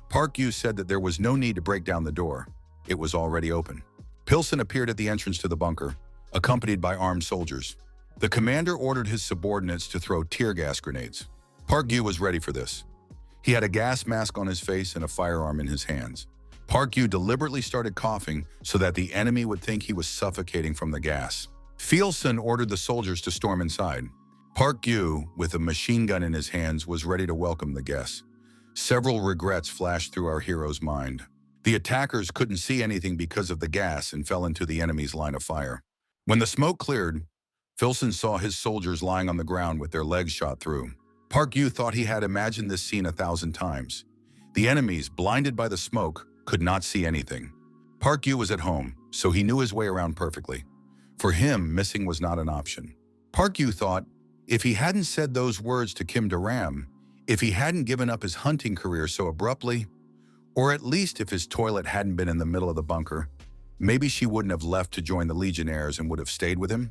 Park Yu said that there was no need to break down the door. It was already open. Pilson appeared at the entrance to the bunker, accompanied by armed soldiers. The commander ordered his subordinates to throw tear gas grenades. Park Yu was ready for this. He had a gas mask on his face and a firearm in his hands. Park Yu deliberately started coughing so that the enemy would think he was suffocating from the gas. Filson ordered the soldiers to storm inside. Park Yu, with a machine gun in his hands, was ready to welcome the guests. Several regrets flashed through our hero's mind. The attackers couldn't see anything because of the gas and fell into the enemy's line of fire. When the smoke cleared, Filson saw his soldiers lying on the ground with their legs shot through. Park Yu thought he had imagined this scene 1,000 times. The enemies, blinded by the smoke, could not see anything. Park Yu was at home, so he knew his way around perfectly. For him, missing was not an option. Park Yu thought, if he hadn't said those words to Kim Taram, if he hadn't given up his hunting career so abruptly, or at least if his toilet hadn't been in the middle of the bunker, maybe she wouldn't have left to join the Legionnaires and would have stayed with him.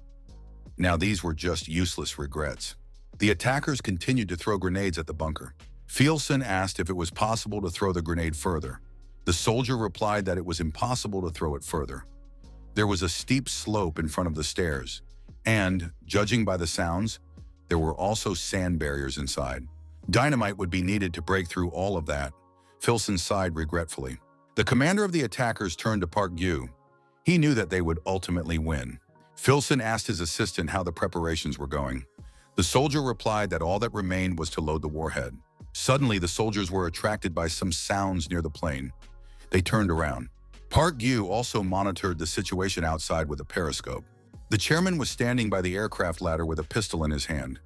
Now these were just useless regrets. The attackers continued to throw grenades at the bunker. Filson asked if it was possible to throw the grenade further. The soldier replied that it was impossible to throw it further. There was a steep slope in front of the stairs, and, judging by the sounds, there were also sand barriers inside. Dynamite would be needed to break through all of that. Filson sighed regretfully. The commander of the attackers turned to Park Yu. He knew that they would ultimately win. Filson asked his assistant how the preparations were going. The soldier replied that all that remained was to load the warhead. Suddenly, the soldiers were attracted by some sounds near the plane. They turned around. Park Gyu also monitored the situation outside with a periscope. The chairman was standing by the aircraft ladder with a pistol in his hand.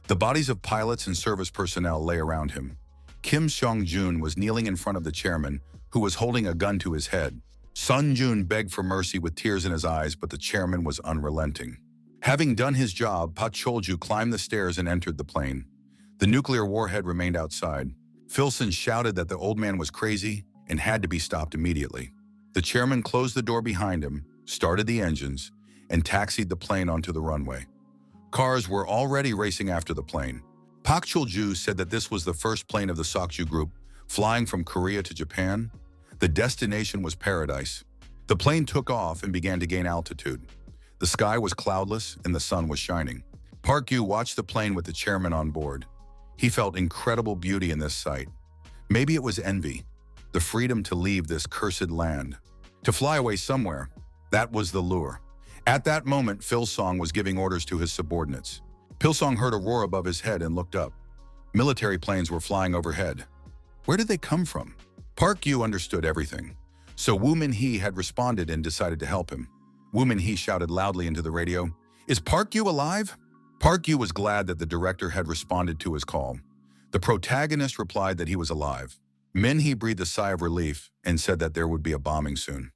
The bodies of pilots and service personnel lay around him. Kim Seong-jun was kneeling in front of the chairman, who was holding a gun to his head. Sun Jun begged for mercy with tears in his eyes, but the chairman was unrelenting. Having done his job, Pa Cholju climbed the stairs and entered the plane. The nuclear warhead remained outside. Filson shouted that the old man was crazy and had to be stopped immediately. The chairman closed the door behind him, started the engines, and taxied the plane onto the runway. Cars were already racing after the plane. Pak Chul-ju said that this was the first plane of the Sokju group, flying from Korea to Japan. The destination was paradise. The plane took off and began to gain altitude. The sky was cloudless and the sun was shining. Park Gyu watched the plane with the chairman on board. He felt incredible beauty in this sight. Maybe it was envy, the freedom to leave this cursed land, to fly away somewhere. That was the lure. At that moment, Filsong was giving orders to his subordinates. Pilsong heard a roar above his head and looked up. Military planes were flying overhead. Where did they come from? Park Gyu understood everything. So Woo Min-hee had responded and decided to help him. Woo Min-hee shouted loudly into the radio, "Is Park Gyu alive?" Park Gyu was glad that the director had responded to his call. The protagonist replied that he was alive. Min-hee breathed a sigh of relief and said that there would be a bombing soon.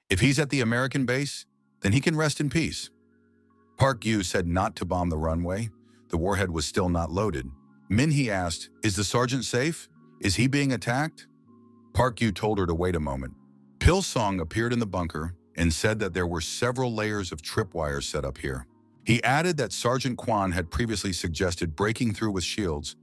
If he's at the American base, then he can rest in peace. Park Gyu said not to bomb the runway. The warhead was still not loaded. Min-hee asked, "Is the sergeant safe? Is he being attacked?" Park Gyu told her to wait a moment. Pilsong appeared in the bunker and said that there were several layers of tripwires set up here. He added that Sergeant Kwan had previously suggested breaking through with shields,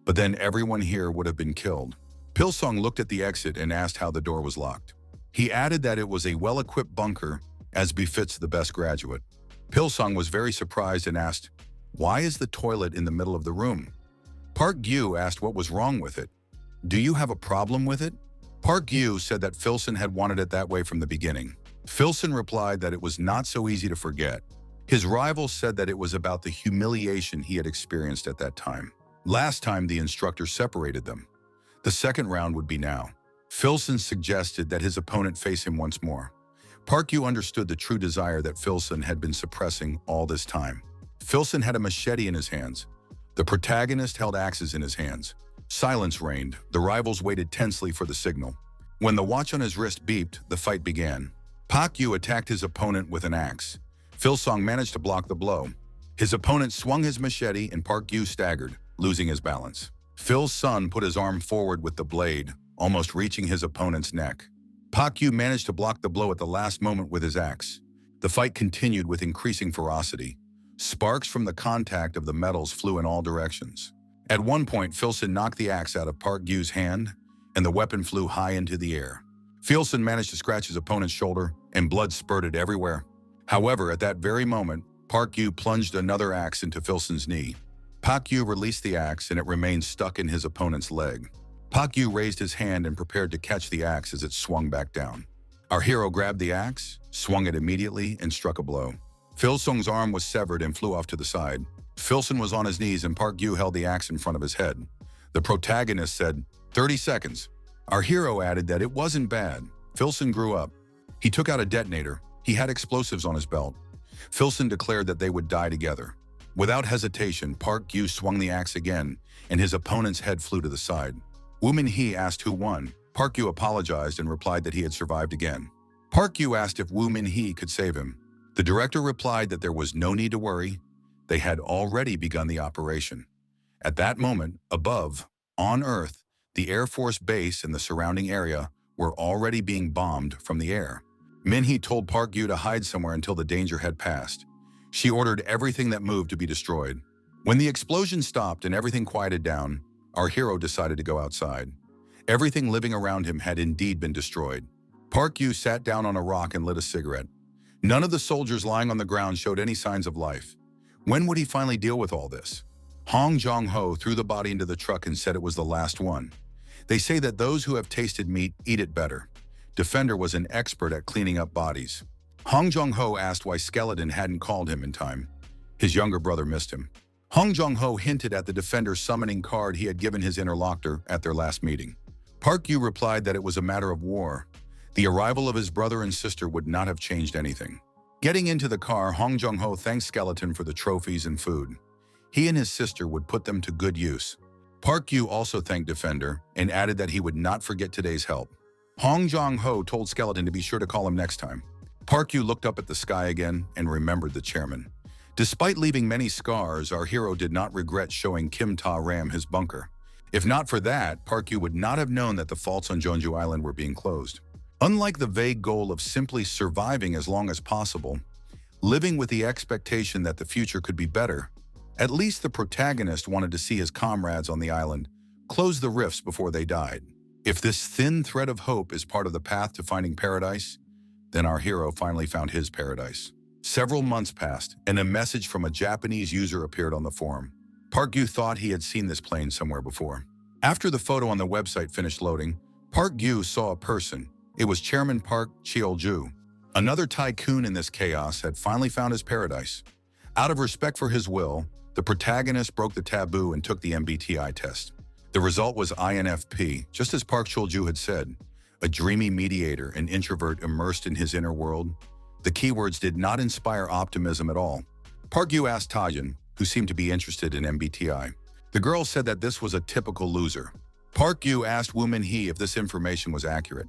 but then everyone here would have been killed. Pilsong looked at the exit and asked how the door was locked. He added that it was a well-equipped bunker, as befits the best graduate. Pilsong was very surprised and asked, "Why is the toilet in the middle of the room?" Park Gyu asked what was wrong with it. "Do you have a problem with it?" Park Gyu said that Filson had wanted it that way from the beginning. Filson replied that it was not so easy to forget. His rival said that it was about the humiliation he had experienced at that time. Last time the instructor separated them. The second round would be now. Filson suggested that his opponent face him once more. Park Gyu understood the true desire that Filson had been suppressing all this time. Filson had a machete in his hands. The protagonist held axes in his hands. Silence reigned. The rivals waited tensely for the signal. When the watch on his wrist beeped, the fight began. Park Gyu attacked his opponent with an axe. Filsong managed to block the blow. His opponent swung his machete and Park Gyu staggered, losing his balance. Phil's son put his arm forward with the blade, almost reaching his opponent's neck. Park Gyu managed to block the blow at the last moment with his axe. The fight continued with increasing ferocity. Sparks from the contact of the metals flew in all directions. At one point, Filson knocked the axe out of Park Gyu's hand, and the weapon flew high into the air. Filson managed to scratch his opponent's shoulder, and blood spurted everywhere. However, at that very moment, Park Gyu plunged another axe into Filson's knee. Park Gyu released the axe, and it remained stuck in his opponent's leg. Park Gyu raised his hand and prepared to catch the axe as it swung back down. Our hero grabbed the axe, swung it immediately, and struck a blow. Filsong's arm was severed and flew off to the side. Filson was on his knees and Park Gyu held the axe in front of his head. The protagonist said, 30 seconds. Our hero added that it wasn't bad. Filson grew up. He took out a detonator. He had explosives on his belt. Filson declared that they would die together. Without hesitation, Park Gyu swung the axe again, and his opponent's head flew to the side. Woo Min-hee asked who won. Park Gyu apologized and replied that he had survived again. Park Gyu asked if Woo Min-hee could save him. The director replied that there was no need to worry. They had already begun the operation. At that moment, above, on Earth, the Air Force base and the surrounding area were already being bombed from the air. Min-hee told Park Gyu to hide somewhere until the danger had passed. She ordered everything that moved to be destroyed. When the explosion stopped and everything quieted down, our hero decided to go outside. Everything living around him had indeed been destroyed. Park Gyu sat down on a rock and lit a cigarette. None of the soldiers lying on the ground showed any signs of life. When would he finally deal with all this? Hong Jong-ho threw the body into the truck and said it was the last one. They say that those who have tasted meat eat it better. Defender was an expert at cleaning up bodies. Hong Jong-ho asked why Skeleton hadn't called him in time. His younger brother missed him. Hong Jong-ho hinted at the Defender's summoning card he had given his interlocutor at their last meeting. Park Gyu replied that it was a matter of war. The arrival of his brother and sister would not have changed anything. Getting into the car, Hong Jung-ho thanked Skeleton for the trophies and food. He and his sister would put them to good use. Park Yu also thanked Defender and added that he would not forget today's help. Hong Jung-ho told Skeleton to be sure to call him next time. Park Yu looked up at the sky again and remembered the chairman. Despite leaving many scars, our hero did not regret showing Kim Ta-ram his bunker. If not for that, Park Yu would not have known that the faults on Jeonju Island were being closed. Unlike the vague goal of simply surviving as long as possible, living with the expectation that the future could be better, at least the protagonist wanted to see his comrades on the island close the rifts before they died. If this thin thread of hope is part of the path to finding paradise, then our hero finally found his paradise. Several months passed, and a message from a Japanese user appeared on the forum. Park Yu thought he had seen this plane somewhere before. After the photo on the website finished loading, Park Yu saw a person. It was Chairman Park Cheol-ju. Another tycoon in this chaos had finally found his paradise. Out of respect for his will, the protagonist broke the taboo and took the MBTI test. The result was INFP, just as Park Cheol-ju had said, a dreamy mediator, an introvert immersed in his inner world. The keywords did not inspire optimism at all. Park Yu asked Taeyeon, who seemed to be interested in MBTI. The girl said that this was a typical loser. Park Yu asked Woo Min-hee if this information was accurate.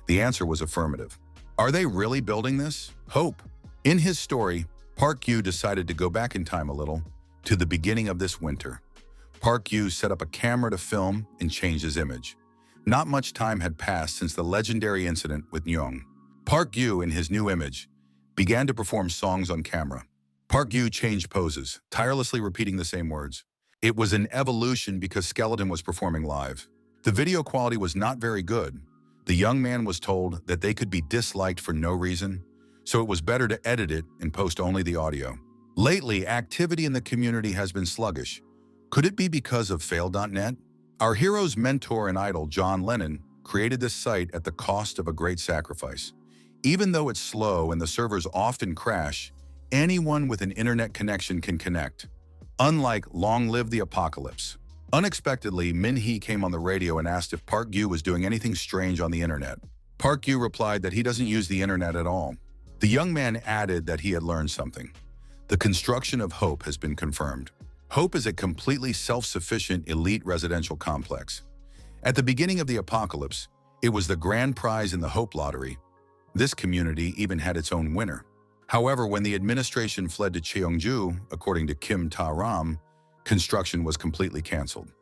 The answer was affirmative. Are they really building this? Hope. In his story, Park Yu decided to go back in time a little, to the beginning of this winter. Park Yu set up a camera to film and change his image. Not much time had passed since the legendary incident with Nyong. Park Yu, in his new image, began to perform songs on camera. Park Yu changed poses, tirelessly repeating the same words. It was an evolution because Skeleton was performing live. The video quality was not very good. The young man was told that they could be disliked for no reason, so it was better to edit it and post only the audio. Lately, activity in the community has been sluggish. Could it be because of fail.net? Our hero's mentor and idol, John Lennon, created this site at the cost of a great sacrifice. Even though it's slow and the servers often crash, anyone with an internet connection can connect. Unlike Long Live the Apocalypse. Unexpectedly, Min-hee came on the radio and asked if Park Yu was doing anything strange on the internet. Park Yu replied that he doesn't use the internet at all. The young man added that he had learned something. The construction of Hope has been confirmed. Hope is a completely self-sufficient elite residential complex. At the beginning of the apocalypse, it was the grand prize in the Hope lottery. This community even had its own winner. However, when the administration fled to Cheongju, according to Kim Ta-ram, construction was completely canceled.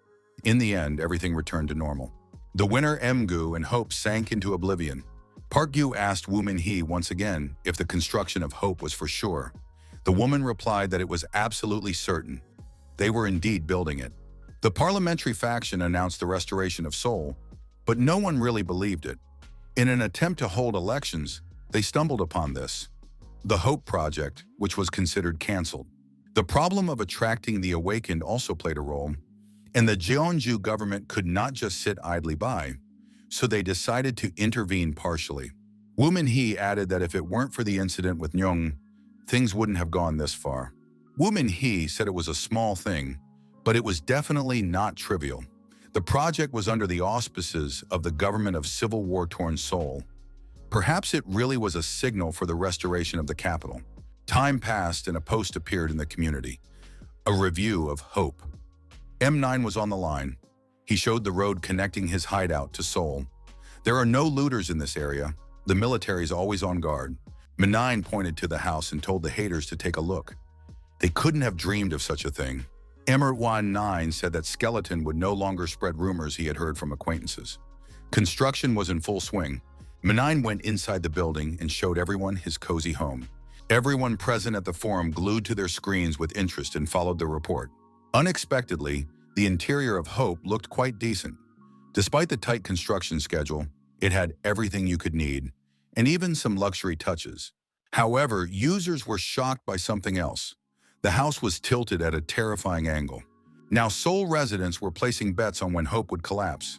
In the end, everything returned to normal. The winner Emgu and Hope sank into oblivion. Park Yu asked Woo Min-hee once again if the construction of Hope was for sure. The woman replied that it was absolutely certain. They were indeed building it. The parliamentary faction announced the restoration of Seoul, but no one really believed it. In an attempt to hold elections, they stumbled upon this. The Hope Project, which was considered canceled. The problem of attracting the awakened also played a role, and the Jeonju government could not just sit idly by, so they decided to intervene partially. Woo Min-hee added that if it weren't for the incident with Nyong, things wouldn't have gone this far. Woo Min-hee said it was a small thing, but it was definitely not trivial. The project was under the auspices of the government of civil war-torn Seoul. Perhaps it really was a signal for the restoration of the capital. Time passed and a post appeared in the community. A review of Hope. M9 was on the line. He showed the road connecting his hideout to Seoul. There are no looters in this area. The military is always on guard. M9 pointed to the house and told the haters to take a look. They couldn't have dreamed of such a thing. Emer19 said that Skeleton would no longer spread rumors he had heard from acquaintances. Construction was in full swing. M9 went inside the building and showed everyone his cozy home. Everyone present at the forum glued to their screens with interest and followed the report. Unexpectedly, the interior of Hope looked quite decent. Despite the tight construction schedule, it had everything you could need, and even some luxury touches. However, users were shocked by something else. The house was tilted at a terrifying angle. Now, Seoul residents were placing bets on when Hope would collapse.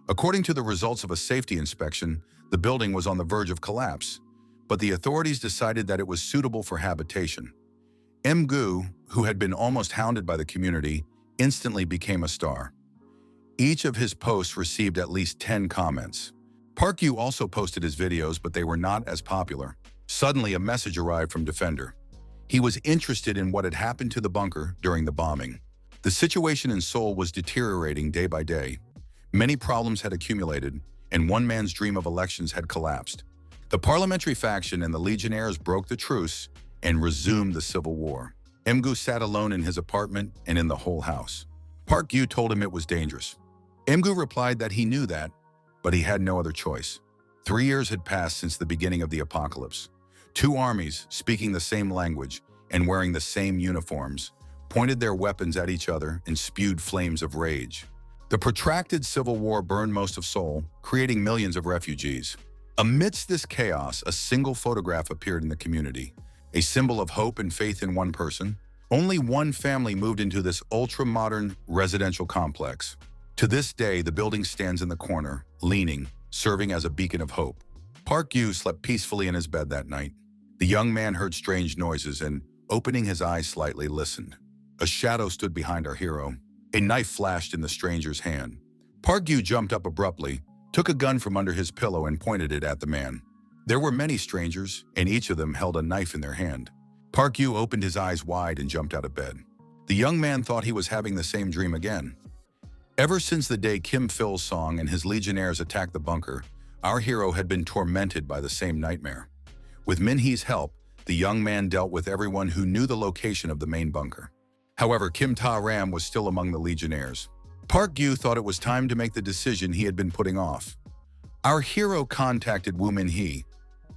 According to the results of a safety inspection, the building was on the verge of collapse, but the authorities decided that it was suitable for habitation. Emgu, who had been almost hounded by the community, instantly became a star. Each of his posts received at least 10 comments. Park Yu also posted his videos, but they were not as popular. Suddenly, a message arrived from Defender. He was interested in what had happened to the bunker during the bombing. The situation in Seoul was deteriorating day by day. Many problems had accumulated, and one man's dream of elections had collapsed. The parliamentary faction and the legionnaires broke the truce and resumed the civil war. Imgu sat alone in his apartment and in the whole house. Park Yu told him it was dangerous. Imgu replied that he knew that, but he had no other choice. 3 years had passed since the beginning of the apocalypse. Two armies, speaking the same language and wearing the same uniforms, pointed their weapons at each other and spewed flames of rage. The protracted civil war burned most of Seoul, creating millions of refugees. Amidst this chaos, a single photograph appeared in the community, a symbol of hope and faith in one person. Only one family moved into this ultra-modern residential complex. To this day, the building stands in the corner, leaning, serving as a beacon of hope. Park Yu slept peacefully in his bed that night. The young man heard strange noises and, opening his eyes slightly, listened. A shadow stood behind our hero. A knife flashed in the stranger's hand. Park Yu jumped up abruptly, took a gun from under his pillow and pointed it at the man. There were many strangers, and each of them held a knife in their hand. Park Yu opened his eyes wide and jumped out of bed. The young man thought he was having the same dream again. Ever since the day Kim Il-sung and his legionnaires attacked the bunker, our hero had been tormented by the same nightmare. With Min-hee's help, the young man dealt with everyone who knew the location of the main bunker. However, Kim Taram was still among the legionnaires. Park Yu thought it was time to make the decision he had been putting off. Our hero contacted Woo Min-hee.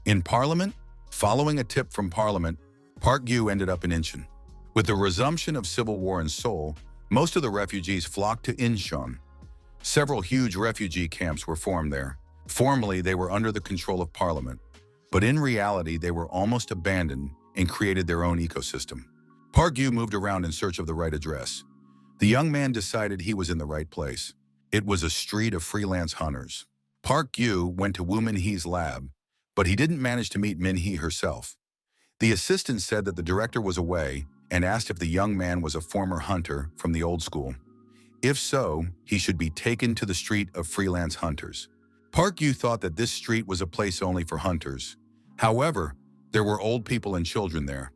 In Parliament, following a tip from Parliament, Park Yu ended up in Incheon. With the resumption of civil war in Seoul, most of the refugees flocked to Incheon. Several huge refugee camps were formed there. Formally, they were under the control of Parliament, but in reality, they were almost abandoned and created their own ecosystem. Park Yu moved around in search of the right address. The young man decided he was in the right place. It was a street of freelance hunters. Park Yu went to Woo Min-hee's lab, but he didn't manage to meet Min-hee herself. The assistant said that the director was away and asked if the young man was a former hunter from the old school. If so, he should be taken to the street of freelance hunters. Park Yu thought that this street was a place only for hunters. However, there were old people and children there.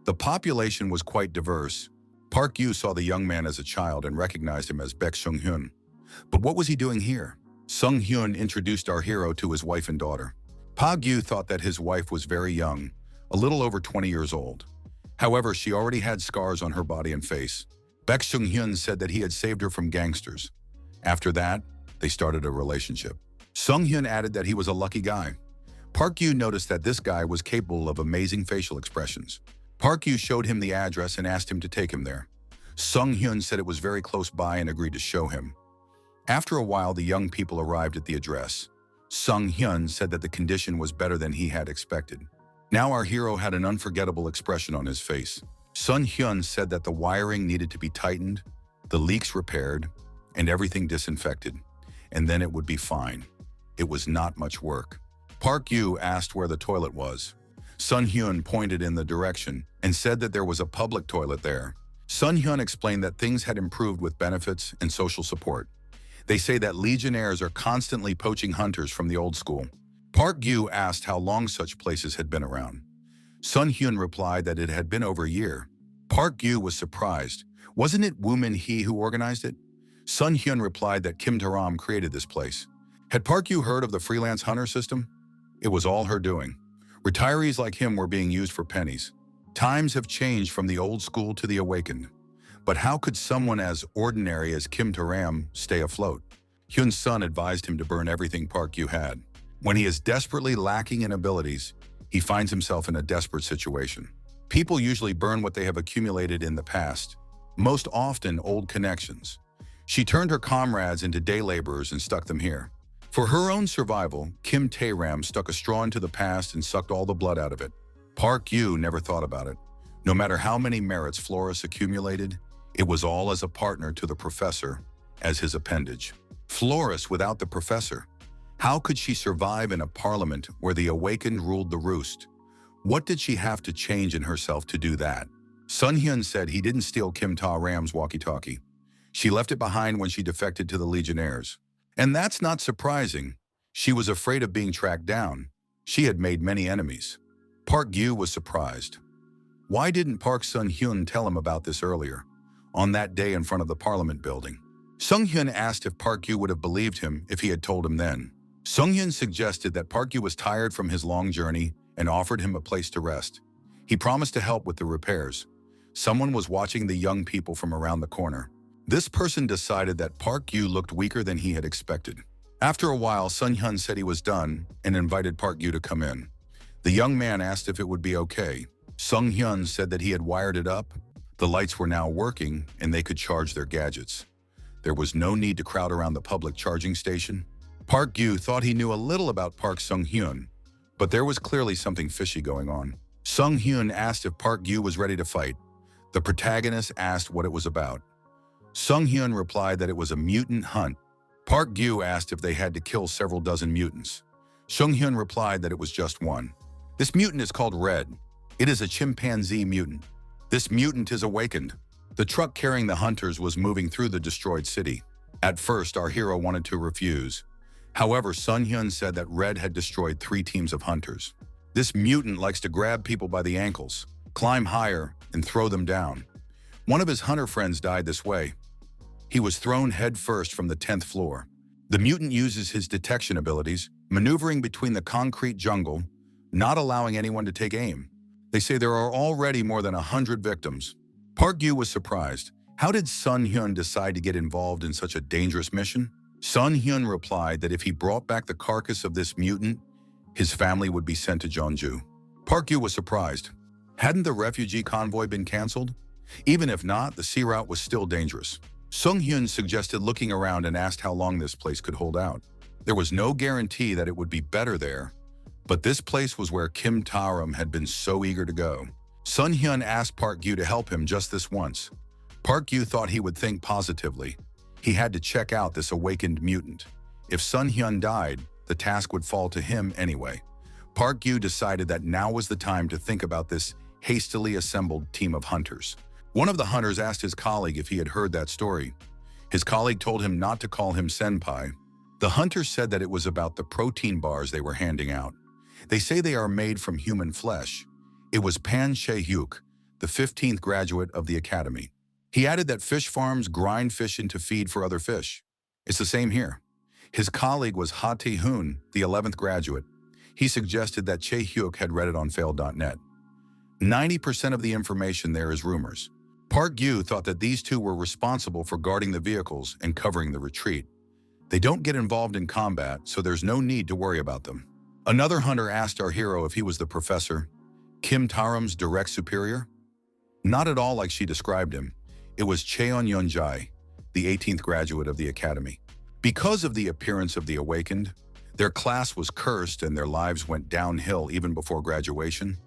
The population was quite diverse. Park Yu saw the young man as a child and recognized him as Baek Sung-hyun. But what was he doing here? Sung-hyun introduced our hero to his wife and daughter. Park Yu thought that his wife was very young, a little over 20 years old. However, she already had scars on her body and face. Baek Sung-hyun said that he had saved her from gangsters. After that, they started a relationship. Sung-hyun added that he was a lucky guy. Park Yu noticed that this guy was capable of amazing facial expressions. Park Yu showed him the address and asked him to take him there. Sung-hyun said it was very close by and agreed to show him. After a while, the young people arrived at the address. Sung-hyun said that the condition was better than he had expected. Now our hero had an unforgettable expression on his face. Sung-hyun said that the wiring needed to be tightened, the leaks repaired, and everything disinfected, and then it would be fine. It was not much work. Park Yu asked where the toilet was. Sung-hyun pointed in the direction and said that there was a public toilet there. Sung-hyun explained that things had improved with benefits and social support. They say that legionnaires are constantly poaching hunters from the old school. Park Yu asked how long such places had been around. Sung-hyun replied that it had been over a year. Park Yu was surprised. Wasn't it Woo Min-hee who organized it? Sung-hyun replied that Kim Taram created this place. Had Park Yu heard of the freelance hunter system? It was all her doing. Retirees like him were being used for pennies. Times have changed from the old school to the awakened. But how could someone as ordinary as Kim Taram stay afloat? Hyun's son advised him to burn everything Park Yu had. When he is desperately lacking in abilities, he finds himself in a desperate situation. People usually burn what they have accumulated in the past, most often old connections. She turned her comrades into day laborers and stuck them here. For her own survival, Kim Taram stuck a straw into the past and sucked all the blood out of it. Park Yu never thought about it. No matter how many merits Flores accumulated, it was all as a partner to the professor, as his appendage. Flores without the professor. How could she survive in a parliament where the awakened ruled the roost? What did she have to change in herself to do that? Sung-hyun said he didn't steal Kim Ta-ram's walkie-talkie. She left it behind when she defected to the legionnaires. And that's not surprising. She was afraid of being tracked down. She had made many enemies. Park Gyu was surprised. Why didn't Park Sung-hyun tell him about this earlier, on that day in front of the Parliament building? Sung-hyun asked if Park Gyu would have believed him if he had told him then. Sung-hyun suggested that Park Gyu was tired from his long journey and offered him a place to rest. He promised to help with the repairs. Someone was watching the young people from around the corner. This person decided that Park Gyu looked weaker than he had expected. After a while, Sung-hyun said he was done and invited Park Gyu to come in. The young man asked if it would be okay. Sung-hyun said that he had wired it up. The lights were now working and they could charge their gadgets. There was no need to crowd around the public charging station. Park Gyu thought he knew a little about Park Sung-hyun, but there was clearly something fishy going on. Sung-hyun asked if Park Gyu was ready to fight. The protagonist asked what it was about. Sung-hyun replied that it was a mutant hunt. Park Gyu asked if they had to kill several dozen mutants. Sung-hyun replied that it was just one. This mutant is called Red. It is a chimpanzee mutant. This mutant is awakened. The truck carrying the hunters was moving through the destroyed city. At first, our hero wanted to refuse. However, Sung-hyun said that Red had destroyed 3 teams of hunters. This mutant likes to grab people by the ankles, climb higher, and throw them down. One of his hunter friends died this way. He was thrown headfirst from the 10th floor. The mutant uses his detection abilities, maneuvering between the concrete jungle, not allowing anyone to take aim. They say there are already more than 100 victims. Park Gyu was surprised. How did Sung-hyun decide to get involved in such a dangerous mission? Sung-hyun replied that if he brought back the carcass of this mutant, his family would be sent to Jeonju. Park Gyu was surprised. Hadn't the refugee convoy been canceled? Even if not, the sea route was still dangerous. Sung-hyun suggested looking around and asked how long this place could hold out. There was no guarantee that it would be better there, but this place was where Kim Taram had been so eager to go. Sung-hyun asked Park Gyu to help him just this once. Park Gyu thought he would think positively. He had to check out this awakened mutant. If Sung-hyun died, the task would fall to him anyway. Park Gyu decided that now was the time to think about this hastily assembled team of hunters. One of the hunters asked his colleague if he had heard that story. His colleague told him not to call him senpai. The hunter said that it was about the protein bars they were handing out. They say they are made from human flesh. It was Pan Chae-hyuk, the 15th graduate of the academy. He added that fish farms grind fish into feed for other fish. It's the same here. His colleague was Ha Tae-hoon, the 11th graduate. He suggested that Chae-hyuk had read it on fail.net. 90% of the information there is rumors. Park Gyu thought that these two were responsible for guarding the vehicles and covering the retreat. They don't get involved in combat, so there's no need to worry about them. Another hunter asked our hero if he was the professor, Kim Taram's direct superior. Not at all like she described him. It was Cheon Yeonjae, the 18th graduate of the academy. Because of the appearance of the awakened, their class was cursed and their lives went downhill even before graduation.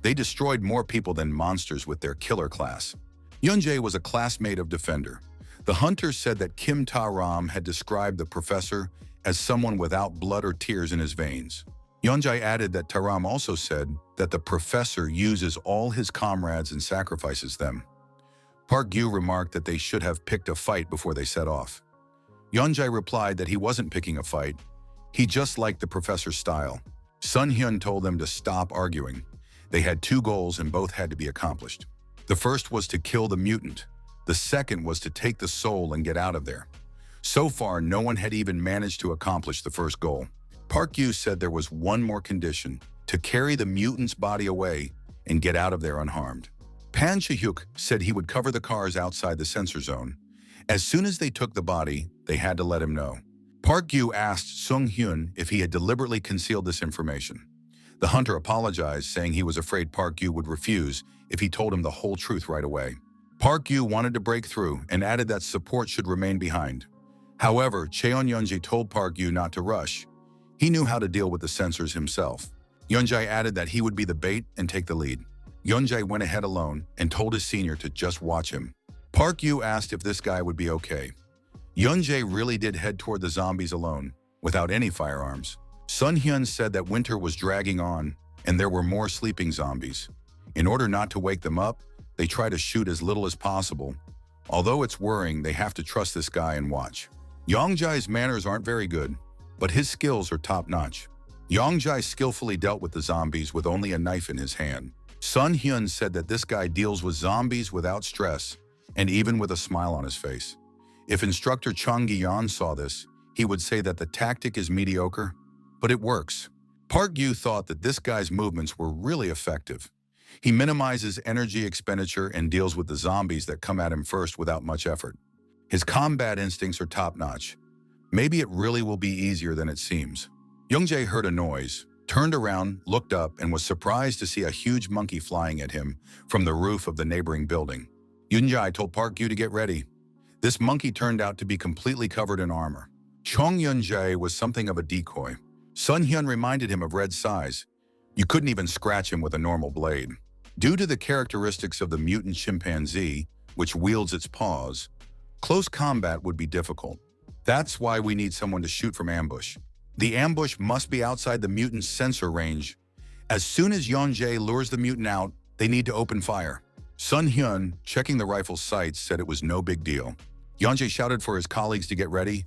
They destroyed more people than monsters with their killer class. Yeonjae was a classmate of Defender. The hunters said that Kim Taram had described the professor as someone without blood or tears in his veins. Yeonjae added that Taram also said that the professor uses all his comrades and sacrifices them. Park Gyu remarked that they should have picked a fight before they set off. Yeonjae replied that he wasn't picking a fight. He just liked the professor's style. Sung-hyun told them to stop arguing. They had 2 goals and both had to be accomplished. The first was to kill the mutant. The second was to take the soul and get out of there. So far, no one had even managed to accomplish the first goal. Park Gyu said there was one more condition: to carry the mutant's body away and get out of there unharmed. Pan Chae-hyuk said he would cover the cars outside the sensor zone. As soon as they took the body, they had to let him know. Park Gyu asked Sung-hyun if he had deliberately concealed this information. The hunter apologized, saying he was afraid Park Gyu would refuse if he told him the whole truth right away. Park Gyu wanted to break through and added that support should remain behind. However, Cheon Yeonjae told Park Gyu not to rush. He knew how to deal with the sensors himself. Yeonjae added that he would be the bait and take the lead. Yeonjae went ahead alone and told his senior to just watch him. Park Gyu asked if this guy would be okay. Yeonjae really did head toward the zombies alone, without any firearms. Sung-hyun said that winter was dragging on and there were more sleeping zombies. In order not to wake them up, they try to shoot as little as possible. Although it's worrying, they have to trust this guy and watch. Yeonjae's manners aren't very good. but his skills are top-notch. Yongjai skillfully dealt with the zombies with only a knife in his hand. Sun Hyun said that this guy deals with zombies without stress and even with a smile on his face. If instructor Chung Gi-yeon saw this, he would say that the tactic is mediocre, but it works. Park Yu thought that this guy's movements were really effective. He minimizes energy expenditure and deals with the zombies that come at him first without much effort. His combat instincts are top-notch. Maybe it really will be easier than it seems. Youngjae heard a noise, turned around, looked up, and was surprised to see a huge monkey flying at him from the roof of the neighboring building. Yoonjae told Park Yu to get ready. This monkey turned out to be completely covered in armor. Chong Yoonjae was something of a decoy. Sun Hyun reminded him of Red's size. You couldn't even scratch him with a normal blade. Due to the characteristics of the mutant chimpanzee, which wields its paws, close combat would be difficult. That's why we need someone to shoot from ambush. The ambush must be outside the mutant's sensor range. As soon as Yeonjae lures the mutant out, they need to open fire. Sun Hyun, checking the rifle's sights, said it was no big deal. Yeonjae shouted for his colleagues to get ready.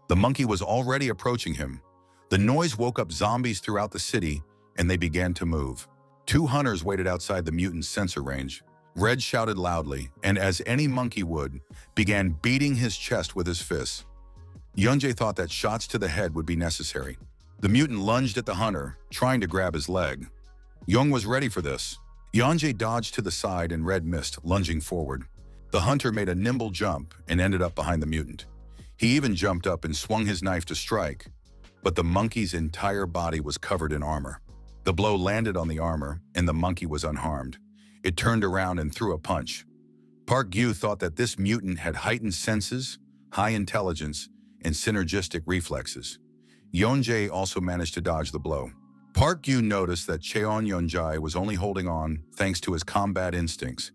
The monkey was already approaching him. The noise woke up zombies throughout the city, and they began to move. 2 hunters waited outside the mutant's sensor range. Red shouted loudly, and as any monkey would, began beating his chest with his fists. Yeonjae thought that shots to the head would be necessary. The mutant lunged at the hunter, trying to grab his leg. Young was ready for this. Yeonjae dodged to the side and Red missed, lunging forward. The hunter made a nimble jump and ended up behind the mutant. He even jumped up and swung his knife to strike, but the monkey's entire body was covered in armor. The blow landed on the armor, and the monkey was unharmed. It turned around and threw a punch. Park Yu thought that this mutant had heightened senses, high intelligence, and synergistic reflexes. Yeonjae also managed to dodge the blow. Park Yu noticed that Cheon Yeonjae was only holding on thanks to his combat instincts,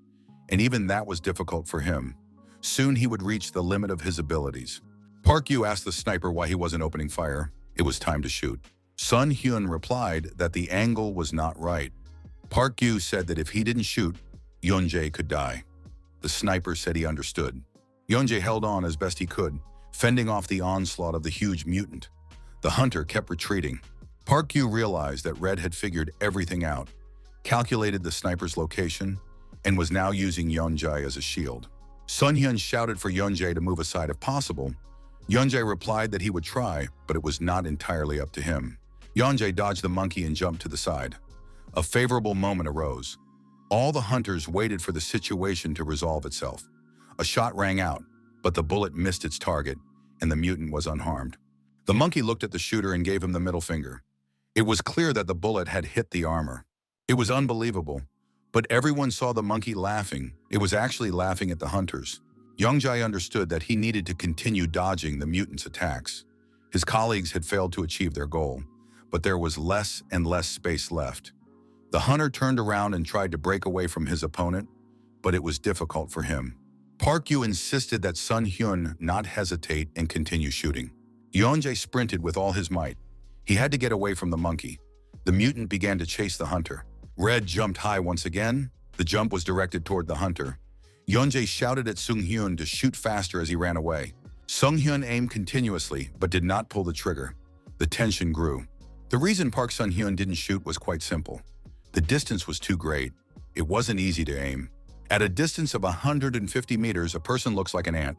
and even that was difficult for him. Soon he would reach the limit of his abilities. Park Yu asked the sniper why he wasn't opening fire. It was time to shoot. Sun Hyun replied that the angle was not right. Park Yu said that if he didn't shoot, Yeonjae could die. The sniper said he understood. Yeonjae held on as best he could, fending off the onslaught of the huge mutant. The hunter kept retreating. Park Yu realized that Red had figured everything out, calculated the sniper's location, and was now using Yeonjae as a shield. Sun Hyun shouted for Yeonjae to move aside if possible. Yeonjae replied that he would try, but it was not entirely up to him. Yeonjae dodged the monkey and jumped to the side. A favorable moment arose. All the hunters waited for the situation to resolve itself. A shot rang out, but the bullet missed its target, and the mutant was unharmed. The monkey looked at the shooter and gave him the middle finger. It was clear that the bullet had hit the armor. It was unbelievable, but everyone saw the monkey laughing. It was actually laughing at the hunters. Yeonjae understood that he needed to continue dodging the mutant's attacks. His colleagues had failed to achieve their goal, but there was less and less space left. The hunter turned around and tried to break away from his opponent, but it was difficult for him. Park Yu insisted that Sun Hyun not hesitate and continue shooting. Yeonjae sprinted with all his might. He had to get away from the monkey. The mutant began to chase the hunter. Red jumped high once again. The jump was directed toward the hunter. Yeonjae shouted at Sung Hyun to shoot faster as he ran away. Sung Hyun aimed continuously, but did not pull the trigger. The tension grew. The reason Park Sun Hyun didn't shoot was quite simple. The distance was too great. It wasn't easy to aim. At a distance of 150 meters, a person looks like an ant.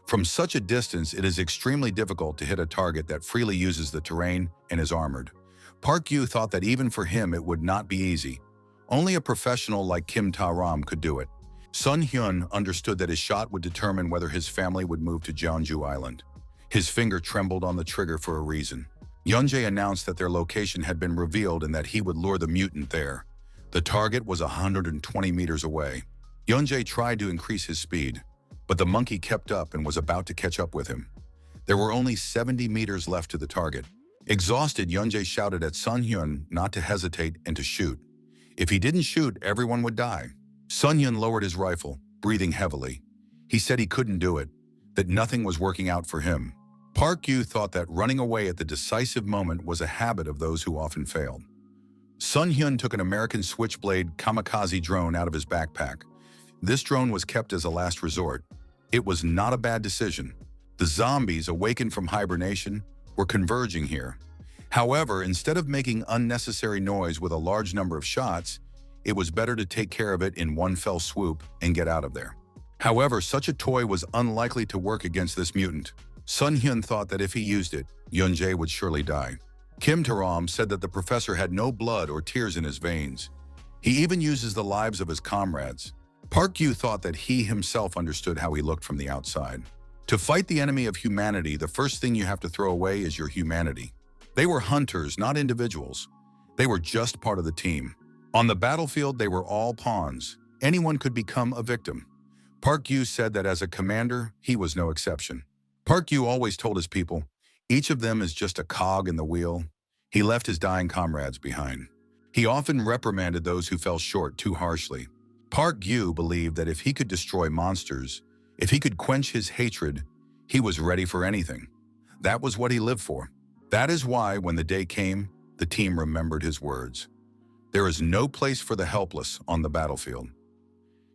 From such a distance, it is extremely difficult to hit a target that freely uses the terrain and is armored. Park Yu thought that even for him it would not be easy. Only a professional like Kim Taram could do it. Sun Hyun understood that his shot would determine whether his family would move to Jeonju Island. His finger trembled on the trigger for a reason. Yeonjae announced that their location had been revealed and that he would lure the mutant there. The target was 120 meters away. Yeonjae tried to increase his speed, but the monkey kept up and was about to catch up with him. There were only 70 meters left to the target. Exhausted, Yeonjae shouted at Sun Hyun not to hesitate and to shoot. If he didn't shoot, everyone would die. Sun Hyun lowered his rifle, breathing heavily. He said he couldn't do it, that nothing was working out for him. Park Yu thought that running away at the decisive moment was a habit of those who often failed. Sun Hyun took an American Switchblade kamikaze drone out of his backpack. This drone was kept as a last resort. It was not a bad decision. The zombies, awakened from hibernation, were converging here. However, instead of making unnecessary noise with a large number of shots, it was better to take care of it in one fell swoop and get out of there. However, such a toy was unlikely to work against this mutant. Sun Hyun thought that if he used it, Yeonjae would surely die. Kim Taram said that the professor had no blood or tears in his veins. He even uses the lives of his comrades. Park Yu thought that he himself understood how he looked from the outside. To fight the enemy of humanity, the first thing you have to throw away is your humanity. They were hunters, not individuals. They were just part of the team. On the battlefield, they were all pawns. Anyone could become a victim. Park Yu said that as a commander, he was no exception. Park Yu always told his people, each of them is just a cog in the wheel. He left his dying comrades behind. He often reprimanded those who fell short too harshly. Park Yu believed that if he could destroy monsters, if he could quench his hatred, he was ready for anything. That was what he lived for. That is why, when the day came, the team remembered his words. There is no place for the helpless on the battlefield.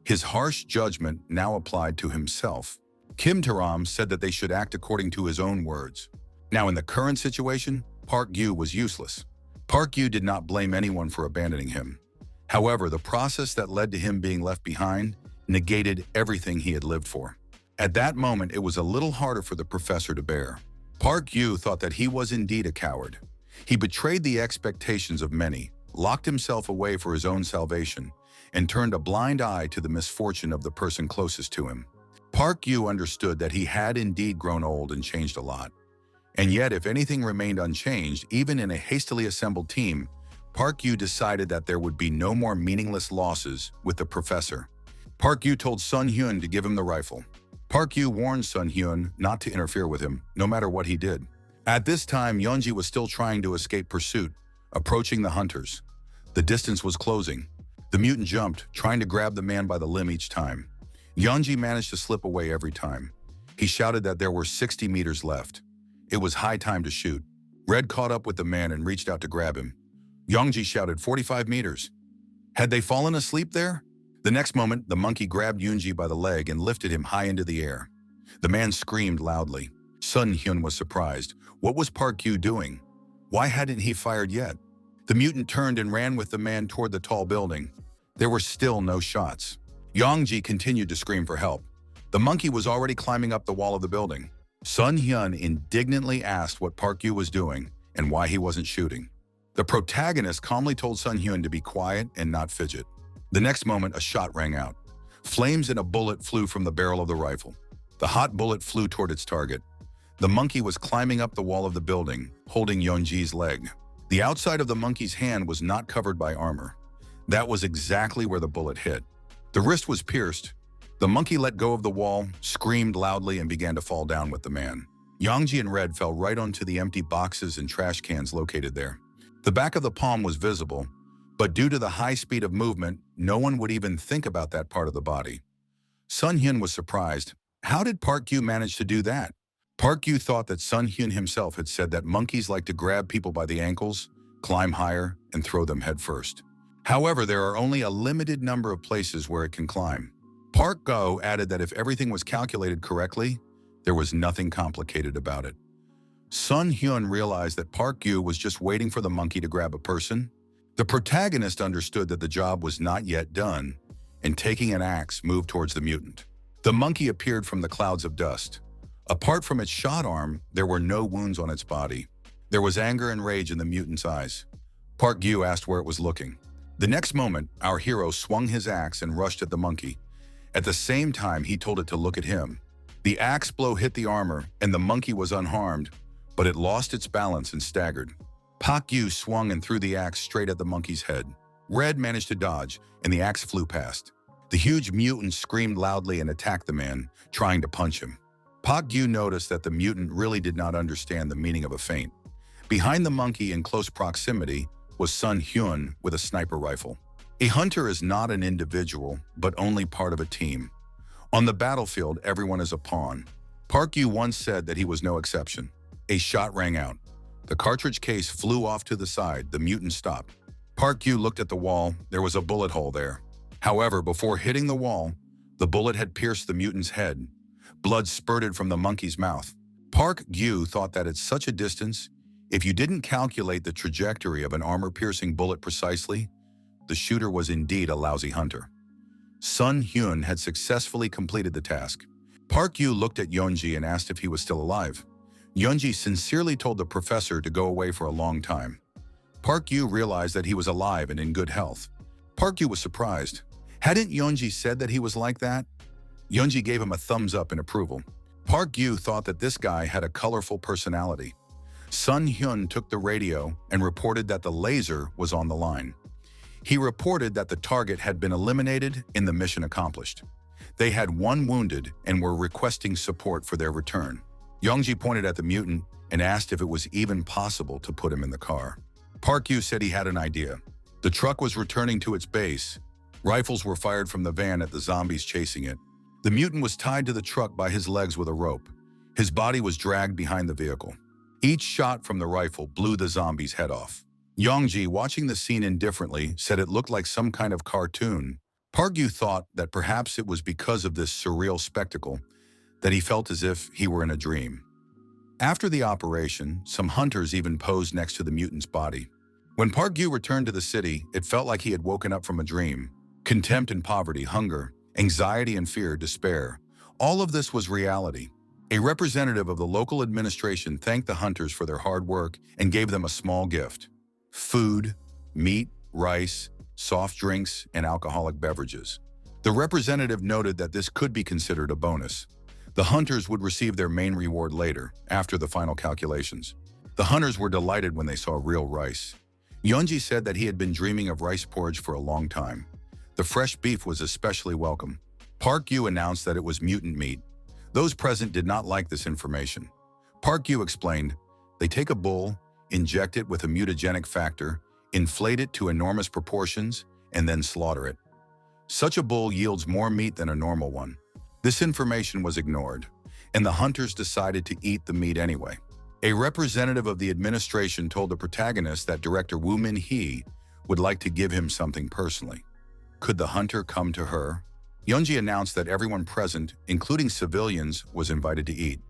His harsh judgment now applied to himself. Kim Taram said that they should act according to his own words. Now, in the current situation, Park Yu was useless. Park Yu did not blame anyone for abandoning him. However, the process that led to him being left behind negated everything he had lived for. At that moment, it was a little harder for the professor to bear. Park Yu thought that he was indeed a coward. He betrayed the expectations of many, locked himself away for his own salvation, and turned a blind eye to the misfortune of the person closest to him. Park Yu understood that he had indeed grown old and changed a lot. And yet, if anything remained unchanged, even in a hastily assembled team, Park Yu decided that there would be no more meaningless losses with the professor. Park Yu told Sun Hyun to give him the rifle. Park Yu warned Sun Hyun not to interfere with him, no matter what he did. At this time, Yeonji was still trying to escape pursuit, approaching the hunters. The distance was closing. The mutant jumped, trying to grab the man by the limb each time. Yeonji managed to slip away every time. He shouted that there were 60 meters left. It was high time to shoot. Red caught up with the man and reached out to grab him. Yeonji shouted 45 meters. Had they fallen asleep there? The next moment, the monkey grabbed Yeonji by the leg and lifted him high into the air. The man screamed loudly. Sun Hyun was surprised. What was Park Yu doing? Why hadn't he fired yet? The mutant turned and ran with the man toward the tall building. There were still no shots. Yeonji continued to scream for help. The monkey was already climbing up the wall of the building. Sun Hyun indignantly asked what Park Yu was doing and why he wasn't shooting. The protagonist calmly told Sun Hyun to be quiet and not fidget. The next moment, a shot rang out. Flames and a bullet flew from the barrel of the rifle. The hot bullet flew toward its target. The monkey was climbing up the wall of the building, holding Yeonji's leg. The outside of the monkey's hand was not covered by armor. That was exactly where the bullet hit. The wrist was pierced. The monkey let go of the wall, screamed loudly, and began to fall down with the man. Yeonji and Red fell right onto the empty boxes and trash cans located there. The back of the palm was visible, but due to the high speed of movement, no one would even think about that part of the body. Sun Hyun was surprised. How did Park Yu manage to do that? Park Yu thought that Sun Hyun himself had said that monkeys like to grab people by the ankles, climb higher, and throw them headfirst. However, there are only a limited number of places where it can climb. Park Go added that if everything was calculated correctly, there was nothing complicated about it. Sun Hyun realized that Park Yu was just waiting for the monkey to grab a person. The protagonist understood that the job was not yet done, and taking an axe moved towards the mutant. The monkey appeared from the clouds of dust. Apart from its shot arm, there were no wounds on its body. There was anger and rage in the mutant's eyes. Park Yu asked where it was looking. The next moment, our hero swung his axe and rushed at the monkey. At the same time, he told it to look at him. The axe blow hit the armor, and the monkey was unharmed, but it lost its balance and staggered. Park Yu swung and threw the axe straight at the monkey's head. Red managed to dodge, and the axe flew past. The huge mutant screamed loudly and attacked the man, trying to punch him. Park Yu noticed that the mutant really did not understand the meaning of a feint. Behind the monkey in close proximity was Sun Hyun with a sniper rifle. A hunter is not an individual, but only part of a team. On the battlefield, everyone is a pawn. Park Yu once said that he was no exception. A shot rang out. The cartridge case flew off to the side. The mutant stopped. Park Yu looked at the wall. There was a bullet hole there. However, before hitting the wall, the bullet had pierced the mutant's head. Blood spurted from the monkey's mouth. Park Gyu thought that at such a distance, if you didn't calculate the trajectory of an armor-piercing bullet precisely, the shooter was indeed a lousy hunter. Sun Hyun had successfully completed the task. Park Gyu looked at Yeonji and asked if he was still alive. Yeonji sincerely told the professor to go away for a long time. Park Gyu realized that he was alive and in good health. Park Gyu was surprised. Hadn't Yeonji said that he was like that? Yeonji gave him a thumbs up in approval. Park Gyu thought that this guy had a colorful personality. Sun Hyun took the radio and reported that the laser was on the line. He reported that the target had been eliminated and the mission accomplished. They had one wounded and were requesting support for their return. Yeonji pointed at the mutant and asked if it was even possible to put him in the car. Park Gyu said he had an idea. The truck was returning to its base. Rifles were fired from the van at the zombies chasing it. The mutant was tied to the truck by his legs with a rope. His body was dragged behind the vehicle. Each shot from the rifle blew the zombie's head off. Yeonji, watching the scene indifferently, said it looked like some kind of cartoon. Park Gyu thought that perhaps it was because of this surreal spectacle that he felt as if he were in a dream. After the operation, some hunters even posed next to the mutant's body. When Park Gyu returned to the city, it felt like he had woken up from a dream. Contempt and poverty, hunger, anxiety and fear, despair. All of this was reality. A representative of the local administration thanked the hunters for their hard work and gave them a small gift: food, meat, rice, soft drinks, and alcoholic beverages. The representative noted that this could be considered a bonus. The hunters would receive their main reward later, after the final calculations. The hunters were delighted when they saw real rice. Yeonji said that he had been dreaming of rice porridge for a long time. The fresh beef was especially welcome. Park Gyu announced that it was mutant meat. Those present did not like this information. Park Gyu explained, "They take a bull, inject it with a mutagenic factor, inflate it to enormous proportions, and then slaughter it. Such a bull yields more meat than a normal one." This information was ignored, and the hunters decided to eat the meat anyway. A representative of the administration told the protagonist that director Woo Min-hee would like to give him something personally. Could the hunter come to her? Yeonji announced that everyone present, including civilians, was invited to eat.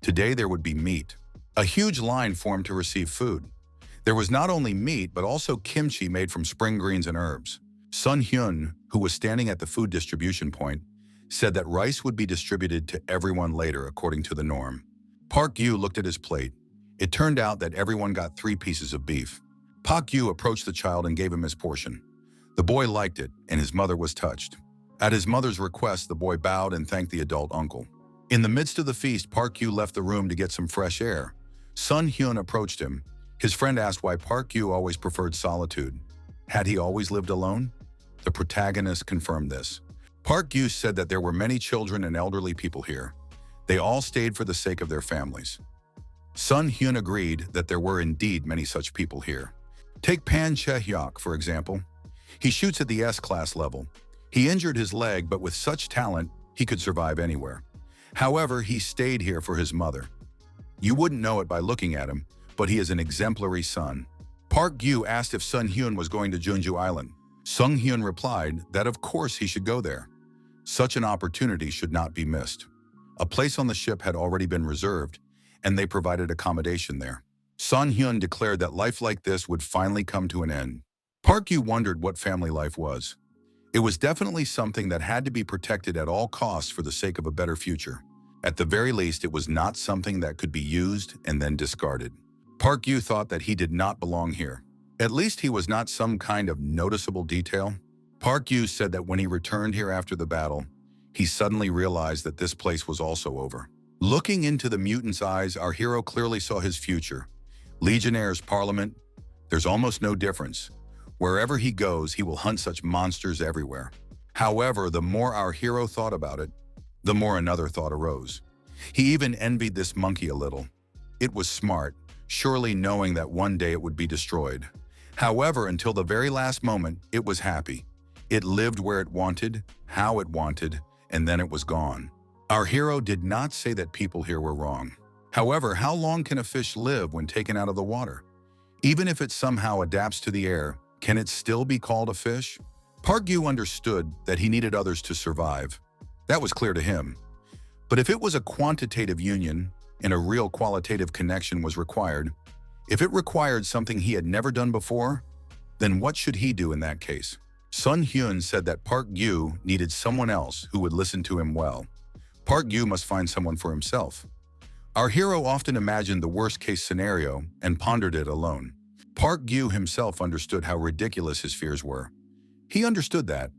Today there would be meat. A huge line formed to receive food. There was not only meat, but also kimchi made from spring greens and herbs. Sun Hyun, who was standing at the food distribution point, said that rice would be distributed to everyone later according to the norm. Park Gyu looked at his plate. It turned out that everyone got 3 pieces of beef. Park Gyu approached the child and gave him his portion. The boy liked it, and his mother was touched. At his mother's request, the boy bowed and thanked the adult uncle. In the midst of the feast, Park Gyu left the room to get some fresh air. Sun Hyun approached him. His friend asked why Park Gyu always preferred solitude. Had he always lived alone? The protagonist confirmed this. Park Gyu said that there were many children and elderly people here. They all stayed for the sake of their families. Sun Hyun agreed that there were indeed many such people here. Take Pan Chae-hyuk, for example. He shoots at the S-class level. He injured his leg, but with such talent, he could survive anywhere. However, he stayed here for his mother. You wouldn't know it by looking at him, but he is an exemplary son. Park Gyu asked if Sun Hyun was going to Jeonju Island. Sung Hyun replied that of course he should go there. Such an opportunity should not be missed. A place on the ship had already been reserved, and they provided accommodation there. Sun Hyun declared that life like this would finally come to an end. Park Gyu wondered what family life was. It was definitely something that had to be protected at all costs for the sake of a better future. At the very least, it was not something that could be used and then discarded. Park Gyu thought that he did not belong here. At least he was not some kind of noticeable detail. Park Gyu said that when he returned here after the battle, he suddenly realized that this place was also over. Looking into the mutant's eyes, our hero clearly saw his future. Legionnaires, Parliament, there's almost no difference. Wherever he goes, he will hunt such monsters everywhere. However, the more our hero thought about it, the more another thought arose. He even envied this monkey a little. It was smart, surely knowing that one day it would be destroyed. However, until the very last moment, it was happy. It lived where it wanted, how it wanted, and then it was gone. Our hero did not say that people here were wrong. However, how long can a fish live when taken out of the water? Even if it somehow adapts to the air, can it still be called a fish? Park Gyu understood that he needed others to survive. That was clear to him. But if it was a quantitative union, and a real qualitative connection was required. If it required something he had never done before, then what should he do in that case? Sun Hyun said that Park Gyu needed someone else who would listen to him well. Park Gyu must find someone for himself. Our hero often imagined the worst-case scenario and pondered it alone. Park Gyu himself understood how ridiculous his fears were. He understood that.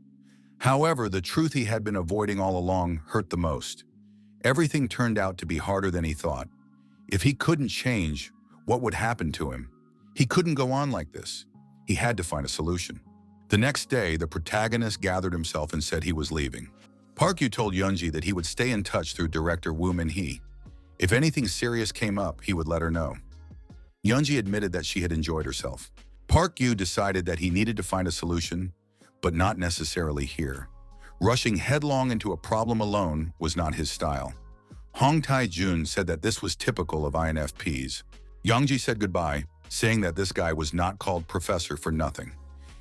However, the truth he had been avoiding all along hurt the most. Everything turned out to be harder than he thought. If he couldn't change, what would happen to him? He couldn't go on like this. He had to find a solution. The next day, the protagonist gathered himself and said he was leaving. Park Gyu told Yoonji that he would stay in touch through director Woo Min-hee. If anything serious came up, he would let her know. Yoonji admitted that she had enjoyed herself. Park Gyu decided that he needed to find a solution, but not necessarily here. Rushing headlong into a problem alone was not his style. Hong Tae-jun said that this was typical of INFPs. Yoonji said goodbye, saying that this guy was not called professor for nothing.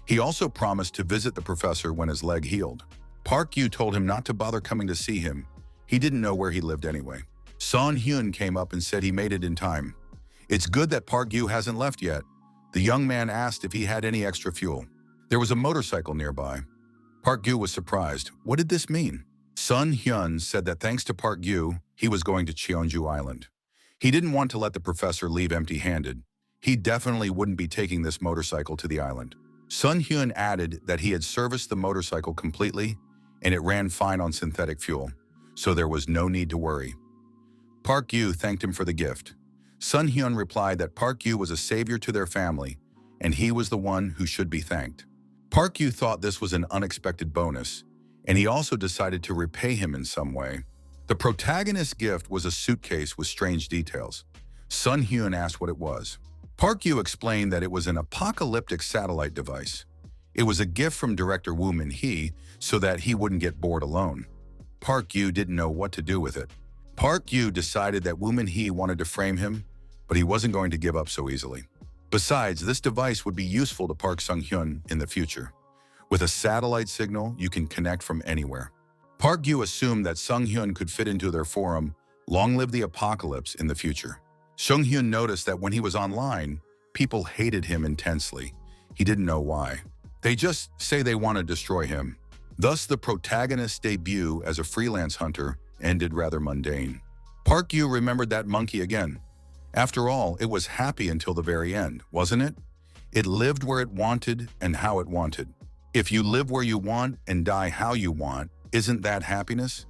He also promised to visit the professor when his leg healed. Park Gyu told him not to bother coming to see him. He didn't know where he lived anyway. Son Hyun came up and said he made it in time. It's good that Park Gyu hasn't left yet. The young man asked if he had any extra fuel. There was a motorcycle nearby. Park Gyu was surprised. What did this mean? Sun Hyun said that thanks to Park Gyu, he was going to Cheonju Island. He didn't want to let the professor leave empty-handed. He definitely wouldn't be taking this motorcycle to the island. Sun Hyun added that he had serviced the motorcycle completely and it ran fine on synthetic fuel, so there was no need to worry. Park Gyu thanked him for the gift. Sun Hyun replied that Park Gyu was a savior to their family and he was the one who should be thanked. Park Gyu thought this was an unexpected bonus, and he also decided to repay him in some way. The protagonist's gift was a suitcase with strange details. Sun Hyun asked what it was. Park Gyu explained that it was an apocalyptic satellite device. It was a gift from director Woo Min-hee so that he wouldn't get bored alone. Park Gyu didn't know what to do with it. Park Gyu decided that Woo Min-hee wanted to frame him, but he wasn't going to give up so easily. Besides, this device would be useful to Park Sung-hyun in the future. With a satellite signal, you can connect from anywhere. Park Gyu assumed that Sung-hyun could fit into their forum, "Long live the apocalypse," in the future. Sung-hyun noticed that when he was online, people hated him intensely. He didn't know why. They just say they want to destroy him. Thus, the protagonist's debut as a freelance hunter ended rather mundane. Park Gyu remembered that monkey again. After all, it was happy until the very end, wasn't it? It lived where it wanted and how it wanted. If you live where you want and die how you want, isn't that happiness?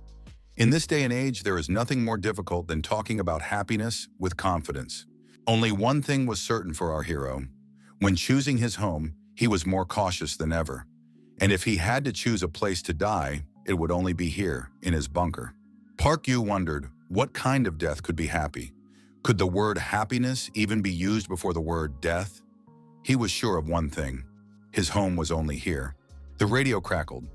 In this day and age, there is nothing more difficult than talking about happiness with confidence. Only one thing was certain for our hero. When choosing his home, he was more cautious than ever. And if he had to choose a place to die, it would only be here, in his bunker. Park Gyu wondered, what kind of death could be happy? Could the word happiness even be used before the word death? He was sure of one thing. His home was only here. The radio crackled.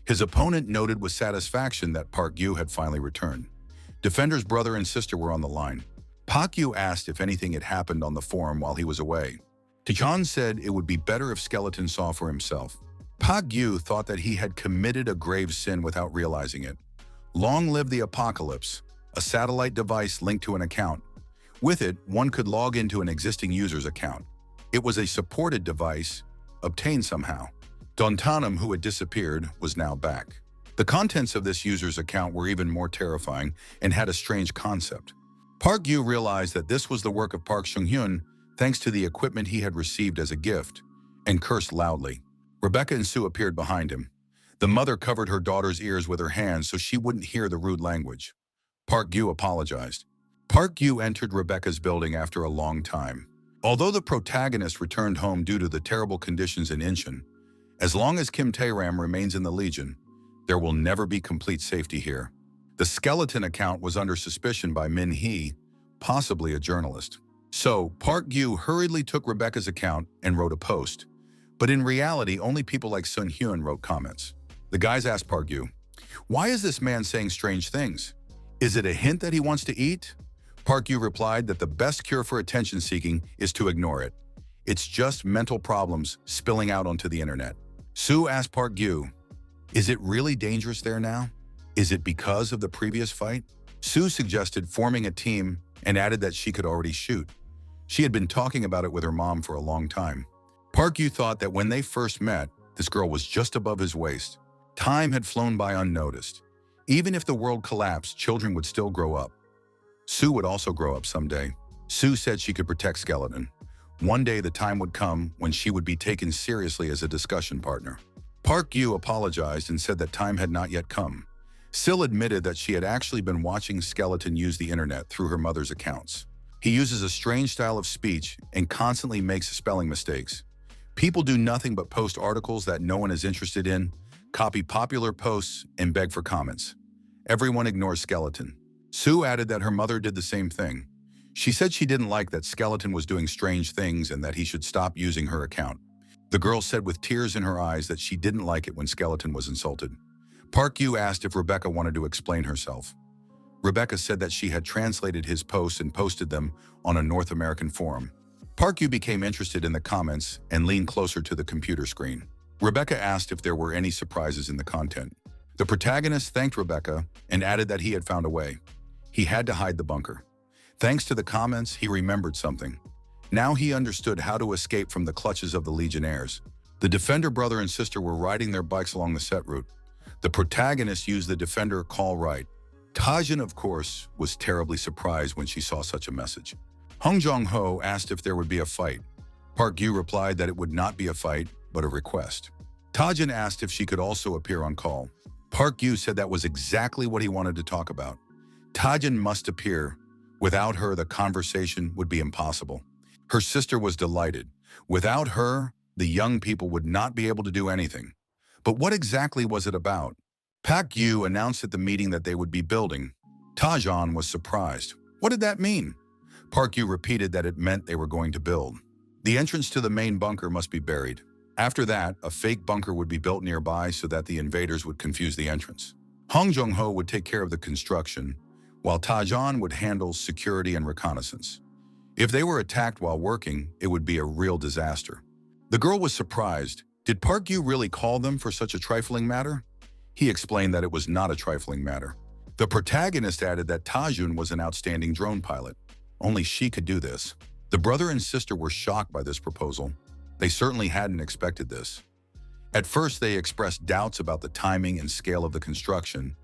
His opponent noted with satisfaction that Park Gyu had finally returned. Defender's brother and sister were on the line. Park Gyu asked if anything had happened on the forum while he was away. Taechan said it would be better if Skeleton saw for himself. Park Gyu thought that he had committed a grave sin without realizing it. Long live the apocalypse, a satellite device linked to an account. With it, one could log into an existing user's account. It was a supported device, obtained somehow. Dontanum, who had disappeared, was now back. The contents of this user's account were even more terrifying and had a strange concept. Park Gyu realized that this was the work of Park Sung-hyun thanks to the equipment he had received as a gift, and cursed loudly. Rebecca and Sue appeared behind him. The mother covered her daughter's ears with her hands so she wouldn't hear the rude language. Park Gyu apologized. Park Gyu entered Rebecca's building after a long time. Although the protagonist returned home due to the terrible conditions in Incheon, as long as Kim Taram remains in the Legion, there will never be complete safety here. The skeleton account was under suspicion by Min-hee, possibly a journalist. So, Park Gyu hurriedly took Rebecca's account and wrote a post. But in reality, only people like Sun Hyun wrote comments. The guys asked Park Gyu, "Why is this man saying strange things? Is it a hint that he wants to eat?" Park Gyu replied that the best cure for attention-seeking is to ignore it. It's just mental problems spilling out onto the internet. Sue asked Park Gyu, "Is it really dangerous there now? Is it because of the previous fight?" Sue suggested forming a team and added that she could already shoot. She had been talking about it with her mom for a long time. Park Yu thought that when they first met, this girl was just above his waist. Time had flown by unnoticed. Even if the world collapsed, children would still grow up. Sue would also grow up someday. Sue said she could protect Skeleton. One day the time would come when she would be taken seriously as a discussion partner. Park Yu apologized and said that time had not yet come. Sil admitted that she had actually been watching Skeleton use the internet through her mother's accounts. He uses a strange style of speech and constantly makes spelling mistakes. People do nothing but post articles that no one is interested in, copy popular posts, and beg for comments. Everyone ignores Skeleton. Sue added that her mother did the same thing. She said she didn't like that Skeleton was doing strange things and that he should stop using her account. The girl said with tears in her eyes that she didn't like it when Skeleton was insulted. Park Yu asked if Rebecca wanted to explain herself. Rebecca said that she had translated his posts and posted them on a North American forum. Park Yu became interested in the comments and leaned closer to the computer screen. Rebecca asked if there were any surprises in the content. The protagonist thanked Rebecca and added that he had found a way. He had to hide the bunker. Thanks to the comments, he remembered something. Now he understood how to escape from the clutches of the Legionnaires. The Defender brother and sister were riding their bikes along the set route. The protagonist used the Defender call right. Tajin, of course, was terribly surprised when she saw such a message. Hong Jong-ho asked if there would be a fight. Park Yu replied that it would not be a fight, but a request. Tajin asked if she could also appear on call. Park Yu said that was exactly what he wanted to talk about. Tajin must appear. Without her, the conversation would be impossible. Her sister was delighted. Without her, the young people would not be able to do anything. But what exactly was it about? Park Yu announced at the meeting that they would be building. Tajan was surprised. What did that mean? Park Yu repeated that it meant they were going to build. The entrance to the main bunker must be buried. After that, a fake bunker would be built nearby so that the invaders would confuse the entrance. Hong Jong-ho would take care of the construction, while Tajan would handle security and reconnaissance. If they were attacked while working, it would be a real disaster. The girl was surprised. Did Park Yu really call them for such a trifling matter? He explained that it was not a trifling matter. The protagonist added that Tajun was an outstanding drone pilot. Only she could do this. The brother and sister were shocked by this proposal. They certainly hadn't expected this. At first, they expressed doubts about the timing and scale of the construction,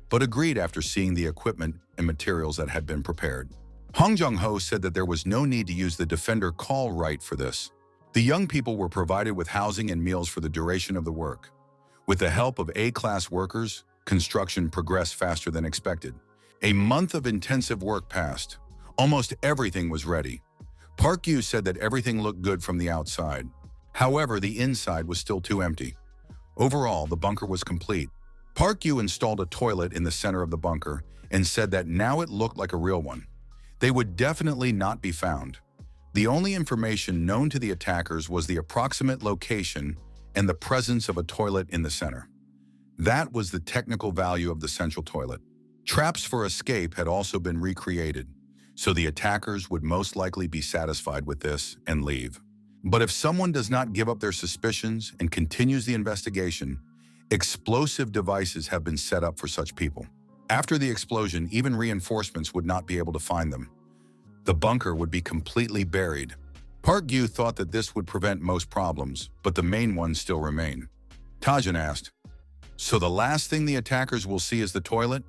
but agreed after seeing the equipment and materials that had been prepared. Hong Jong-ho said that there was no need to use the Defender call right for this. The young people were provided with housing and meals for the duration of the work. With the help of A-class workers, construction progressed faster than expected. A month of intensive work passed. Almost everything was ready. Park Yu said that everything looked good from the outside. However, the inside was still too empty. Overall, the bunker was complete. Park Yu installed a toilet in the center of the bunker and said that now it looked like a real one. They would definitely not be found. The only information known to the attackers was the approximate location and the presence of a toilet in the center. That was the technical value of the central toilet. Traps for escape had also been recreated, so the attackers would most likely be satisfied with this and leave. But if someone does not give up their suspicions and continues the investigation, explosive devices have been set up for such people. After the explosion, even reinforcements would not be able to find them. The bunker would be completely buried. Park Yu thought that this would prevent most problems, but the main ones still remain. Tajin asked, "So the last thing the attackers will see is the toilet?"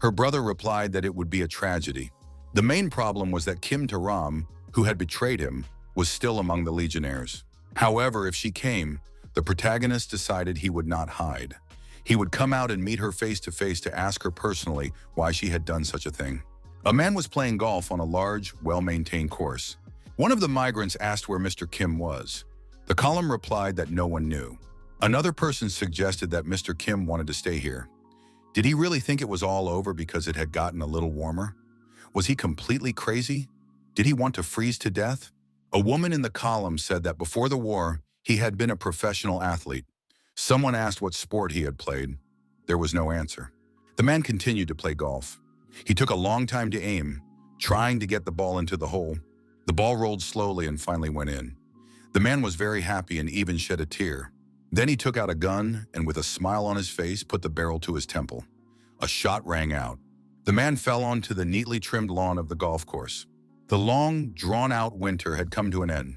Her brother replied that it would be a tragedy. The main problem was that Kim Taram, who had betrayed him, was still among the Legionnaires. However, if she came, the protagonist decided he would not hide. He would come out and meet her face to face to ask her personally why she had done such a thing. A man was playing golf on a large, well-maintained course. One of the migrants asked where Mr. Kim was. The column replied that no one knew. Another person suggested that Mr. Kim wanted to stay here. Did he really think it was all over because it had gotten a little warmer? Was he completely crazy? Did he want to freeze to death? A woman in the column said that before the war, he had been a professional athlete. Someone asked what sport he had played. There was no answer. The man continued to play golf. He took a long time to aim, trying to get the ball into the hole. The ball rolled slowly and finally went in. The man was very happy and even shed a tear. Then he took out a gun and with a smile on his face put the barrel to his temple. A shot rang out. The man fell onto the neatly trimmed lawn of the golf course. The long, drawn-out winter had come to an end.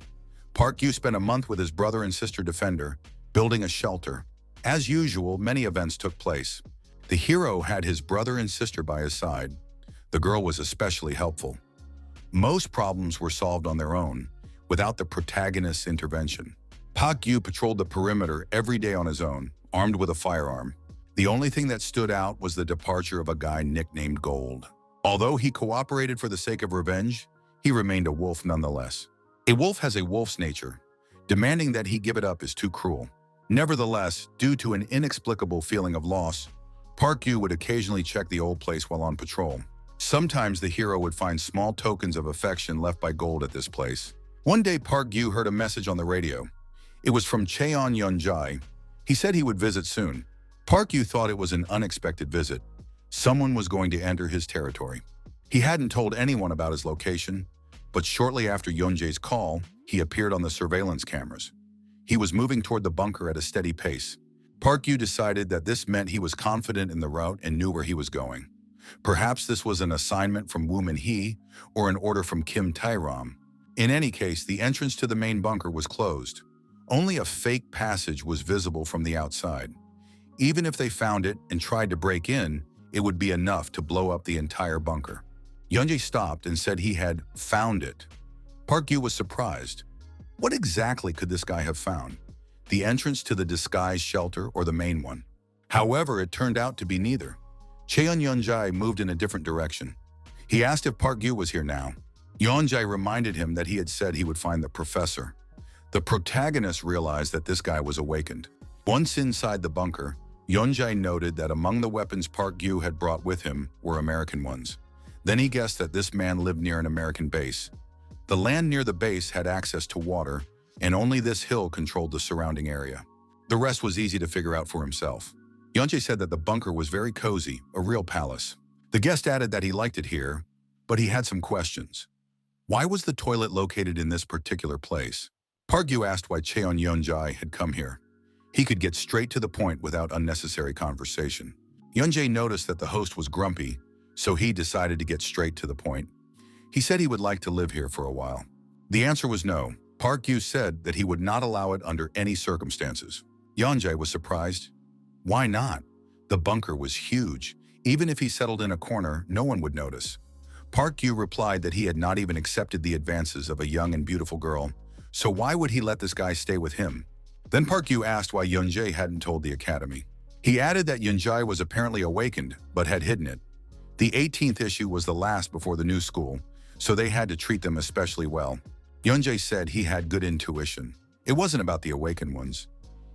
Park Yu spent a month with his brother and sister Defender, building a shelter. As usual, many events took place. The hero had his brother and sister by his side. The girl was especially helpful. Most problems were solved on their own, without the protagonist's intervention. Park Yu patrolled the perimeter every day on his own, armed with a firearm. The only thing that stood out was the departure of a guy nicknamed Gold. Although he cooperated for the sake of revenge, he remained a wolf nonetheless. A wolf has a wolf's nature. Demanding that he give it up is too cruel. Nevertheless, due to an inexplicable feeling of loss, Park Yu would occasionally check the old place while on patrol. Sometimes the hero would find small tokens of affection left by Gold at this place. One day, Park Yu heard a message on the radio. It was from Cheon Yunjai. He said he would visit soon. Park Yu thought it was an unexpected visit. Someone was going to enter his territory. He hadn't told anyone about his location, but shortly after Yunjai's call, he appeared on the surveillance cameras. He was moving toward the bunker at a steady pace. Park Yu decided that this meant he was confident in the route and knew where he was going. Perhaps this was an assignment from Woo Min-hee or an order from Kim Taram. In any case, the entrance to the main bunker was closed. Only a fake passage was visible from the outside. Even if they found it and tried to break in, it would be enough to blow up the entire bunker. Yunjai stopped and said he had found it. Park Yu was surprised. What exactly could this guy have found? The entrance to the disguised shelter or the main one? However, it turned out to be neither. Cheon Yunjai moved in a different direction. He asked if Park Yu was here now. Yunjai reminded him that he had said he would find the professor. The protagonist realized that this guy was awakened. Once inside the bunker, Yunjai noted that among the weapons Park Yu had brought with him were American ones. Then he guessed that this man lived near an American base. The land near the base had access to water, and only this hill controlled the surrounding area. The rest was easy to figure out for himself. Yunjai said that the bunker was very cozy, a real palace. The guest added that he liked it here, but he had some questions. Why was the toilet located in this particular place? Park Yu asked why Cheon Yunjai had come here. He could get straight to the point without unnecessary conversation. Yunjai noticed that the host was grumpy, so he decided to get straight to the point. He said he would like to live here for a while. The answer was no. Park Yu said that he would not allow it under any circumstances. Yunjai was surprised. Why not? The bunker was huge. Even if he settled in a corner, no one would notice. Park Yu replied that he had not even accepted the advances of a young and beautiful girl, so why would he let this guy stay with him? Then Park Yu asked why Yunjai hadn't told the academy. He added that Yunjai was apparently awakened, but had hidden it. The 18th issue was the last before the new school, so they had to treat them especially well. Yunjai said he had good intuition. It wasn't about the awakened ones.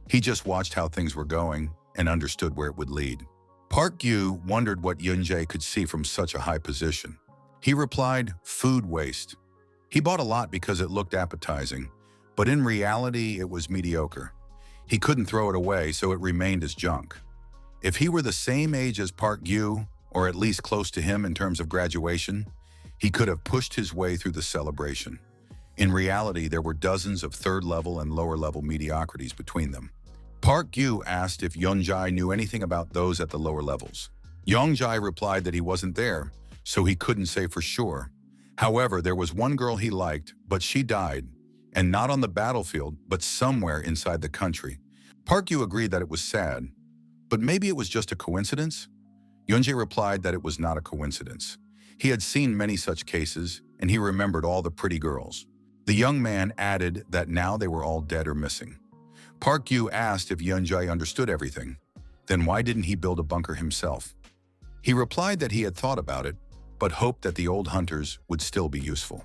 He just watched how things were going and understood where it would lead. Park Yu wondered what Yunjai could see from such a high position. He replied, food waste. He bought a lot because it looked appetizing, but in reality it was mediocre. He couldn't throw it away, so it remained as junk. If he were the same age as Park Yu, or at least close to him in terms of graduation, he could have pushed his way through the celebration. In reality, there were dozens of third-level and lower-level mediocrities between them. Park Yu asked if Yunjai knew anything about those at the lower levels. Yunjai replied that he wasn't there, so he couldn't say for sure. However, there was one girl he liked, but she died, and not on the battlefield, but somewhere inside the country. Park Yu agreed that it was sad, but maybe it was just a coincidence? Yunjai replied that it was not a coincidence. He had seen many such cases, and he remembered all the pretty girls. The young man added that now they were all dead or missing. Park Yu asked if Yunjai understood everything. Then why didn't he build a bunker himself? He replied that he had thought about it, but hoped that the old hunters would still be useful.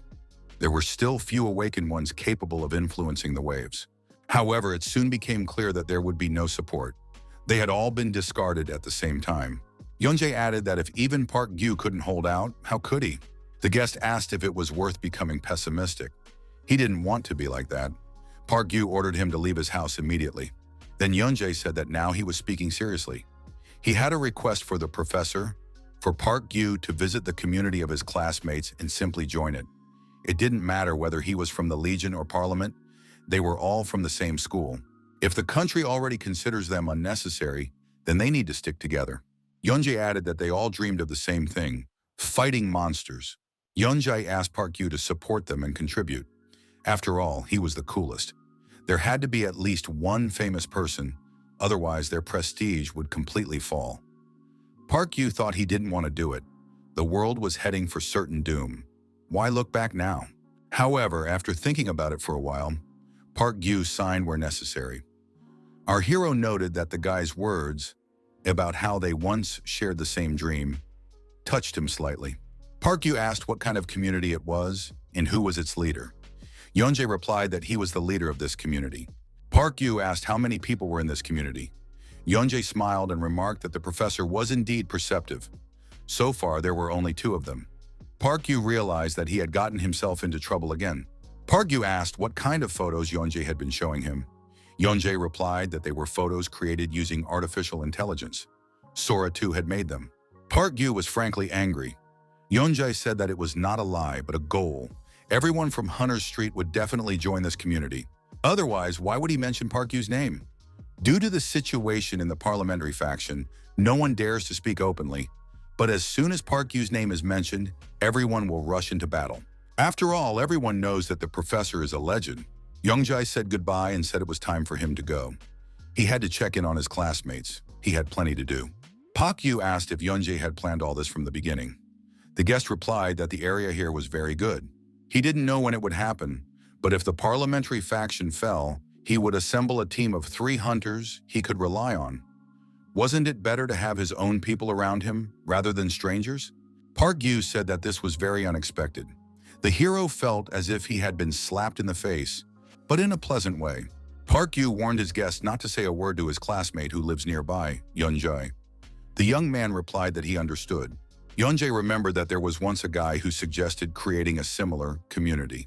There were still few awakened ones capable of influencing the waves. However, it soon became clear that there would be no support. They had all been discarded at the same time. Yunjai added that if even Park Yu couldn't hold out, how could he? The guest asked if it was worth becoming pessimistic. He didn't want to be like that. Park Yu ordered him to leave his house immediately. Then Yunjai said that now he was speaking seriously. He had a request for the professor, for Park Yu to visit the community of his classmates and simply join it. It didn't matter whether he was from the Legion or Parliament, they were all from the same school. If the country already considers them unnecessary, then they need to stick together. Yeonjae added that they all dreamed of the same thing, fighting monsters. Yeonjae asked Park Yu to support them and contribute. After all, he was the coolest. There had to be at least one famous person, otherwise their prestige would completely fall. Park Yu thought he didn't want to do it. The world was heading for certain doom. Why look back now? However, after thinking about it for a while, Park Yu signed where necessary. Our hero noted that the guy's words about how they once shared the same dream touched him slightly. Park Yu asked what kind of community it was and who was its leader. Yeonjae replied that he was the leader of this community. Park Yu asked how many people were in this community. Yeonjae smiled and remarked that the professor was indeed perceptive. So far, there were only 2 of them. Park Yu realized that he had gotten himself into trouble again. Park Yu asked what kind of photos Yeonjae had been showing him. Yeonjae replied that they were photos created using artificial intelligence. Sora too had made them. Park Yu was frankly angry. Yeonjae said that it was not a lie, but a goal. Everyone from Hunter's Street would definitely join this community. Otherwise, why would he mention Park Yu's name? Due to the situation in the parliamentary faction, no one dares to speak openly. But as soon as Park Yu's name is mentioned, everyone will rush into battle. After all, everyone knows that the professor is a legend. Yeonjae said goodbye and said it was time for him to go. He had to check in on his classmates. He had plenty to do. Park Yu asked if Yeonjae had planned all this from the beginning. The guest replied that the area here was very good. He didn't know when it would happen, but if the parliamentary faction fell, he would assemble a team of 3 hunters he could rely on. Wasn't it better to have his own people around him rather than strangers? Park Yu said that this was very unexpected. The hero felt as if he had been slapped in the face, but in a pleasant way. Park Yu warned his guest not to say a word to his classmate who lives nearby, Yeonjae. The young man replied that he understood. Yeonjae remembered that there was once a guy who suggested creating a similar community.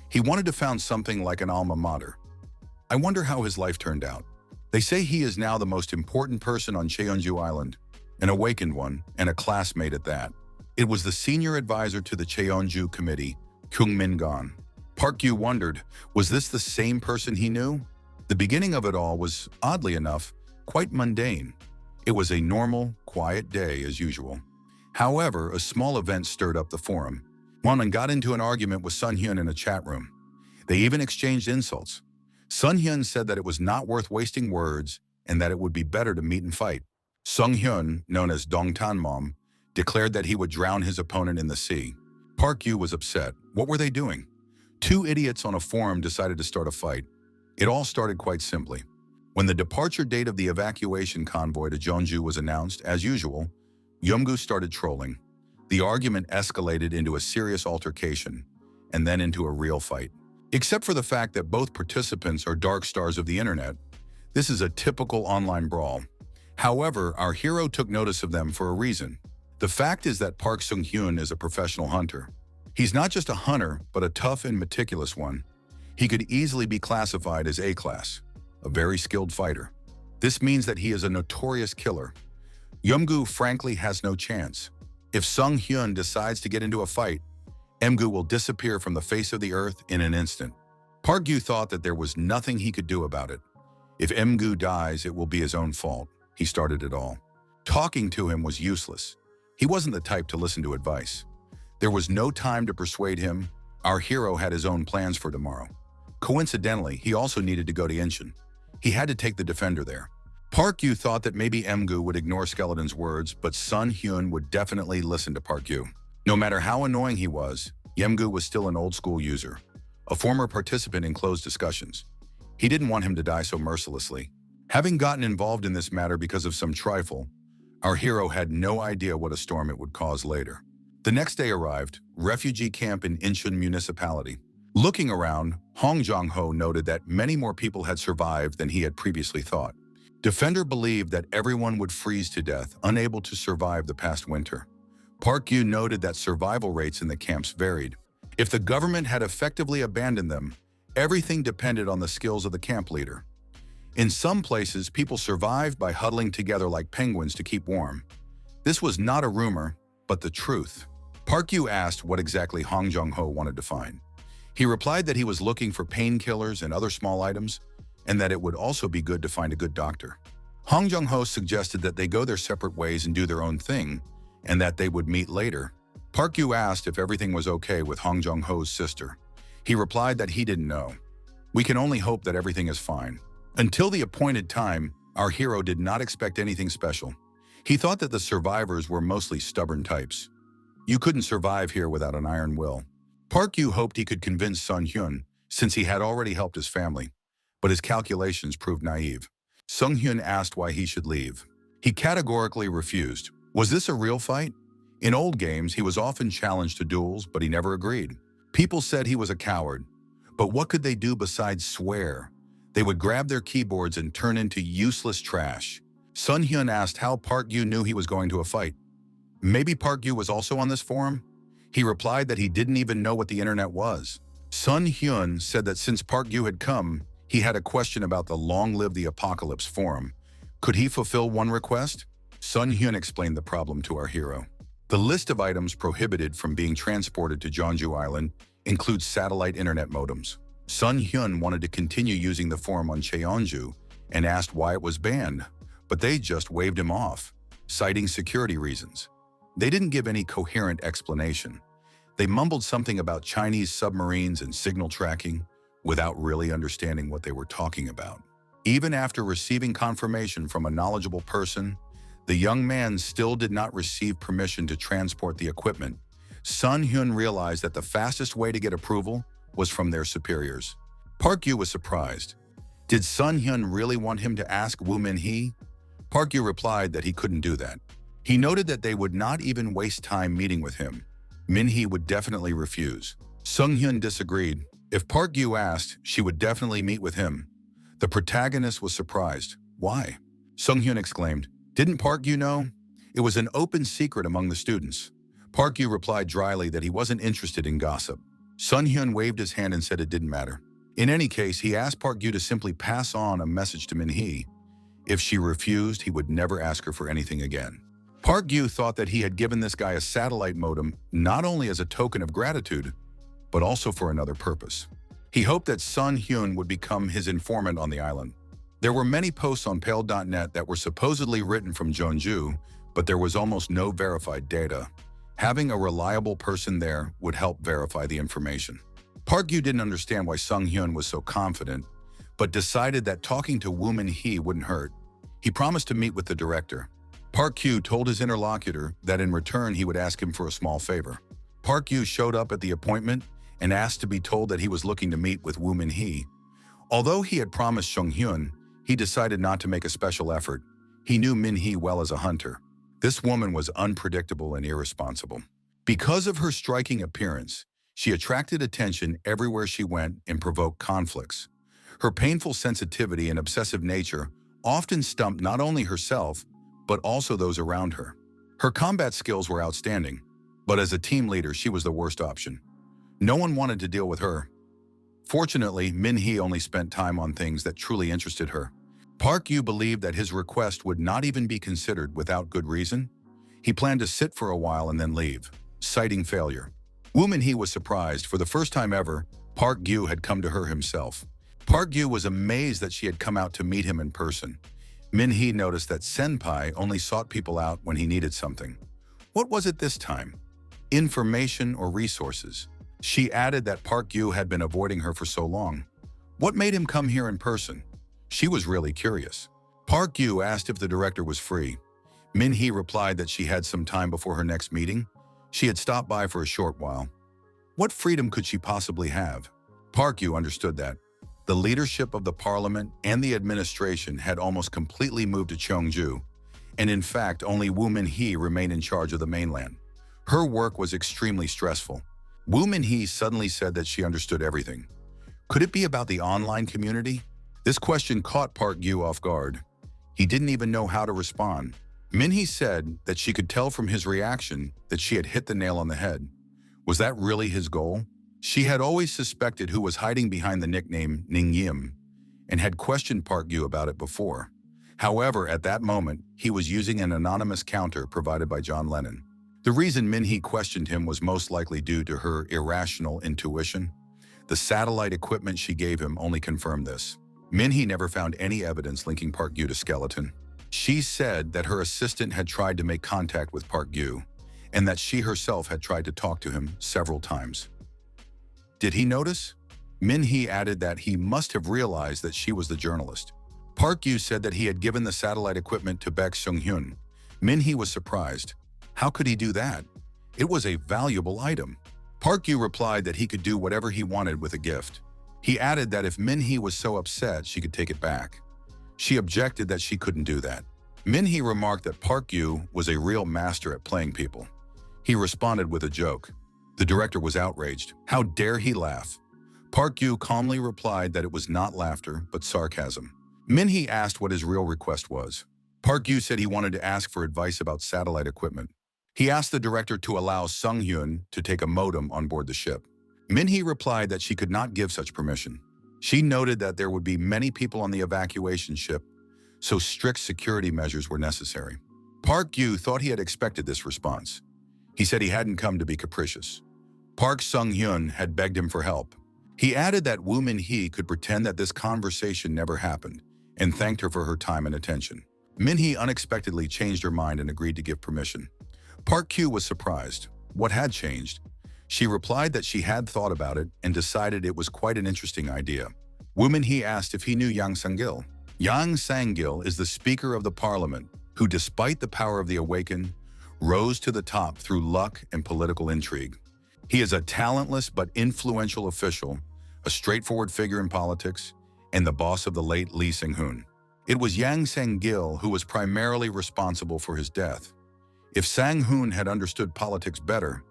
He wanted to found something like an alma mater. I wonder how his life turned out. They say he is now the most important person on Cheonju Island, an awakened one, and a classmate at that. It was the senior advisor to the Cheonju committee, Kyung Min Gon. Park Yu wondered, was this the same person he knew? The beginning of it all was, oddly enough, quite mundane. It was a normal, quiet day as usual. However, a small event stirred up the forum. Won got into an argument with Sun Hyun in a chat room. They even exchanged insults. Sun Hyun said that it was not worth wasting words and that it would be better to meet and fight. Sung Hyun, known as Dong Tan Mom, declared that he would drown his opponent in the sea. Park Yu was upset. What were they doing? 2 idiots on a forum decided to start a fight. It all started quite simply. When the departure date of the evacuation convoy to Jeonju was announced, as usual, Yeomgu started trolling. The argument escalated into a serious altercation, and then into a real fight. Except for the fact that both participants are dark stars of the internet, this is a typical online brawl. However, our hero took notice of them for a reason. The fact is that Park Sung-hyun is a professional hunter. He's not just a hunter, but a tough and meticulous one. He could easily be classified as A-class, a very skilled fighter. This means that he is a notorious killer. Yeomgu frankly has no chance. If Sung Hyun decides to get into a fight, Emgu will disappear from the face of the earth in an instant. Park Yu thought that there was nothing he could do about it. If Emgu dies, it will be his own fault. He started it all. Talking to him was useless. He wasn't the type to listen to advice. There was no time to persuade him. Our hero had his own plans for tomorrow. Coincidentally, he also needed to go to Incheon. He had to take the defender there. Park Yu thought that maybe Emgu would ignore Skeleton's words, but Sun Hyun would definitely listen to Park Yu. No matter how annoying he was, Yeomgu was still an old-school user, a former participant in closed discussions. He didn't want him to die so mercilessly. Having gotten involved in this matter because of some trifle, our hero had no idea what a storm it would cause later. The next day arrived, refugee camp in Incheon municipality. Looking around, Hong Jong-ho noted that many more people had survived than he had previously thought. Defender believed that everyone would freeze to death, unable to survive the past winter. Park Yu noted that survival rates in the camps varied. If the government had effectively abandoned them, everything depended on the skills of the camp leader. In some places, people survived by huddling together like penguins to keep warm. This was not a rumor, but the truth. Park Yu asked what exactly Hong Jong-ho wanted to find. He replied that he was looking for painkillers and other small items, and that it would also be good to find a good doctor. Hong Jung-ho suggested that they go their separate ways and do their own thing, and that they would meet later. Park Yu asked if everything was okay with Hong Jung-ho's sister. He replied that he didn't know. We can only hope that everything is fine. Until the appointed time, our hero did not expect anything special. He thought that the survivors were mostly stubborn types. You couldn't survive here without an iron will. Park Yu hoped he could convince Sun Hyun, since he had already helped his family, but his calculations proved naive. Sung Hyun asked why he should leave. He categorically refused. Was this a real fight? In old games, he was often challenged to duels, but he never agreed. People said he was a coward. But what could they do besides swear? They would grab their keyboards and turn into useless trash. Sun Hyun asked how Park Yu knew he was going to a fight. Maybe Park Yu was also on this forum? He replied that he didn't even know what the internet was. Sun Hyun said that since Park Yu had come, he had a question about the Long Live the Apocalypse forum. Could he fulfill one request? Sun Hyun explained the problem to our hero. The list of items prohibited from being transported to Jeonju Island includes satellite internet modems. Sun Hyun wanted to continue using the forum on Cheonju and asked why it was banned, but they just waved him off, citing security reasons. They didn't give any coherent explanation. They mumbled something about Chinese submarines and signal tracking without really understanding what they were talking about. Even after receiving confirmation from a knowledgeable person, the young man still did not receive permission to transport the equipment. Sun Hyun realized that the fastest way to get approval was from their superiors. Park Yu was surprised. Did Sun Hyun really want him to ask Woo Min-hee? Park Yu replied that he couldn't do that. He noted that they would not even waste time meeting with him. Min-hee would definitely refuse. Sung Hyun disagreed. If Park Yu asked, she would definitely meet with him. The protagonist was surprised. Why? Sung Hyun exclaimed, "Didn't Park Yu know?" It was an open secret among the students. Park Yu replied dryly that he wasn't interested in gossip. Sun Hyun waved his hand and said it didn't matter. In any case, he asked Park Yu to simply pass on a message to Min-hee. If she refused, he would never ask her for anything again. Park Yu thought that he had given this guy a satellite modem not only as a token of gratitude, but also for another purpose. He hoped that Sun Hyun would become his informant on the island. There were many posts on Pale.net that were supposedly written from Jeonju, but there was almost no verified data. Having a reliable person there would help verify the information. Park Yu didn't understand why Sung Hyun was so confident, but decided that talking to Woo Min-hee wouldn't hurt. He promised to meet with the director. Park Yu told his interlocutor that in return he would ask him for a small favor. Park Yu showed up at the appointment and asked to be told that he was looking to meet with Woo Min-hee. Although he had promised Sung Hyun, he decided not to make a special effort. He knew Min-hee well as a hunter. This woman was unpredictable and irresponsible. Because of her striking appearance, she attracted attention everywhere she went and provoked conflicts. Her painful sensitivity and obsessive nature often stumped not only herself, but also those around her. Her combat skills were outstanding, but as a team leader, she was the worst option. No one wanted to deal with her. Fortunately, Min-hee only spent time on things that truly interested her. Park Yu believed that his request would not even be considered without good reason. He planned to sit for a while and then leave, citing failure. Woo Min-hee was surprised. For the first time ever, Park Yu had come to her himself. Park Yu was amazed that she had come out to meet him in person. Min-hee noticed that Senpai only sought people out when he needed something. What was it this time? Information or resources? She added that Park Yu had been avoiding her for so long. What made him come here in person? She was really curious. Park Yu asked if the director was free. Min-hee replied that she had some time before her next meeting. She had stopped by for a short while. What freedom could she possibly have? Park Yu understood that. The leadership of the parliament and the administration had almost completely moved to Cheongju, and in fact, only Woo Min-hee remained in charge of the mainland. Her work was extremely stressful. Woo Min-hee suddenly said that she understood everything. Could it be about the online community? This question caught Park Yu off guard. He didn't even know how to respond. Min-hee said that she could tell from his reaction that she had hit the nail on the head. Was that really his goal? She had always suspected who was hiding behind the nickname Ning Yim and had questioned Park Yu about it before. However, at that moment, he was using an anonymous counter provided by John Lennon. The reason Min-hee questioned him was most likely due to her irrational intuition. The satellite equipment she gave him only confirmed this. Min-hee never found any evidence linking Park Yu to Skeleton. She said that her assistant had tried to make contact with Park Gyu, and that she herself had tried to talk to him several times. Did he notice? Min-hee added that he must have realized that she was the journalist. Park Gyu said that he had given the satellite equipment to Baek Sung-hyun. Min-hee was surprised. How could he do that? It was a valuable item. Park Gyu replied that he could do whatever he wanted with a gift. He added that if Min-hee was so upset, she could take it back. She objected that she couldn't do that. Min-hee remarked that Park Gyu was a real master at playing people. He responded with a joke. The director was outraged. How dare he laugh? Park Gyu calmly replied that it was not laughter, but sarcasm. Min-hee asked what his real request was. Park Gyu said he wanted to ask for advice about satellite equipment. He asked the director to allow Sung-hyun to take a modem on board the ship. Min-hee replied that she could not give such permission. She noted that there would be many people on the evacuation ship, so strict security measures were necessary. Park Gyu thought he had expected this response. He said he hadn't come to be capricious. Park Sung-hyun had begged him for help. He added that Woo Min-hee could pretend that this conversation never happened and thanked her for her time and attention. Min-hee unexpectedly changed her mind and agreed to give permission. Park Gyu was surprised. What had changed? She replied that she had thought about it and decided it was quite an interesting idea. Woo Min-hee asked if he knew Yang Sang-gil. Yang Sang-gil is the Speaker of the Parliament, who, despite the power of the Awakened, rose to the top through luck and political intrigue. He is a talentless but influential official, a straightforward figure in politics, and the boss of the late Lee Sang-hoon. It was Yang Sang-gil who was primarily responsible for his death. If Sang-hoon had understood politics better,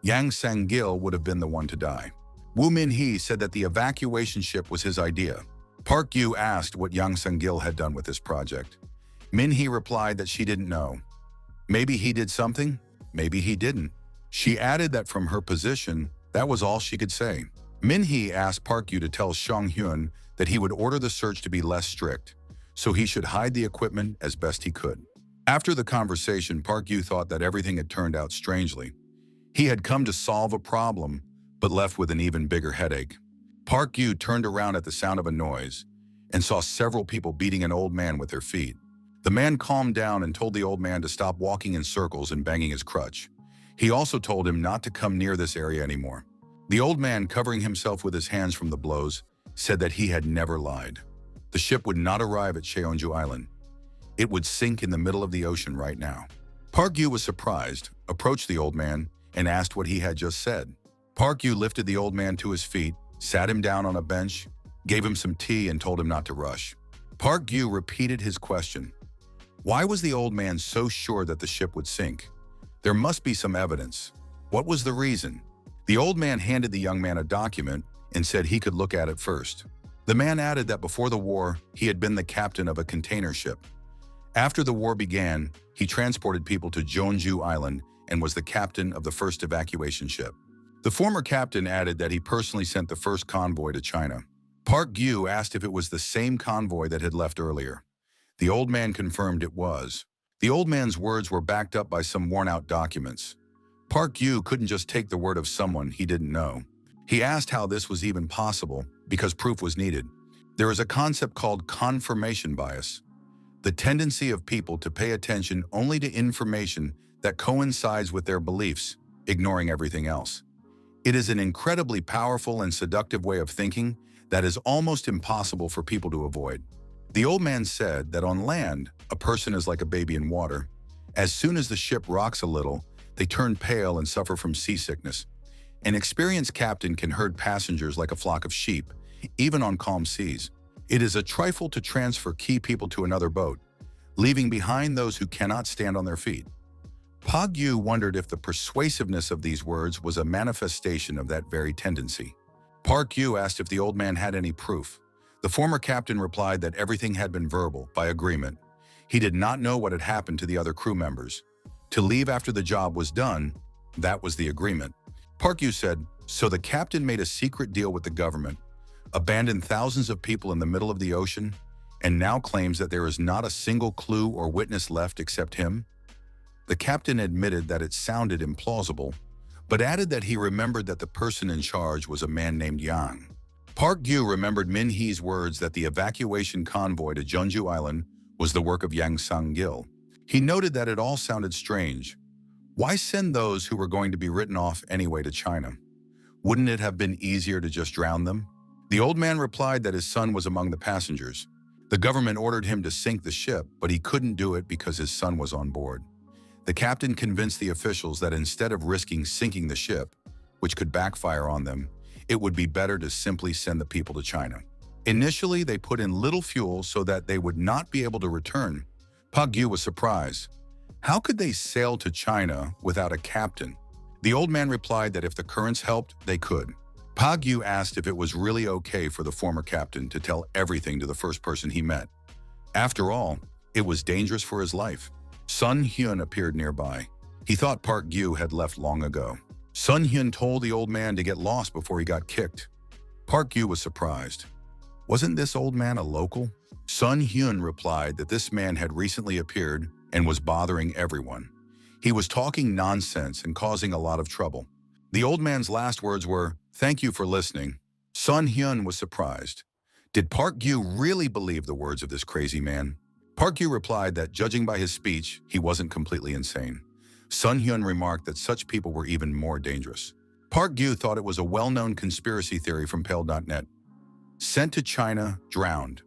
Yang Sang-gil would have been the one to die. Woo Min-hee said that the evacuation ship was his idea. Park Gyu asked what Yang Sang-gil had done with this project. Min-hee replied that she didn't know. Maybe he did something, maybe he didn't. She added that from her position, that was all she could say. Min-hee asked Park Gyu to tell Sung-hyun that he would order the search to be less strict, so he should hide the equipment as best he could. After the conversation, Park Gyu thought that everything had turned out strangely. He had come to solve a problem, but left with an even bigger headache. Park Gyu turned around at the sound of a noise and saw several people beating an old man with their feet. The man calmed down and told the old man to stop walking in circles and banging his crutch. He also told him not to come near this area anymore. The old man, covering himself with his hands from the blows, said that he had never lied. The ship would not arrive at Cheonju Island. It would sink in the middle of the ocean right now. Park Gyu was surprised, approached the old man, and asked what he had just said. Park Gyu lifted the old man to his feet, sat him down on a bench, gave him some tea, and told him not to rush. Park Gyu repeated his question. Why was the old man so sure that the ship would sink? There must be some evidence. What was the reason? The old man handed the young man a document and said he could look at it first. The man added that before the war, he had been the captain of a container ship. After the war began, he transported people to Jeonju Island and was the captain of the first evacuation ship. The former captain added that he personally sent the first convoy to China. Park Gyu asked if it was the same convoy that had left earlier. The old man confirmed it was. The old man's words were backed up by some worn-out documents. Park Gyu couldn't just take the word of someone he didn't know. He asked how this was even possible, because proof was needed. There is a concept called confirmation bias, the tendency of people to pay attention only to information that coincides with their beliefs, ignoring everything else. It is an incredibly powerful and seductive way of thinking that is almost impossible for people to avoid. The old man said that on land, a person is like a baby in water. As soon as the ship rocks a little, they turn pale and suffer from seasickness. An experienced captain can herd passengers like a flock of sheep, even on calm seas. It is a trifle to transfer key people to another boat, leaving behind those who cannot stand on their feet. Park Gyu wondered if the persuasiveness of these words was a manifestation of that very tendency. Park Gyu asked if the old man had any proof. The former captain replied that everything had been verbal, by agreement. He did not know what had happened to the other crew members. To leave after the job was done, that was the agreement. Park Gyu said, so the captain made a secret deal with the government, abandoned thousands of people in the middle of the ocean, and now claims that there is not a single clue or witness left except him? The captain admitted that it sounded implausible, but added that he remembered that the person in charge was a man named Yang. Park Gyu remembered Min-hee's words that the evacuation convoy to Jeonju Island was the work of Yang Sang-gil. He noted that it all sounded strange. Why send those who were going to be written off anyway to China? Wouldn't it have been easier to just drown them? The old man replied that his son was among the passengers. The government ordered him to sink the ship, but he couldn't do it because his son was on board. The captain convinced the officials that instead of risking sinking the ship, which could backfire on them, it would be better to simply send the people to China. Initially, they put in little fuel so that they would not be able to return. Park Gyu was surprised. How could they sail to China without a captain? The old man replied that if the currents helped, they could. Park Gyu asked if it was really okay for the former captain to tell everything to the first person he met. After all, it was dangerous for his life. Sun Hyun appeared nearby. He thought Park Gyu had left long ago. Sun Hyun told the old man to get lost before he got kicked. Park Gyu was surprised. Wasn't this old man a local? Sun Hyun replied that this man had recently appeared and was bothering everyone. He was talking nonsense and causing a lot of trouble. The old man's last words were, "Thank you for listening." Sun Hyun was surprised. Did Park Gyu really believe the words of this crazy man? Park Gyu replied that judging by his speech, he wasn't completely insane. Sun Hyun remarked that such people were even more dangerous. Park Gyu thought it was a well-known conspiracy theory from Pale.net. Sent to China, drowned.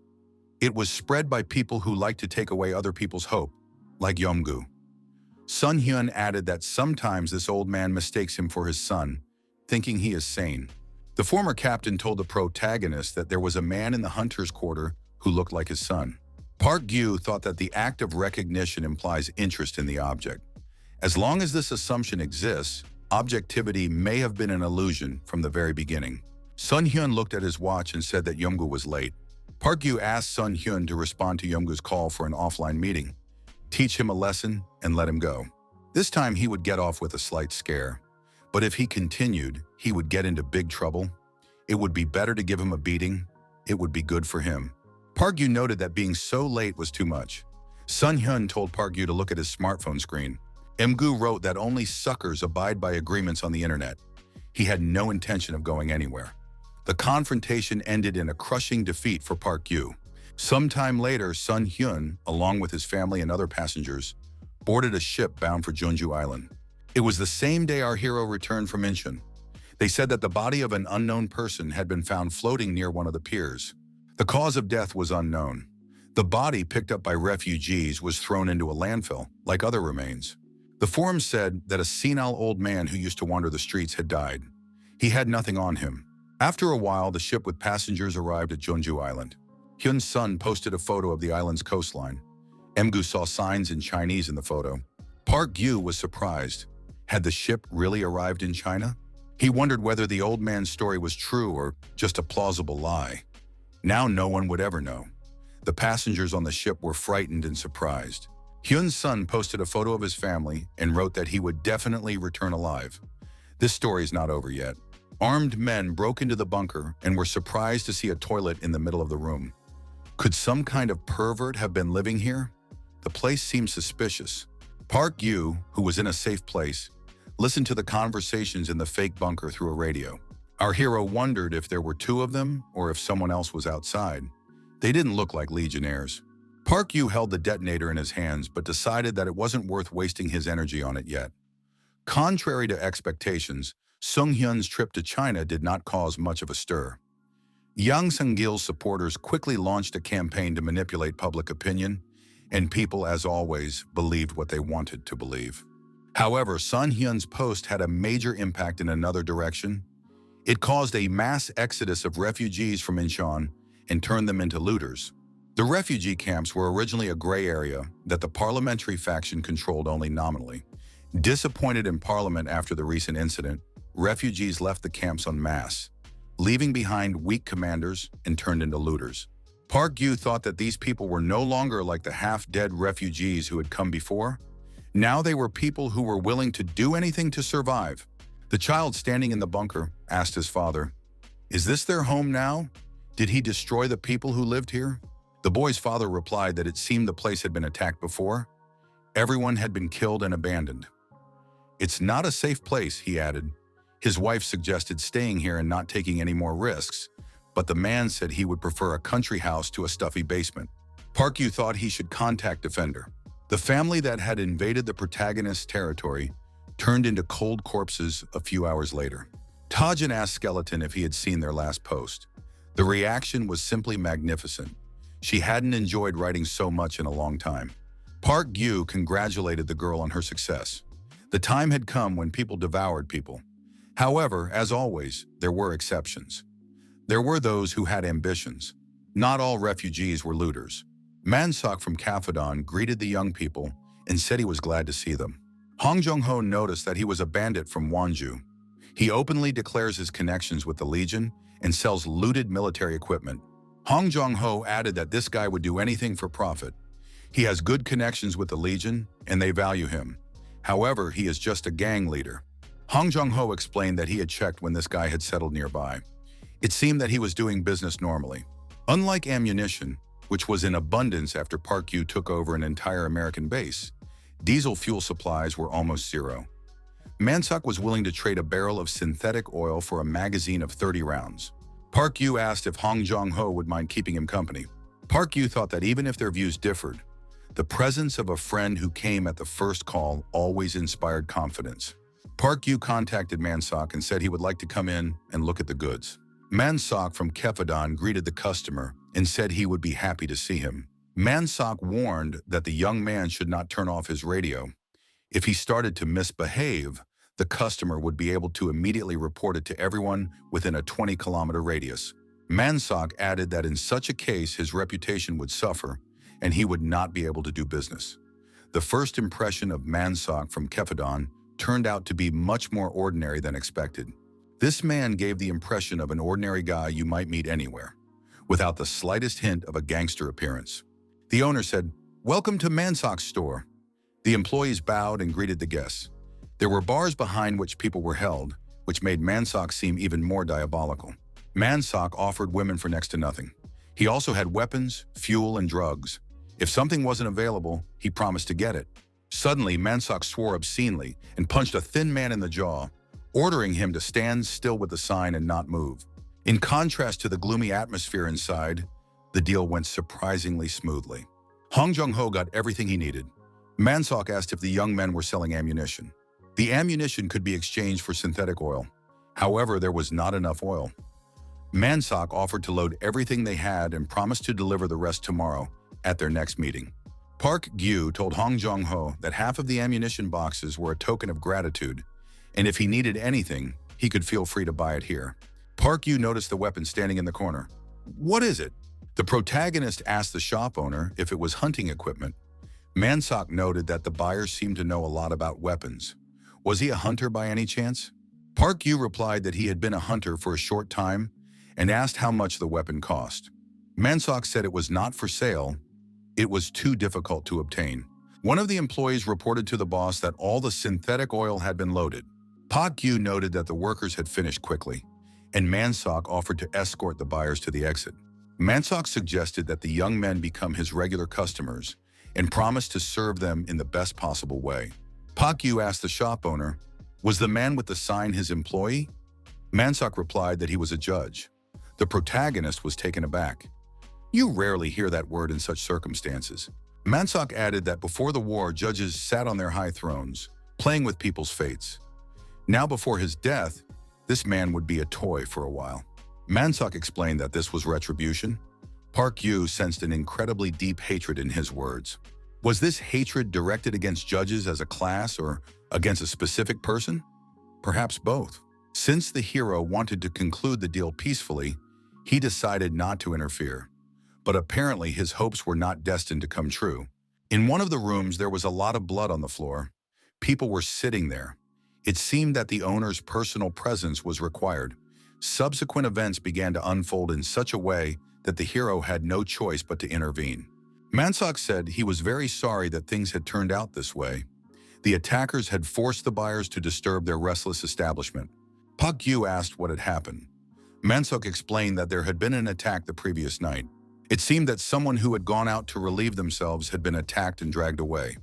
It was spread by people who like to take away other people's hope, like Yomgu. Sun Hyun added that sometimes this old man mistakes him for his son, thinking he is sane. The former captain told the protagonist that there was a man in the hunter's quarter who looked like his son. Park Gyu thought that the act of recognition implies interest in the object. As long as this assumption exists, objectivity may have been an illusion from the very beginning. Sun Hyun looked at his watch and said that Yomgu was late. Park Gyu asked Sun Hyun to respond to Yomgu's call for an offline meeting, teach him a lesson, and let him go. This time he would get off with a slight scare. But if he continued, he would get into big trouble. It would be better to give him a beating. It would be good for him. Park Gyu noted that being so late was too much. Sun Hyun told Park Gyu to look at his smartphone screen. Emgu wrote that only suckers abide by agreements on the internet. He had no intention of going anywhere. The confrontation ended in a crushing defeat for Park Gyu. Sometime later, Sun Hyun, along with his family and other passengers, boarded a ship bound for Jeonju Island. It was the same day our hero returned from Incheon. They said that the body of an unknown person had been found floating near one of the piers. The cause of death was unknown. The body, picked up by refugees, was thrown into a landfill, like other remains. The forum said that a senile old man who used to wander the streets had died. He had nothing on him. After a while, the ship with passengers arrived at Jeonju Island. Hyun's son posted a photo of the island's coastline. Emgu saw signs in Chinese in the photo. Park Gyu was surprised. Had the ship really arrived in China? He wondered whether the old man's story was true or just a plausible lie. Now no one would ever know. The passengers on the ship were frightened and surprised. Hyun's son posted a photo of his family and wrote that he would definitely return alive. This story is not over yet. Armed men broke into the bunker and were surprised to see a toilet in the middle of the room. Could some kind of pervert have been living here? The place seemed suspicious. Park Gyu, who was in a safe place, listened to the conversations in the fake bunker through a radio. Our hero wondered if there were two of them or if someone else was outside. They didn't look like legionnaires. Park Gyu held the detonator in his hands but decided that it wasn't worth wasting his energy on it yet. Contrary to expectations, Sung Hyun's trip to China did not cause much of a stir. Yang Sang-gil's supporters quickly launched a campaign to manipulate public opinion, and people, as always, believed what they wanted to believe. However, Sun Hyun's post had a major impact in another direction. It caused a mass exodus of refugees from Incheon and turned them into looters. The refugee camps were originally a gray area that the parliamentary faction controlled only nominally. Disappointed in parliament after the recent incident, refugees left the camps en masse, leaving behind weak commanders and turned into looters. Park Gyu thought that these people were no longer like the half-dead refugees who had come before. Now they were people who were willing to do anything to survive. The child standing in the bunker asked his father, "Is this their home now? Did he destroy the people who lived here?" The boy's father replied that it seemed the place had been attacked before. Everyone had been killed and abandoned. "It's not a safe place," he added. His wife suggested staying here and not taking any more risks, but the man said he would prefer a country house to a stuffy basement. Park Yu thought he should contact Defender. The family that had invaded the protagonist's territory turned into cold corpses a few hours later. Tajin asked Skeleton if he had seen their last post. The reaction was simply magnificent. She hadn't enjoyed writing so much in a long time. Park Yu congratulated the girl on her success. The time had come when people devoured people. However, as always, there were exceptions. There were those who had ambitions. Not all refugees were looters. Mansak from Kafadon greeted the young people and said he was glad to see them. Hong Jong-ho noticed that he was a bandit from Wonju. He openly declares his connections with the Legion and sells looted military equipment. Hong Jong-ho added that this guy would do anything for profit. He has good connections with the Legion and they value him. However, he is just a gang leader. Hong Jong-ho explained that he had checked when this guy had settled nearby. It seemed that he was doing business normally. Unlike ammunition, which was in abundance after Park Yu took over an entire American base, diesel fuel supplies were almost zero. Mansak was willing to trade a barrel of synthetic oil for a magazine of 30 rounds. Park Yu asked if Hong Jong-ho would mind keeping him company. Park Yu thought that even if their views differed, the presence of a friend who came at the first call always inspired confidence. Park Yu contacted Mansak and said he would like to come in and look at the goods. Mansak from Kefadon greeted the customer and said he would be happy to see him. Mansak warned that the young man should not turn off his radio. If he started to misbehave, the customer would be able to immediately report it to everyone within a 20-kilometer radius. Mansak added that in such a case his reputation would suffer and he would not be able to do business. The first impression of Mansak from Kefadon turned out to be much more ordinary than expected. This man gave the impression of an ordinary guy you might meet anywhere, without the slightest hint of a gangster appearance. The owner said, "Welcome to Mansak's store." The employees bowed and greeted the guests. There were bars behind which people were held, which made Mansak seem even more diabolical. Mansak offered women for next to nothing. He also had weapons, fuel, and drugs. If something wasn't available, he promised to get it. Suddenly, Mansak swore obscenely and punched a thin man in the jaw, ordering him to stand still with the sign and not move. In contrast to the gloomy atmosphere inside, the deal went surprisingly smoothly. Hong Jong-ho got everything he needed. Mansak asked if the young men were selling ammunition. The ammunition could be exchanged for synthetic oil. However, there was not enough oil. Mansak offered to load everything they had and promised to deliver the rest tomorrow at their next meeting. Park Gyu told Hong Jong-ho that half of the ammunition boxes were a token of gratitude, and if he needed anything, he could feel free to buy it here. Park Gyu noticed the weapon standing in the corner. "What is it?" The protagonist asked the shop owner if it was hunting equipment. Mansak noted that the buyer seemed to know a lot about weapons. Was he a hunter by any chance? Park Gyu replied that he had been a hunter for a short time and asked how much the weapon cost. Mansak said it was not for sale. It was too difficult to obtain. One of the employees reported to the boss that all the synthetic oil had been loaded. Park Gyu noted that the workers had finished quickly, and Mansak offered to escort the buyers to the exit. Mansak suggested that the young men become his regular customers and promised to serve them in the best possible way. Park Gyu asked the shop owner, was the man with the sign his employee? Mansak replied that he was a judge. The protagonist was taken aback. You rarely hear that word in such circumstances. Mansak added that before the war, judges sat on their high thrones, playing with people's fates. Now before his death, this man would be a toy for a while. Mansak explained that this was retribution. Park Gyu sensed an incredibly deep hatred in his words. Was this hatred directed against judges as a class or against a specific person? Perhaps both. Since the hero wanted to conclude the deal peacefully, he decided not to interfere. But apparently his hopes were not destined to come true. In one of the rooms, there was a lot of blood on the floor. People were sitting there. It seemed that the owner's personal presence was required. Subsequent events began to unfold in such a way that the hero had no choice but to intervene. Mansak said he was very sorry that things had turned out this way. The attackers had forced the buyers to disturb their restless establishment. Park Gyu asked what had happened. Mansak explained that there had been an attack the previous night. It seemed that someone who had gone out to relieve themselves had been attacked and dragged away.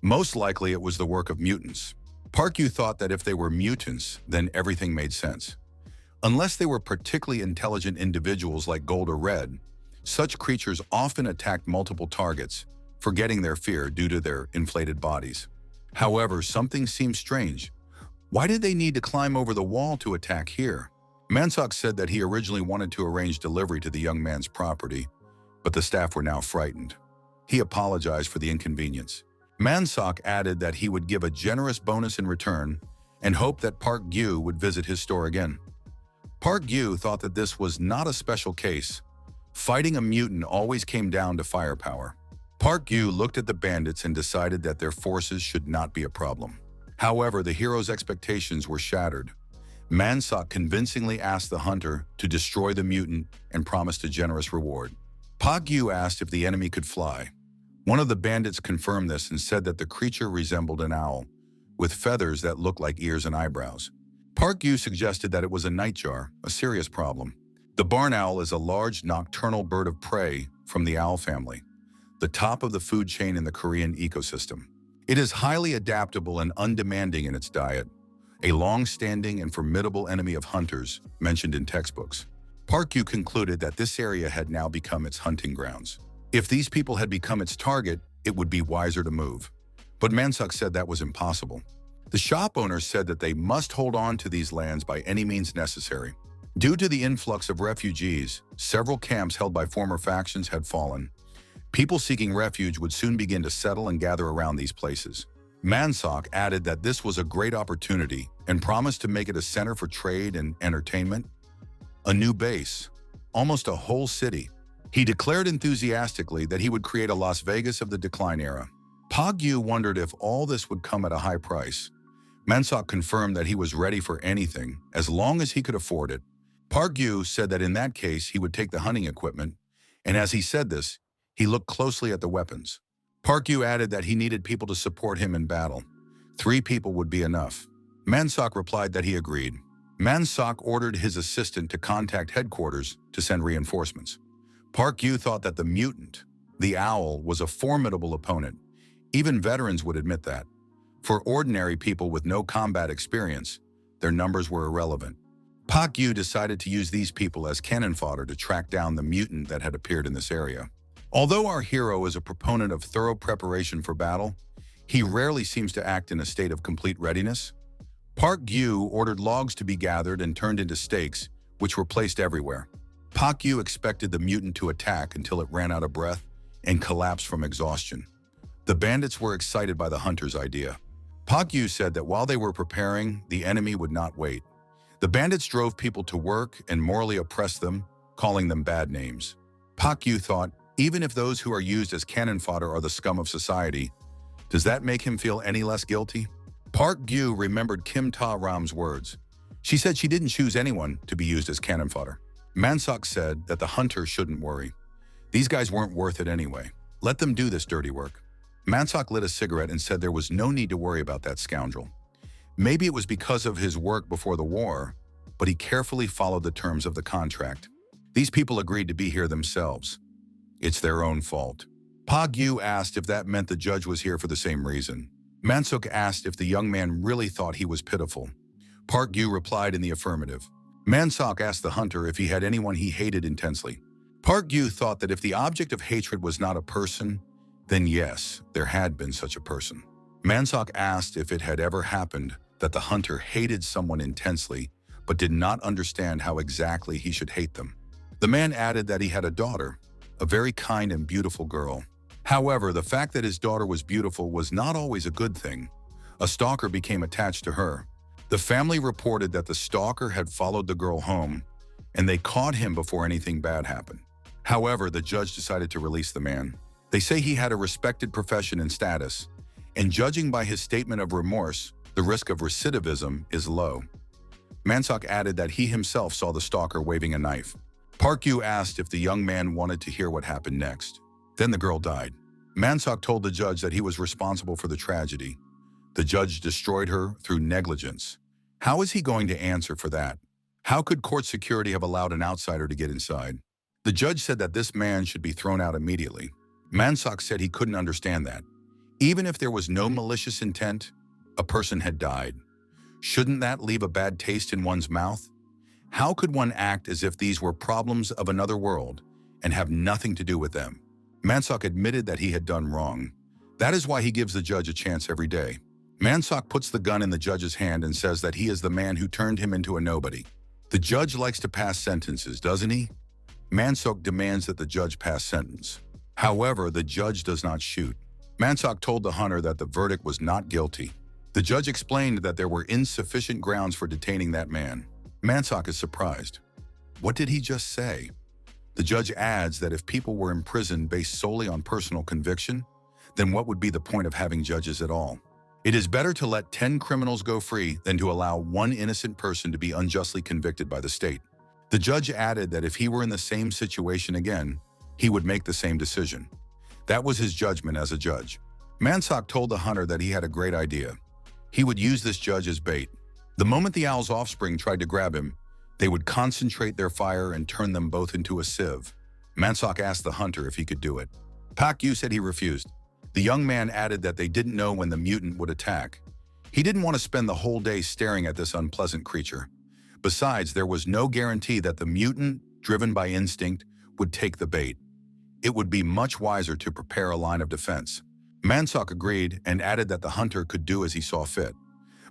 Most likely it was the work of mutants. Park Gyu thought that if they were mutants, then everything made sense. Unless they were particularly intelligent individuals like Gold or Red, Such creatures often attacked multiple targets, forgetting their fear due to their inflated bodies. However, something seems strange. Why did they need to climb over the wall to attack here? Mansak said that he originally wanted to arrange delivery to the young man's property, but the staff were now frightened. He apologized for the inconvenience. Mansak added that he would give a generous bonus in return and hoped that Park Gyu would visit his store again. Park Gyu thought that this was not a special case. Fighting a mutant always came down to firepower. Park Gyu looked at the bandits and decided that their forces should not be a problem. However, the hero's expectations were shattered. Mansak convincingly asked the hunter to destroy the mutant and promised a generous reward. Park Gyu asked if the enemy could fly. One of the bandits confirmed this and said that the creature resembled an owl, with feathers that looked like ears and eyebrows. Park Gyu suggested that it was a nightjar, a serious problem. The barn owl is a large nocturnal bird of prey from the owl family, the top of the food chain in the Korean ecosystem. It is highly adaptable and undemanding in its diet, a long-standing and formidable enemy of hunters mentioned in textbooks. Park Gyu concluded that this area had now become its hunting grounds. If these people had become its target, it would be wiser to move. But Mansak said that was impossible. The shop owners said that they must hold on to these lands by any means necessary. Due to the influx of refugees, several camps held by former factions had fallen. People seeking refuge would soon begin to settle and gather around these places. Mansak added that this was a great opportunity and promised to make it a center for trade and entertainment. A new base, almost a whole city. He declared enthusiastically that he would create a Las Vegas of the decline era. Park Gyu wondered if all this would come at a high price. Mansak confirmed that he was ready for anything, as long as he could afford it. Park Gyu said that in that case he would take the hunting equipment, and as he said this, he looked closely at the weapons. Park Gyu added that he needed people to support him in battle. 3 people would be enough. Mansak replied that he agreed. Mansak ordered his assistant to contact headquarters to send reinforcements. Park Gyu thought that the mutant, the owl, was a formidable opponent. Even veterans would admit that. For ordinary people with no combat experience, their numbers were irrelevant. Park Gyu decided to use these people as cannon fodder to track down the mutant that had appeared in this area. Although our hero is a proponent of thorough preparation for battle, he rarely seems to act in a state of complete readiness. Park Gyu ordered logs to be gathered and turned into stakes, which were placed everywhere. Park Gyu expected the mutant to attack until it ran out of breath and collapsed from exhaustion. The bandits were excited by the hunter's idea. Park Gyu said that while they were preparing, the enemy would not wait. The bandits drove people to work and morally oppressed them, calling them bad names. Park Gyu thought, even if those who are used as cannon fodder are the scum of society, does that make him feel any less guilty? Park Gyu remembered Kim Ta-ram's words. She said she didn't choose anyone to be used as cannon fodder. Mansak said that the hunter shouldn't worry. These guys weren't worth it anyway. Let them do this dirty work. Mansak lit a cigarette and said there was no need to worry about that scoundrel. Maybe it was because of his work before the war, but he carefully followed the terms of the contract. These people agreed to be here themselves. It's their own fault. Park Gyu asked if that meant the judge was here for the same reason. Mansak asked if the young man really thought he was pitiful. Park Gyu replied in the affirmative. Mansak asked the hunter if he had anyone he hated intensely. Park Gyu thought that if the object of hatred was not a person, then yes, there had been such a person. Mansak asked if it had ever happened that the hunter hated someone intensely, but did not understand how exactly he should hate them. The man added that he had a daughter, a very kind and beautiful girl. However, the fact that his daughter was beautiful was not always a good thing. A stalker became attached to her. The family reported that the stalker had followed the girl home, and they caught him before anything bad happened. However, the judge decided to release the man. They say he had a respected profession and status, and judging by his statement of remorse, the risk of recidivism is low. Mansak added that he himself saw the stalker waving a knife. Park Gyu asked if the young man wanted to hear what happened next. Then the girl died. Mansak told the judge that he was responsible for the tragedy. The judge destroyed her through negligence. How is he going to answer for that? How could court security have allowed an outsider to get inside? The judge said that this man should be thrown out immediately. Mansak said he couldn't understand that. Even if there was no malicious intent, a person had died. Shouldn't that leave a bad taste in one's mouth? How could one act as if these were problems of another world and have nothing to do with them. Mansak admitted that he had done wrong. That is why he gives the judge a chance every day. Mansak puts the gun in the judge's hand and says that he is the man who turned him into a nobody. The judge likes to pass sentences, doesn't he? Mansak demands that the judge pass sentence. However, the judge does not shoot. Mansak told the hunter that the verdict was not guilty. The judge explained that there were insufficient grounds for detaining that man. Mansak is surprised. What did he just say? The judge adds that if people were imprisoned based solely on personal conviction, then what would be the point of having judges at all? It is better to let 10 criminals go free than to allow one innocent person to be unjustly convicted by the state. The judge added that if he were in the same situation again, he would make the same decision. That was his judgment as a judge. Mansak told the hunter that he had a great idea. He would use this judge as bait. The moment the owl's offspring tried to grab him, they would concentrate their fire and turn them both into a sieve. Mansak asked the hunter if he could do it. Pak Yu said he refused. The young man added that they didn't know when the mutant would attack. He didn't want to spend the whole day staring at this unpleasant creature. Besides, there was no guarantee that the mutant, driven by instinct, would take the bait. It would be much wiser to prepare a line of defense. Mansak agreed and added that the hunter could do as he saw fit,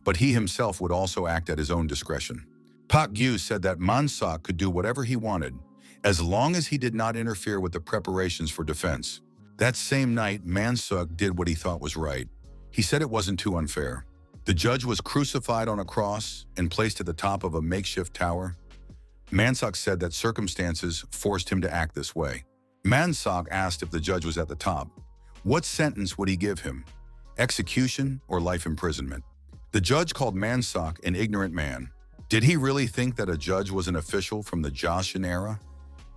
but he himself would also act at his own discretion. Pak Yu said that Mansak could do whatever he wanted, as long as he did not interfere with the preparations for defense. That same night, Mansak did what he thought was right. He said it wasn't too unfair. The judge was crucified on a cross and placed at the top of a makeshift tower. Mansak said that circumstances forced him to act this way. Mansak asked if the judge was at the top. What sentence would he give him? Execution or life imprisonment? The judge called Mansak an ignorant man. Did he really think that a judge was an official from the Joseon era?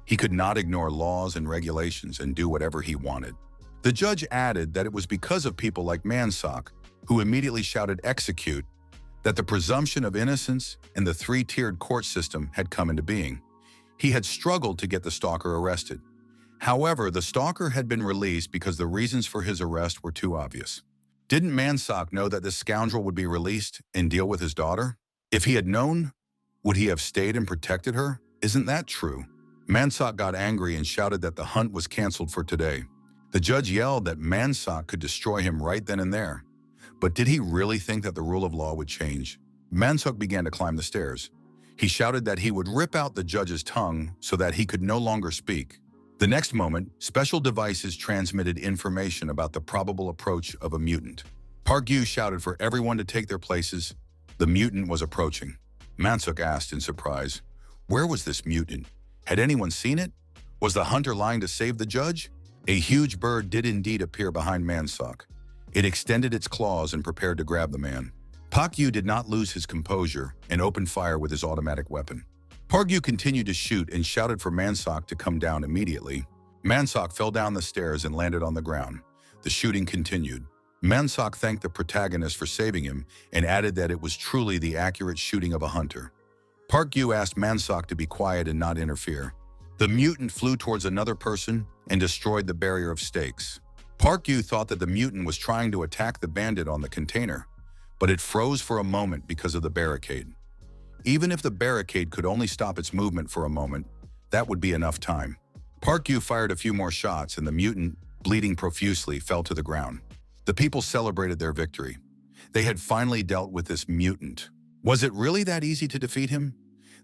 He could not ignore laws and regulations and do whatever he wanted. The judge added that it was because of people like Mansak, who immediately shouted execute, that the presumption of innocence and the three-tiered court system had come into being. He had struggled to get the stalker arrested. However, the stalker had been released because the reasons for his arrest were too obvious. Didn't Mansak know that this scoundrel would be released and deal with his daughter? If he had known, would he have stayed and protected her? Isn't that true? Mansak got angry and shouted that the hunt was canceled for today. The judge yelled that Mansak could destroy him right then and there. But did he really think that the rule of law would change? Mansak began to climb the stairs. He shouted that he would rip out the judge's tongue so that he could no longer speak. The next moment, special devices transmitted information about the probable approach of a mutant. Park Yu shouted for everyone to take their places. The mutant was approaching. Mansak asked in surprise, where was this mutant? Had anyone seen it? Was the hunter lying to save the judge? A huge bird did indeed appear behind Mansak. It extended its claws and prepared to grab the man. Park Yu did not lose his composure and opened fire with his automatic weapon. Park Yu continued to shoot and shouted for Mansak to come down immediately. Mansak fell down the stairs and landed on the ground. The shooting continued. Mansak thanked the protagonist for saving him and added that it was truly the accurate shooting of a hunter. Park Yu asked Mansak to be quiet and not interfere. The mutant flew towards another person and destroyed the barrier of stakes. Park Yu thought that the mutant was trying to attack the bandit on the container, but it froze for a moment because of the barricade. Even if the barricade could only stop its movement for a moment, that would be enough time. Park Yu fired a few more shots and the mutant, bleeding profusely, fell to the ground. The people celebrated their victory. They had finally dealt with this mutant. Was it really that easy to defeat him?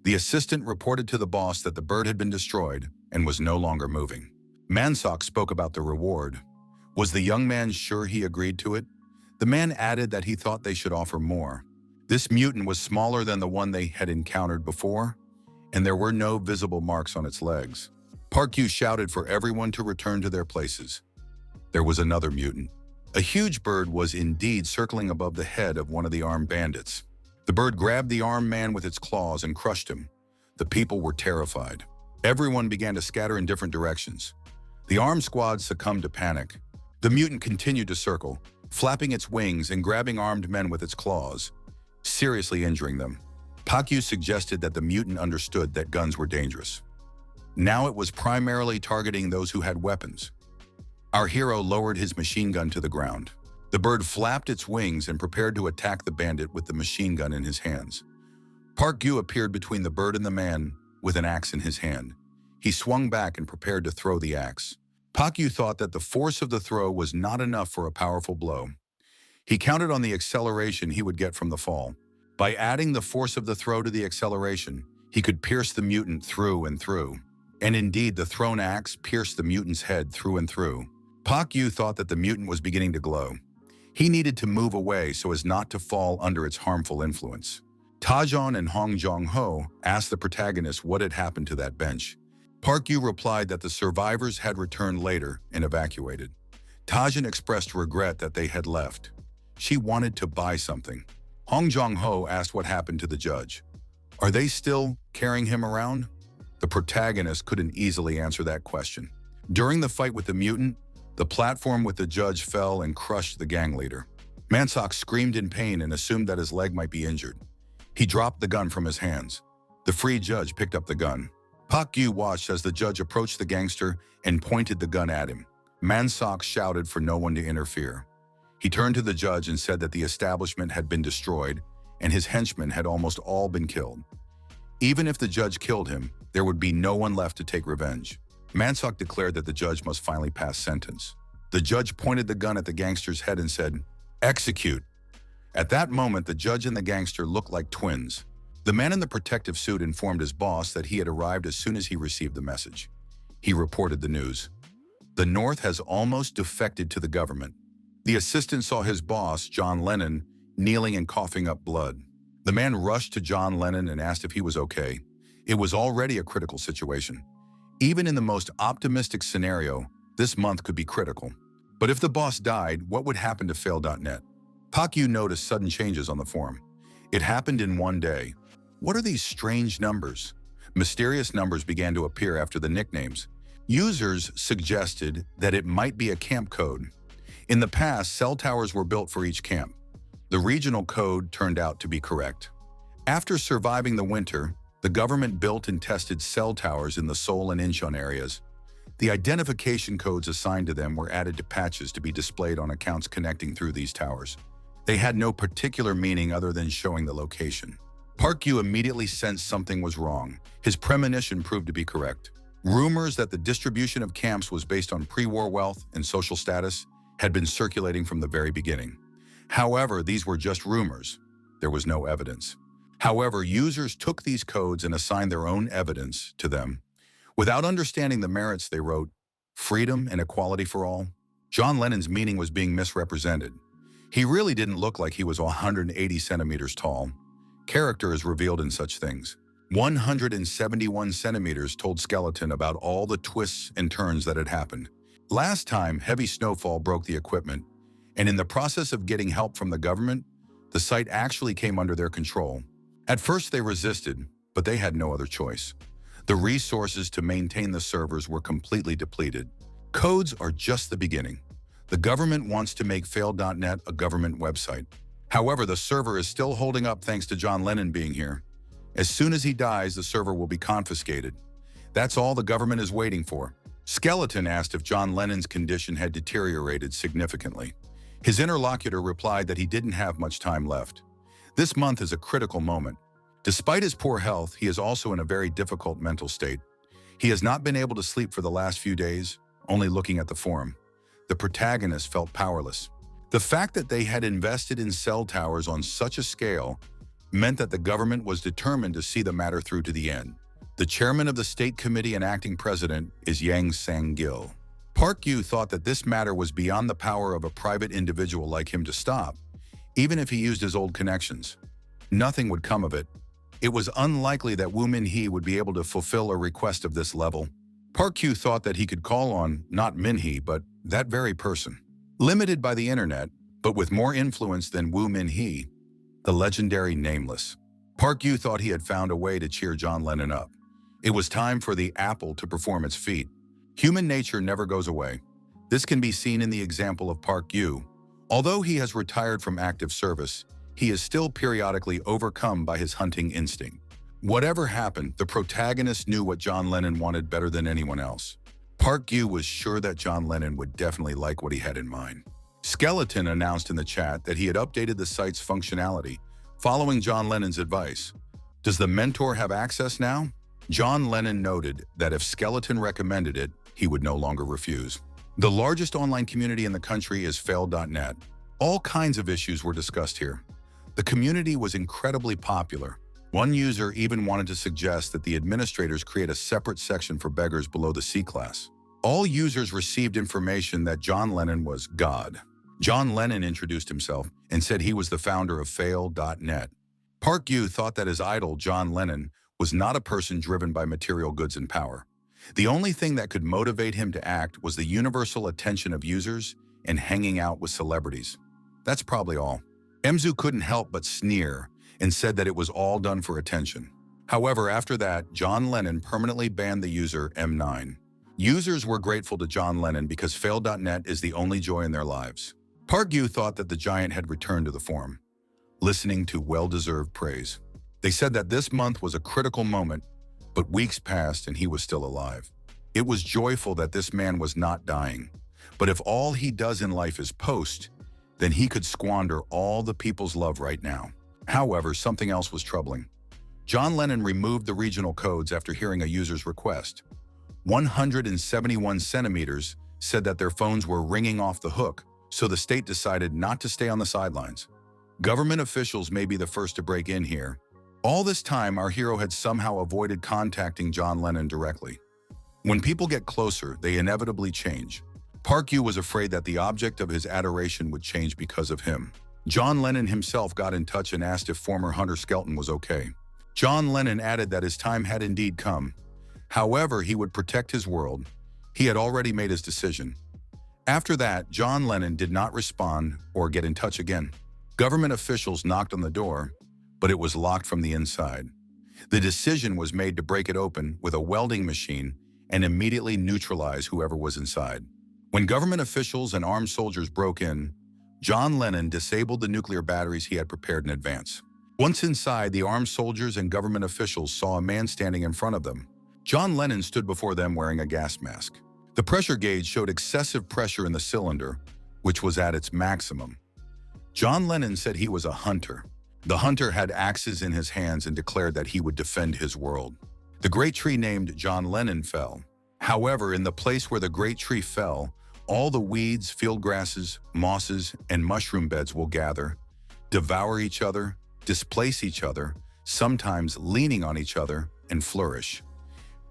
The assistant reported to the boss that the bird had been destroyed and was no longer moving. Mansak spoke about the reward. Was the young man sure he agreed to it? The man added that he thought they should offer more. This mutant was smaller than the one they had encountered before, and there were no visible marks on its legs. Park Yu shouted for everyone to return to their places. There was another mutant. A huge bird was indeed circling above the head of one of the armed bandits. The bird grabbed the armed man with its claws and crushed him. The people were terrified. Everyone began to scatter in different directions. The armed squad succumbed to panic. The mutant continued to circle, flapping its wings and grabbing armed men with its claws, seriously injuring them. Park Yu suggested that the mutant understood that guns were dangerous. Now it was primarily targeting those who had weapons. Our hero lowered his machine gun to the ground. The bird flapped its wings and prepared to attack the bandit with the machine gun in his hands. Park Yu appeared between the bird and the man with an axe in his hand. He swung back and prepared to throw the axe. Pak Yu thought that the force of the throw was not enough for a powerful blow. He counted on the acceleration he would get from the fall. By adding the force of the throw to the acceleration, he could pierce the mutant through and through. And indeed, the thrown axe pierced the mutant's head through and through. Pak Yu thought that the mutant was beginning to glow. He needed to move away so as not to fall under its harmful influence. Tajon and Hong Jong-ho asked the protagonist what had happened to that bench. Park Yu replied that the survivors had returned later and evacuated. Tajon expressed regret that they had left. She wanted to buy something. Hong Jong-ho asked what happened to the judge. Are they still carrying him around? The protagonist couldn't easily answer that question. During the fight with the mutant, the platform with the judge fell and crushed the gang leader. Mansok screamed in pain and assumed that his leg might be injured. He dropped the gun from his hands. The free judge picked up the gun. Pak Yu watched as the judge approached the gangster and pointed the gun at him. Mansok shouted for no one to interfere. He turned to the judge and said that the establishment had been destroyed and his henchmen had almost all been killed. Even if the judge killed him, there would be no one left to take revenge. Mansok declared that the judge must finally pass sentence. The judge pointed the gun at the gangster's head and said, "Execute." At that moment, the judge and the gangster looked like twins. The man in the protective suit informed his boss that he had arrived as soon as he received the message. He reported the news. The North has almost defected to the government. The assistant saw his boss, John Lennon, kneeling and coughing up blood. The man rushed to John Lennon and asked if he was okay. It was already a critical situation. Even in the most optimistic scenario, this month could be critical. But if the boss died, what would happen to Fail.net? Pak Yu noticed sudden changes on the forum. It happened in one day. What are these strange numbers? Mysterious numbers began to appear after the nicknames. Users suggested that it might be a camp code. In the past, cell towers were built for each camp. The regional code turned out to be correct. After surviving the winter, the government built and tested cell towers in the Seoul and Incheon areas. The identification codes assigned to them were added to patches to be displayed on accounts connecting through these towers. They had no particular meaning other than showing the location. Park Yu immediately sensed something was wrong. His premonition proved to be correct. Rumors that the distribution of camps was based on pre-war wealth and social status had been circulating from the very beginning. However, these were just rumors. There was no evidence. However, users took these codes and assigned their own evidence to them. Without understanding the merits, they wrote, "Freedom and equality for all." John Lennon's meaning was being misrepresented. He really didn't look like he was 180 centimeters tall. Character is revealed in such things. 171 centimeters told Skeleton about all the twists and turns that had happened. Last time, heavy snowfall broke the equipment, and in the process of getting help from the government, the site actually came under their control. At first they resisted, but they had no other choice. The resources to maintain the servers were completely depleted. Codes are just the beginning. The government wants to make Fail.net a government website. However, the server is still holding up thanks to John Lennon being here. As soon as he dies, the server will be confiscated. That's all the government is waiting for. Skeleton asked if John Lennon's condition had deteriorated significantly. His interlocutor replied that he didn't have much time left. This month is a critical moment. Despite his poor health, he is also in a very difficult mental state. He has not been able to sleep for the last few days, only looking at the forum. The protagonist felt powerless. The fact that they had invested in cell towers on such a scale meant that the government was determined to see the matter through to the end. The chairman of the state committee and acting president is Yang Sang-gil. Park Yu thought that this matter was beyond the power of a private individual like him to stop, even if he used his old connections. Nothing would come of it. It was unlikely that Woo Min-hee would be able to fulfill a request of this level. Park Yu thought that he could call on not Min-hee, but that very person. Limited by the internet, but with more influence than Woo Min-hee, the legendary Nameless. Park Yu thought he had found a way to cheer John Lennon up. It was time for the apple to perform its feat. Human nature never goes away. This can be seen in the example of Park Yu. Although he has retired from active service, he is still periodically overcome by his hunting instinct. Whatever happened, the protagonist knew what John Lennon wanted better than anyone else. Park Yu was sure that John Lennon would definitely like what he had in mind. Skeleton announced in the chat that he had updated the site's functionality, following John Lennon's advice. Does the mentor have access now? John Lennon noted that if Skeleton recommended it, he would no longer refuse. The largest online community in the country is fail.net. All kinds of issues were discussed here. The community was incredibly popular. One user even wanted to suggest that the administrators create a separate section for beggars below the C-class. All users received information that John Lennon was God. John Lennon introduced himself and said he was the founder of fail.net. Park Yu thought that his idol, John Lennon, was not a person driven by material goods and power. The only thing that could motivate him to act was the universal attention of users and hanging out with celebrities. That's probably all. Emzu couldn't help but sneer and said that it was all done for attention. However, after that, John Lennon permanently banned the user M9. Users were grateful to John Lennon because fail.net is the only joy in their lives. Park Yu thought that the giant had returned to the forum, listening to well-deserved praise. They said that this month was a critical moment, but weeks passed and he was still alive. It was joyful that this man was not dying. But if all he does in life is post, then he could squander all the people's love right now. However, something else was troubling. John Lennon removed the regional codes after hearing a user's request. 171 centimeters said that their phones were ringing off the hook, so the state decided not to stay on the sidelines. Government officials may be the first to break in here. All this time, our hero had somehow avoided contacting John Lennon directly. When people get closer, they inevitably change. Park Yu was afraid that the object of his adoration would change because of him. John Lennon himself got in touch and asked if former Hunter Skelton was okay. John Lennon added that his time had indeed come. However, he would protect his world. He had already made his decision. After that, John Lennon did not respond or get in touch again. Government officials knocked on the door, but it was locked from the inside. The decision was made to break it open with a welding machine and immediately neutralize whoever was inside. When government officials and armed soldiers broke in, John Lennon disabled the nuclear batteries he had prepared in advance. Once inside, the armed soldiers and government officials saw a man standing in front of them. John Lennon stood before them wearing a gas mask. The pressure gauge showed excessive pressure in the cylinder, which was at its maximum. John Lennon said he was a hunter. The hunter had axes in his hands and declared that he would defend his world. The great tree named John Lennon fell. However, in the place where the great tree fell, all the weeds, field grasses, mosses, and mushroom beds will gather, devour each other, displace each other, sometimes leaning on each other, and flourish.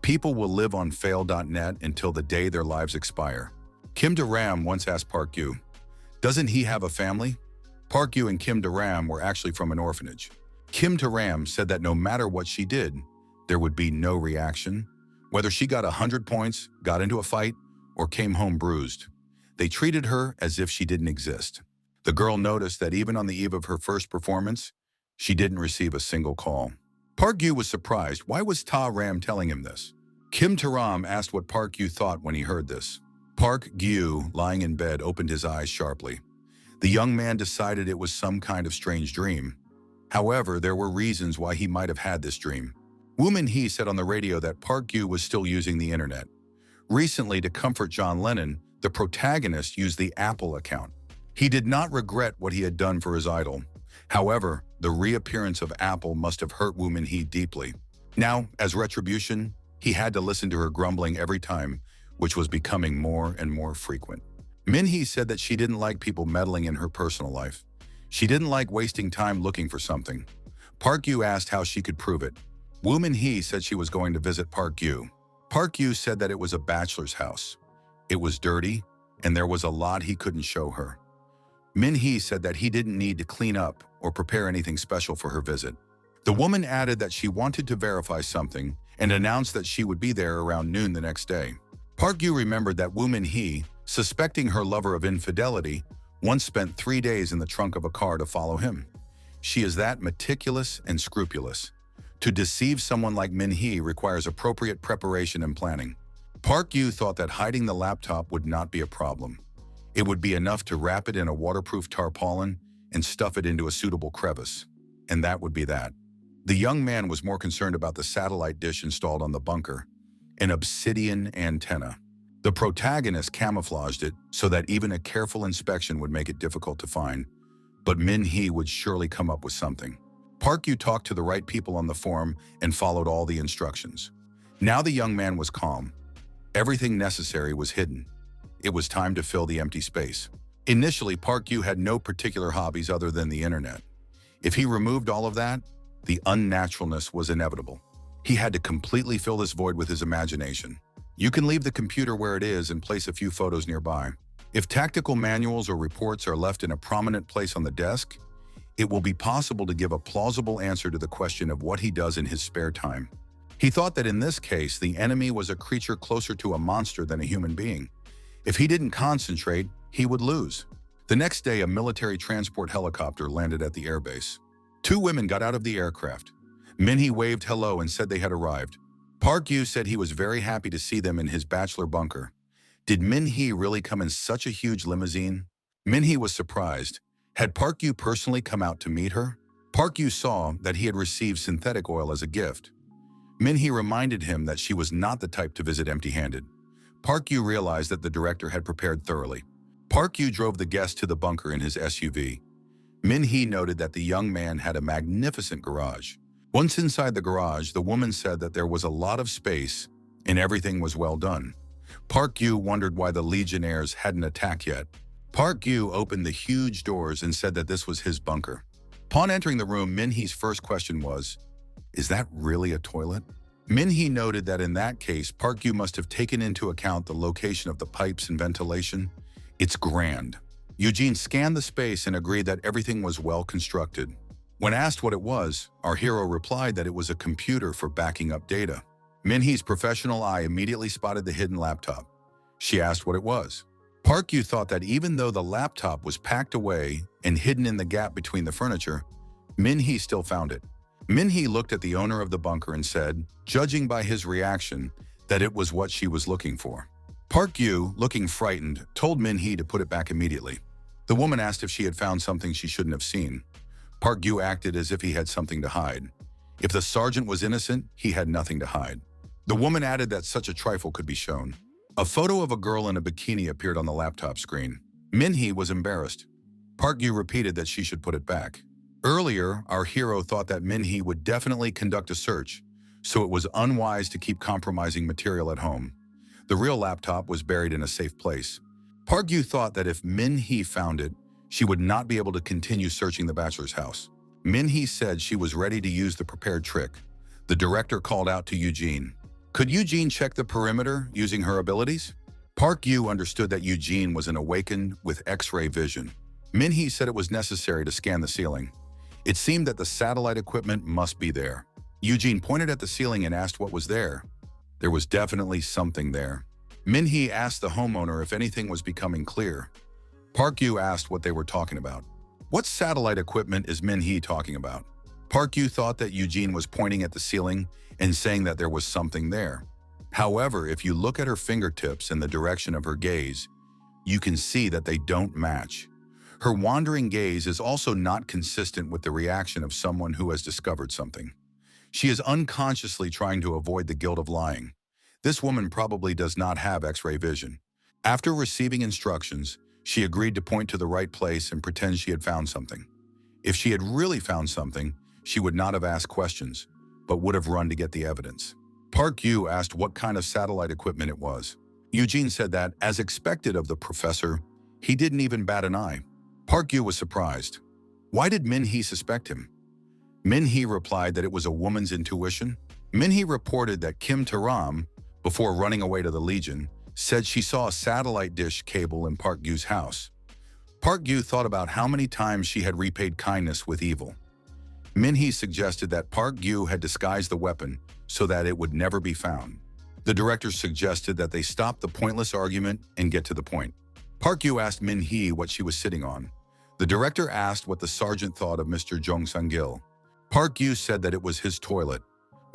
People will live on fail.net until the day their lives expire. Kim Taram once asked Park Yu, "Doesn't he have a family?" Park Yu and Kim Taram were actually from an orphanage. Kim Taram said that no matter what she did, there would be no reaction. Whether she got 100 points, got into a fight, or came home bruised, they treated her as if she didn't exist. The girl noticed that even on the eve of her first performance, she didn't receive a single call. Park Yu was surprised. Why was Taram telling him this? Kim Taram asked what Park Yu thought when he heard this. Park Yu, lying in bed, opened his eyes sharply. The young man decided it was some kind of strange dream. However, there were reasons why he might have had this dream. Woo Min-hee said on the radio that Park Yu was still using the internet. Recently, to comfort John Lennon, the protagonist used the Apple account. He did not regret what he had done for his idol. However, the reappearance of Apple must have hurt Woo Min-hee deeply. Now, as retribution, he had to listen to her grumbling every time, which was becoming more and more frequent. Min-hee said that she didn't like people meddling in her personal life. She didn't like wasting time looking for something. Park Yu asked how she could prove it. Woo Min-hee said she was going to visit Park Yu. Park Yu said that it was a bachelor's house. It was dirty, and there was a lot he couldn't show her. Min-hee said that he didn't need to clean up or prepare anything special for her visit. The woman added that she wanted to verify something and announced that she would be there around noon the next day. Park Yu remembered that Woo Min-hee, suspecting her lover of infidelity, once spent 3 days in the trunk of a car to follow him. She is that meticulous and scrupulous. To deceive someone like Min-hee requires appropriate preparation and planning. Park Yu thought that hiding the laptop would not be a problem. It would be enough to wrap it in a waterproof tarpaulin and stuff it into a suitable crevice. And that would be that. The young man was more concerned about the satellite dish installed on the bunker, an obsidian antenna. The protagonist camouflaged it so that even a careful inspection would make it difficult to find, but Min-hee would surely come up with something. Park Yu talked to the right people on the forum and followed all the instructions. Now the young man was calm. Everything necessary was hidden. It was time to fill the empty space. Initially, Park Yu had no particular hobbies other than the internet. If he removed all of that, the unnaturalness was inevitable. He had to completely fill this void with his imagination. You can leave the computer where it is and place a few photos nearby. If tactical manuals or reports are left in a prominent place on the desk, it will be possible to give a plausible answer to the question of what he does in his spare time. He thought that in this case, the enemy was a creature closer to a monster than a human being. If he didn't concentrate, he would lose. The next day, a military transport helicopter landed at the airbase. Two women got out of the aircraft. Minhee waved hello and said they had arrived. Park Yu said he was very happy to see them in his bachelor bunker. Did Minhee really come in such a huge limousine? Minhee was surprised. Had Park Yu personally come out to meet her? Park Yu saw that he had received synthetic oil as a gift. Minhee reminded him that she was not the type to visit empty-handed. Park Yu realized that the director had prepared thoroughly. Park Yu drove the guest to the bunker in his SUV. Minhee noted that the young man had a magnificent garage. Once inside the garage, the woman said that there was a lot of space and everything was well done. Park Yu wondered why the Legionnaires hadn't attacked yet. Park Yu opened the huge doors and said that this was his bunker. Upon entering the room, Minhee's first question was, "Is that really a toilet?" Minhee noted that in that case, Park Yu must have taken into account the location of the pipes and ventilation. It's grand. Eugene scanned the space and agreed that everything was well constructed. When asked what it was, our hero replied that it was a computer for backing up data. Minhee's professional eye immediately spotted the hidden laptop. She asked what it was. Park Yu thought that even though the laptop was packed away and hidden in the gap between the furniture, Minhee still found it. Minhee looked at the owner of the bunker and said, judging by his reaction, that it was what she was looking for. Park Yu, looking frightened, told Minhee to put it back immediately. The woman asked if she had found something she shouldn't have seen. Park Yu acted as if he had something to hide. If the sergeant was innocent, he had nothing to hide. The woman added that such a trifle could be shown. A photo of a girl in a bikini appeared on the laptop screen. Minhee was embarrassed. Park Yu repeated that she should put it back. Earlier, our hero thought that Minhee would definitely conduct a search, so it was unwise to keep compromising material at home. The real laptop was buried in a safe place. Park Yu thought that if Minhee found it, she would not be able to continue searching the bachelor's house. Minhee said she was ready to use the prepared trick. The director called out to Eugene. Could Eugene check the perimeter using her abilities? Park Yu understood that Eugene was an awakened with X-ray vision. Minhee said it was necessary to scan the ceiling. It seemed that the satellite equipment must be there. Eugene pointed at the ceiling and asked what was there. There was definitely something there. Minhee asked the homeowner if anything was becoming clear. Park Yu asked what they were talking about. What satellite equipment is Minhee talking about? Park Yu thought that Eugene was pointing at the ceiling and saying that there was something there. However, if you look at her fingertips in the direction of her gaze, you can see that they don't match. Her wandering gaze is also not consistent with the reaction of someone who has discovered something. She is unconsciously trying to avoid the guilt of lying. This woman probably does not have X-ray vision. After receiving instructions, she agreed to point to the right place and pretend she had found something. If she had really found something, she would not have asked questions, but would have run to get the evidence. Park Yu asked what kind of satellite equipment it was. Eugene said that, as expected of the professor, he didn't even bat an eye. Park Yu was surprised. Why did Minhee suspect him? Minhee replied that it was a woman's intuition. Minhee reported that Kim Taram, before running away to the Legion, said she saw a satellite dish cable in Park Yu's house. Park Yu thought about how many times she had repaid kindness with evil. Minhee suggested that Park Yu had disguised the weapon so that it would never be found. The director suggested that they stop the pointless argument and get to the point. Park Yu asked Minhee what she was sitting on. The director asked what the sergeant thought of Mr. Jong Sang-gil. Park Yu said that it was his toilet.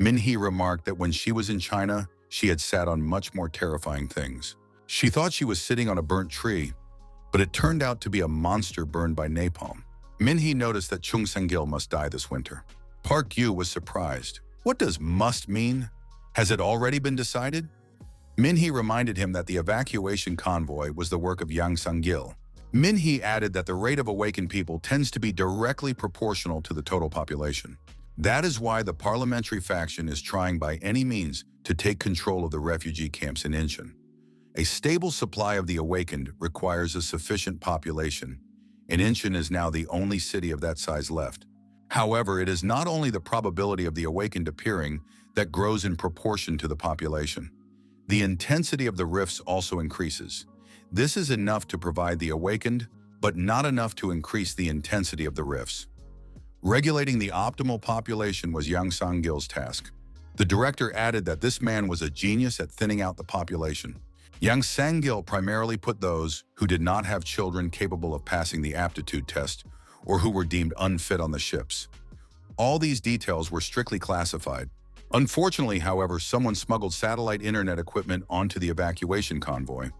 Minhee remarked that when she was in China, she had sat on much more terrifying things. She thought she was sitting on a burnt tree, but it turned out to be a monster burned by napalm. Minhee noticed that Chung Sang-gil must die this winter. Park Yu was surprised. What does must mean? Has it already been decided? Minhee reminded him that the evacuation convoy was the work of Yang Sang-gil. Minhee added that the rate of awakened people tends to be directly proportional to the total population. That is why the parliamentary faction is trying by any means to take control of the refugee camps in Incheon. A stable supply of the awakened requires a sufficient population, and Incheon is now the only city of that size left. However, it is not only the probability of the awakened appearing that grows in proportion to the population. The intensity of the rifts also increases. This is enough to provide the awakened, but not enough to increase the intensity of the rifts. Regulating the optimal population was Yang Sang-gil's task. The director added that this man was a genius at thinning out the population. Yang Sang-gil primarily put those who did not have children capable of passing the aptitude test or who were deemed unfit on the ships. All these details were strictly classified. Unfortunately, however, someone smuggled satellite internet equipment onto the evacuation convoy.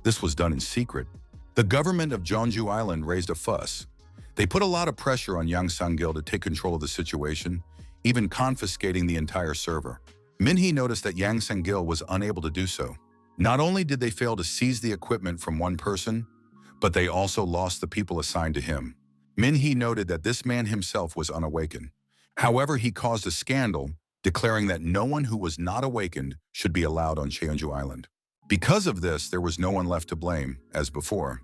This was done in secret. The government of Jeonju Island raised a fuss. They put a lot of pressure on Yang Sang-gil to take control of the situation, even confiscating the entire server. Min-hee noticed that Yang Sang-gil was unable to do so. Not only did they fail to seize the equipment from one person, but they also lost the people assigned to him. Min-hee noted that this man himself was unawakened. However, he caused a scandal, declaring that no one who was not awakened should be allowed on Jeonju Island. Because of this, there was no one left to blame, as before,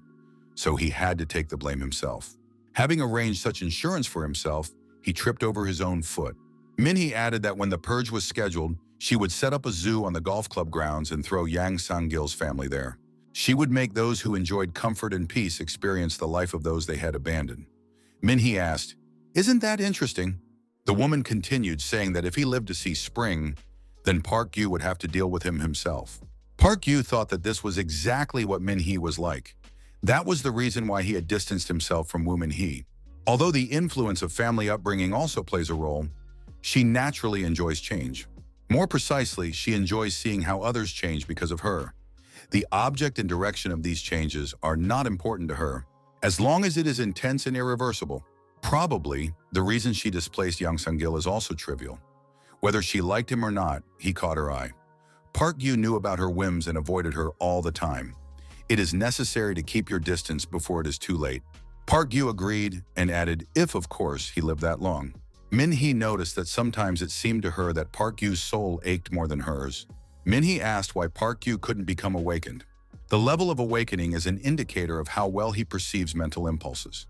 so he had to take the blame himself. Having arranged such insurance for himself, he tripped over his own foot. Min-hee added that when the purge was scheduled, she would set up a zoo on the golf club grounds and throw Yang Sang-gil's family there. She would make those who enjoyed comfort and peace experience the life of those they had abandoned. Min-hee asked, "Isn't that interesting?" The woman continued, saying that if he lived to see spring, then Park Yu would have to deal with him himself. Park Yu thought that this was exactly what Min-hee was like. That was the reason why he had distanced himself from Woo Min-hee. Although the influence of family upbringing also plays a role, she naturally enjoys change. More precisely, she enjoys seeing how others change because of her. The object and direction of these changes are not important to her, as long as it is intense and irreversible. Probably, the reason she displaced Yang Sang-gil is also trivial. Whether she liked him or not, he caught her eye. Park Yu knew about her whims and avoided her all the time. It is necessary to keep your distance before it is too late. Park Yu agreed and added, if of course he lived that long. Min-hee noticed that sometimes it seemed to her that Park Yu's soul ached more than hers. Min-hee asked why Park Yu couldn't become awakened. The level of awakening is an indicator of how well he perceives mental impulses.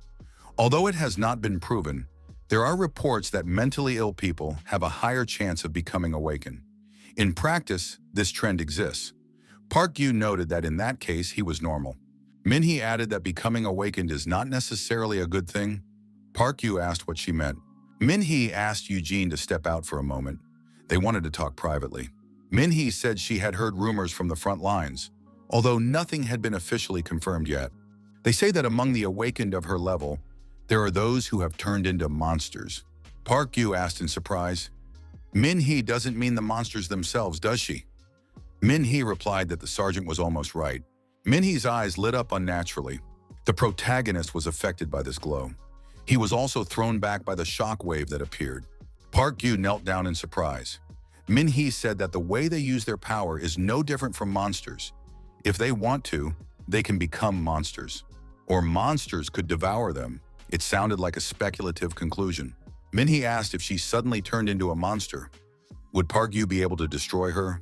Although it has not been proven, there are reports that mentally ill people have a higher chance of becoming awakened. In practice, this trend exists. Park Yu noted that in that case, he was normal. Min-hee added that becoming awakened is not necessarily a good thing. Park Yu asked what she meant. Min-hee asked Eugene to step out for a moment. They wanted to talk privately. Min-hee said she had heard rumors from the front lines, although nothing had been officially confirmed yet. They say that among the awakened of her level, there are those who have turned into monsters. Park Yu asked in surprise. Min-hee doesn't mean the monsters themselves, does she? Min-hee replied that the sergeant was almost right. Min-hee's eyes lit up unnaturally. The protagonist was affected by this glow. He was also thrown back by the shock wave that appeared. Park Yu knelt down in surprise. Min-hee said that the way they use their power is no different from monsters. If they want to, they can become monsters. Or monsters could devour them. It sounded like a speculative conclusion. Min-hee asked if she suddenly turned into a monster. Would Park Yu be able to destroy her?